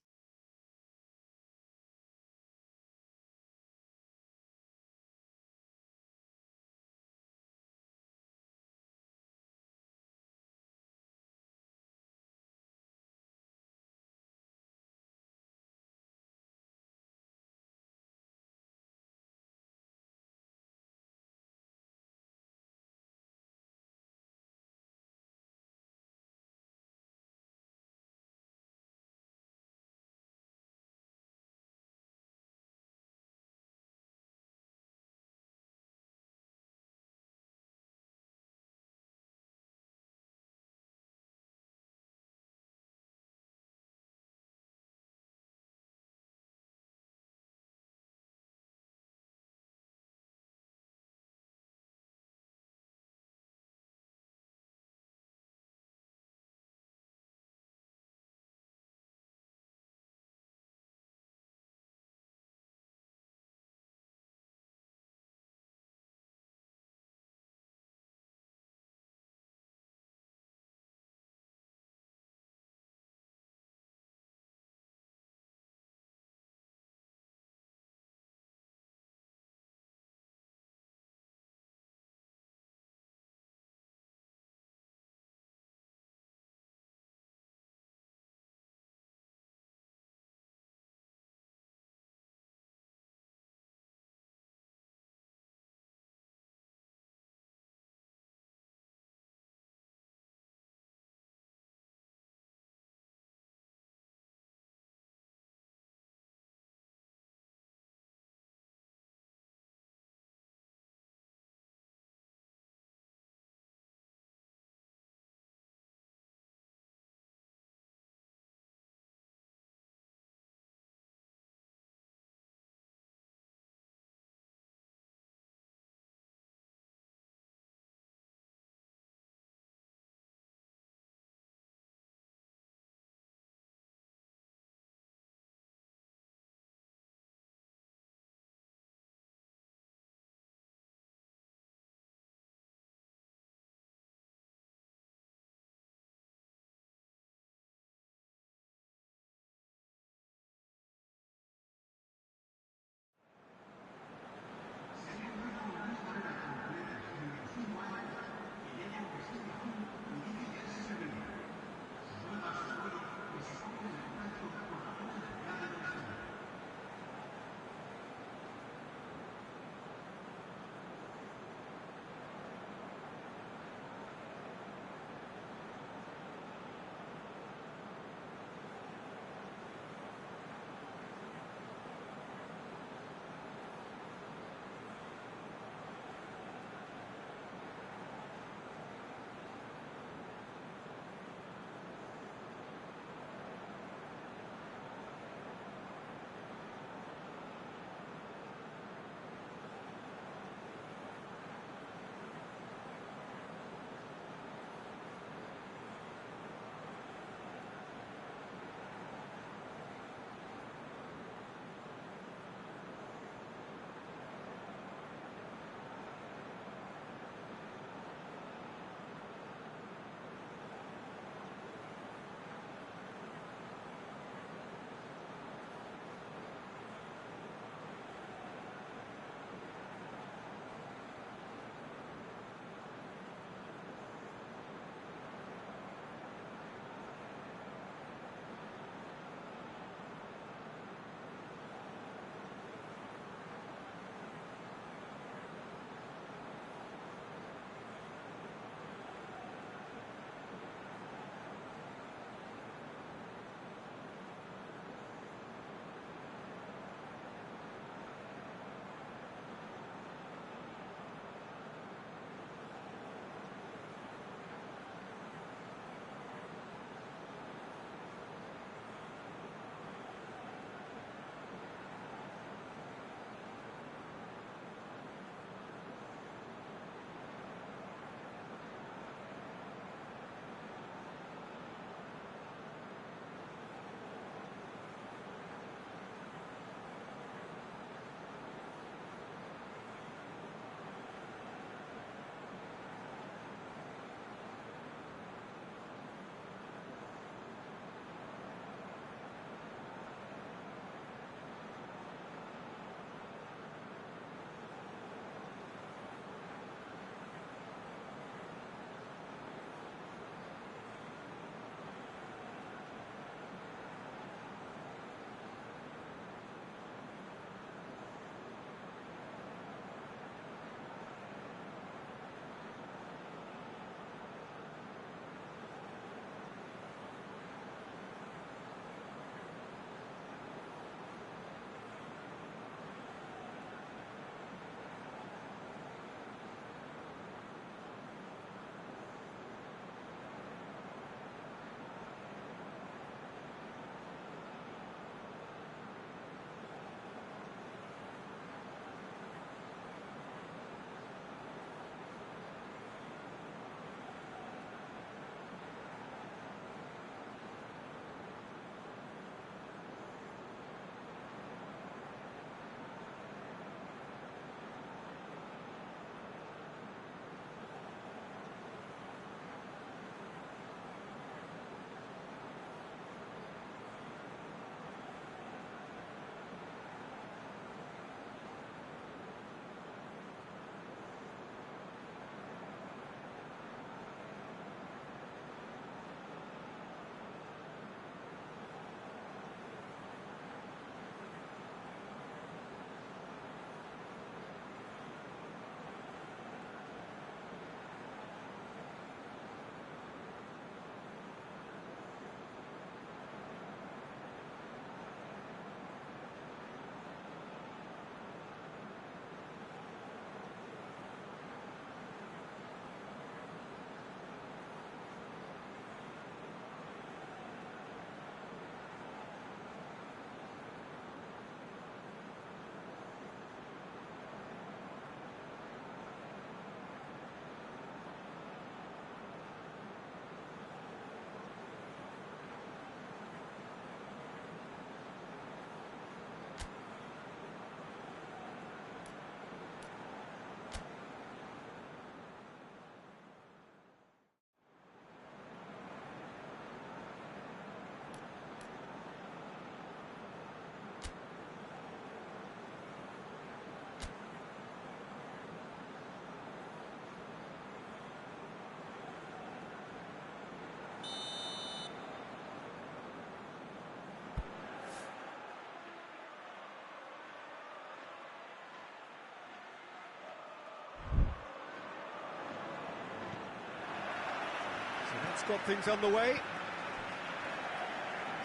That's got things underway.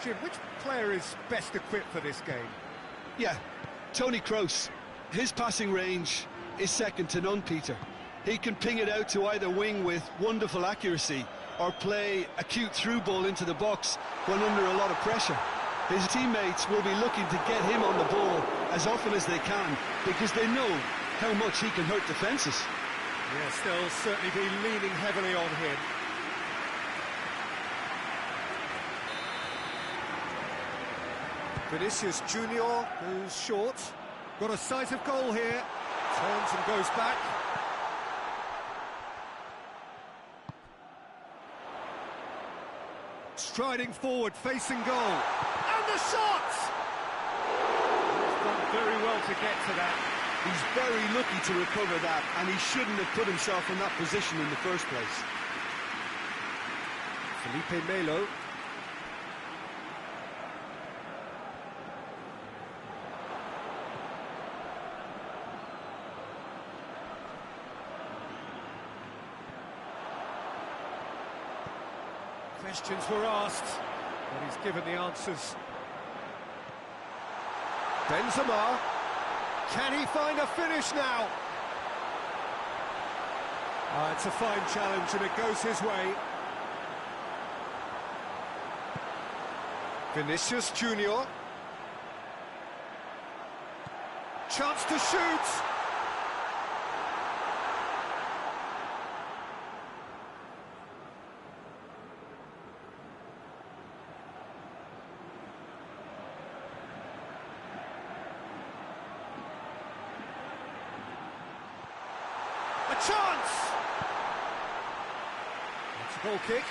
Jim, which player is best equipped for this game?
Yeah, Toni Kroos. His passing range is second to none, Peter. He can ping it out to either wing with wonderful accuracy or play a cute through ball into the box when under a lot of pressure. His teammates will be looking to get him on the ball as often as they can because they know how much he can hurt defences.
Yes, they'll certainly be leaning heavily on him. Vinicius Junior goes short. Got a sight of goal here. Turns and goes back. Striding forward, facing goal. And the shot!
He's done very well to get to that.
He's very lucky to recover that, and he shouldn't have put himself in that position in the first place.
Felipe Melo. Questions were asked, but he's given the answers. Benzema. Can he find a finish now? It's a fine challenge and it goes his way. Vinicius Junior. Chance to shoot. A chance! It's a goal kick.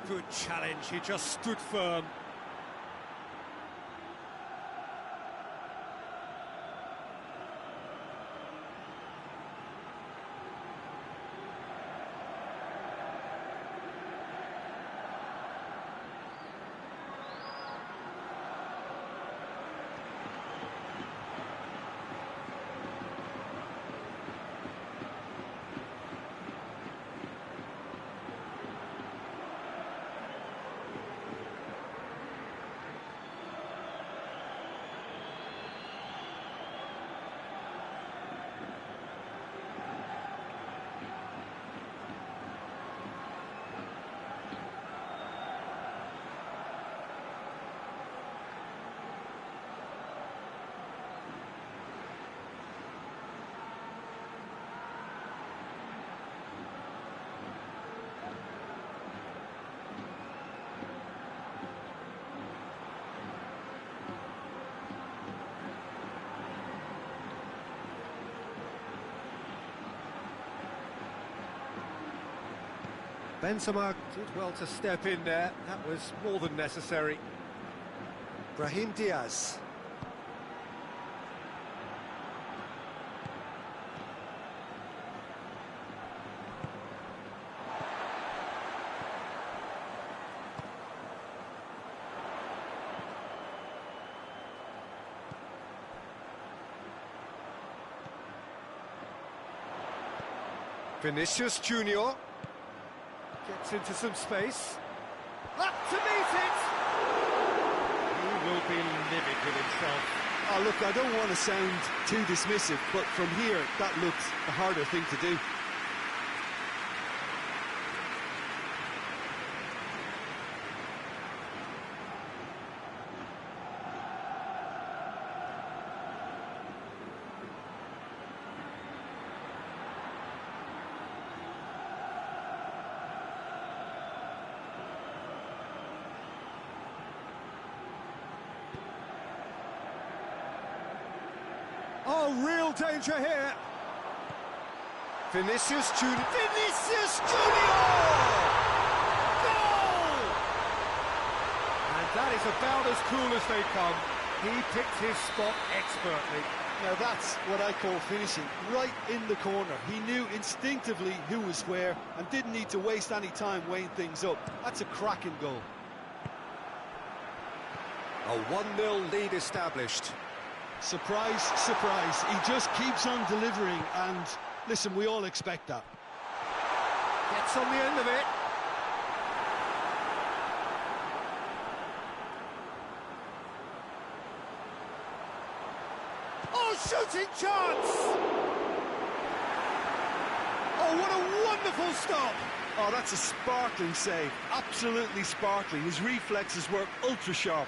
Good challenge, he just stood firm. Benzema did well to step in there. That was more than necessary. Brahim Diaz. Vinicius Junior. Gets into some space. Up to meet it! He will be livid with himself.
Oh, look, I don't want to sound too dismissive, but from here, that looked the harder thing to do.
Oh, real danger here. Vinicius Junior. Vinicius Junior! Goal!
And that is about as cool as they come. He picked his spot expertly.
Now that's what I call finishing, right in the corner. He knew instinctively who was where and didn't need to waste any time weighing things up. That's a cracking goal.
A 1-0 lead established.
Surprise, surprise. He just keeps on delivering, and listen, we all expect that.
Gets on the end of it. Oh, shooting chance! Oh, what a wonderful stop!
Oh, that's a sparkling save. Absolutely sparkling. His reflexes were ultra sharp.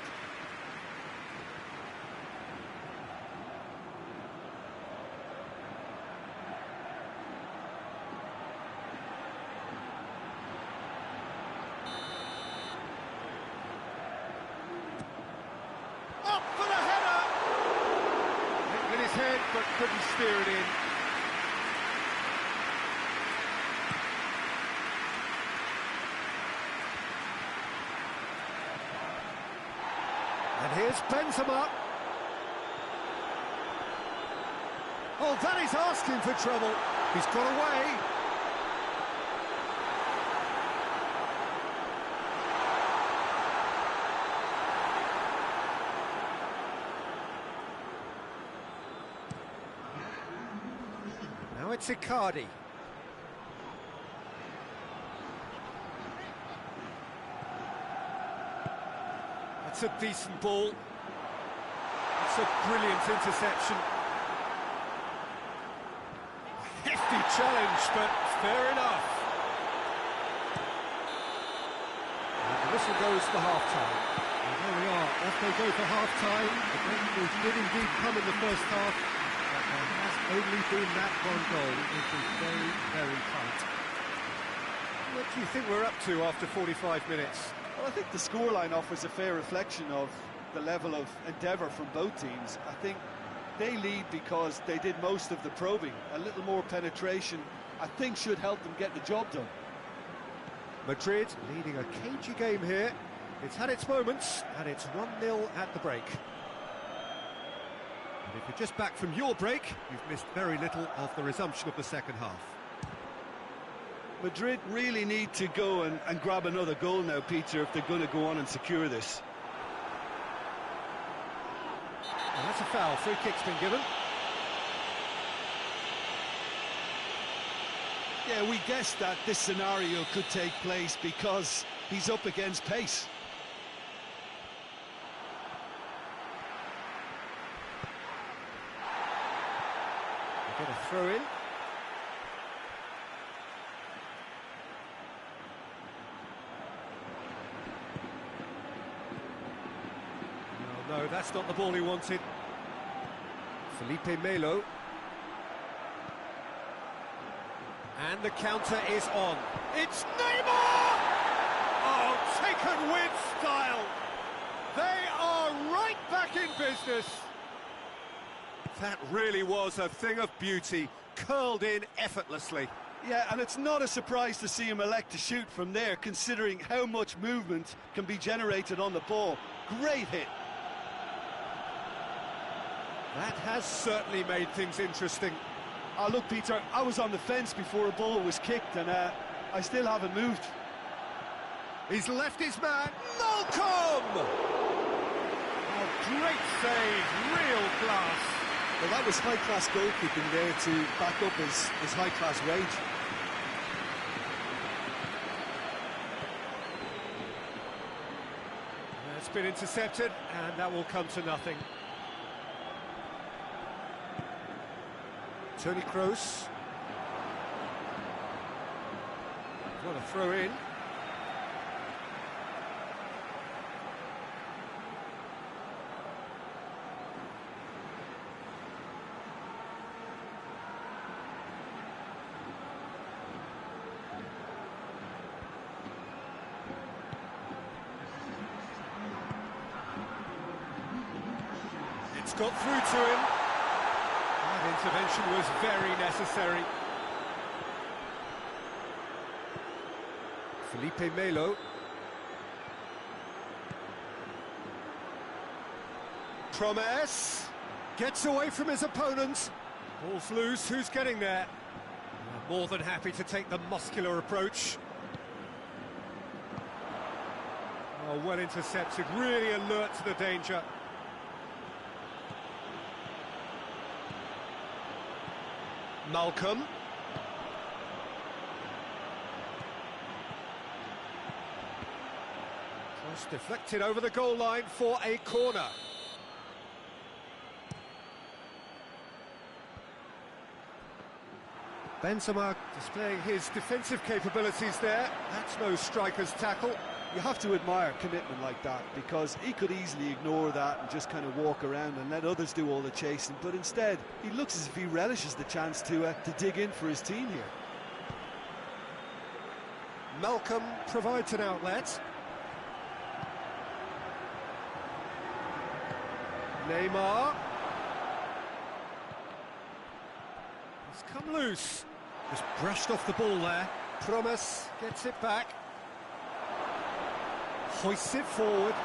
Up for the header!
Hit with his head, but couldn't steer it in.
And here's Benzema. Oh, that is asking for trouble. He's got away. Now it's Icardi. That's a decent ball. It's a brilliant interception. A hefty challenge, but fair enough. And the whistle goes for half-time.
And there we are, off they go for half-time. The game did indeed come in the first half, but there has only been that one goal. It is very, very tight.
What do you think we're up to after 45 minutes?
Well, I think the scoreline offers a fair reflection of the level of endeavour from both teams. I think they lead because they did most of the probing. A little more penetration, I think, should help them get the job done.
Madrid leading a cagey game here. It's had its moments, and it's 1-0 at the break. And if you're just back from your break, you've missed very little of the resumption of the second half.
Madrid really need to go and grab another goal now, Peter, if they're going to go on and secure this.
And that's a foul. Free kick's been given.
Yeah, we guessed that this scenario could take place because he's up against pace.
They get a throw in. No, that's not the ball he wanted. Felipe Melo. And the counter is on. It's Neymar! Oh, taken with style. They are right back in business. That really was a thing of beauty, curled in effortlessly.
Yeah, and it's not a surprise to see him elect to shoot from there, considering how much movement can be generated on the ball. Great hit.
That has certainly made things interesting.
Oh, look, Peter, I was on the fence before a ball was kicked, and I still haven't moved.
He's left his man, Malcolm!
Oh, great save, real class.
Well, that was high-class goalkeeping there to back up his high-class rage.
It's been intercepted, and that will come to nothing. Toni Kroos. What a throw in. It's got through to him. intervention was very necessary. Felipe Melo. Promes gets away from his opponent. Ball's loose, who's getting there? More than happy to take the muscular approach. Oh, well intercepted, really alert to the danger. Malcolm. Cross deflected over the goal line for a corner. Benzema displaying his defensive capabilities there. That's no striker's tackle.
You have to admire commitment like that, because he could easily ignore that and just kind of walk around and let others do all the chasing, but instead he looks as if he relishes the chance to dig in for his team here.
Malcolm provides an outlet. Neymar. It's come loose. Just brushed off the ball there. Promes gets it back. Hoists it forward.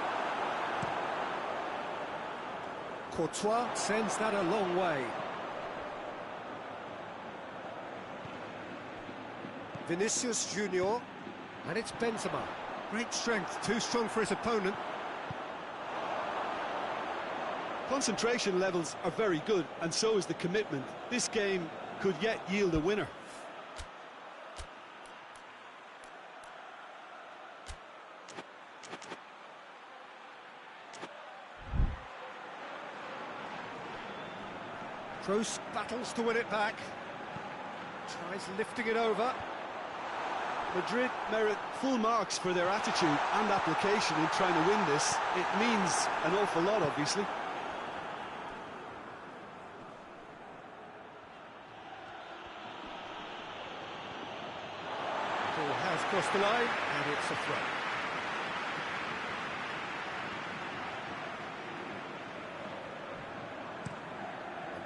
Courtois sends that a long way. Vinicius Junior. And it's Benzema. Great strength, too strong for his opponent.
Concentration levels are very good, and so is the commitment. This game could yet yield a winner.
Kroos battles to win it back. Tries lifting it over.
Madrid merit full marks for their attitude and application in trying to win this. It means an awful lot, obviously.
Ball has crossed the line, and it's a throw.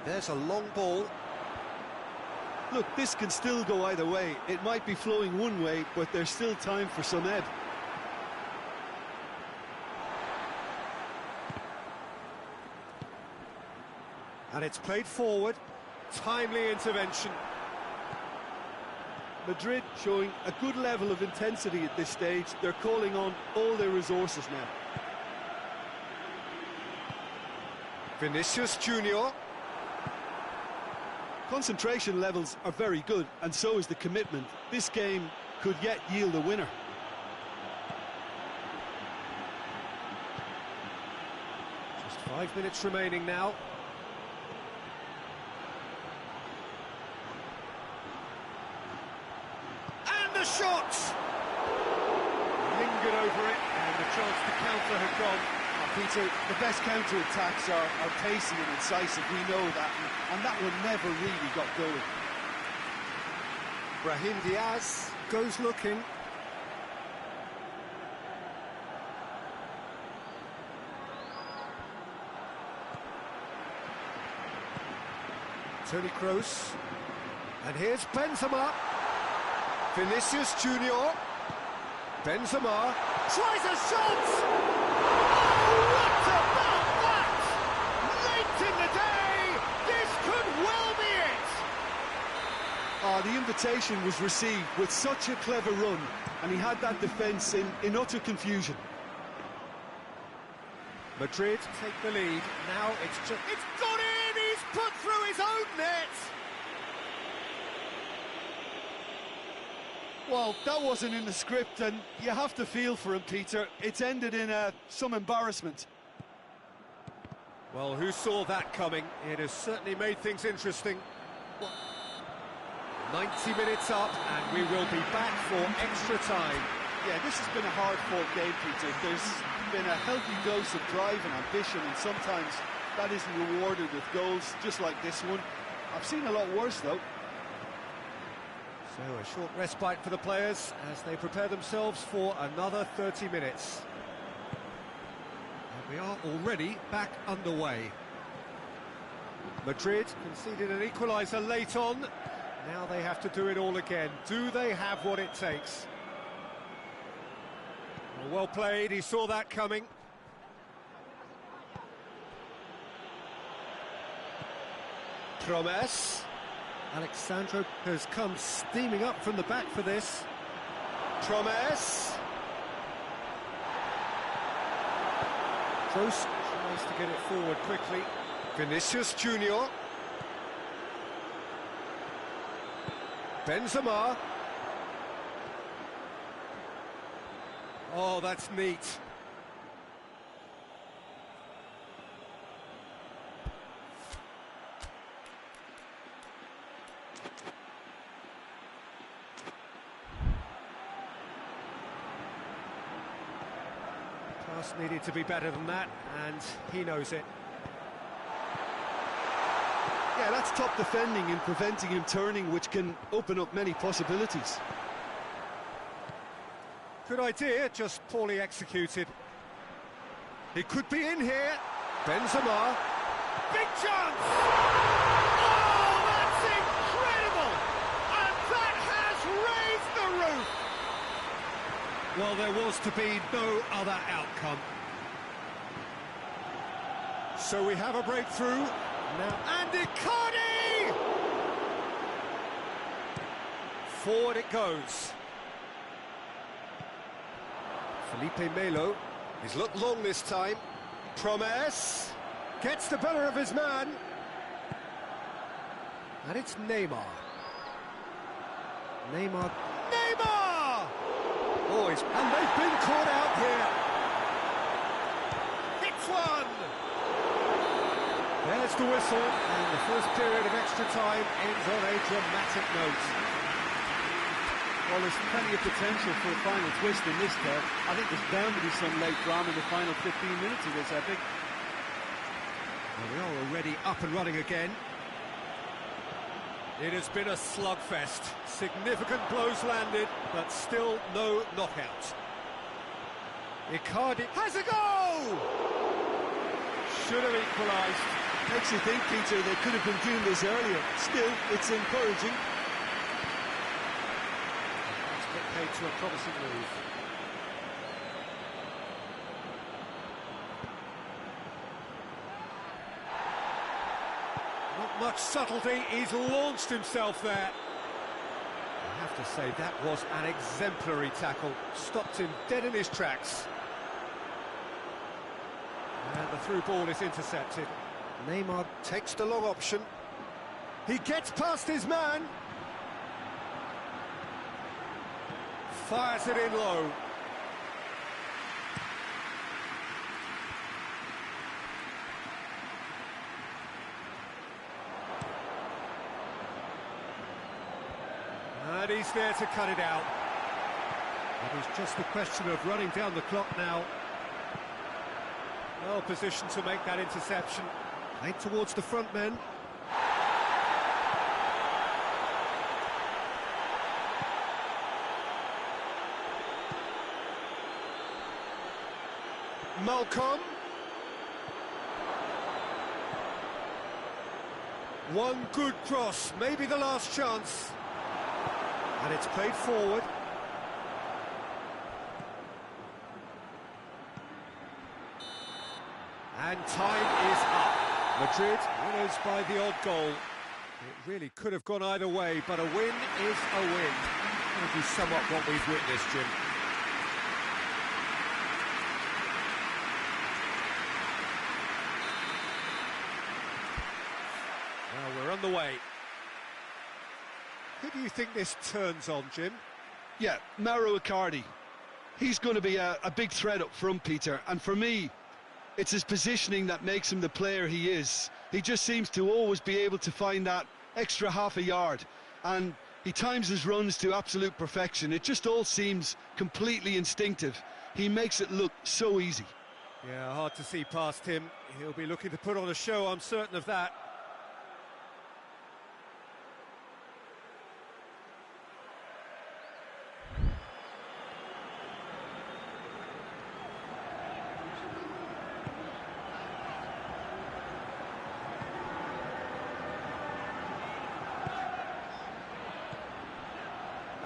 There's a long ball.
Look, this can still go either way. It might be flowing one way, but there's still time for some ebb.
And it's played forward. Timely intervention.
Madrid showing a good level of intensity at this stage. They're calling on all their resources now.
Vinicius Junior.
Concentration levels are very good, and so is the commitment. This game could yet yield a winner.
Just 5 minutes remaining now. And the shot! Lingered over it, and the chance to counter had gone.
Peter, the best counter-attacks are pacey and incisive, we know that, and that one never really got going.
Brahim Diaz goes looking. Toni Kroos. And here's Benzema. Vinicius Junior. Benzema tries a shot! What about that? Late in the day, this could well be it!
The invitation was received with such a clever run, and he had that defence in utter confusion.
Madrid take the lead. Now it's got in! He's put through his own net!
Well, that wasn't in the script, and you have to feel for him, Peter. It's ended in some embarrassment.
Well, who saw that coming? It has certainly made things interesting. 90 minutes up, and we will be back for extra time.
Yeah, this has been a hard-fought game, Peter. There's been a healthy dose of drive and ambition, and sometimes that isn't rewarded with goals, just like this one. I've seen a lot worse, though.
So a short respite for the players as they prepare themselves for another 30 minutes. And we are already back underway.
Madrid conceded an equaliser late on. Now they have to do it all again. Do they have what it takes? Well played, he saw that coming. Promes. Alexandro has come steaming up from the back for this. Promes. Kroos tries to get it forward quickly. Vinicius Junior. Benzema. Oh, that's neat. Pass needed to be better than that, and he knows it.
Yeah, that's top defending and preventing him turning, which can open up many possibilities.
Good idea, just poorly executed. He could be in here. Benzema. Big chance! Oh, that's incredible! And that has raised the roof! Well, there was to be no other outcome. So we have a breakthrough. Now, and Icardi! Forward it goes. Felipe Melo. He's looked long this time. Promes. Gets the better of his man. And it's Neymar. Neymar. Boys, and they've been caught out here. Hits one. There's the whistle, and the first period of extra time ends on a dramatic note.
Well, there's plenty of potential for a final twist in this there. I think there's bound to be some late drama in the final 15 minutes of this epic.
Well, we are already up and running again. It has been a slugfest. Significant blows landed, but still no knockout. Icardi has a goal! Should have equalised.
Makes you think, Peter, they could have been doing this earlier. Still, it's encouraging.
Let's get paid to a promising move. Not much subtlety, he's launched himself there. I have to say, that was an exemplary tackle. Stopped him dead in his tracks. And the through ball is intercepted. Neymar takes the long option. He gets past his man. Fires it in low. And he's there to cut it out. It is just a question of running down the clock now. Well positioned to make that interception. Played towards the front men. Malcolm. One good cross, maybe the last chance. And it's played forward. And time is up. Madrid winners by the odd goal. It really could have gone either way, but a win is a win. That is somewhat what we've witnessed, Jim. Well, we're on the way. Who do you think this turns on, Jim?
Yeah, Mauro Icardi. He's going to be a big threat up front, Peter, and for me, it's his positioning that makes him the player he is. He just seems to always be able to find that extra half a yard, and he times his runs to absolute perfection. It just all seems completely instinctive. He makes it look so easy.
Yeah, hard to see past him. He'll be looking to put on a show, I'm certain of that.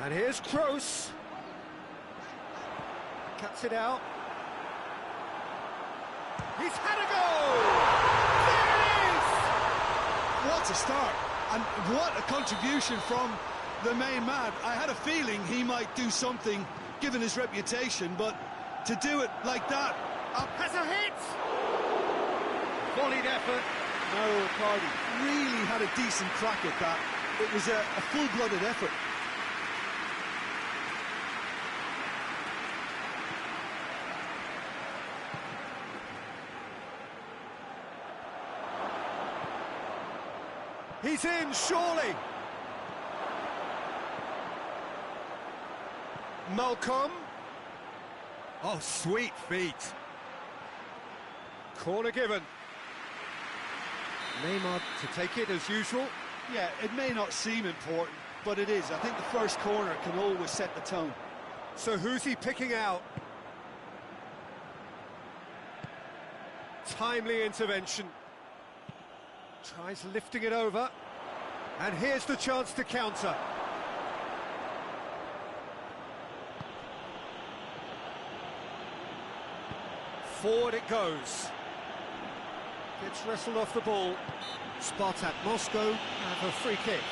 And here's Kroos. Cuts it out. He's had a goal! There it is!
What a start, and what a contribution from the main man. I had a feeling he might do something, given his reputation, but to do it like that...
Has a hit! Volleyed effort.
Mauro Icardi
really had a decent crack at that. It was a full-blooded effort.
He's in, surely. Malcolm. Oh, sweet feet. Corner given. Neymar to take it as usual.
Yeah, it may not seem important, but it is. I think the first corner can always set the tone.
So who's he picking out? Timely intervention. Tries lifting it over. And here's the chance to counter. Forward it goes. Gets wrestled off the ball. SPARTAK Moscow have a free kick.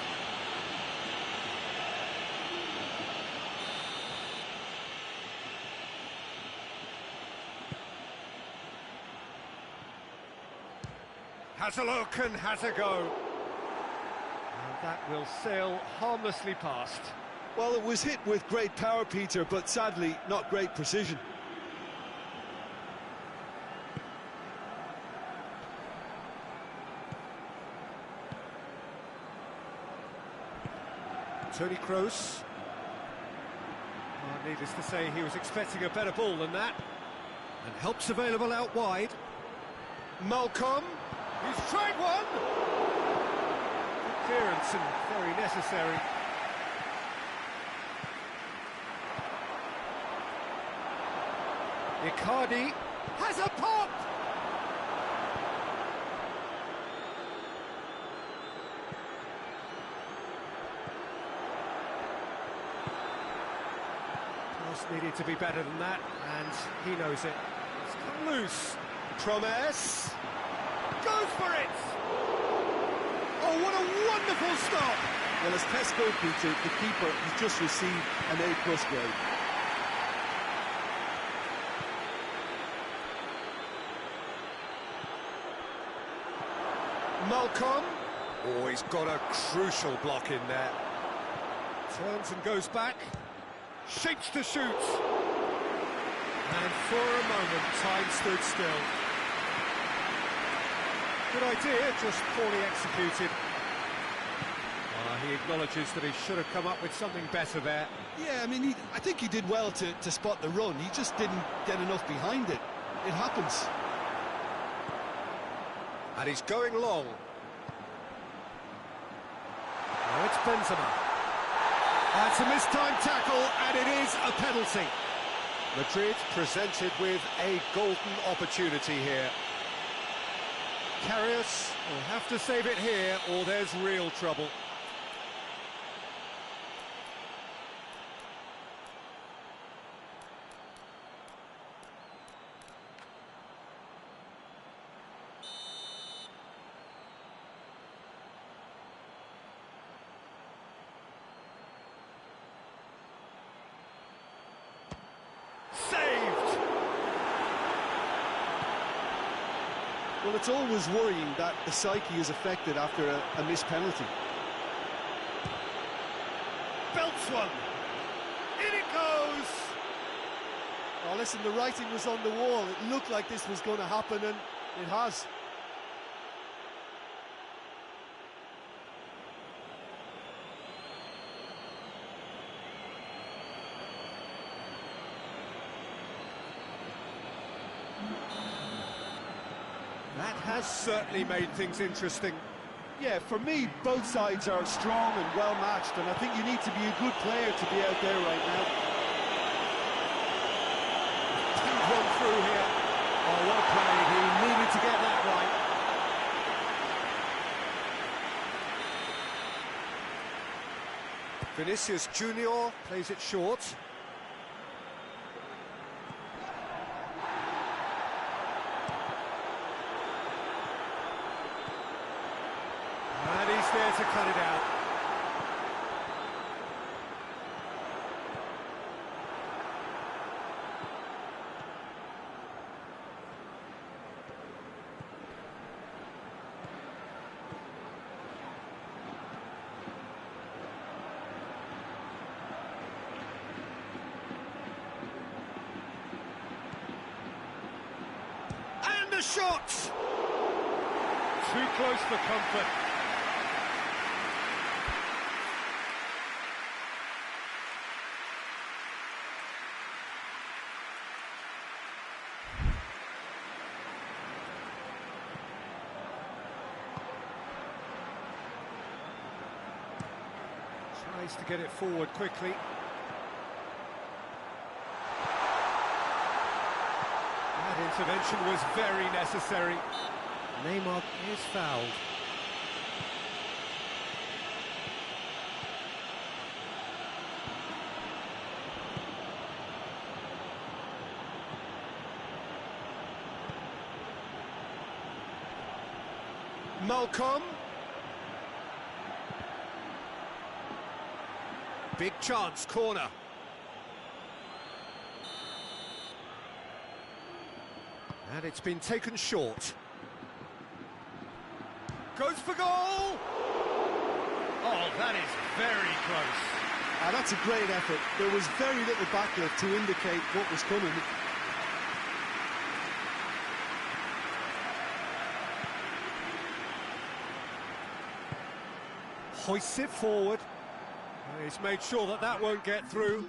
Has a look and has a go. And that will sail harmlessly past.
Well, it was hit with great power, Peter, but sadly, not great precision.
Toni Kroos. Needless to say, he was expecting a better ball than that. And help's available out wide. Malcolm. He's tried one. Good clearance and very necessary. Icardi has a pop. Needed to be better than that, and he knows it. It's come loose. Promise. Goes for it! Oh, what a wonderful stop!
Well, as tests go, Peter, the keeper has just received an A+ grade.
Malcolm. Oh, he's got a crucial block in there. Turns and goes back. Shapes to shoot. And for a moment, time stood still. Good idea, just poorly executed. He acknowledges that he should have come up with something better there.
Yeah, I mean, I think he did well to spot the run. He just didn't get enough behind it. It happens.
And he's going long. Now it's Benzema. That's a mistimed tackle, and it is a penalty. Madrid presented with a golden opportunity here. Karius will have to save it here, or there's real trouble. Saved!
Well, it's always worrying that the psyche is affected after a missed penalty.
Belts one! In it goes!
Oh, listen, the writing was on the wall. It looked like this was going to happen, and it has.
That has certainly made things interesting.
Yeah, for me, both sides are strong and well matched, and I think you need to be a good player to be out there right now.
Pinged one through here. Oh, well played. He needed to get that right. Vinicius Junior plays it short. And he's there to cut it out. And the shot!
Too close for comfort.
Tries to get it forward quickly. That intervention was very necessary. Neymar is fouled. Malcolm. Big chance, corner. And it's been taken short. Goes for goal!
Oh, that is very close.
That's a great effort. There was very little backlift to indicate what was coming.
Hoists it forward. He's made sure that that won't get through.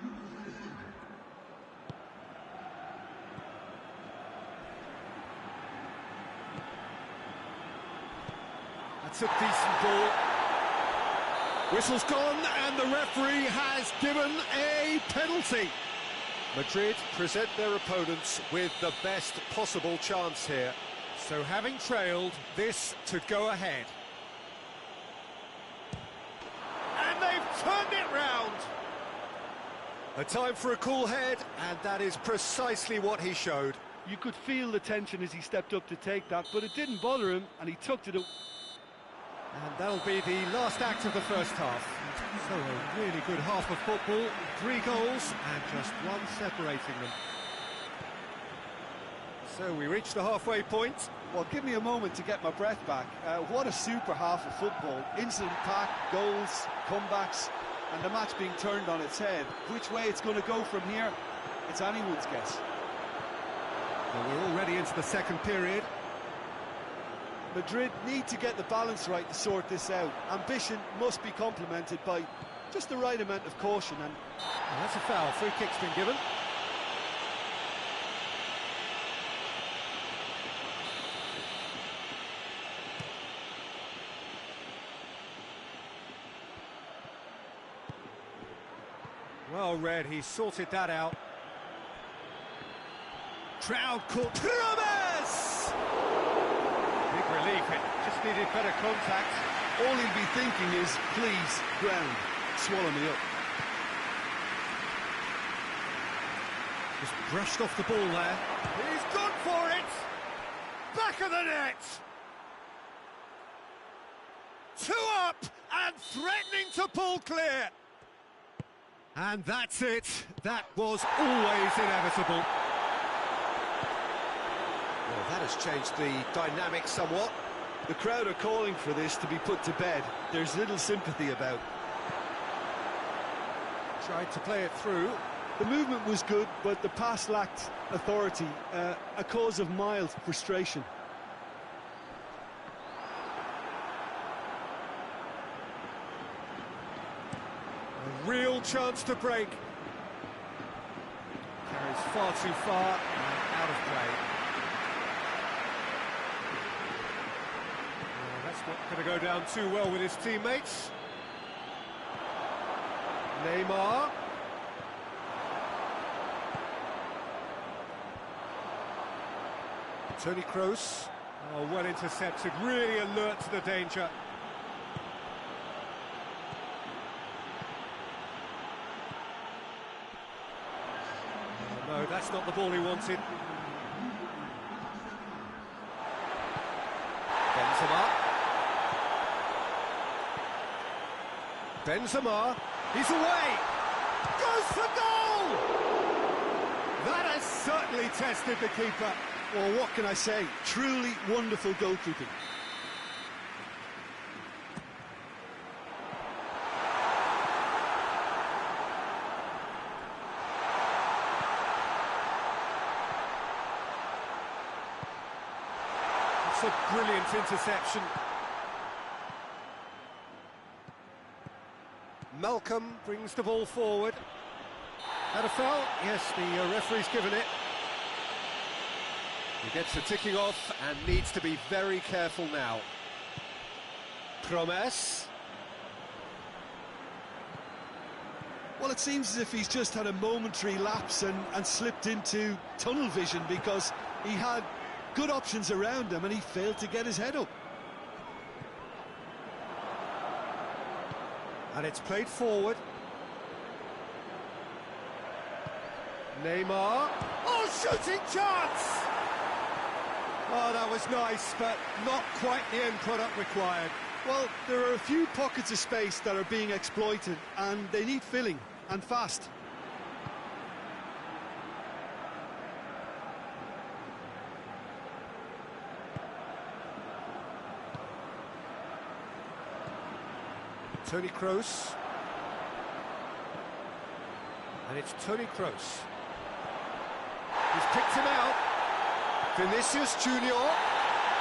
That's a decent ball. Whistle's gone and the referee has given a penalty. Madrid present their opponents with the best possible chance here. So having trailed, this to go ahead. And they've turned it round. A time for a cool head, and that is precisely what he showed.
You could feel the tension as he stepped up to take that, but it didn't bother him, and he tucked it up.
And that'll be the last act of the first half. So a really good half of football, 3 goals and just one separating them. So we reach the halfway point.
Well, give me a moment to get my breath back. What a super half of football. Incident-packed, goals, comebacks, and the match being turned on its head. Which way it's going to go from here, it's anyone's guess.
Well, we're already into the second period.
Madrid need to get the balance right to sort this out. Ambition must be complemented by just the right amount of caution. And
that's a foul. Free kick's been given. Well read, he sorted that out. Crowd caught. Promise!
Big relief, it just needed better contact.
All he'll be thinking is, please, ground, swallow me up.
Just brushed off the ball there.
He's gone for it! Back of the net!
2 up and threatening to pull clear. And that's it. That was always inevitable. Well, that has changed the dynamic somewhat.
The crowd are calling for this to be put to bed. There's little sympathy about.
Tried to play it through.
The movement was good, but the pass lacked authority, a cause of mild frustration.
A real chance to break. Carries far too far and out of play. That's not going to go down too well with his teammates. Neymar. Toni Kroos. Oh, well intercepted, really alert to the danger. No, that's not the ball he wanted. Benzema, he's away, goes for goal! That has certainly tested the keeper.
Well, what can I say? Truly wonderful goalkeeping.
It's a brilliant interception. Malcolm brings the ball forward. Had a foul? Yes, the referee's given it. He gets the ticking off and needs to be very careful now. Promes.
Well, it seems as if he's just had a momentary lapse and slipped into tunnel vision, because he had good options around him and he failed to get his head up.
And it's played forward. Neymar. Oh, shooting chance! Oh, that was nice, but not quite the end product required.
Well, there are a few pockets of space that are being exploited, and they need filling, and fast.
Toni Kroos. And it's Toni Kroos. He's picked him out. Vinicius Junior.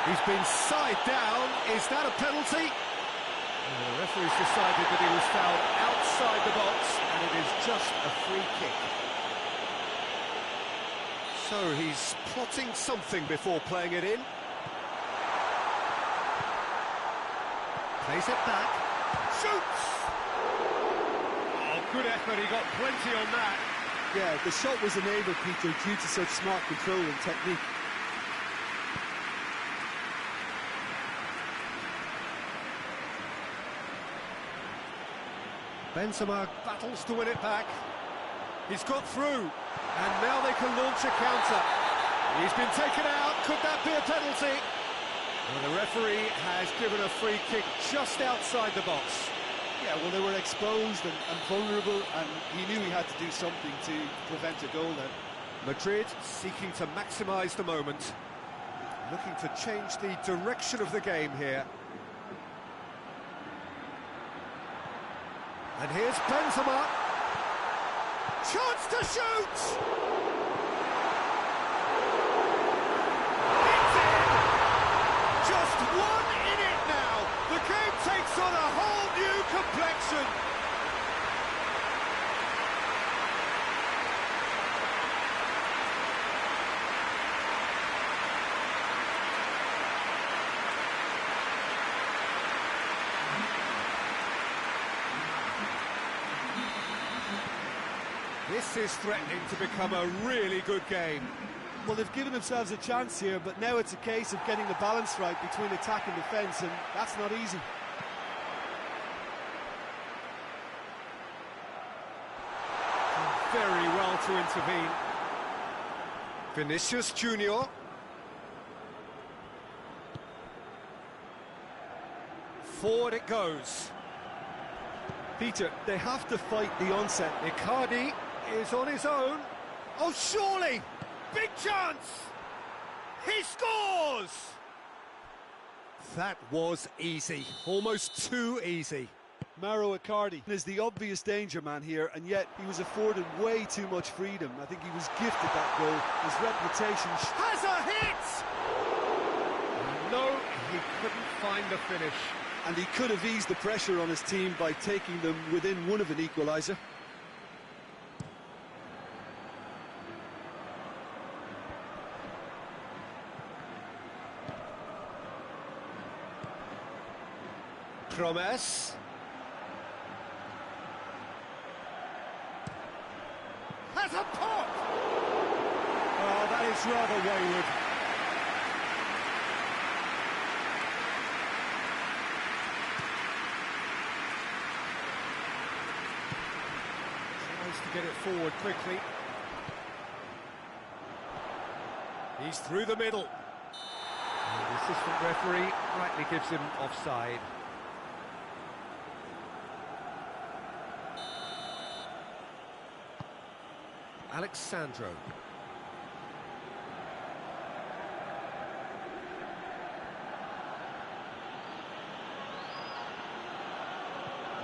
He's been side down. Is that a penalty? The referee's decided that he was fouled outside the box, and it is just a free kick. So he's plotting something before playing it in. Plays it back. Shoots! Oh, good effort, he got plenty on that.
Yeah, the shot was enabled, Peter, due to such smart control and technique.
Benzema battles to win it back. He's got through, and now they can launch a counter. He's been taken out. Could that be a penalty? Well, the referee has given a free kick just outside the box.
Yeah, well, they were exposed and vulnerable, and he knew he had to do something to prevent a goal then.
Madrid seeking to maximise the moment, looking to change the direction of the game here. And here's Benzema. Chance to shoot! It's in! Just one in it now. The game takes on a whole new complexion. This is threatening to become a really good game.
Well, they've given themselves a chance here, but now it's a case of getting the balance right between attack and defence, and that's not easy.
Very well to intervene. Vinicius Junior. Forward it goes.
Peter, they have to fight the onset.
Icardi is on his own. Oh, surely! Big chance! He scores! That was easy. Almost too easy.
Mauro Icardi is the obvious danger man here, and yet he was afforded way too much freedom. I think he was gifted that goal. His reputation
has a hit! No, he couldn't find the finish.
And he could have eased the pressure on his team by taking them within one of an equaliser.
Promes. Has a pop! Oh, that is rather wayward. Tries to get it forward quickly. He's through the middle.
And the assistant referee rightly gives him offside. Alexandro.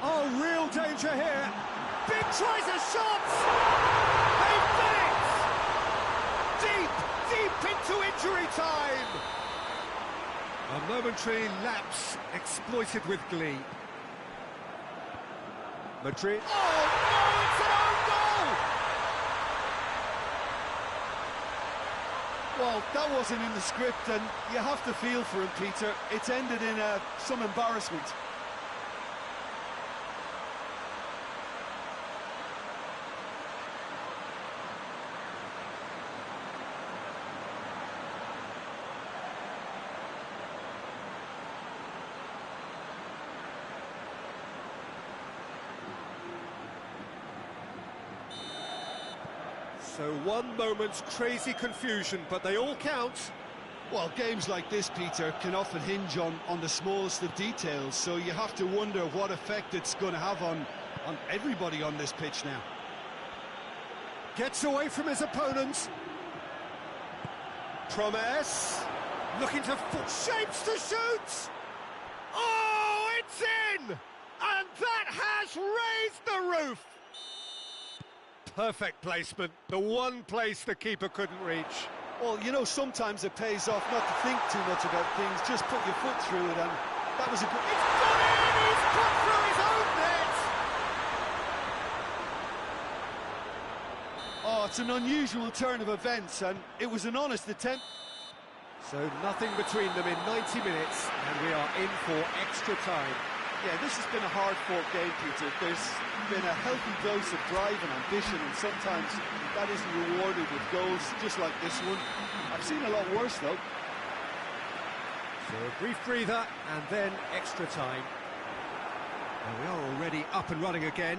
Oh, real danger here. Big tries a shot. They've done it. Deep into injury time.
A momentary lapse exploited with glee. Madrid.
Oh, no, it's an own goal.
Well, that wasn't in the script, and you have to feel for him, Peter. It's ended in some embarrassment.
So 1 moment's crazy confusion, but they all count.
Well, games like this, Peter, can often hinge on the smallest of details, so you have to wonder what effect it's going to have on everybody on this pitch now.
Gets away from his opponent. Promise. Looking to shapes to shoot. Oh, it's in! And that has raised the roof.
Perfect placement, the one place the keeper couldn't reach.
Well, you know, sometimes it pays off not to think too much about things, just put your foot through it, and that was a good...
It's gone in! He's put through his own net!
Oh, it's an unusual turn of events, and it was an honest attempt.
So nothing between them in 90 minutes, and we are in for extra time.
Yeah, this has been a hard-fought game, Peter. There's been a healthy dose of drive and ambition, and sometimes that isn't rewarded with goals, just like this one. I've seen a lot worse, though.
So a brief breather, and then extra time. And we are already up and running again.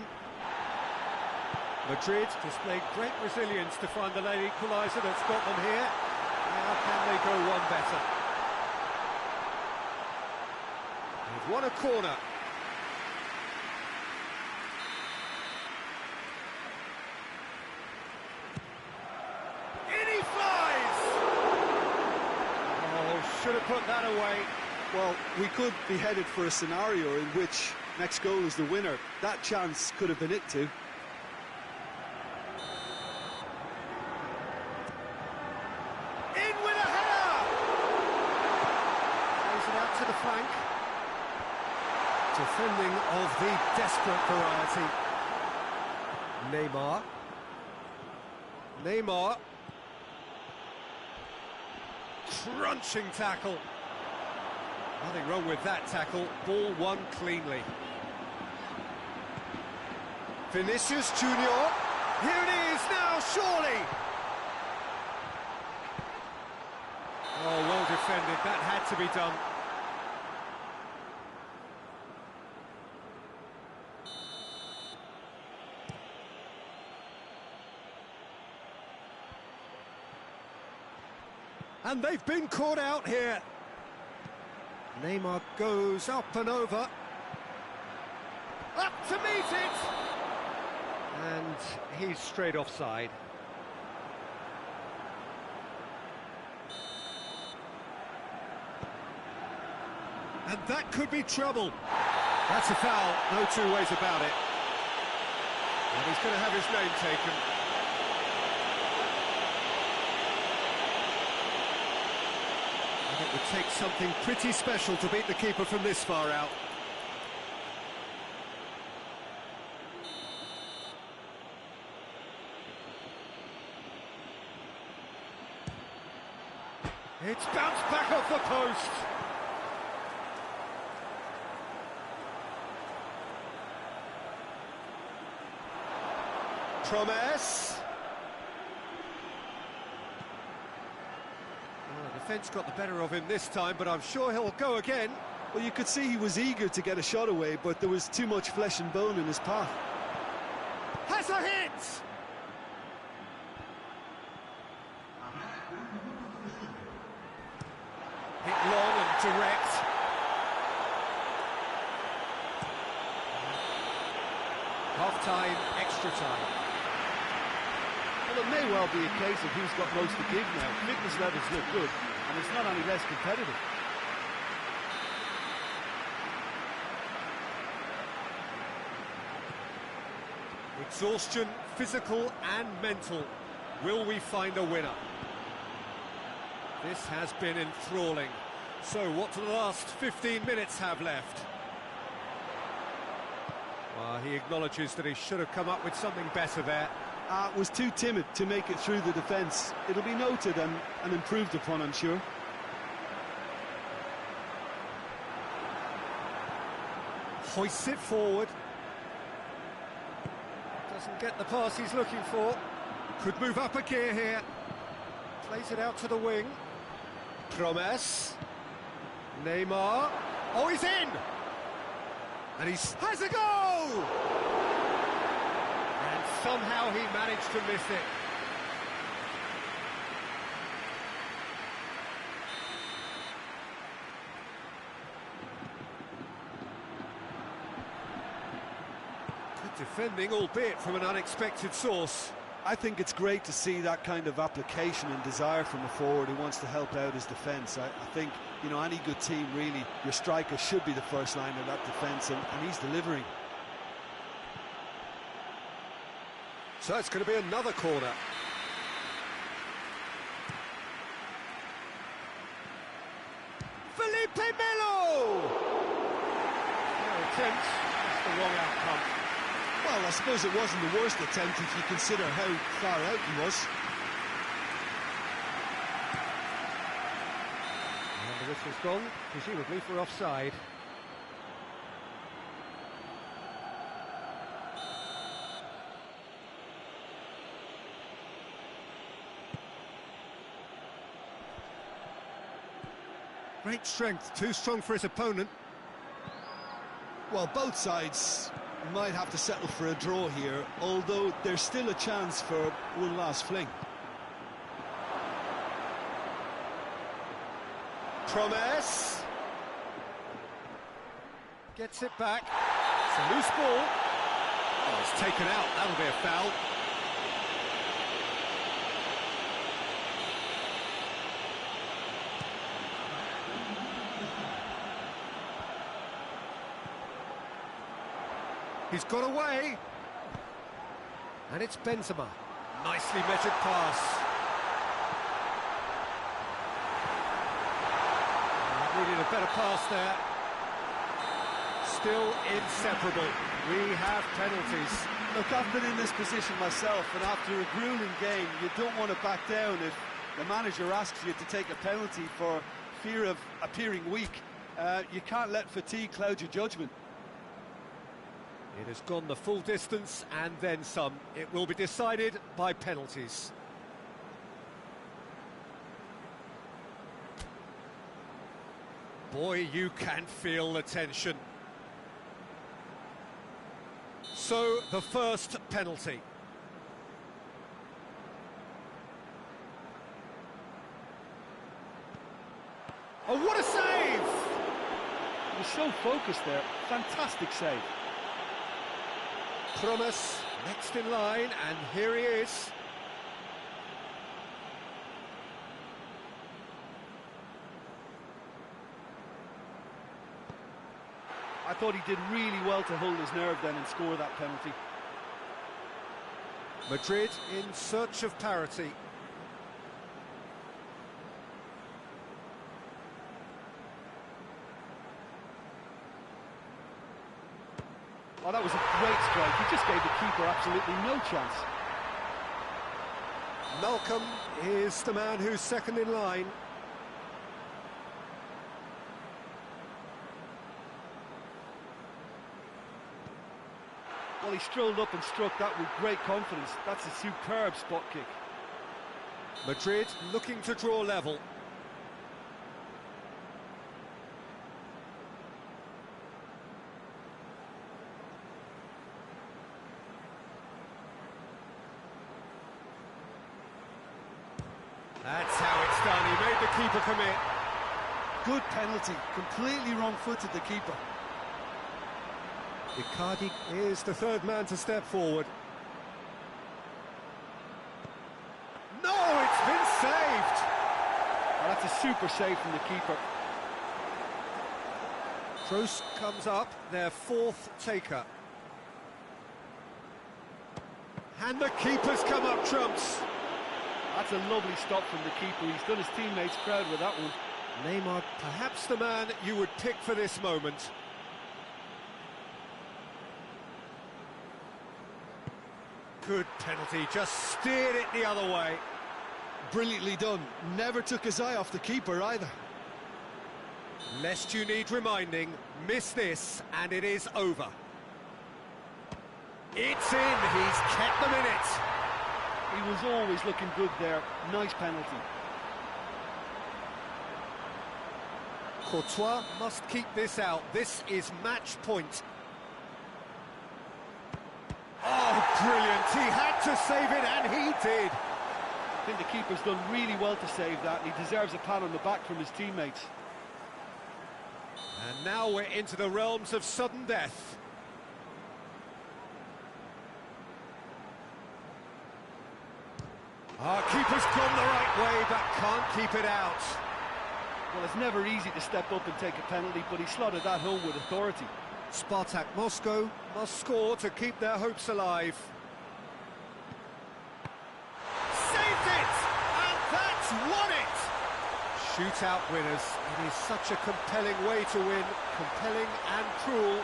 Madrid displayed great resilience to find the late equaliser that's got them here. Now can they go one better? They've won a corner. Should have put that away.
Well, we could be headed for a scenario in which next goal is the winner. That chance could have been it too.
In with a header! Plays it out to the flank. Defending of the desperate variety. Neymar. Crunching tackle. Nothing wrong with that tackle. Ball won cleanly. Vinicius Junior. Here it is now, surely. Oh, well defended. That had to be done. And they've been caught out here. Neymar goes up and over. Up to meet it! And he's straight offside. And that could be trouble. That's a foul, no two ways about it. And he's going to have his name taken. It would take something pretty special to beat the keeper from this far out. It's bounced back off the post. Promise. Defence got the better of him this time, but I'm sure he'll go again.
Well, you could see he was eager to get a shot away, but there was too much flesh and bone in his path.
Has a hit! long and direct. Half-time, extra time.
Well, it may well be a case of who's got most to give now. Fitness levels look good, and it's not any less competitive.
Exhaustion, physical and mental. Will we find a winner? This has been enthralling. So what do the last 15 minutes have left? Well, he acknowledges that he should have come up with something better there.
Was too timid to make it through the defence. It'll be noted and improved upon, I'm sure.
Hoists it forward. Doesn't get the pass he's looking for. Could move up a gear here. Plays it out to the wing. Promes. Neymar. Oh, he's in! And he has a goal! And somehow he managed to miss it. Good defending, albeit from an unexpected source.
I think it's great to see that kind of application and desire from a forward who wants to help out his defence. I think, you know, any good team, really, your striker should be the first line of that defence, and he's delivering.
So it's going to be another corner. Felipe Melo!
No attempt, that's the wrong outcome.
Well, I suppose it wasn't the worst attempt if you consider how far out he was.
And the whistle's gone, presumably for offside.
Great strength, too strong for his opponent.
Well, both sides might have to settle for a draw here, although there's still a chance for one last fling.
Promes. Gets it back. It's a loose ball. Oh, it's taken out. That'll be a foul. He's got away. And it's Benzema. Nicely measured pass. Needed a better pass there. Still inseparable. We have penalties.
Look, I've been in this position myself, and after a grueling game, you don't want to back down if the manager asks you to take a penalty for fear of appearing weak. You can't let fatigue cloud your judgment.
It has gone the full distance and then some. It will be decided by penalties. Boy, you can feel the tension. So, the first penalty. Oh, what a save!
He was so focused there. Fantastic save.
Promes next in line, and here he is.
I thought he did really well to hold his nerve then and score that penalty.
Madrid in search of parity.
Oh, that was a great strike. He just gave the keeper absolutely no chance.
Malcolm is the man who's second in line.
Well, he strolled up and struck that with great confidence. That's a superb spot kick.
Madrid looking to draw level. That's how it's done. He made the keeper commit.
Good penalty, completely wrong-footed the keeper.
Icardi.
Is the third man to step forward.
No, it's been saved!
Oh, that's a super save from the keeper.
Kroos comes up, their fourth taker.
And the keeper's come up trumps.
That's a lovely stop from the keeper. He's done his teammates proud with that one.
Neymar,
Perhaps the man you would pick for this moment. Good penalty, just steered it the other way.
Brilliantly done. Never took his eye off the keeper either.
Lest you need reminding, miss this and it is over. It's in, he's kept them in it.
He was always looking good there. Nice penalty.
Courtois must keep this out. This is match point. Oh, brilliant. He had to save it, and he did.
I think the keeper's done really well to save that, and he deserves a pat on the back from his teammates.
And now we're into the realms of sudden death. Our keeper's gone the right way, but can't keep it out.
Well, it's never easy to step up and take a penalty, but he slotted that home with authority.
SPARTAK Moscow must score to keep their hopes alive. Saved it! And that's won it! Shootout winners. It is such a compelling way to win. Compelling and cruel.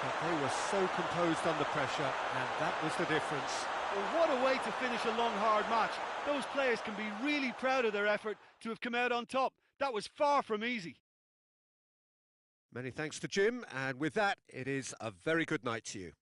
But they were so composed under pressure, and that was the difference.
Well, what a way to finish a long, hard match. Those players can be really proud of their effort to have come out on top. That was far from easy.
Many thanks to Jim, and with that, it is a very good night to you.